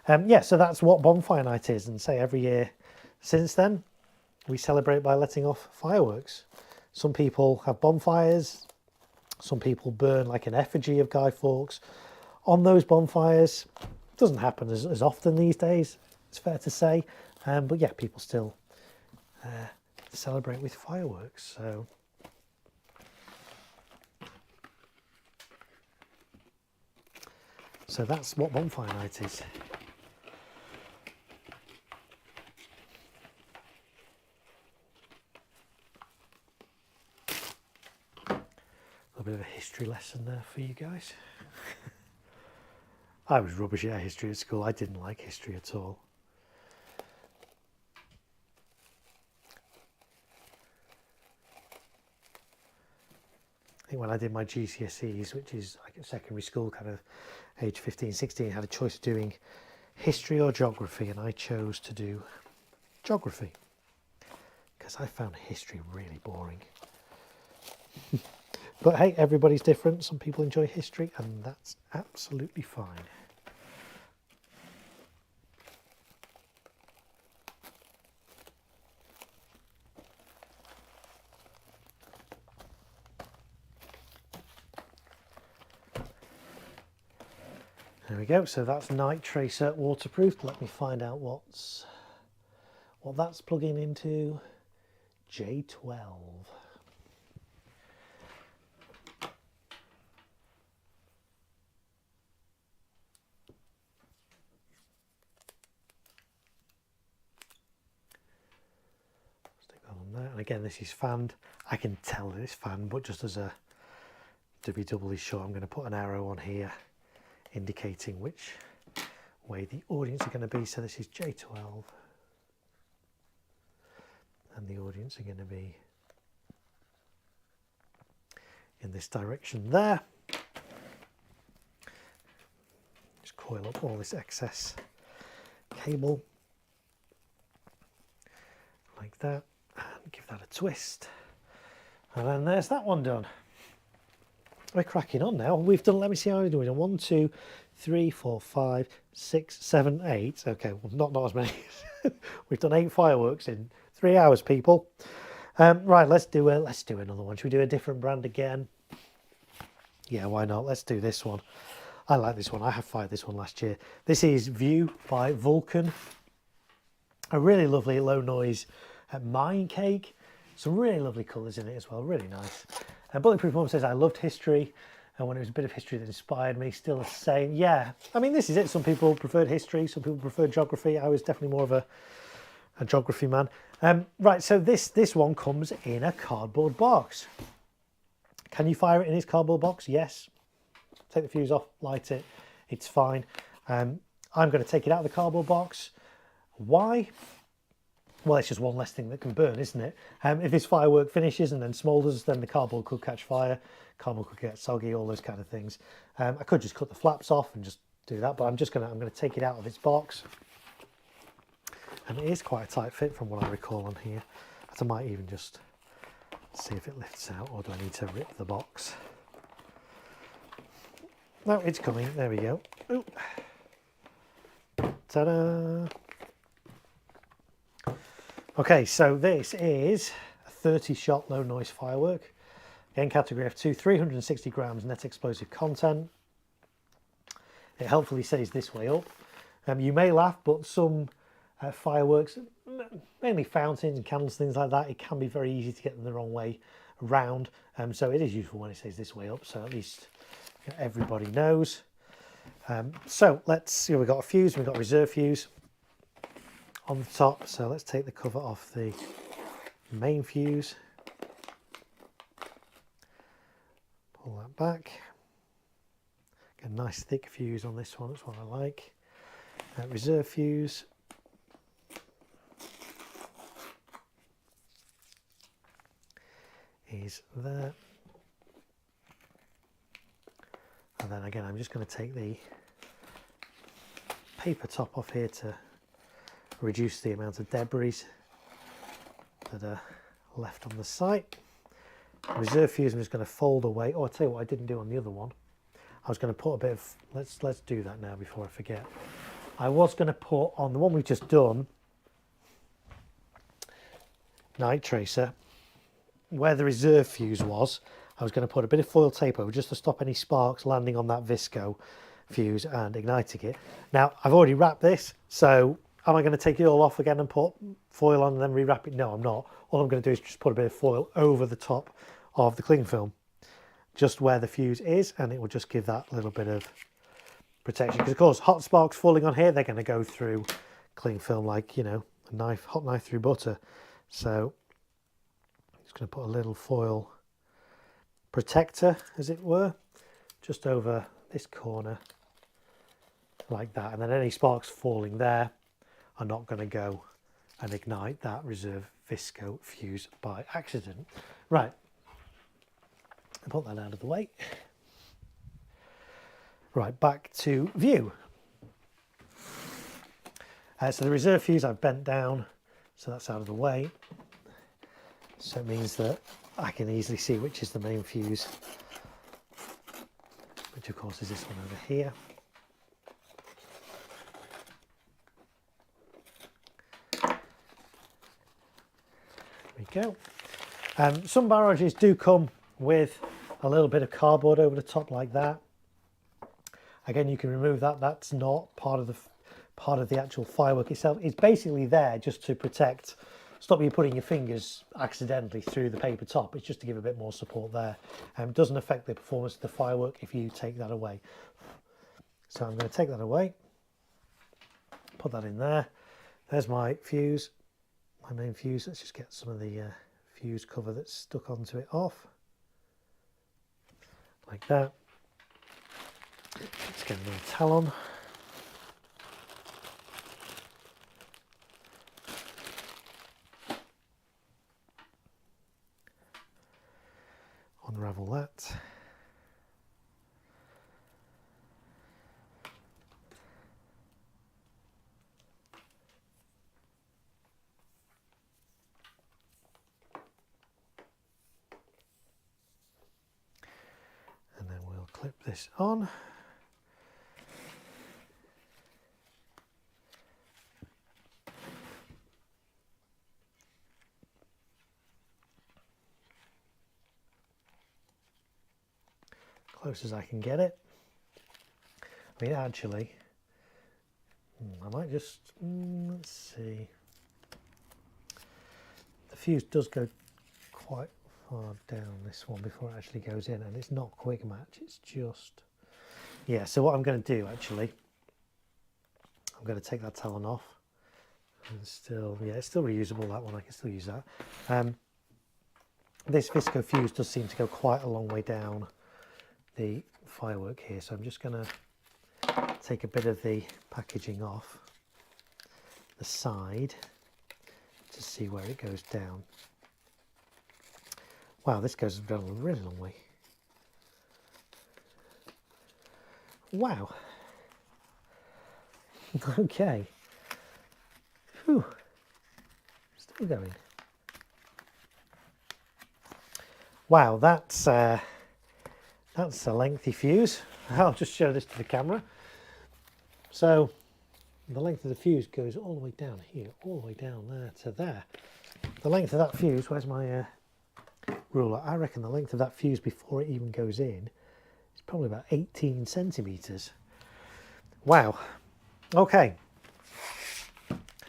yeah, so that's what bonfire night is. And say every year since then, we celebrate by letting off fireworks. Some people have bonfires. Some people burn like an effigy of Guy Fawkes on those bonfires. It doesn't happen as often these days, it's fair to say. But yeah, people still celebrate with fireworks. So that's what bonfire night is. little bit of a history lesson there for you guys. I was rubbish at history at school. I didn't like history at all. I think when I did my GCSEs, which is like at secondary school, kind of age 15, 16, I had a choice of doing history or geography, and I chose to do geography because I found history really boring. But hey, everybody's different. Some people enjoy history, and that's absolutely fine. There we go. So that's Night Tracer waterproof. Let me find out what that's plugging into. J12. There. And again, this is fanned. I can tell that it's fanned, but just as to be doubly sure, I'm going to put an arrow on here indicating which way the audience are going to be. So this is J12, and the audience are going to be in this direction there. Just coil up all this excess cable like that. And give that a twist, and then there's that one done. We're cracking on now. We've done, let me see how we're doing. 1, 2, 3, 4, 5, 6, 7, 8. Okay, well, not as many. We've done 8 fireworks in 3 hours, people. Right, let's do another one. Should we do a different brand again? Yeah, why not? Let's do this one. I like this one. I have fired this one last year. This is View by Vulcan. A really lovely low noise mine cake. Some really lovely colours in it as well, really nice. Bulletproof Mum says, I loved history, and when it was a bit of history that inspired me, still the same. Yeah, I mean, this is it. Some people preferred history, some people preferred geography. I was definitely more of a geography man. Right, so this one comes in a cardboard box. Can you fire it in this cardboard box? Yes. Take the fuse off, light it, it's fine. I'm going to take it out of the cardboard box. Why? Well, it's just one less thing that can burn, isn't it? If this firework finishes and then smoulders, then the cardboard could catch fire, cardboard could get soggy, all those kind of things. I could just cut the flaps off and just do that, but I'm going to take it out of its box. And it is quite a tight fit from what I recall on here. I might even just see if it lifts out, or do I need to rip the box? No, it's coming. There we go. Ooh. Ta-da! Okay, so this is a 30-shot low noise firework. Again, category F2, 360 grams net explosive content. It helpfully says this way up. You may laugh, but some fireworks, mainly fountains and candles, things like that, it can be very easy to get them the wrong way around. So it is useful when it says this way up, so at least everybody knows. So let's see, we've got a fuse, we've got a reserve fuse on the top, so let's take the cover off the main fuse, pull that back. Get a nice thick fuse on this one, that's what I like. Reserve fuse, is there, and then again I'm just going to take the paper top off here to reduce the amount of debris that are left on the site. Reserve fuse I'm just going to fold away. Oh, I'll tell you what I didn't do on the other one. I was going to put a bit of, let's do that now before I forget. I was going to put on the one we've just done, Night Tracer, where the reserve fuse was, I was going to put a bit of foil tape over just to stop any sparks landing on that Visco fuse and igniting it. Now, I've already wrapped this, so am I going to take it all off again and put foil on and then rewrap it? No, I'm not. All I'm going to do is just put a bit of foil over the top of the cling film, just where the fuse is, and it will just give that little bit of protection. Because of course, hot sparks falling on here, they're going to go through cling film like, you know, a knife, hot knife through butter. So I'm just going to put a little foil protector, as it were, just over this corner like that, and then any sparks falling there are not going to go and ignite that reserve visco fuse by accident. Right, I'll put that out of the way. Right, back to view. So the reserve fuse I've bent down, so that's out of the way. So it means that I can easily see which is the main fuse, which of course is this one over here. There we go. Some barrages do come with a little bit of cardboard over the top like that. Again, you can remove that. That's not part of the actual firework itself. It's basically there just to protect, stop you putting your fingers accidentally through the paper top. It's just to give a bit more support there. It doesn't affect the performance of the firework if you take that away. So I'm going to take that away, put that in there. There's my fuse, my main fuse. Let's just get some of the fuse cover that's stuck onto it off, like that. Let's get a little talon. Unravel that. And then we'll clip this on. Close as I can get it. I mean, actually, I might just, let's see. The fuse does go quite far down this one before it actually goes in, and it's not quick match, it's just, yeah. So what I'm going to do actually, I'm going to take that talon off. And still, yeah, it's still reusable, that one, I can still use that. This visco fuse does seem to go quite a long way down the firework here, so I'm just going to take a bit of the packaging off the side to see where it goes down. Wow, this goes down a really long way. Wow. Okay. Whew. Still going. Wow, that's a lengthy fuse. I'll just show this to the camera. So the length of the fuse goes all the way down here, all the way down there to there. The length of that fuse, where's my ruler? I reckon the length of that fuse before it even goes in is probably about 18 centimeters. Wow. Okay.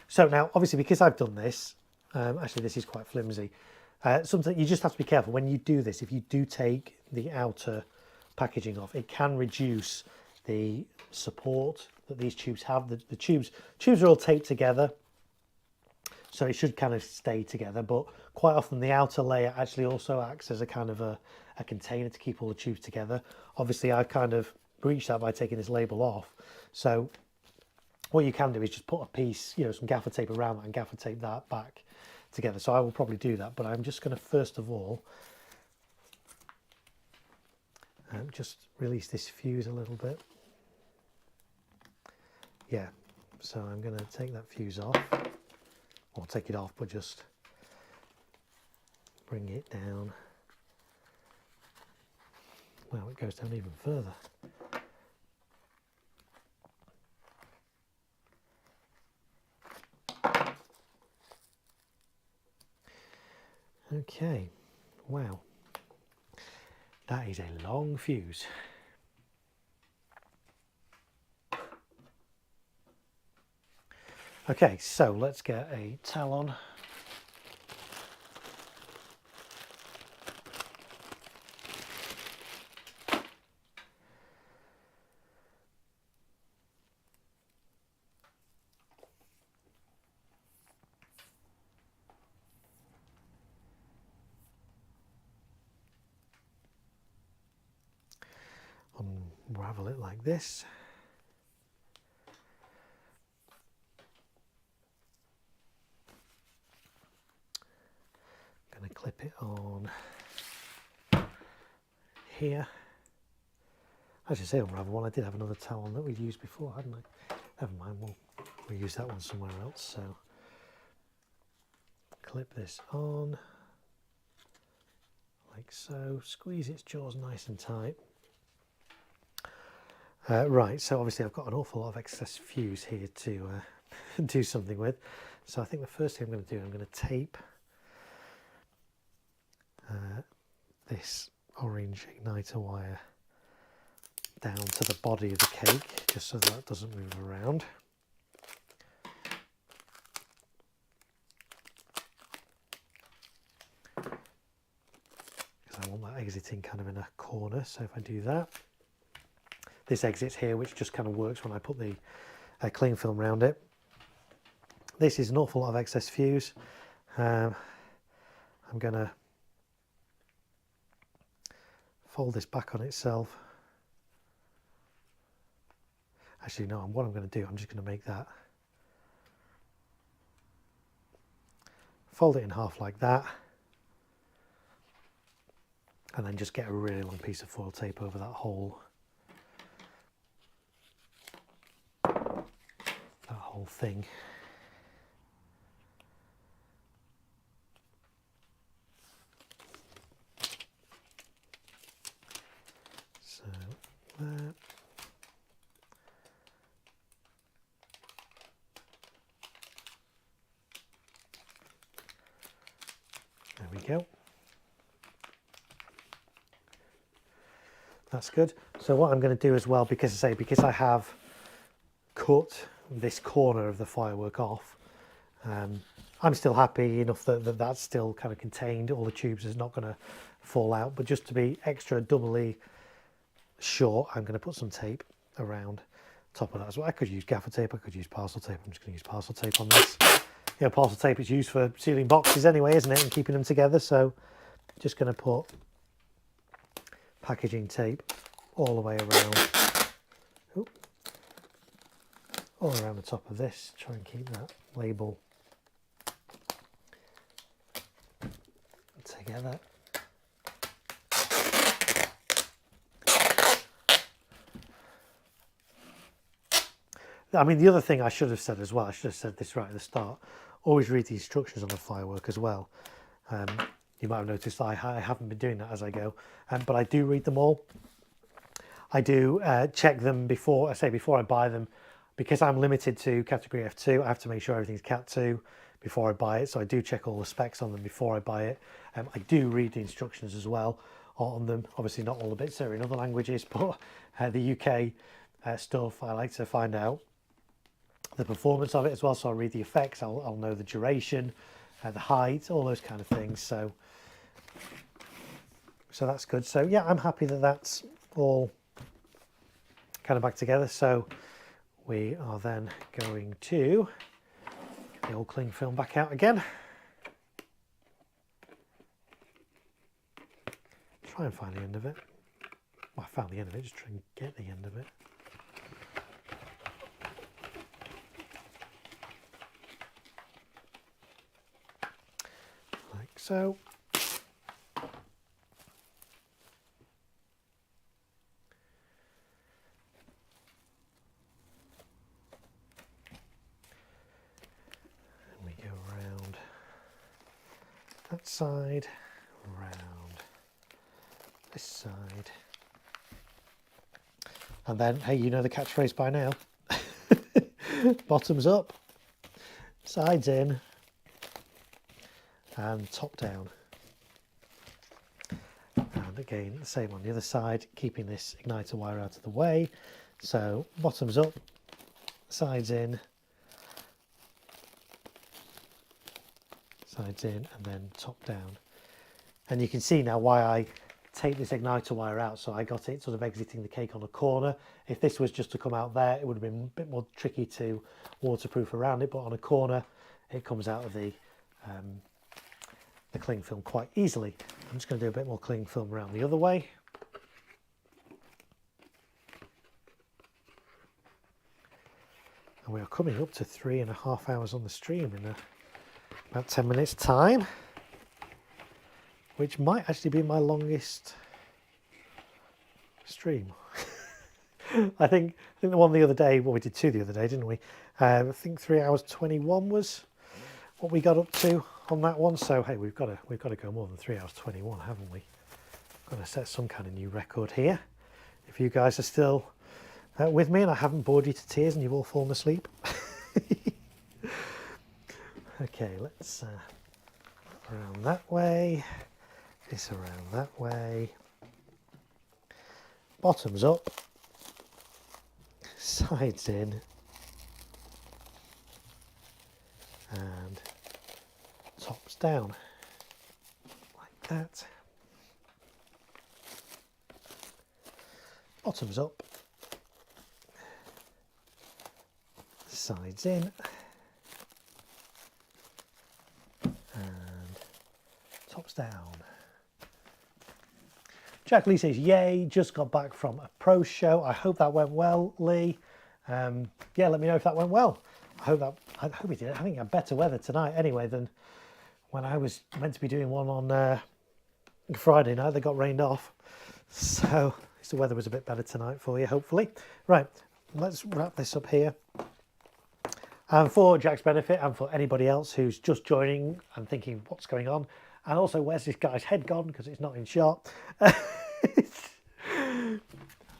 So now, obviously, because I've done this, actually this is quite flimsy. Something you just have to be careful when you do this. If you do take the outer packaging off, it can reduce the support that these tubes have. The tubes are all taped together, so it should kind of stay together, but quite often the outer layer actually also acts as a kind of a container to keep all the tubes together. Obviously I kind of breached that by taking this label off, so what you can do is just put a piece, you know, some gaffer tape around that and gaffer tape that back together. So I will probably do that, but I'm just going to first of all just release this fuse a little bit. Yeah, so I'm going to take that fuse off, or take it off, but just bring it down. Well, it goes down even further. Okay, wow, that is a long fuse. Okay, so let's get a talon. Unravel it like this. I'm going to clip it on here. I should say unravel one. I did have another towel that we'd used before, hadn't I? Never mind, we'll use that one somewhere else. So clip this on like so. Squeeze its jaws nice and tight. Right, so obviously I've got an awful lot of excess fuse here to do something with. So I think the first thing I'm going to do, I'm going to tape this orange igniter wire down to the body of the cake, just so that doesn't move around. Because I want that exiting kind of in a corner, so if I do that, this exits here, which just kind of works when I put the cling film around it. This is an awful lot of excess fuse. I'm going to fold this back on itself. Actually, no, what I'm going to do, I'm just going to make that, fold it in half like that, and then just get a really long piece of foil tape over that whole thing. So that. There we go. That's good. So what I'm going to do as well, because I have cut this corner of the firework off, I'm still happy enough that that's still kind of contained. All the tubes is not going to fall out, but just to be extra doubly sure, I'm going to put some tape around top of that as well. I could use gaffer tape, I could use parcel tape. I'm just going to use parcel tape on this. You know, parcel tape is used for sealing boxes anyway, isn't it, and keeping them together. So just going to put packaging tape all the way around. Oop. All around the top of this, try and keep that label together. I mean, the other thing I should have said as well, I should have said this right at the start, always read the instructions on the firework as well. You might have noticed I haven't been doing that as I go, but I do read them all. I do check them before I buy them. Because I'm limited to category F2, I have to make sure everything's Cat 2 before I buy it. So I do check all the specs on them before I buy it. I do read the instructions as well on them. Obviously not all the bits are in other languages, but the UK stuff, I like to find out the performance of it as well. So I'll read the effects, I'll know the duration, the height, all those kind of things. So that's good. So yeah, I'm happy that that's all kind of back together. So we are then going to get the old cling film back out again. Try and find the end of it. Well, I found the end of it, just try and get the end of it. Like so. That side, round this side, and then, hey, you know the catchphrase by now. Bottoms up, sides in, and top down. And again, the same on the other side, keeping this igniter wire out of the way. So bottoms up, sides in, sides in, and then top down. And you can see now why I take this igniter wire out. So I got it sort of exiting the cake on a corner. If this was just to come out there, it would have been a bit more tricky to waterproof around it, but on a corner it comes out of the cling film quite easily. I'm just going to do a bit more cling film around the other way. And we are coming up to 3.5 hours on the stream in about 10 minutes time, which might actually be my longest stream. I think the one the other day, well, we did 2 the other day, didn't we? I think 3 hours 21 was what we got up to on that one. So hey, we've got to go more than 3 hours 21, haven't we? Got to set some kind of new record here. If you guys are still with me and I haven't bored you to tears and you've all fallen asleep. Okay, let's around that way. This around that way. Bottoms up. Sides in. And tops down. Like that. Bottoms up. Sides in. And tops down. Jack Lee says, yay, just got back from a pro show. I hope that went well, Lee. Yeah, let me know if that went well. I hope it did. I think I had better weather tonight anyway than when I was meant to be doing one on Friday night. They got rained off. So at least the weather was a bit better tonight for you, hopefully. Right, let's wrap this up here. And for Jack's benefit and for anybody else who's just joining and thinking what's going on, and also where's this guy's head gone because it's not in shot. I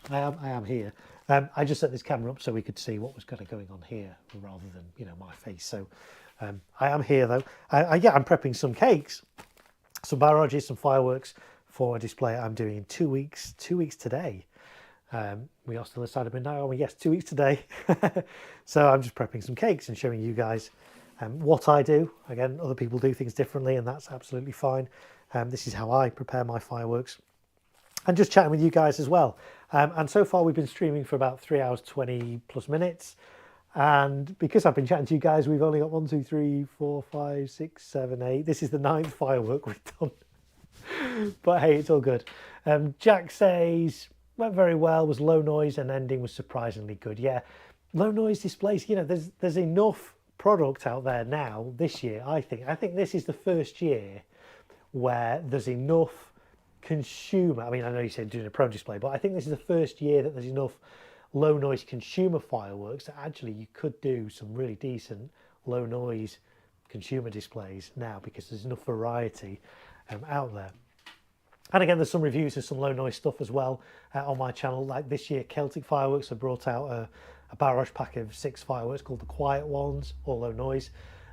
am here. I just set this camera up so we could see what was kind of going on here rather than, you know, my face. So I am here though. Yeah, I'm prepping some cakes, some barrages, some fireworks for a display I'm doing in 2 weeks. 2 weeks today. We are still inside of midnight, aren't we? Yes, 2 weeks today. So I'm just prepping some cakes and showing you guys what I do. Again, other people do things differently and that's absolutely fine. This is how I prepare my fireworks. And just chatting with you guys as well. And so far we've been streaming for about 3 hours 20 plus minutes. And because I've been chatting to you guys, we've only got 1, 2, 3, 4, 5, 6, 7, 8. This is the 9th firework we've done. But hey, it's all good. Jack says, went very well, was low noise and ending was surprisingly good. Yeah, low noise displays, you know, there's enough product out there now this year, I think. I think this is the first year where there's enough consumer, I mean, I know you said doing a pro display, but I think this is the first year that there's enough low noise consumer fireworks that actually you could do some really decent low noise consumer displays now because there's enough variety out there. And again, there's some reviews of some low noise stuff as well on my channel. Like this year, Celtic Fireworks have brought out a barrage pack of 6 fireworks called the Quiet Ones, all low noise.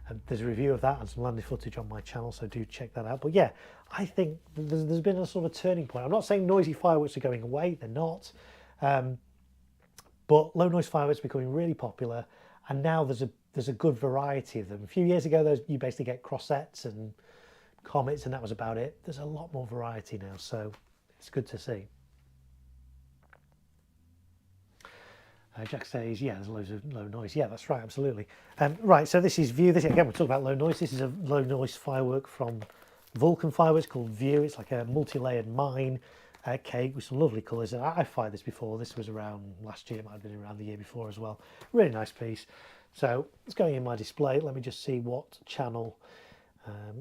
And there's a review of that and some landing footage on my channel, so do check that out. But yeah, I think there's been a sort of turning point. I'm not saying noisy fireworks are going away, they're not. But low noise fireworks are becoming really popular, and now there's a good variety of them. A few years ago, you basically get crossettes and comets, and that was about it. There's a lot more variety now, so it's good to see. Jack says, yeah, there's loads of low noise. Yeah, that's right, absolutely. Right, so this is View. This again, we're talking about low noise. This is a low noise firework from Vulcan Fireworks called View. It's like a multi-layered mine cake with some lovely colours. I've fired this before. This was around last year. It might have been around the year before as well. Really nice piece. So it's going in my display. Let me just see what channel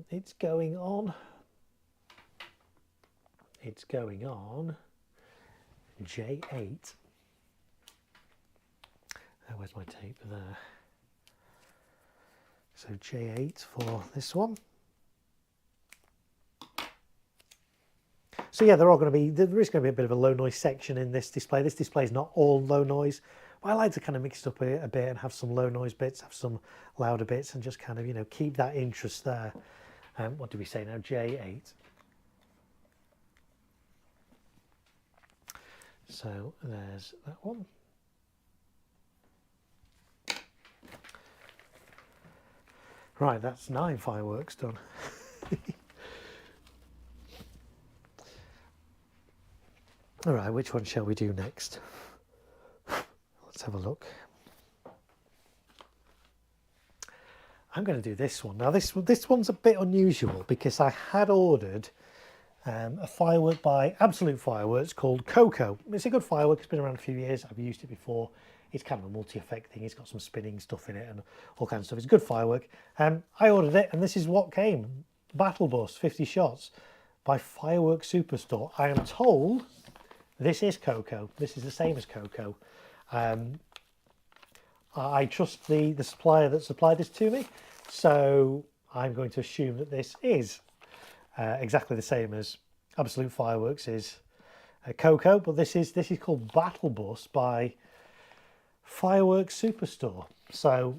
it's going on. It's going on J8. Where's my tape there? So J8 for this one. So yeah, there is going to be a bit of a low noise section in this display. This display is not all low noise, but I like to kind of mix it up a bit and have some low noise bits, have some louder bits, and just kind of, you know, keep that interest there. What do we say now? J8. So there's that one. Right, that's 9 fireworks done. All right, which one shall we do next? Let's have a look. I'm going to do this one. Now, this one's a bit unusual because I had ordered a firework by Absolute Fireworks called Coco. It's a good firework. It's been around a few years. I've used it before. It's kind of a multi-effect thing. It's got some spinning stuff in it and all kinds of stuff. It's good firework. I ordered it, and this is what came. Battle Bus, 50 shots by Firework Superstore. I am told this is Coco. This is the same as Coco. I trust the supplier that supplied this to me, so I'm going to assume that this is exactly the same as Absolute Fireworks is Coco, but this is called Battle Bus by Firework Superstore. So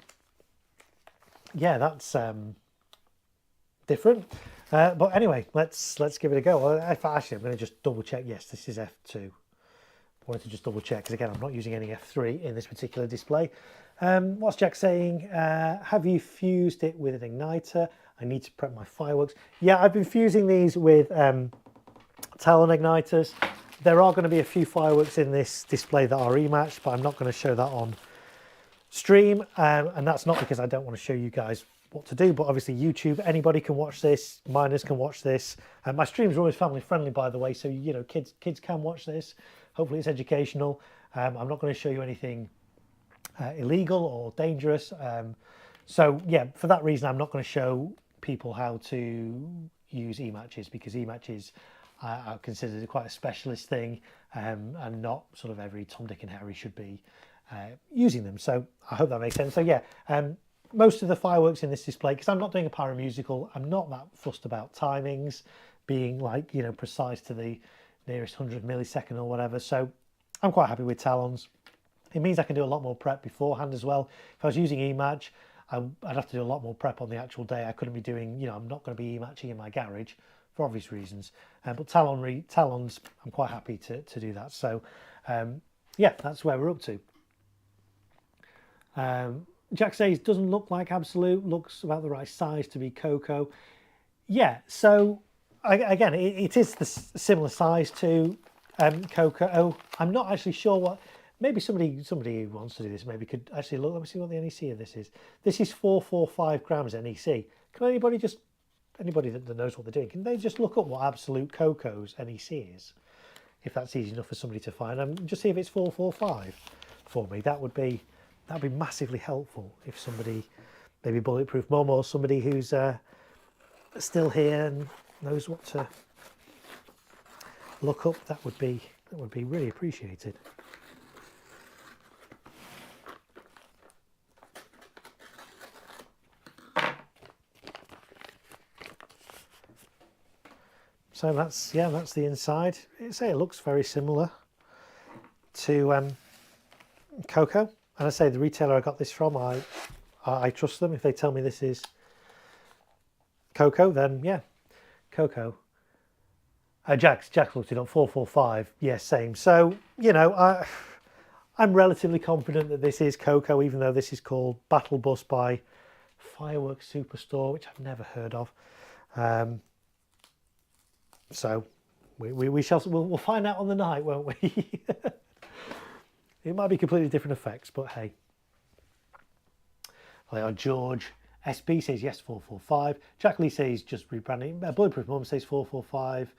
yeah, that's different. But anyway, let's give it a go. Actually, I'm going to just double check. Yes, this is F2. I wanted to just double check because again, I'm not using any F3 in this particular display. What's Jack saying? Have you fused it with an igniter? I need to prep my fireworks. Yeah, I've been fusing these with Talon igniters. There are going to be a few fireworks in this display that are rematched, but I'm not going to show that on stream. And that's not because I don't want to show you guys what to do, but obviously YouTube, anybody can watch this, minors can watch this. My streams are always family friendly, by the way, so you know, kids can watch this. Hopefully it's educational. I'm not going to show you anything illegal or dangerous. So yeah, for that reason, I'm not going to show people how to use e-matches, because e-matches are considered quite a specialist thing, and not sort of every Tom, Dick and Harry should be using them. So I hope that makes sense. So yeah, most of the fireworks in this display, because I'm not doing a pyromusical, I'm not that fussed about timings being like, you know, precise to the nearest 100 millisecond or whatever. So I'm quite happy with Talons. It means I can do a lot more prep beforehand as well. If I was using e-match, I'd have to do a lot more prep on the actual day. I couldn't be doing, you know, I'm not going to be e-matching in my garage for obvious reasons. But Talons, I'm quite happy to do that. So yeah, that's where we're up to. Jack says, doesn't look like Absolute, looks about the right size to be Coco. Yeah, so again, it is the similar size to Coco. I'm not actually sure what, maybe somebody who wants to do this maybe could actually look. Let me see what the NEC of this is. This is 445 grams NEC. Can anybody that knows what they're doing, can they just look up what Absolute Coco's NEC is? If that's easy enough for somebody to find, just see if it's 445 for me. That'd be massively helpful if somebody, maybe Bulletproof Mum or somebody who's still here and knows what to look up, that would be really appreciated. So that's the inside. It looks very similar to Coco. And I say the retailer I got this from, I trust them. If they tell me this is Coco, then yeah, Coco. Jack's looked it up, 445. Yes, same. So you know, I'm relatively confident that this is Coco, even though this is called Battle Bus by Firework Superstore, which I've never heard of. So we'll find out on the night, won't we? It might be completely different effects, but hey. George SB says yes, 445. Jack Lee says just rebranding. Bulletproof Mum says 445.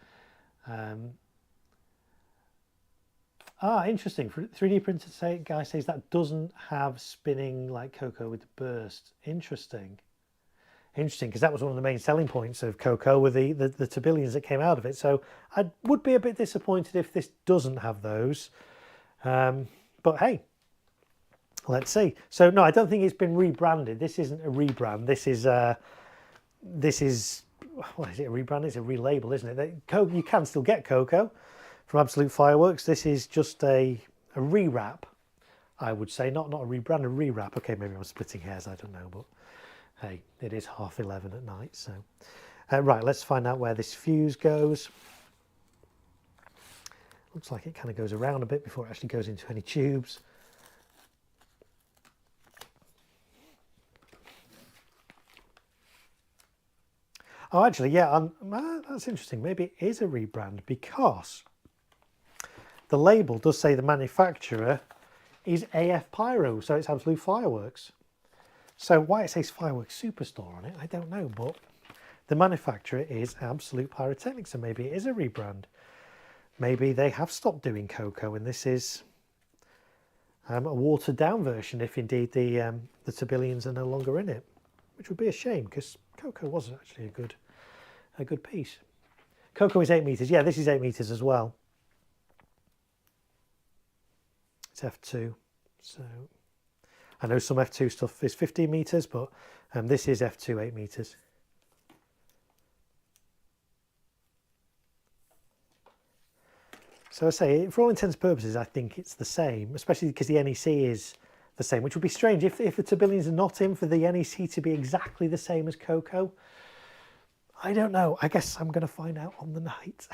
Interesting. 3D printer guy says that doesn't have spinning like Coco with the burst. Interesting, because that was one of the main selling points of Coco, with the tourbillons that came out of it. So I would be a bit disappointed if this doesn't have those. But hey, let's see. So no, I don't think it's been rebranded. This isn't a rebrand. This is what is it? A rebrand? It's a relabel, isn't it? You can still get Coco from Absolute Fireworks. This is just a rewrap, I would say. Not a rebrand, a rewrap. Okay, maybe I'm splitting hairs. I don't know, but hey, it is 11:30 at night. So right, let's find out where this fuse goes. Looks like it kind of goes around a bit before it actually goes into any tubes. Oh, actually, yeah, that's interesting. Maybe it is a rebrand, because the label does say the manufacturer is AF Pyro, so it's Absolute Fireworks. So why it says Fireworks Superstore on it, I don't know, but the manufacturer is Absolute Pyrotechnics, so maybe it is a rebrand. Maybe they have stopped doing Coco and this is a watered down version if indeed the Tabillions are no longer in it, which would be a shame because Coco was actually a good piece. Coco is 8 meters. Yeah, this is 8 meters as well. It's F2, so I know some F2 stuff is 15 meters, but this is F2 8 meters. So I say, for all intents and purposes, I think it's the same, especially because the NEC is the same, which would be strange if the Tabillions are not in for the NEC to be exactly the same as Coco. I don't know. I guess I'm going to find out on the night.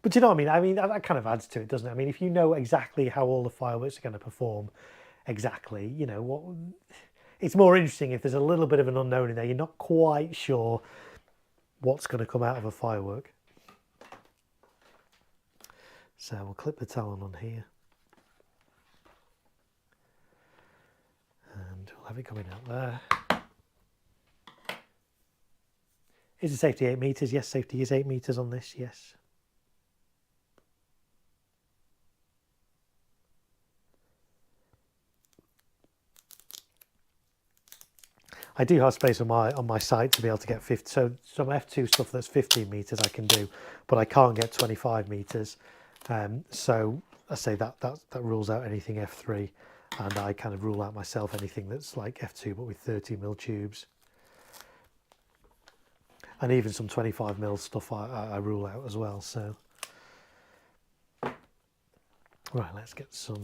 But you know what I mean? I mean, that kind of adds to it, doesn't it? I mean, if you know exactly how all the fireworks are going to perform exactly, you know, what, it's more interesting if there's a little bit of an unknown in there. You're not quite sure what's going to come out of a firework. So we'll clip the talon on here. And we'll have it coming out there. Is the safety 8 meters? Yes, safety is 8 meters on this, yes. I do have space on my site to be able to get 50, so some F2 stuff that's 15 meters I can do, but I can't get 25 meters. So I say that rules out anything F3, and I kind of rule out myself anything that's like F2 but with 30mm tubes, and even some 25mm stuff I rule out as well. So right, let's get some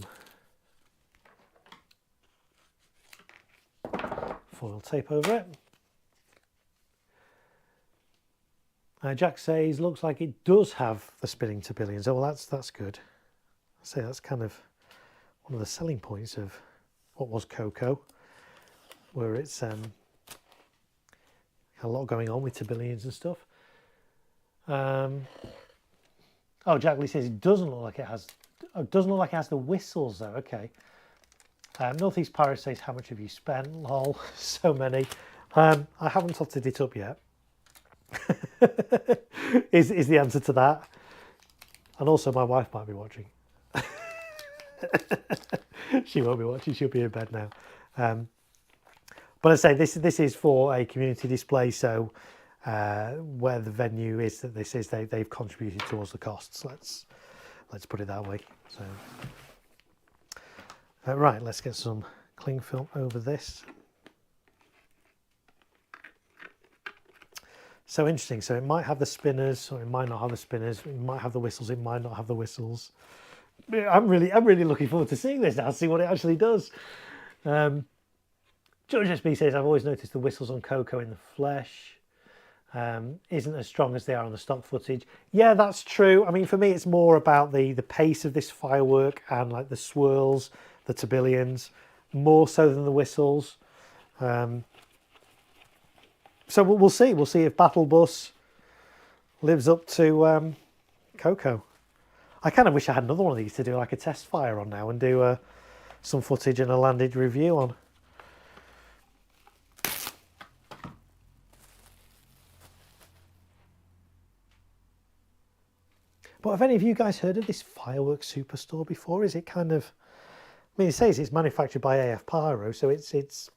foil tape over it. Jack says, looks like it does have the spinning Tabillions. Oh, well, that's good. I say that's kind of one of the selling points of what was Coco, where it's a lot going on with Tabillions and stuff. Oh, Jack Lee says it doesn't look like it has. Oh, it doesn't look like it has the whistles though. Okay. Northeast Pirate says, how much have you spent? Lol, so many. I haven't totted it up yet. is the answer to that. And also my wife might be watching. She won't be watching, she'll be in bed now. But I say this is for a community display, so where the venue is that this is, they've contributed towards the costs. Let's put it that way. So right, let's get some cling film over this. So interesting. So it might have the spinners, or it might not have the spinners. It might have the whistles. It might not have the whistles. I'm really looking forward to seeing this now. See what it actually does. George SB says, I've always noticed the whistles on Coco in the flesh isn't as strong as they are on the stock footage. Yeah, that's true. I mean, for me, it's more about the pace of this firework and like the swirls, the Tabillions, more so than the whistles. So we'll see. We'll see if Battle Bus lives up to Coco. I kind of wish I had another one of these to do like a test fire on now and do some footage and a landed review on. But have any of you guys heard of this fireworks superstore before? Is it kind of, I mean, it says it's manufactured by AF Pyro, so it's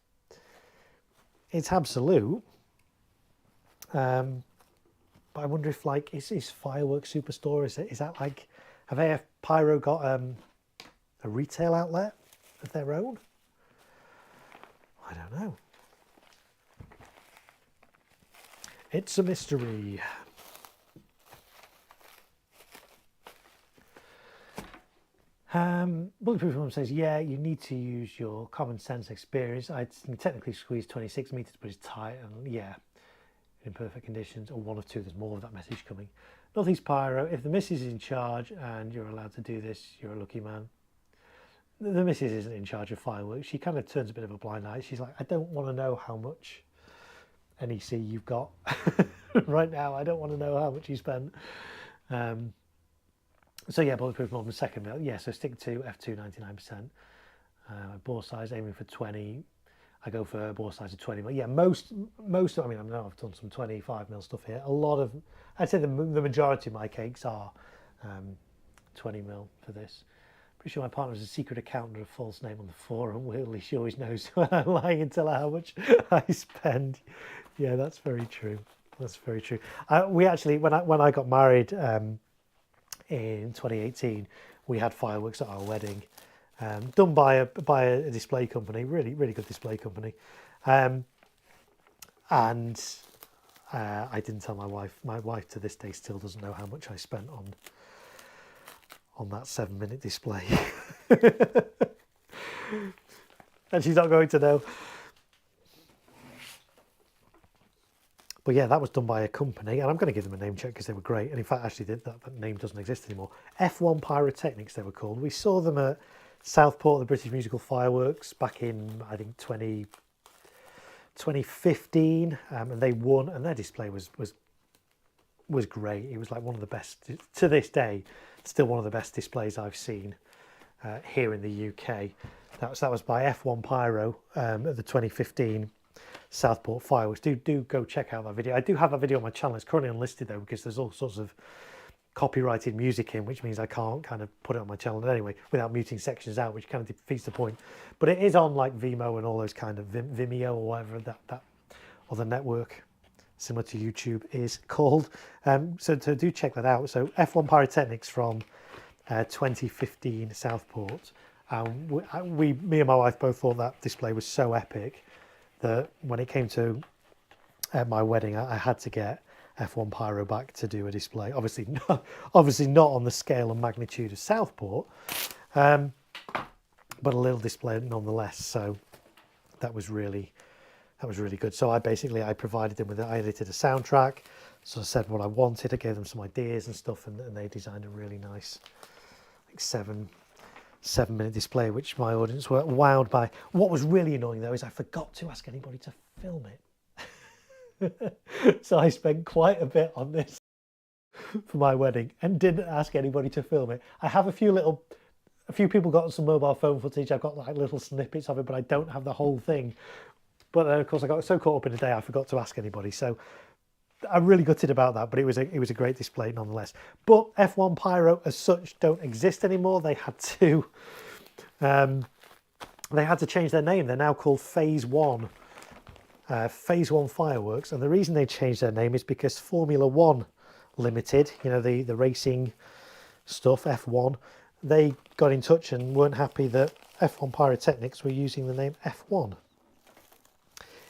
absolute. But I wonder if like is fireworks superstore, is that like, have AF Pyro got a retail outlet of their own? I don't know. It's a mystery. Bulletproof Mum says, yeah, you need to use your common sense experience. I can technically squeeze 26 meters, but it's tight, and yeah, in perfect conditions, or one of two, there's more of that message coming. Northeast Pyro, if the missus is in charge and you're allowed to do this, you're a lucky man. The missus isn't in charge of fireworks. She kind of turns a bit of a blind eye. She's like, I don't want to know how much NEC you've got right now. I don't want to know how much you spent. So yeah, Bulletproof Mum, second mill. Yeah, so stick to F2 99%. Bore size aiming for 20. I go for bore size of 20. But yeah, most. I mean, I know I've done some 25mm stuff here. A lot of, I'd say the majority of my cakes are 20mm for this. Pretty sure my partner has a secret account under a false name on the forum. Weirdly, she always knows when I'm lying and tell her how much I spend. Yeah, that's very true. That's very true. We actually, when I got married in 2018, we had fireworks at our wedding, done by a display company, really good display company, and I didn't tell my wife. My wife to this day still doesn't know how much I spent on that 7-minute display. And she's not going to know. But yeah, that was done by a company, and I'm going to give them a name check because they were great. And in fact, actually, that name doesn't exist anymore. F1 Pyrotechnics, they were called. We saw them at Southport, the British Musical Fireworks, back in, I think, 2015, and they won, and their display was great. It was like one of the best, to this day, still one of the best displays I've seen here in the UK. That was by F1 Pyro at the 2015 Southport Fireworks. Do go check out that video. I do have that video on my channel. It's currently unlisted though, because there's all sorts of copyrighted music in, which means I can't kind of put it on my channel anyway without muting sections out, which kind of defeats the point. But it is on like Vimeo and all those kind of Vimeo or whatever that other network similar to YouTube is called. So do check that out. So F1 Pyrotechnics from 2015 Southport. Me and my wife both thought that display was so epic that when it came to my wedding, I had to get F1 Pyro back to do a display. Obviously not on the scale and magnitude of Southport, but a little display nonetheless. So that was really good. So I provided them with it. I edited a soundtrack, so I said what I wanted. I gave them some ideas and stuff, and they designed a really nice, like 7-minute display, which my audience were wowed by. What was really annoying though is I forgot to ask anybody to film it. So I spent quite a bit on this for my wedding and didn't ask anybody to film it. I have a few people got some mobile phone footage. I've got like little snippets of it, but I don't have the whole thing. But of course I got so caught up in the day I forgot to ask anybody. So I'm really gutted about that, but it was a great display nonetheless. But F1 Pyro as such don't exist anymore. They had to change their name. They're now called Phase 1. Phase 1 Fireworks, and the reason they changed their name is because Formula 1 Limited, you know, the racing stuff, F1, they got in touch and weren't happy that F1 Pyrotechnics were using the name F1.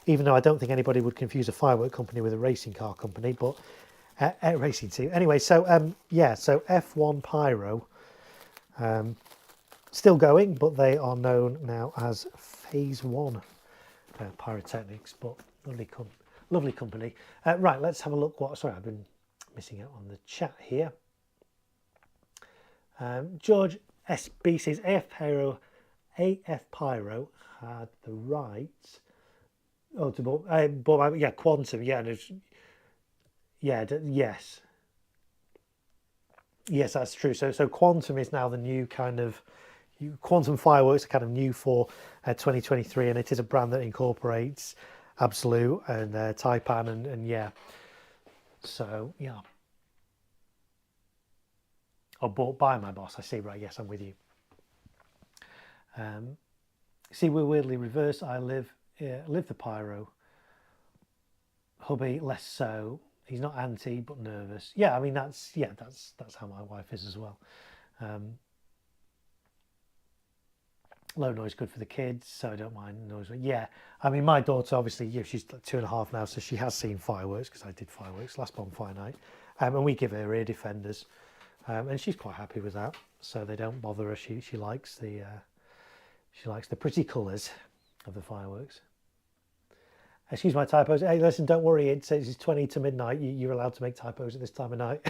Even though I don't think anybody would confuse a firework company with a racing car company, but a racing team. Anyway, so yeah, so F1 Pyro, still going, but they are known now as Phase 1 Pyrotechnics, but lovely company. Right, let's have a look. Sorry, I've been missing out on the chat here. George SB says AF Pyro had the right. Oh, yeah, Quantum. Yeah, yes, that's true. So Quantum is now the new kind of. Quantum Fireworks are kind of new for 2023, and it is a brand that incorporates Absolute and Taipan and yeah. So yeah. Oh, bought by my boss. I see. Right. Yes, I'm with you. See, we're weirdly reversed. I live the pyro. Hubby less so. He's not anti, but nervous. Yeah, I mean that's how my wife is as well. Low noise good for the kids, so I don't mind noise. Yeah, I mean my daughter obviously, she's like 2.5 now, so she has seen fireworks because I did fireworks last bonfire night, and we give her ear defenders, and she's quite happy with that. So they don't bother her. She likes the pretty colours of the fireworks. Excuse my typos. Hey, listen, don't worry. It says it's 20 to midnight. You're allowed to make typos at this time of night.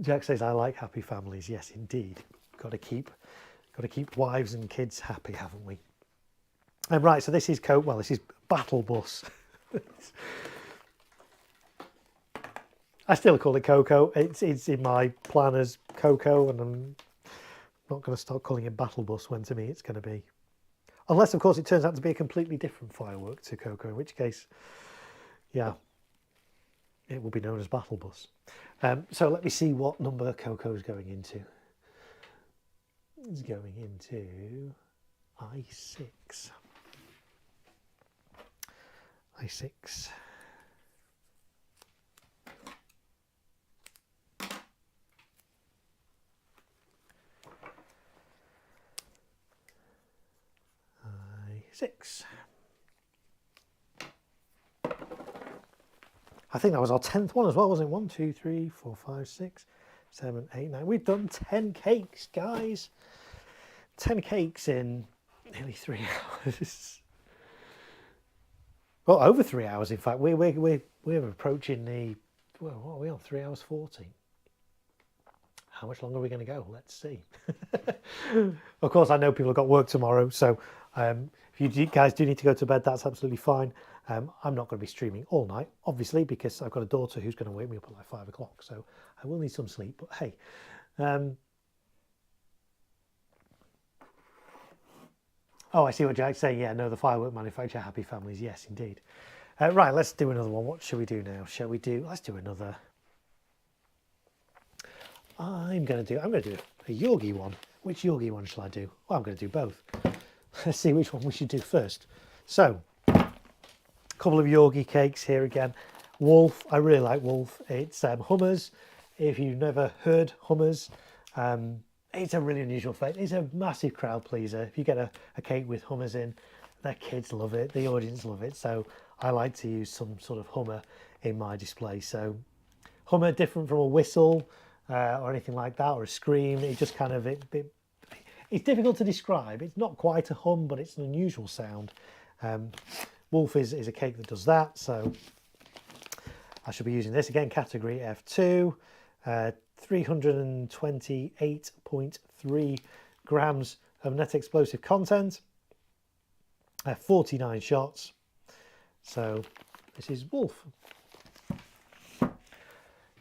Jack says I like happy families. Yes, indeed. Got to keep wives and kids happy, haven't we? And right, so this is this is Battle Bus. I still call it Coco. It's in my plan as Coco, and I'm not going to start calling it Battle Bus when to me it's going to be. Unless, of course, it turns out to be a completely different firework to Coco, in which case, yeah, it will be known as Battle Bus. So let me see what number Coco's going into. It's going into I6. I6. I6. I think that was our 10th one as well, wasn't it? 1, 2, 3, 4, 5, 6, 7, 8, 9. We've done 10 cakes, guys. 10 cakes in nearly 3 hours. Well, over 3 hours, in fact. We're approaching the, well, what are we on? 3 hours 40. How much longer are we going to go? Let's see. Of course, I know people have got work tomorrow, so if you guys do need to go to bed, that's absolutely fine. I'm not going to be streaming all night, obviously, because I've got a daughter who's going to wake me up at like 5 o'clock, so I will need some sleep. But hey, oh, I see what Jack's saying. Yeah, no, the firework manufacturer, happy families. Yes, indeed. Right, let's do another one. What shall we do now? Shall we do? Let's do another. I'm going to do a Yorgi one. Which Yorgi one shall I do? Well, I'm going to do both. Let's see which one we should do first. So, a couple of Yorgi cakes here again. Wolf, I really like Wolf. It's Hummers. If you've never heard Hummers, it's a really unusual flavour. It's a massive crowd pleaser. If you get a cake with Hummers in, their kids love it, the audience love it. So I like to use some sort of Hummer in my display. So Hummer, different from a whistle or anything like that, or a scream. It just kind of, it's difficult to describe. It's not quite a hum, but it's an unusual sound. Wolf is a cake that does that. So I should be using this again, category F2, 328.3 grams of net explosive content, 49 shots. So this is Wolf.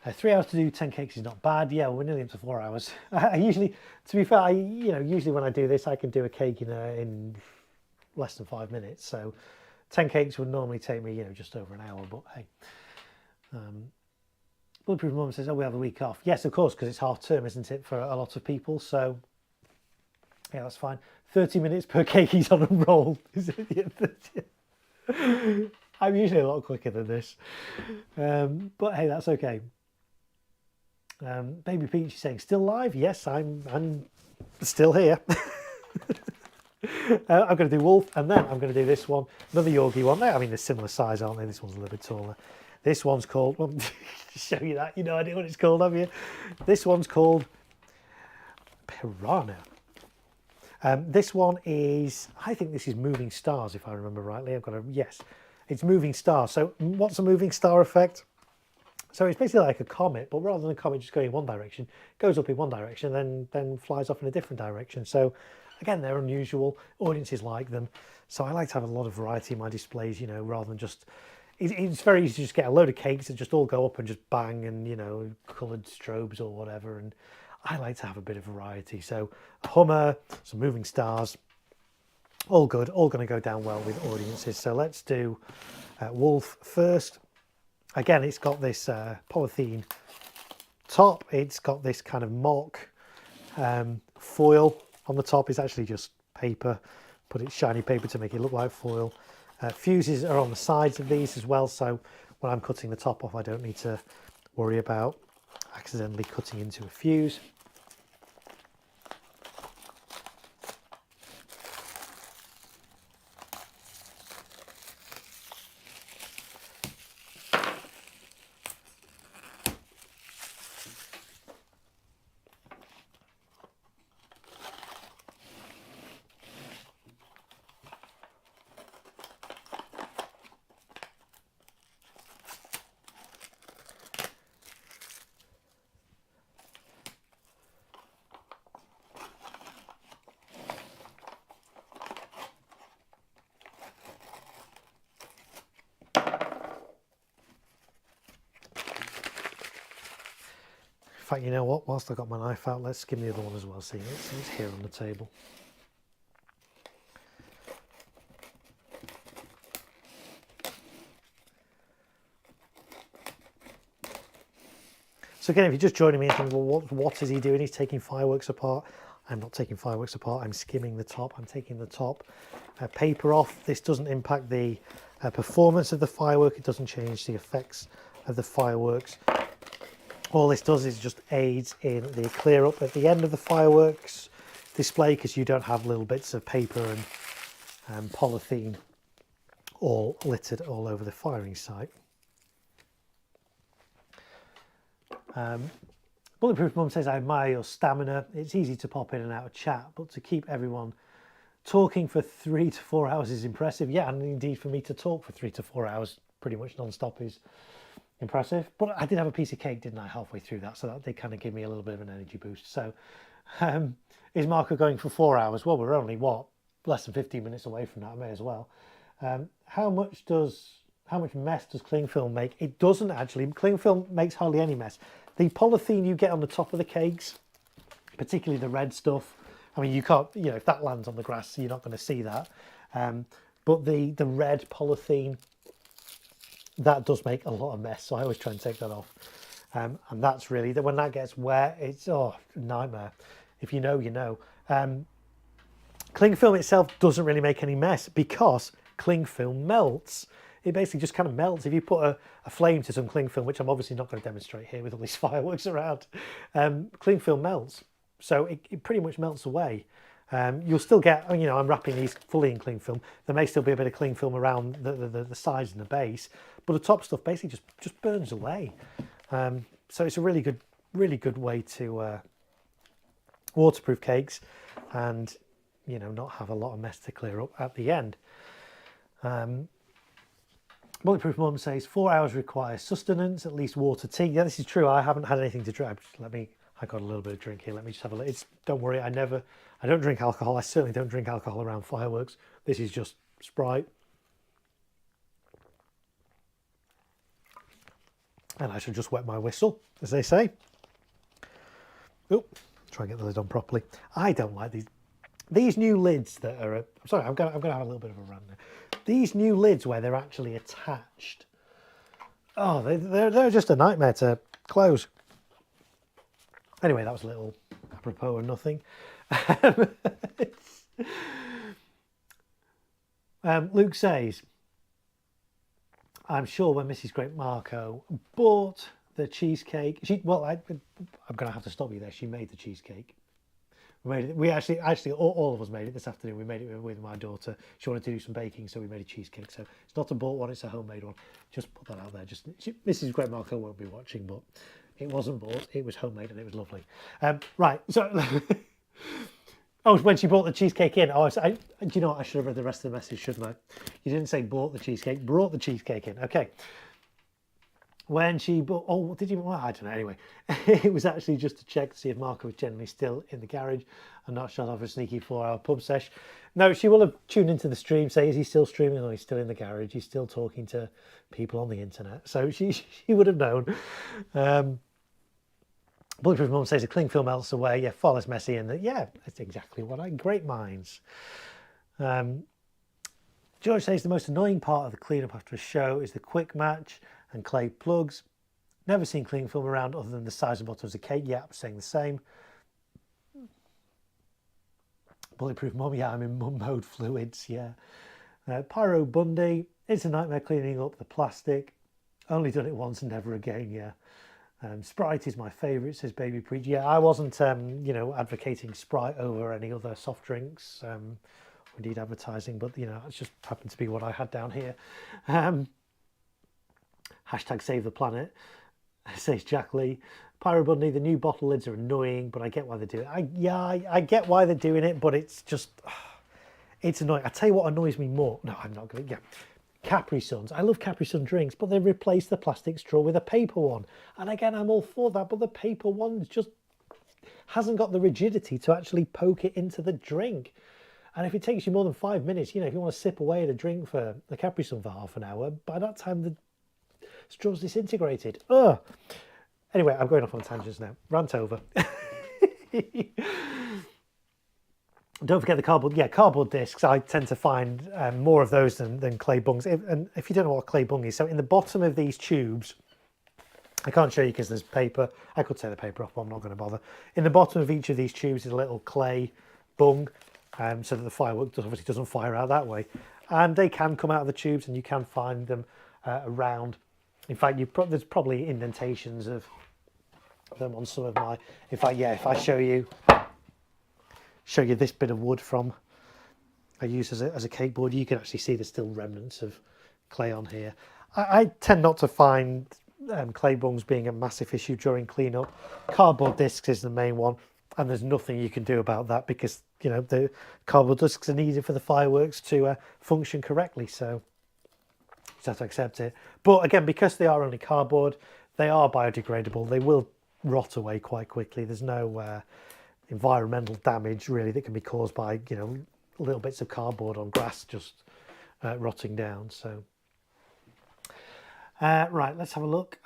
3 hours to do 10 cakes is not bad. Yeah, we're nearly up to 4 hours. I usually, to be fair, usually when I do this, I can do a cake in less than 5 minutes. So 10 cakes would normally take me, just over an hour. But hey, Bulletproof Mum says, "Oh, we have a week off." Yes, of course, because it's half term, isn't it, for a lot of people? So yeah, that's fine. 30 minutes per cake he's on a roll. Is it? Yeah, 30. I'm usually a lot quicker than this, but hey, that's okay. Baby Peach is saying, "Still live?" Yes, I'm still here. I'm going to do Wolf, and then I'm going to do this one, another Yorgi one. I mean, they're similar size, aren't they? This one's a little bit taller. This one's called, well, to show you that, you no idea what it's called, have you? This one's called Piranha. This one is, I think this is Moving Stars, if I remember rightly. Yes, it's Moving Stars. So what's a moving star effect? So it's basically like a comet, but rather than a comet just going in one direction, it goes up in one direction and then flies off in a different direction. So again, they're unusual. Audiences like them. So I like to have a lot of variety in my displays, rather than just, it's very easy to just get a load of cakes that just all go up and just bang and, coloured strobes or whatever. And I like to have a bit of variety. So a Hummer, some Moving Stars, all good, all going to go down well with audiences. So let's do Wolf first. Again, it's got this polythene top. It's got this kind of mock foil on the top. It's actually just paper, but it's shiny paper to make it look like foil. Fuses are on the sides of these as well, so when I'm cutting the top off, I don't need to worry about accidentally cutting into a fuse. In fact, you know what? Whilst I've got my knife out, let's skim the other one as well. See, it's here on the table. So again, if you're just joining me and thinking, well, what is he doing? He's taking fireworks apart. I'm not taking fireworks apart. I'm skimming the top. I'm taking the top paper off. This doesn't impact the performance of the firework. It doesn't change the effects of the fireworks. All this does is just aids in the clear up at the end of the fireworks display, because you don't have little bits of paper and polythene all littered all over the firing site. Bulletproof Mum says, I admire your stamina. It's easy to pop in and out of chat, but to keep everyone talking for 3 to 4 hours is impressive. Yeah, and indeed for me to talk for 3 to 4 hours pretty much non-stop is impressive. But I did have a piece of cake, didn't I, halfway through that, so that did kind of give me a little bit of an energy boost. So is Marko going for 4 hours? Well, we're only, what, less than 15 minutes away from that. I may as well. How much mess does cling film make? It doesn't actually. Cling film makes hardly any mess. The polythene you get on the top of the cakes, particularly the red stuff, I mean, you can't, you know, if that lands on the grass, you're not going to see that. But the red polythene, that does make a lot of mess. So I always try and take that off. And that's really, when that gets wet, it's, oh, nightmare. If you know, you know. Cling film itself doesn't really make any mess because cling film melts. It basically just kind of melts. If you put a flame to some cling film, which I'm obviously not going to demonstrate here with all these fireworks around, cling film melts. So it pretty much melts away. You'll still get, you know, I'm wrapping these fully in cling film. There may still be a bit of cling film around the sides and the base, but the top stuff basically just burns away. So it's a really good way to waterproof cakes and, you know, not have a lot of mess to clear up at the end. Bulletproof Mum says 4 hours requires sustenance, at least water, tea. Yeah, this is true. I haven't had anything to drink. I got a little bit of drink here. Let me just have a look. Don't worry. I don't drink alcohol. I certainly don't drink alcohol around fireworks. This is just Sprite. And I should just wet my whistle, as they say. Oh, try and get the lid on properly. I don't like these new lids that are. I'm sorry, I'm going to have a little bit of a rant there. These new lids where they're actually attached. Oh, they're just a nightmare to close. Anyway, that was a little apropos of nothing. Luke says, I'm sure when Mrs. Great Marko bought the cheesecake, I'm going to have to stop you there. She made the cheesecake. We actually, all of us made it this afternoon. We made it with my daughter. She wanted to do some baking, so we made a cheesecake. So it's not a bought one, it's a homemade one. Just put that out there. Mrs. Great Marko won't be watching, but it wasn't bought. It was homemade and it was lovely. Right, so... Oh, when she brought the cheesecake in. Do you know what? I should have read the rest of the message, shouldn't I? You didn't say bought the cheesecake, brought the cheesecake in. Okay. When she bought, oh, did you? Well, I don't know. Anyway, it was actually just to check to see if Marko was generally still in the garage and not shut off a sneaky 4-hour pub sesh. No, she will have tuned into the stream, say, is he still streaming? Or he's still in the garage. He's still talking to people on the internet. So she would have known. Bulletproof Mum says the cling film melts away. Yeah, far less messy. And yeah, that's exactly what great minds. George says the most annoying part of the cleanup after a show is the quick match and clay plugs. Never seen cling film around other than the size and bottom of the cake. Yeah, I'm saying the same. Bulletproof Mum, yeah, I'm in mum mode fluids, yeah. Pyro Bundy, it's a nightmare cleaning up the plastic. Only done it once and never again, yeah. Sprite is my favourite, says Baby Preach. Yeah, I wasn't, advocating Sprite over any other soft drinks, or indeed advertising, but, you know, it just happened to be what I had down here. Hashtag save the planet, says Jack Lee. Pyro Bundy, the new bottle lids are annoying, but I get why they do it. I get why they're doing it, but it's just, it's annoying. I tell you what annoys me more. No, I'm not going to, Capri Suns. I love Capri Sun drinks, but they've replaced the plastic straw with a paper one. And again, I'm all for that, but the paper one just hasn't got the rigidity to actually poke it into the drink. And if it takes you more than 5 minutes, you know, if you want to sip away at a drink for the Capri Sun for half an hour, by that time the straw's disintegrated. Ugh. Anyway, I'm going off on tangents now. Rant over. Don't forget the cardboard. Yeah, cardboard discs. I tend to find more of those than clay bungs. And if you don't know what clay bung is, so in the bottom of these tubes, I can't show you because there's paper. I could take the paper off, but I'm not going to bother. In the bottom of each of these tubes is a little clay bung, so that the firework obviously doesn't fire out that way. And they can come out of the tubes, and you can find them around. In fact, there's probably indentations of them on some of my. In fact, yeah, if I show you this bit of wood from I use as a cake board, you can actually see there's still remnants of clay on here. I tend not to find clay bungs being a massive issue during cleanup. Cardboard discs is the main one, and there's nothing you can do about that because the cardboard discs are needed for the fireworks to function correctly, so you just have to accept it. But again, because they are only cardboard, they are biodegradable. They will rot away quite quickly. There's no environmental damage really that can be caused by little bits of cardboard on grass just rotting down. So right, let's have a look.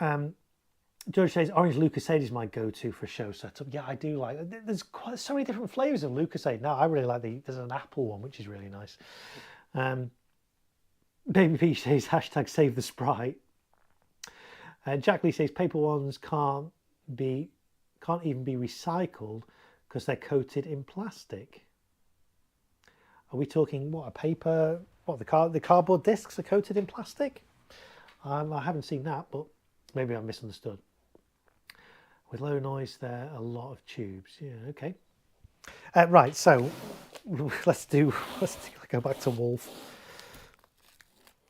George says orange Lucasade is my go-to for show setup. Yeah, I do like. There's so many different flavors of Lucasade now. I really like there's an apple one which is really nice. Baby Peach says hashtag save the Sprite. Jack Lee says paper ones can't even be recycled because they're coated in plastic. Are we talking what, a paper? What, the cardboard discs are coated in plastic? I haven't seen that, but maybe I misunderstood. With low noise, there are a lot of tubes. Yeah, okay. Right, so let's go back to Wolf.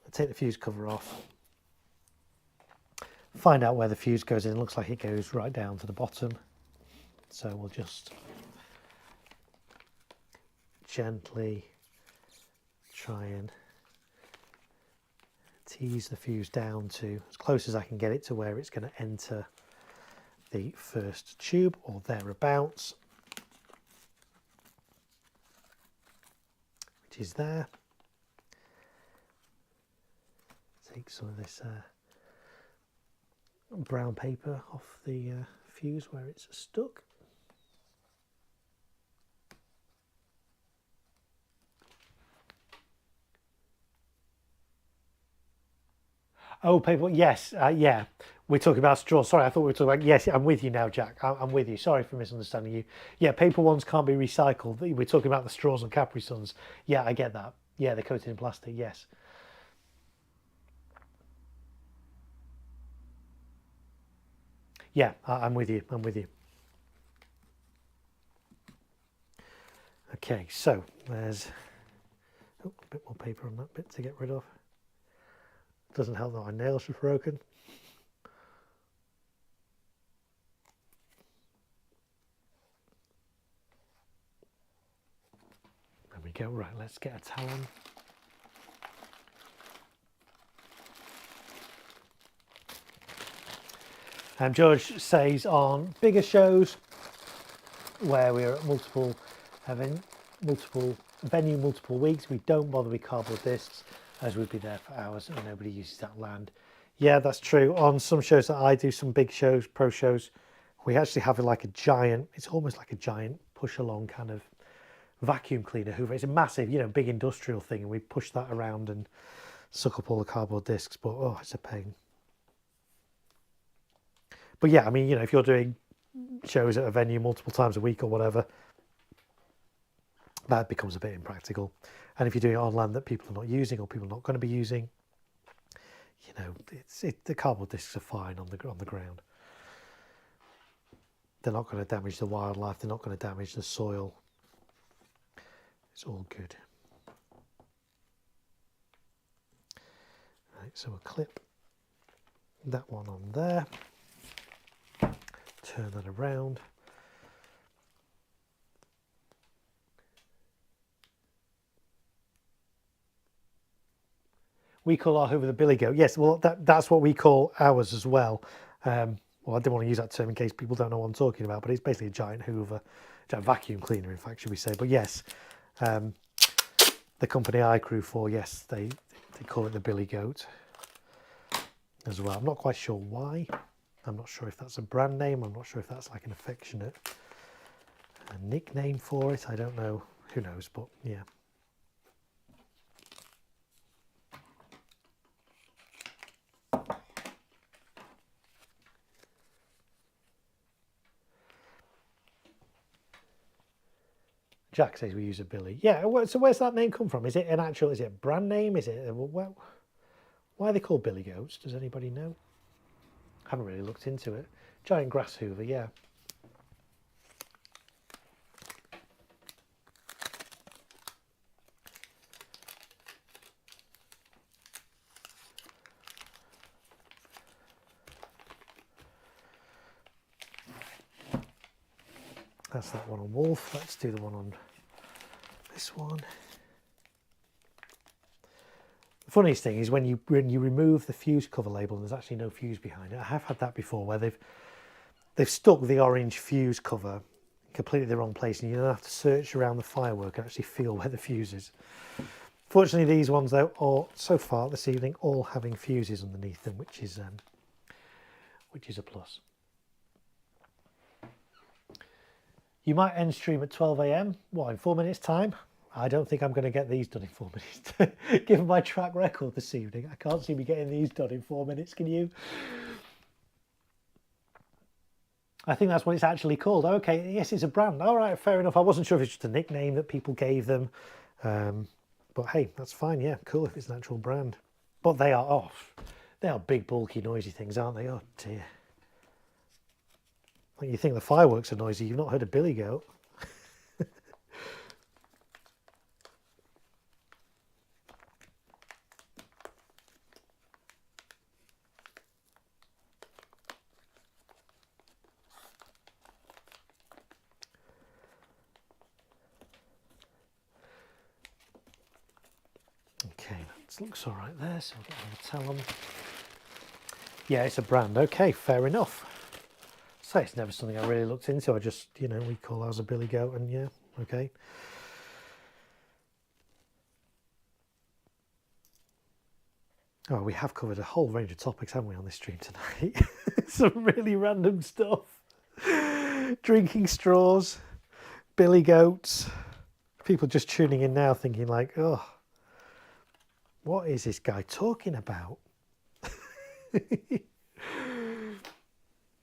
I'll take the fuse cover off. Find out where the fuse goes in. It looks like it goes right down to the bottom. So we'll just gently try and tease the fuse down to as close as I can get it to where it's going to enter the first tube or thereabouts, which is there. Take some of this brown paper off the fuse where it's stuck. Oh, paper, yes, yeah. We're talking about straws. Sorry, I thought we were talking about, yes, I'm with you now, Jack. I'm with you. Sorry for misunderstanding you. Yeah, paper ones can't be recycled. We're talking about the straws and Capri Suns. Yeah, I get that. Yeah, they're coated in plastic, yes. Yeah, I'm with you. I'm with you. Okay, so there's a bit more paper on that bit to get rid of. Doesn't help that my nails are broken. There we go. Right, let's get a talon. George says on bigger shows where we're at multiple venue, multiple weeks, we don't bother with cardboard discs as we'd be there for hours and nobody uses that land. Yeah, that's true. On some shows that I do, some big shows, pro shows, we actually have like a giant, it's almost like a giant push along kind of vacuum cleaner hoover. It's a massive, big industrial thing, and we push that around and suck up all the cardboard discs, but oh, it's a pain. But yeah, I mean, if you're doing shows at a venue multiple times a week or whatever, that becomes a bit impractical. And if you're doing it on land that people are not using or people are not going to be using, the cardboard discs are fine on the ground. They're not going to damage the wildlife. They're not going to damage the soil. It's all good. Right, so we'll clip that one on there. Turn that around. We call our hoover the billy goat. Yes, well, that's what we call ours as well. Well, I didn't want to use that term in case people don't know what I'm talking about, but it's basically a giant hoover, giant vacuum cleaner, in fact, should we say. But yes, the company I crew for, yes, they call it the billy goat as well. I'm not quite sure why. I'm not sure if that's a brand name. I'm not sure if that's like an affectionate nickname for it. I don't know. Who knows? But yeah. Jack says we use a Billy. Yeah, so where's that name come from? Is it is it a brand name? Is it, well, why are they called Billy Goats? Does anybody know? Haven't really looked into it. Giant grass hoover, yeah. That's that one on wolf. Let's do the one on this one. The funniest thing is when you remove the fuse cover label and there's actually no fuse behind it. I have had that before where they've stuck the orange fuse cover in completely the wrong place, and you don't have to search around the firework and actually feel where the fuse is. Fortunately, these ones though are so far this evening all having fuses underneath them, which is a plus. You might end stream at 12 AM. What, in 4 minutes time? I don't think I'm going to get these done in 4 minutes. Given my track record this evening, I can't see me getting these done in 4 minutes, can you? I think that's what it's actually called. Okay, yes, it's a brand. All right, fair enough. I wasn't sure if it's just a nickname that people gave them. But hey, that's fine. Yeah, cool if it's an actual brand. But they are big, bulky, noisy things, aren't they? Oh dear. Like you think the fireworks are noisy, you've not heard a billy goat. Okay, that looks all right there, so we'll get on to tell them. Yeah, it's a brand. Okay, fair enough. So it's never something I really looked into. I just, we call ours a billy goat, and yeah, okay. Oh, we have covered a whole range of topics, haven't we, on this stream tonight? Some really random stuff. Drinking straws, billy goats. People just tuning in now thinking like, oh, what is this guy talking about?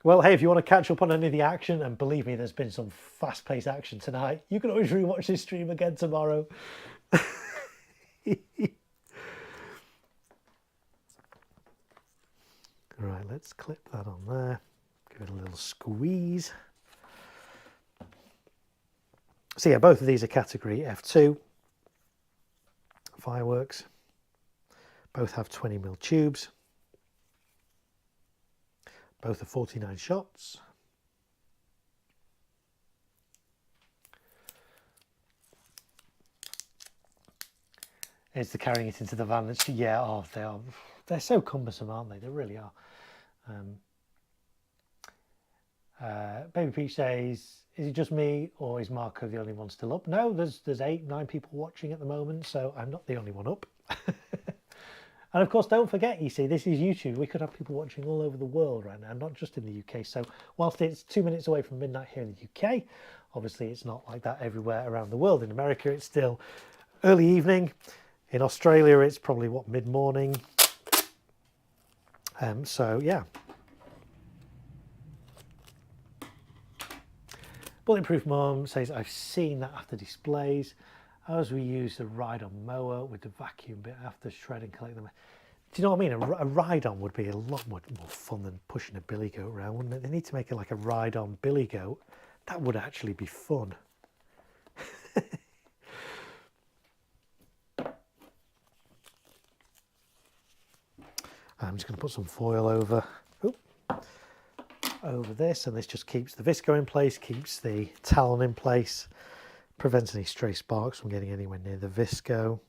Well, hey, if you want to catch up on any of the action, and believe me, there's been some fast-paced action tonight, you can always rewatch this stream again tomorrow. Right, let's clip that on there. Give it a little squeeze. So yeah, both of these are category F2 fireworks. Both have 20mm tubes. Both are 49 shots. It's the carrying it into the van. Yeah, oh, they're so cumbersome, aren't they? They really are. Baby Peach says, is it just me or is Marco the only one still up? No, there's 8-9 people watching at the moment, so I'm not the only one up. And of course, don't forget, you see, this is YouTube. We could have people watching all over the world right now, not just in the UK. So whilst it's 2 minutes away from midnight here in the UK, obviously it's not like that everywhere around the world. In America, it's still early evening. In Australia, it's probably, what, mid-morning. So, yeah. Bulletproof Mum says, I've seen that after displays. As we use the ride-on mower with the vacuum bit after shred and collect them. Do you know what I mean? A ride-on would be a lot more fun than pushing a billy goat around, wouldn't it? They need to make it like a ride-on billy goat. That would actually be fun. I'm just going to put some foil over this, and this just keeps the visco in place, keeps the talon in place, prevents any stray sparks from getting anywhere near the visco.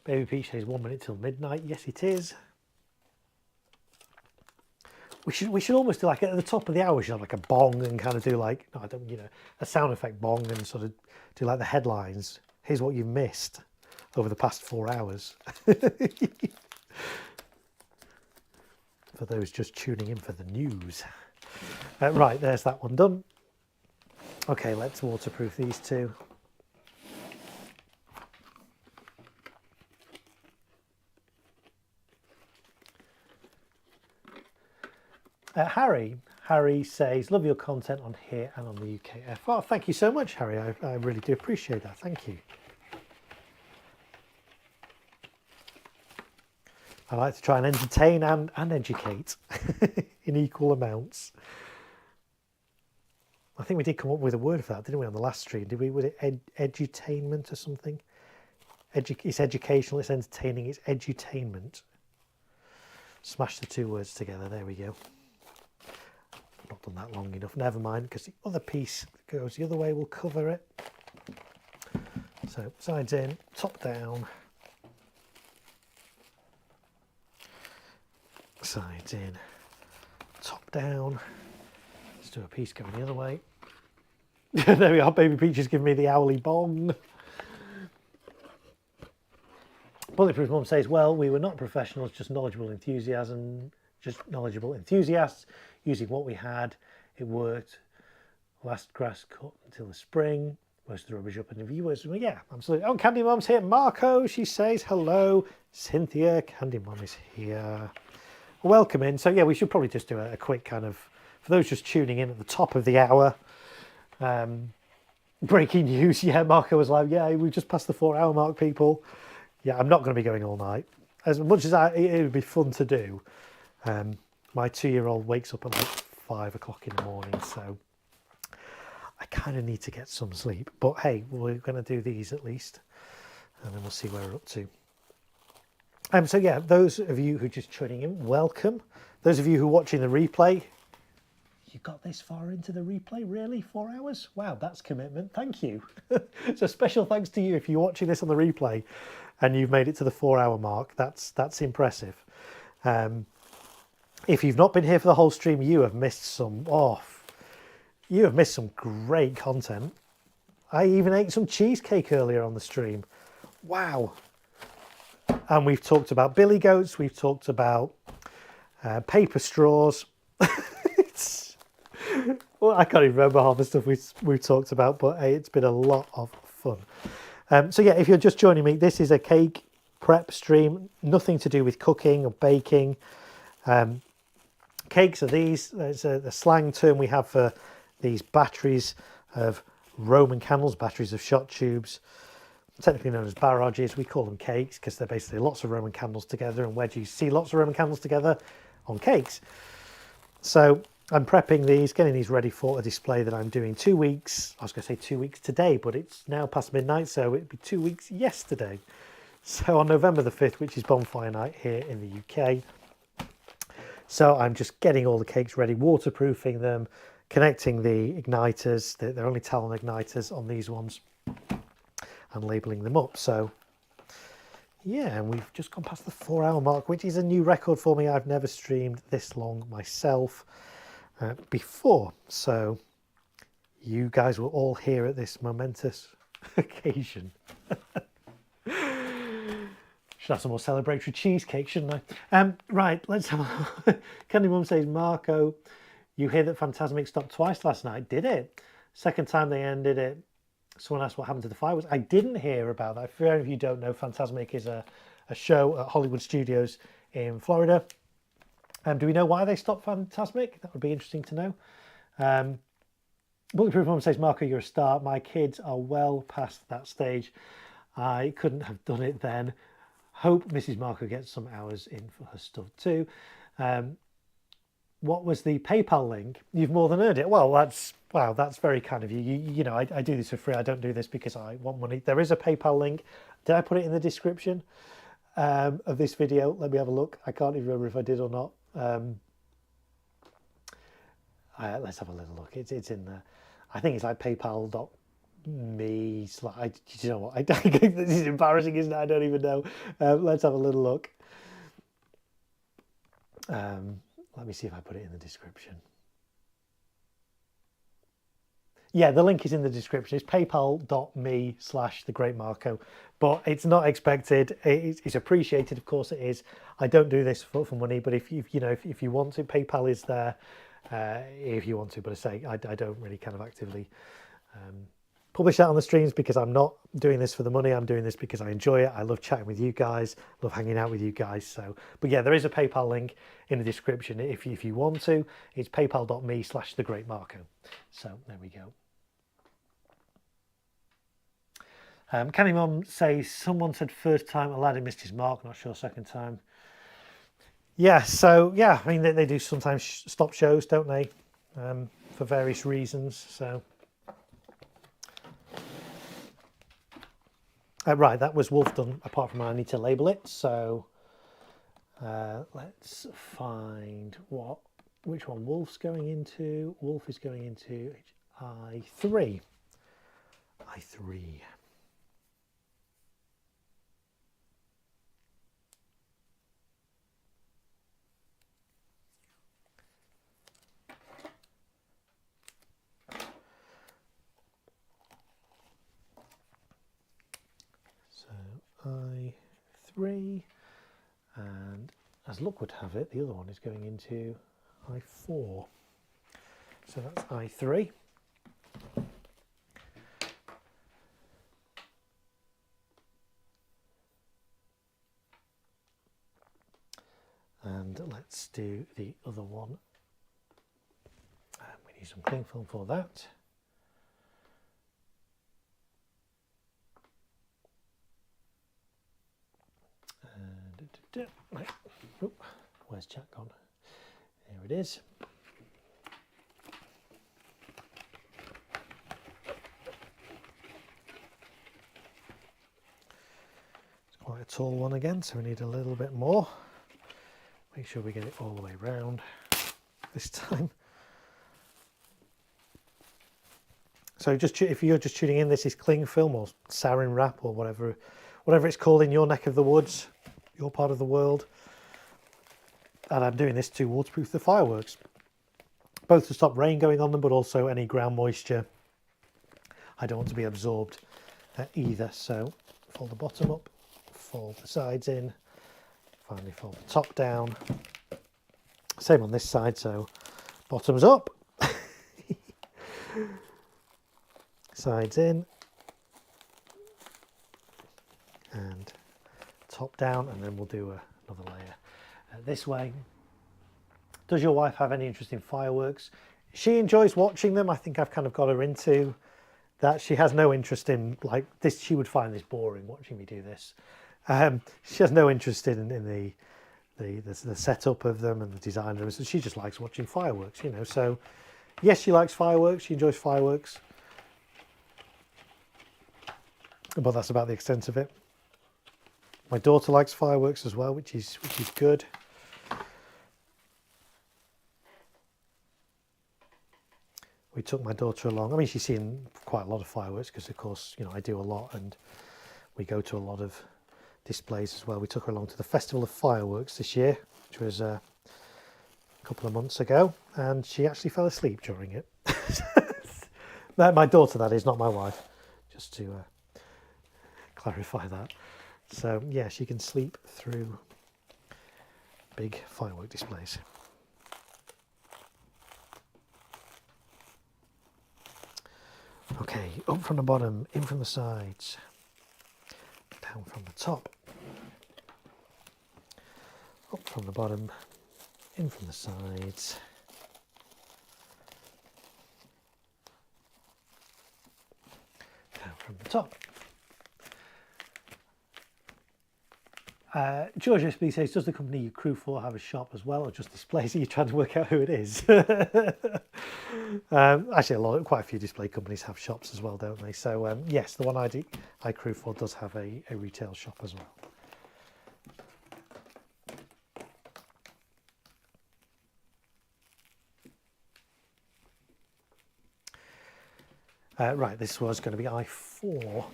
Baby Peach says 1 minute till midnight. Yes, it is. We should almost do like at the top of the hour, we should have like a bong and kind of do like, no, I don't, a sound effect bong and sort of do like the headlines. Here's what you've missed over the past 4 hours. For those just tuning in for the news. Right, there's that one done. Okay, let's waterproof these two. Harry says, love your content on here and on the UKF. Oh, thank you so much, Harry. I really do appreciate that. Thank you. I like to try and entertain and educate in equal amounts. I think we did come up with a word for that, didn't we, on the last stream? Did we? Was it edutainment or something? It's educational, it's entertaining, it's edutainment. Smash the two words together. There we go. I've not done that long enough. Never mind, because the other piece that goes the other way will cover it. So sides in, top down. Sides in, top down. Let's do a piece going the other way. There we are, Baby Peach is giving me the owly bong. Bulletproof Mum says, well, we were not professionals, just knowledgeable enthusiasts using what we had. It worked. Last grass cut until the spring. Most of the rubbish up in the viewers. Well, yeah, absolutely. Oh, Candy Mum's here. Marco, she says hello. Cynthia, Candy Mum is here. Welcome in. So yeah, we should probably just do a quick kind of, for those just tuning in at the top of the hour, breaking news. Yeah, Marco was like, yeah, we've just passed the 4-hour mark, people. Yeah, I'm not going to be going all night. As much as it would be fun to do, my 2-year-old wakes up at like 5 o'clock in the morning, so I kind of need to get some sleep. But hey, we're going to do these at least, and then we'll see where we're up to. So yeah, those of you who are just tuning in, welcome. Those of you who are watching the replay, you got this far into the replay, really? 4 hours? Wow, that's commitment. Thank you. So special thanks to you if you're watching this on the replay and you've made it to the 4-hour mark. That's impressive. If you've not been here for the whole stream, you have missed some. You have missed some great content. I even ate some cheesecake earlier on the stream. Wow. And we've talked about billy goats. We've talked about paper straws. Well, I can't even remember half the stuff we've talked about, but hey, it's been a lot of fun. So yeah, if you're just joining me, this is a cake prep stream, nothing to do with cooking or baking. Cakes are these. It's a slang term we have for these batteries of Roman candles, batteries of shot tubes, technically known as barrages. We call them cakes because they're basically lots of Roman candles together, and where do you see lots of Roman candles together? On cakes. So I'm prepping these, getting these ready for a display that I'm doing 2 weeks. I was going to say 2 weeks today, but it's now past midnight, so it'd be 2 weeks yesterday. So on November the 5th, which is bonfire night here in the UK. So I'm just getting all the cakes ready, waterproofing them, connecting the igniters. They're only Talon igniters on these ones, and labeling them up. So yeah, and we've just gone past the 4-hour mark, which is a new record for me. I've never streamed this long myself before. So you guys were all here at this momentous occasion. Should have some more celebratory cheesecake, shouldn't I? Right, let's have a Candy Mum says, Marco, you hear that Fantasmic stopped twice last night? Did it? Second time they ended it. Someone asked what happened to the fireworks. I didn't hear about that. For any of you who don't know, Fantasmic is a show at Hollywood Studios in Florida. Do we know why they stopped Fantasmic? That would be interesting to know. Bulletproof Mum says, Marco, you're a star. My kids are well past that stage. I couldn't have done it then. Hope Mrs. Marco gets some hours in for her stuff too. What was the PayPal link? You've more than earned it. Well, that's very kind of you. You know, I do this for free. I don't do this because I want money. There is a PayPal link. Did I put it in the description of this video? Let me have a look. I can't even remember if I did or not. Let's have a little look. It's in there. I think it's like paypal.me. You know what? This is embarrassing, isn't it? I don't even know. Let's have a little look. Let me see if I put it in the description. Yeah, the link is in the description. It's paypal.me/the Great Marko, but it's not expected. It's appreciated, of course it is. I don't do this for money, but if you want to, PayPal is there if you want to. But I say I don't really kind of actively publish that on the streams because I'm not doing this for the money. I'm doing this because I enjoy it. I love chatting with you guys, love hanging out with you guys. So, but yeah, there is a PayPal link in the description if you want to. It's paypal.me/the Great Marko. So there we go. Canny Mum says, someone said first time Aladdin missed his mark, not sure second time. Yeah, so yeah, I mean, they do sometimes stop shows, don't they? For various reasons, so. Right, that was Wolf done, apart from I need to label it, so let's find which one Wolf's going into. Wolf is going into I3. I3. I3, and as luck would have it, the other one is going into I4. So that's I3. And let's do the other one. We need some cling film for that. Right. Oh, where's chat gone? There it is. It's quite a tall one again, so we need a little bit more. Make sure we get it all the way round this time. So just if you're just tuning in, this is cling film or sarin wrap or whatever it's called in your neck of the woods, your part of the world. And I'm doing this to waterproof the fireworks, both to stop rain going on them, but also any ground moisture. I don't want to be absorbed either. So fold the bottom up, fold the sides in, finally fold the top down. Same on this side, so bottoms up, sides in, and top down, and then we'll do another layer this way. Does your wife have any interest in fireworks? She enjoys watching them. I think I've kind of got her into that. She has no interest in like this. She would find this boring watching me do this. She has no interest in the setup of them and the design of them. So she just likes watching fireworks, you know. So yes, she likes fireworks. She enjoys fireworks, but that's about the extent of it. My daughter likes fireworks as well, which is good. We took my daughter along. I mean, she's seen quite a lot of fireworks because, of course, you know, I do a lot and we go to a lot of displays as well. We took her along to the Festival of Fireworks this year, which was a couple of months ago, and she actually fell asleep during it. My daughter, that is, not my wife, just to clarify that. So yeah, she can sleep through big firework displays. Okay, up from the bottom, in from the sides, down from the top, up from the bottom, in from the sides, down from the top. George SB says, does the company you crew for have a shop as well, or just displays? Are you trying to work out who it is? Actually, quite a few display companies have shops as well, don't they? So yes, the one I crew for does have a retail shop as well. Right, this was going to be I4.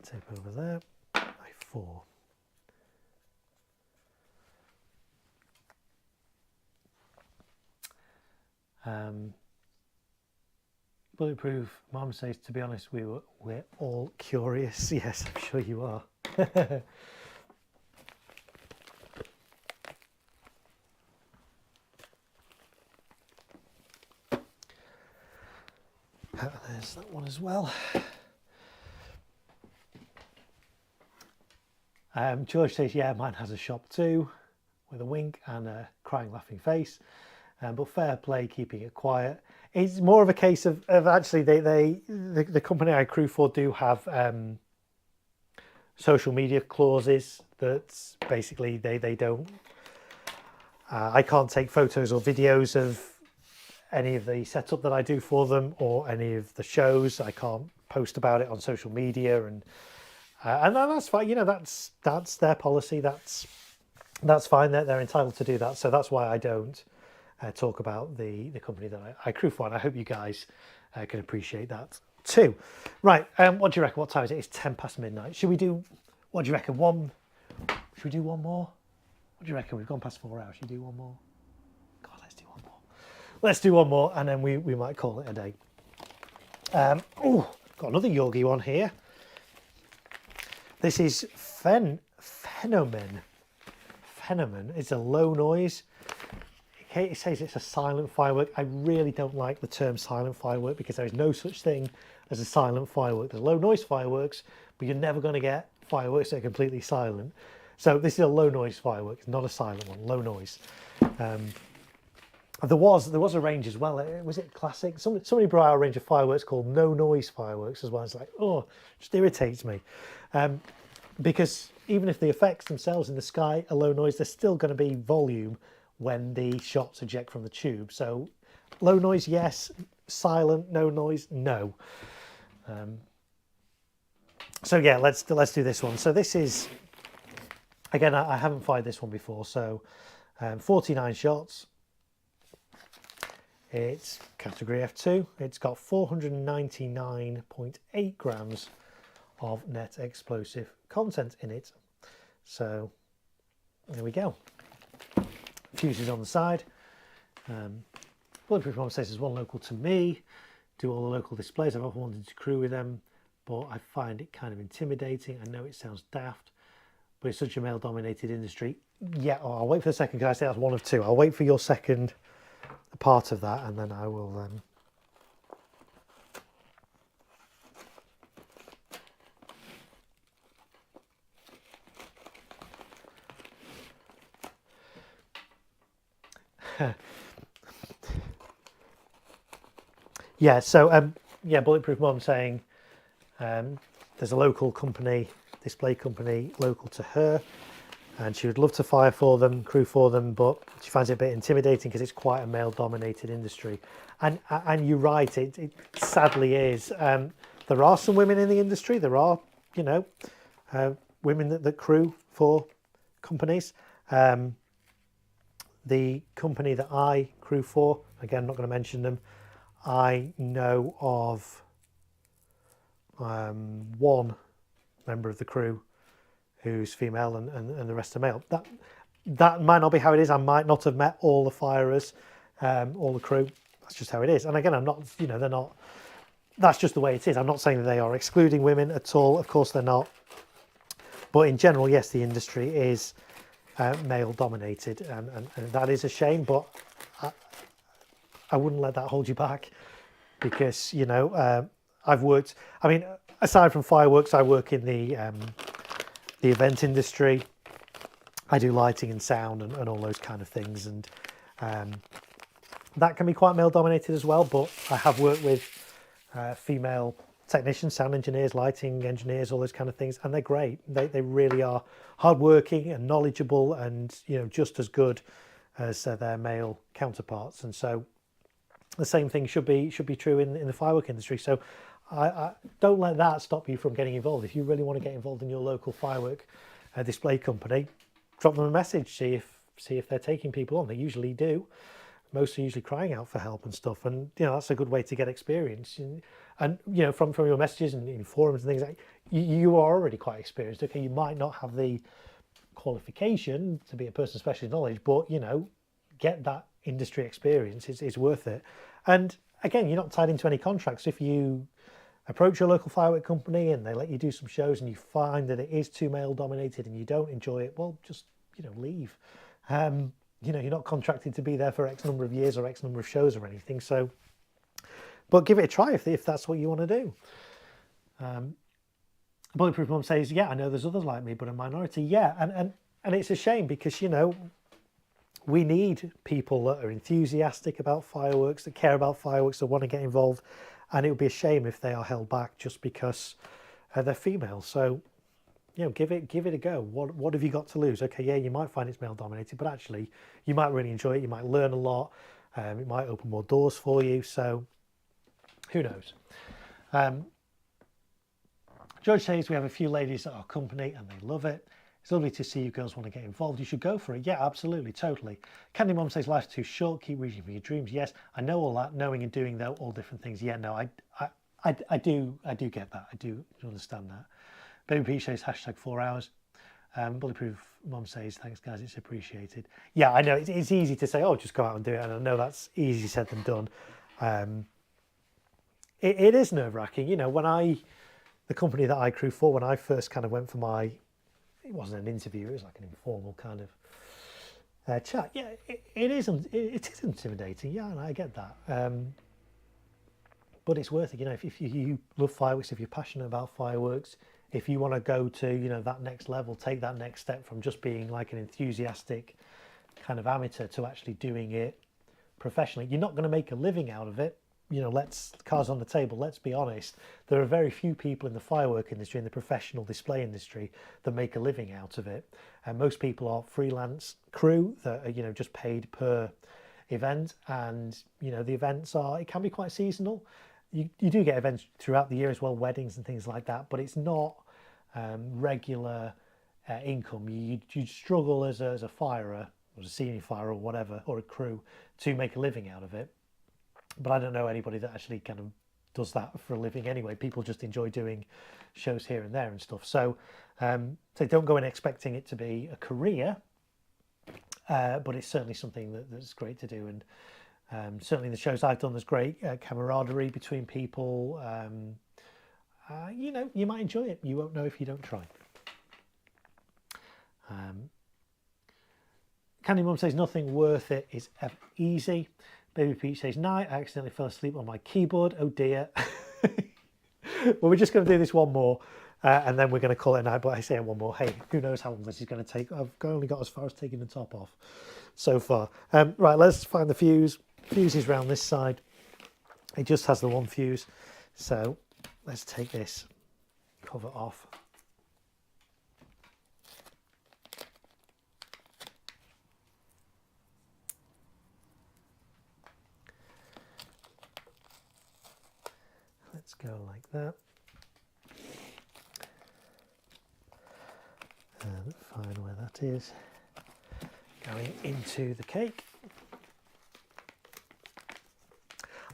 Tape over there, I4. Bulletproof, Mum says, to be honest, we're all curious. Yes, I'm sure you are. There's that one as well. George says, yeah, mine has a shop too, with a wink and a crying, laughing face. But fair play, keeping it quiet. It's more of a case of actually the company I crew for do have social media clauses that basically they don't. I can't take photos or videos of any of the setup that I do for them or any of the shows. I can't post about it on social media, and that's fine. You know, that's their policy. That's fine. They're entitled to do that. So that's why I don't talk about the company that I crew for. And I hope you guys can appreciate that too. Right. What do you reckon? What time is it? It's 10 past midnight. Should we do? What do you reckon? Should we do one more? What do you reckon? We've gone past 4 hours. Should we do one more? God, let's do one more. Let's do one more, and then we might call it a day. Oh, got another Yorgie one here. This is Phenomen. It's a low noise. It says it's a silent firework. I really don't like the term silent firework because there is no such thing as a silent firework. There's low noise fireworks, but you're never going to get fireworks that are completely silent. So this is a low noise firework. It's not a silent one. Low noise. There was a range as well. Was it classic? Somebody brought out a range of fireworks called no noise fireworks as well. It's like, oh, it just irritates me. Because even if the effects themselves in the sky are low noise, there's still going to be volume when the shots eject from the tube. So low noise, yes. Silent, no noise, no. So yeah, let's do this one. So this is, again, I haven't fired this one before. So 49 shots. It's category F2. It's got 499.8 grams of net explosive content in it. So there we go. Fuses on the side. Bulletproof Mom says there's one local to me. Do all the local displays. I've often wanted to crew with them, but I find it kind of intimidating. I know it sounds daft, but it's such a male-dominated industry. Yeah, I'll wait for the second, because I say that's one of two. I'll wait for your second part of that, and then I will yeah, so yeah, Bulletproof Mom saying there's a local company, display company local to her, and she would love to fire for them, crew for them, but she finds it a bit intimidating because it's quite a male-dominated industry. And you're right, it sadly is. There are some women in the industry. There are, you know, women that crew for companies. The company that I crew for, again, I'm not going to mention them, I know of one member of the crew who's female and the rest are male. That might not be how it is. I might not have met all the firers, all the crew. That's just how it is. And again, I'm not, you know, they're not, that's just the way it is. I'm not saying that they are excluding women at all. Of course they're not. But in general, yes, the industry is male dominated, and that is a shame, but I wouldn't let that hold you back, because, you know, I've worked, I mean, aside from fireworks, I work in the event industry. I do lighting and sound and all those kind of things, and that can be quite male dominated as well. But I have worked with female technicians, sound engineers, lighting engineers, all those kind of things, and they're great. They really are hardworking and knowledgeable, and, you know, just as good as their male counterparts. And so the same thing should be true in the firework industry. So I don't let that stop you from getting involved. If you really want to get involved in your local firework display company, drop them a message, see if they're taking people on. They usually do. Most are usually crying out for help and stuff, and, you know, that's a good way to get experience. And you know, from your messages and in forums and things, like, you are already quite experienced. Okay, you might not have the qualification to be a person of specialist knowledge, but, you know, get that industry experience. It's worth it. And again, you're not tied into any contracts. If you approach your local firework company and they let you do some shows and you find that it is too male dominated and you don't enjoy it, well, just, leave. You're not contracted to be there for X number of years or X number of shows or anything. So, but give it a try if that's what you want to do. Bulletproof Mum says, yeah, I know there's others like me, but a minority. Yeah, and it's a shame because, we need people that are enthusiastic about fireworks, that care about fireworks, that want to get involved. And it would be a shame if they are held back just because they're female. So, give it a go. What have you got to lose? Okay, yeah, you might find it's male dominated, but actually you might really enjoy it. You might learn a lot. It might open more doors for you. So who knows? George says we have a few ladies at our company and they love it. It's lovely to see you girls want to get involved. You should go for it. Yeah, absolutely, totally. Candy Mum says life's too short. Keep reaching for your dreams. Yes, I know all that. Knowing and doing though, all different things. Yeah, no, I do get that. I do understand that. Baby Peach says hashtag 4 hours. Bulletproof Mum says thanks guys, it's appreciated. Yeah, I know it's easy to say, oh, just go out and do it, and I know that's easy said than done. It is nerve-wracking. When the company that I crew for, when I first kind of went for it wasn't an interview, it was like an informal kind of chat. Yeah, it is intimidating. Yeah, and I get that. But it's worth it. If you love fireworks, if you're passionate about fireworks, if you want to go to, that next level, take that next step from just being like an enthusiastic kind of amateur to actually doing it professionally. You're not going to make a living out of it. Cards on the table, let's be honest. There are very few people in the firework industry, in the professional display industry, that make a living out of it. And most people are freelance crew that are, just paid per event. And, the events it can be quite seasonal. You do get events throughout the year as well, weddings and things like that, but it's not regular income. You struggle as a firer, or a senior firer or whatever, or a crew, to make a living out of it. But I don't know anybody that actually kind of does that for a living anyway. People just enjoy doing shows here and there and stuff. So don't go in expecting it to be a career, but it's certainly something that's great to do. And certainly the shows I've done, there's great camaraderie between people. You might enjoy it. You won't know if you don't try. Candy Mum says nothing worth it is ever easy. Baby Peach says, night, I accidentally fell asleep on my keyboard. Oh dear. Well, we're just going to do this one more and then we're going to call it a night. But I say one more. Hey, who knows how long this is going to take? I've only got as far as taking the top off so far. Right, let's find the fuse. Fuse is round this side. It just has the one fuse. So let's take this cover off. Let's go like that. And find where that is. Going into the cake.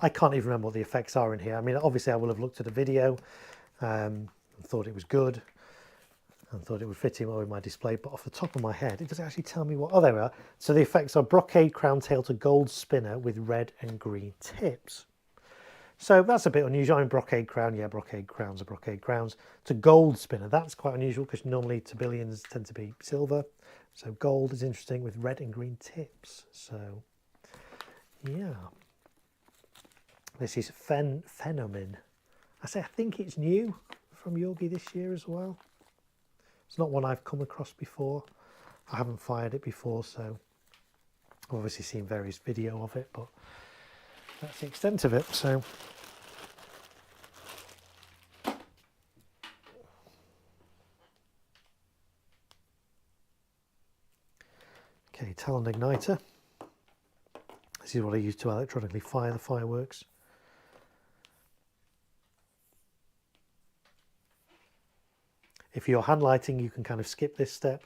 I can't even remember what the effects are in here. I mean, obviously I will have looked at a video and thought it was good and thought it would fit in well with my display, but off the top of my head, it doesn't actually tell me what. Oh, there we are. So the effects are brocade crown tail to gold spinner with red and green tips. So that's a bit unusual. I mean, brocade crown, yeah, brocade crowns are brocade crowns. To gold spinner, that's quite unusual because normally tabbillions tend to be silver. So gold is interesting with red and green tips. So, yeah. This is Phenomen. I think it's new from Yogi this year as well. It's not one I've come across before. I haven't fired it before, so I've obviously seen various video of it, but that's the extent of it. So okay, talon igniter. This is what I use to electronically fire the fireworks. If you're hand lighting, you can kind of skip this step,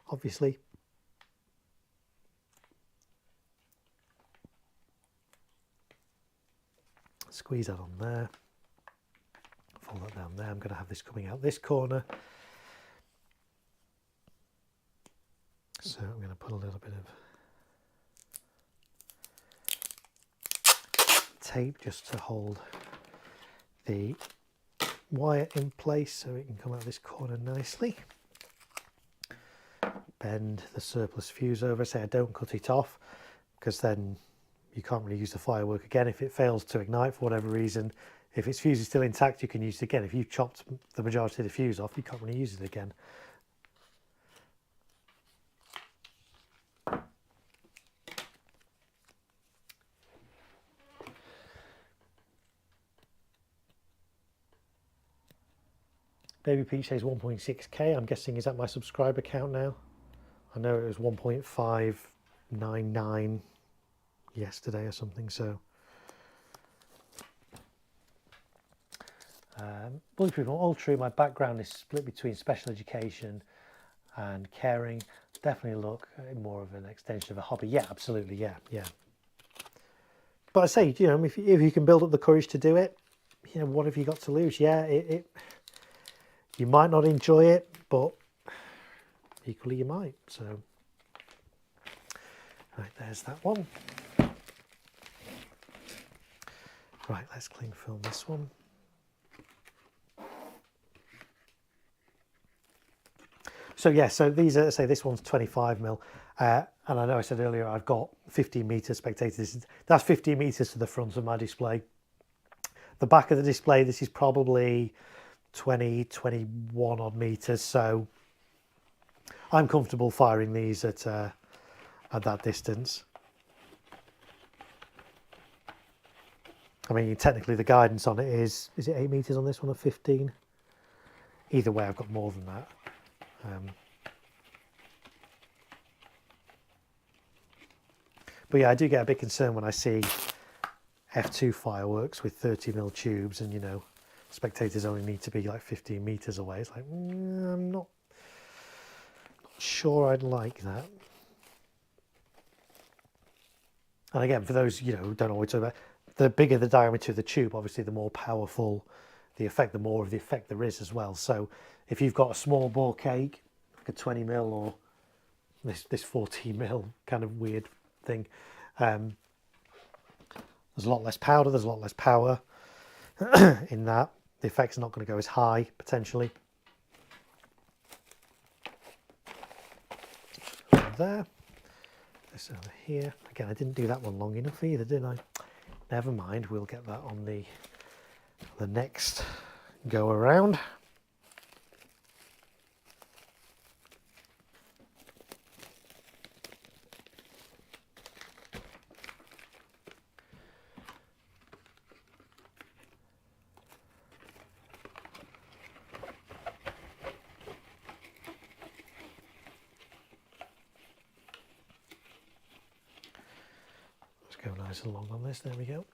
obviously. Squeeze that on there. Fold that down there. I'm going to have this coming out this corner. So I'm going to put a little bit of tape just to hold the wire in place so it can come out of this corner nicely. Bend the surplus fuse over. Say I don't cut it off, because then you can't really use the firework again if it fails to ignite for whatever reason. If its fuse is still intact, you can use it again. If you've chopped the majority of the fuse off, you can't really use it again. Baby Peach says 1.6k. I'm guessing is that my subscriber count now? I know it was 1.599 yesterday or something, so. Bulletproof, all true. My background is split between special education and caring. Definitely look more of an extension of a hobby. Yeah, absolutely. Yeah. But I say, you know, if you can build up the courage to do it, you know, what have you got to lose? Yeah, you might not enjoy it, but equally you might. So, right, there's that one. Right, let's cling film this one. So yeah, so these are, say this one's 25mm, and I know I said earlier I've got 15 meter spectators. That's 15 meters to the front of my display. The back of the display, this is probably 20, 21 odd meters. So I'm comfortable firing these at that distance. I mean, technically the guidance on it is it 8 meters on this one or 15? Either way, I've got more than that. But yeah, I do get a bit concerned when I see F2 fireworks with 30mm tubes, and you know, spectators only need to be like 15 meters away. It's like, I'm not sure I'd like that. And again, for those, you know, who don't know what we're talking about, the bigger the diameter of the tube, obviously the more powerful the effect, the more of the effect there is as well. So if you've got a small bore cake, like a 20mm or this 40mm kind of weird thing, there's a lot less powder, there's a lot less power in that. The effect's not going to go as high, potentially. There. This over here. Again, I didn't do that one long enough either, did I? Never mind, we'll get that on the next go around. Let's go nice and long on this, there we go.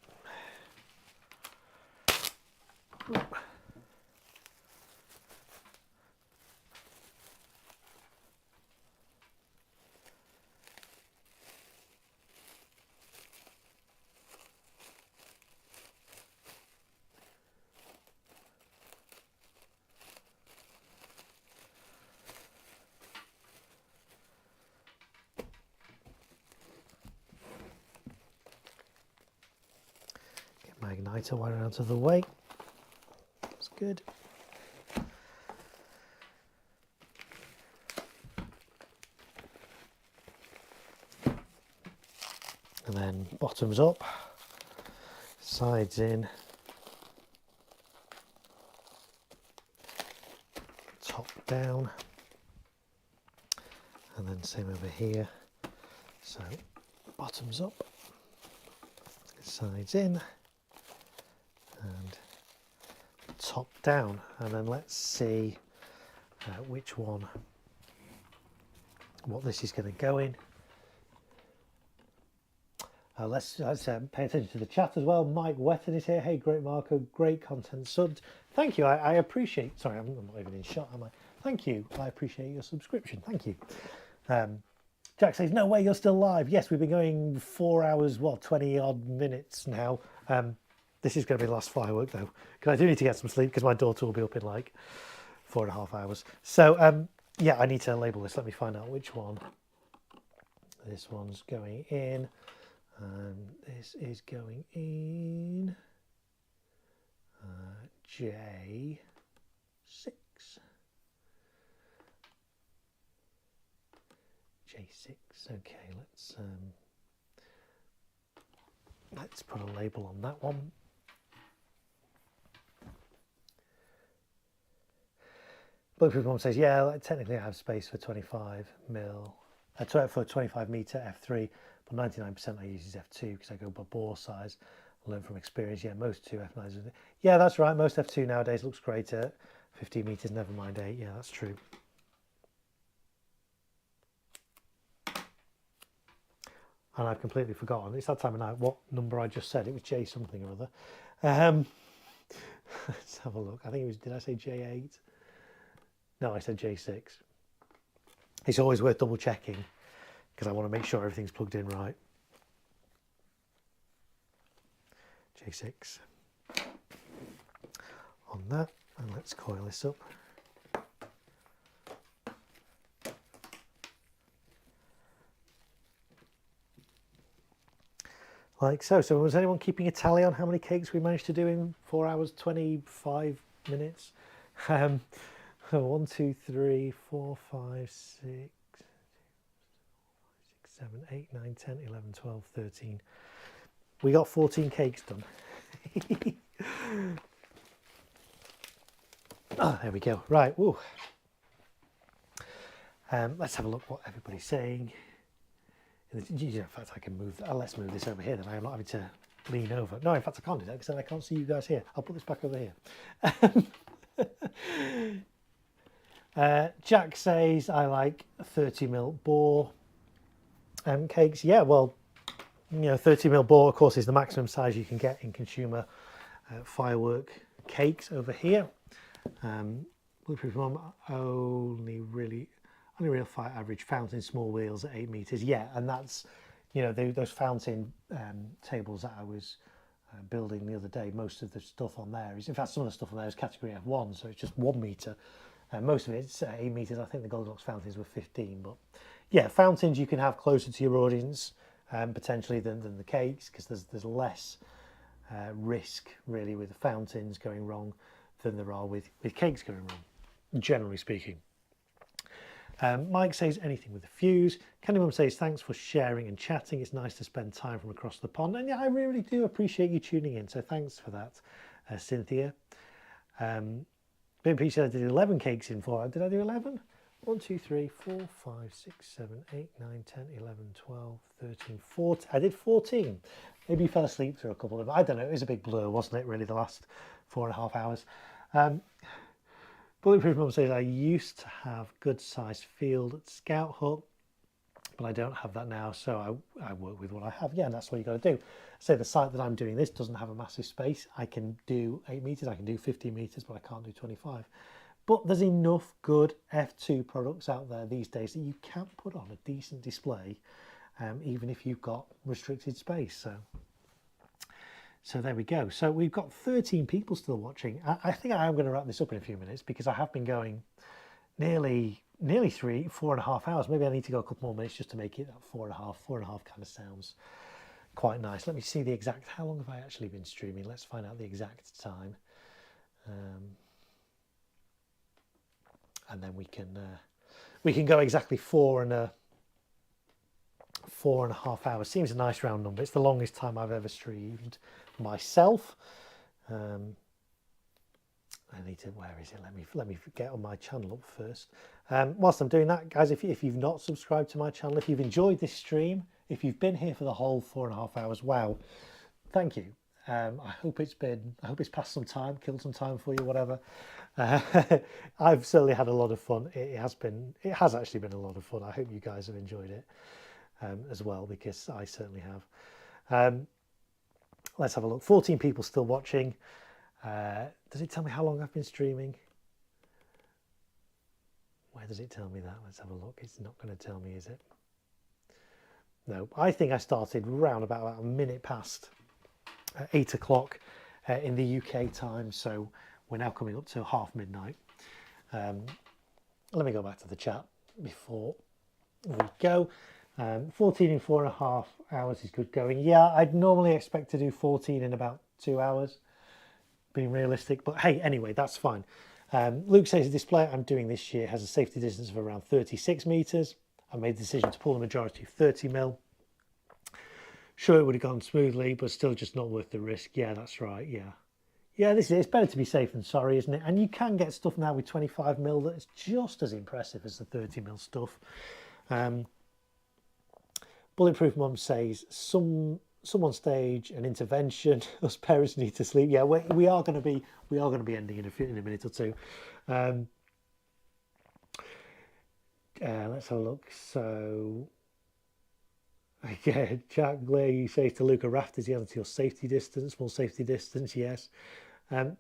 My igniter wire out of the way. That's good. And then bottoms up, sides in, top down, and then same over here. So bottoms up, sides in, and top down. And then let's see which one, what this is going to go in. Let's pay attention to the chat as well. Mike Wetton is here. Hey, Great Marko, great content subbed. Thank you. I appreciate. Sorry, I'm not even in shot, am I? Thank you. I appreciate your subscription. Thank you. Jack says, no way, you're still live. Yes, we've been going 4 hours, what, 20 odd minutes now. This is going to be the last firework though, because I do need to get some sleep because my daughter will be up in like 4.5 hours. So yeah, I need to label this. Let me find out which one. This one's going in. And this is going in J6. J6. Okay, let's put a label on that one. Bulletproof Mum says, yeah, like, technically I have space for 25 mil, for 25 meter F3, but 99% I use is F2 because I go by bore size. I learn from experience. Yeah, most 2 F9s. Yeah, that's right. Most F2 nowadays looks great at 15 meters, never mind 8. Yeah, that's true. And I've completely forgotten. It's that time of night what number I just said. It was J something or other. Let's have a look. I think it was, did I say J8? No, I said J6. It's always worth double checking because I want to make sure everything's plugged in right. J6 on that, and let's coil this up. Like so. So was anyone keeping a tally on how many cakes we managed to do in 4 hours, 25 minutes? 1, 2, 3, 4, 5, 6, 7, 8, 9, 10, 11, 12, 13. We got 14 cakes done. Oh, there we go. Right. Woo. Let's have a look what everybody's saying. In fact, I can move. Let's move this over here. Then I'm not having to lean over. No, in fact, I can't do that because then I can't see you guys here. I'll put this back over here. Jack says I like 30 mil bore cakes. Yeah, well, 30 mil bore, of course, is the maximum size you can get in consumer firework cakes over here. Bulletproof Mum only real fire average fountain small wheels at 8 meters. Yeah, and that's those fountain tables that I was building the other day. Most of the stuff on there is, in fact, some of the stuff on there is category F1, so it's just 1 meter. Most of it's 8 meters. I think the Goldilocks fountains were 15, but yeah, fountains you can have closer to your audience potentially than the cakes because there's less risk really with the fountains going wrong than there are with cakes going wrong, generally speaking. Mike says anything with a fuse. Candy Mum says thanks for sharing and chatting. It's nice to spend time from across the pond. And yeah, I really do appreciate you tuning in. So thanks for that, Cynthia. BMP said I did 11 cakes in 4 hours. Did I do 11? 1, 2, 3, 4, 5, 6, 7, 8, 9, 10, 11, 12, 13, 14. I did 14. Maybe you fell asleep through a couple of them. I don't know. It was a big blur, wasn't it, really, the last 4.5 hours. Bulletproof Mum says, I used to have good sized field at Scout Hut, but I don't have that now, so I work with what I have. Yeah, and that's what you got to do. So the site that I'm doing this doesn't have a massive space. I can do 8 meters, I can do 15 meters, but I can't do 25. But there's enough good F2 products out there these days that you can put on a decent display, even if you've got restricted space. So there we go. So we've got 13 people still watching. I think I am going to wrap this up in a few minutes because I have been going nearly 4.5 hours. Maybe I need to go a couple more minutes just to make it that 4.5 kind of sounds quite nice. Let me see the exact, how long have I actually been streaming? Let's find out the exact time. And then we can go exactly 4.5 hours. Seems a nice round number. It's the longest time I've ever streamed myself. I need to, where is it? Let me get on my channel up first. Whilst I'm doing that, guys, if you've not subscribed to my channel, if you've enjoyed this stream, if you've been here for the whole 4.5 hours, wow, thank you. I hope it's passed some time, killed some time for you, whatever. I've certainly had a lot of fun. It has actually been a lot of fun. I hope you guys have enjoyed it as well, because I certainly have. Let's have a look. 14 people still watching. Does it tell me how long I've been streaming? Where does it tell me that? Let's have a look. It's not going to tell me, is it? No, I think I started round about a minute past 8 o'clock in the UK time, so we're now coming up to half midnight. Let me go back to the chat before we go. 14 in 4.5 hours is good going. Yeah, I'd normally expect to do 14 in about 2 hours. being realistic. But hey, anyway, that's fine. Luke says the display I'm doing this year has a safety distance of around 36 meters. I made the decision to pull the majority of 30mm. Sure, it would have gone smoothly, but still just not worth the risk. Yeah, that's right. Yeah. Yeah, it's better to be safe than sorry, isn't it? And you can get stuff now with 25mm that is just as impressive as the 30mm stuff. Bulletproof Mum says some on stage an intervention. Us parents need to sleep. Yeah, we are going to be ending in a minute or two. Let's have a look. So. Yeah, Jack Glay says to Luke, a raft is the answer to your safety distance, small safety distance, yes.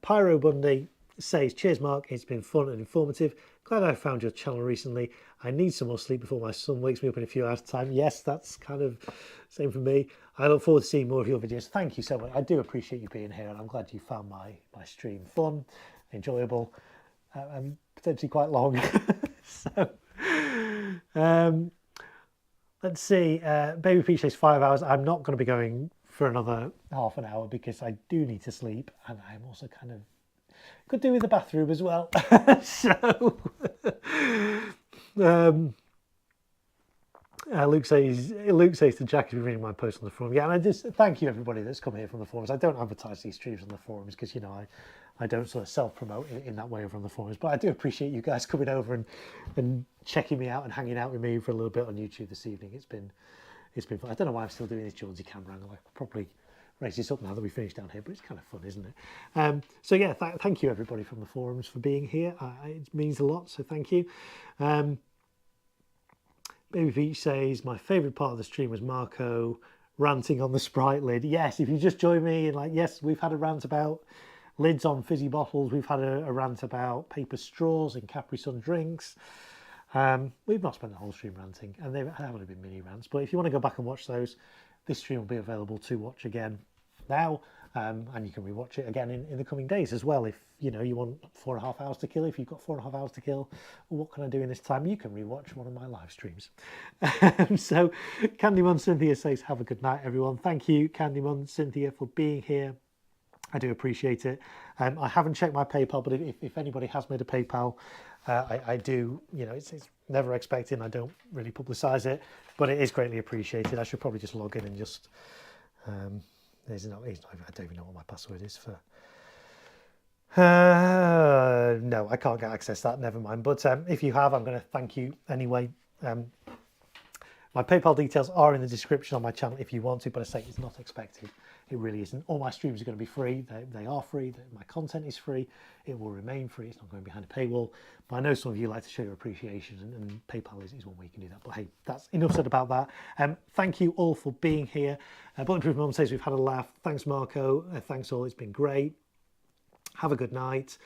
Pyro Bundy says, cheers Mark, it's been fun and informative. Glad I found your channel recently. I need some more sleep before my son wakes me up in a few hours' time. Yes, that's kind of same for me. I look forward to seeing more of your videos. Thank you so much. I do appreciate you being here, and I'm glad you found my stream fun, enjoyable, and potentially quite long. So, let's see, Baby Peach says 5 hours. I'm not going to be going for another half an hour because I do need to sleep, and I'm also kind of could do with the bathroom as well. So, Luke says to Jack, if you're reading my post on the forum, yeah, and I just thank you everybody that's come here from the forums. I don't advertise these streams on the forums because you know I don't sort of self-promote in that way over on the forums, but I do appreciate you guys coming over and checking me out and hanging out with me for a little bit on YouTube this evening. It's been fun. I don't know why I'm still doing this Jonesy camera angle. I could probably raise this up now that we finished down here, but it's kind of fun, isn't it? So yeah, thank you everybody from the forums for being here. It means a lot, so thank you. Baby Peach says, my favourite part of the stream was Marko ranting on the Sprite lid. Yes, if you just join me, and like, yes, we've had a rant about lids on fizzy bottles. We've had a rant about paper straws in Capri Sun drinks. We've not spent the whole stream ranting, and they haven't been mini rants. But if you want to go back and watch those, this stream will be available to watch again now, and you can rewatch it again in the coming days as well. If you know you want 4.5 hours to kill, if you've got 4.5 hours to kill, well, what can I do in this time? You can rewatch one of my live streams. So, Candymon Cynthia says, "Have a good night, everyone." Thank you, Candymon Cynthia, for being here. I do appreciate it. I haven't checked my PayPal, but if anybody has made a PayPal, I do, you know, it's never expecting. I don't really publicise it, but it is greatly appreciated. I should probably just log in and just, I don't even know what my password is for. No, I can't get access to that, never mind. But if you have, I'm going to thank you anyway. My PayPal details are in the description on my channel if you want to, but I say it's not expected. It really isn't. All my streams are going to be free. They are free. My content is free. It will remain free. It's not going behind a paywall. But I know some of you like to show your appreciation, and PayPal is one way you can do that. But hey, that's enough said about that. Thank you all for being here. Bulletproof Mum says we've had a laugh. Thanks, Marko. Thanks all. It's been great. Have a good night,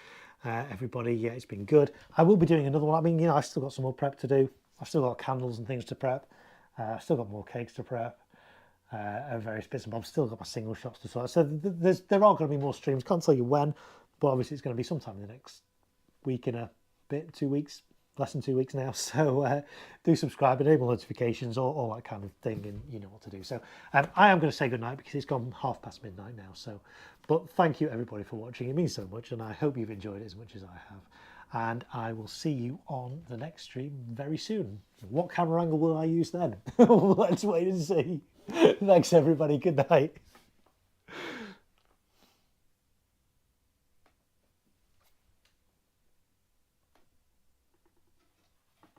everybody. Yeah, it's been good. I will be doing another one. I mean, you know, I've still got some more prep to do. I've still got candles and things to prep. I've still got more cakes to prep. Various bits and bobs. Still got my single shots to sort. So there are going to be more streams. Can't tell you when, but obviously it's going to be sometime in the next week and a bit, 2 weeks, less than 2 weeks now. So do subscribe, enable notifications, all that kind of thing, and you know what to do. So I am going to say goodnight because it's gone midnight now. So, but thank you everybody for watching. It means so much, and I hope you've enjoyed it as much as I have. And I will see you on the next stream very soon. What camera angle will I use then? Let's wait and see. Thanks everybody. Good night.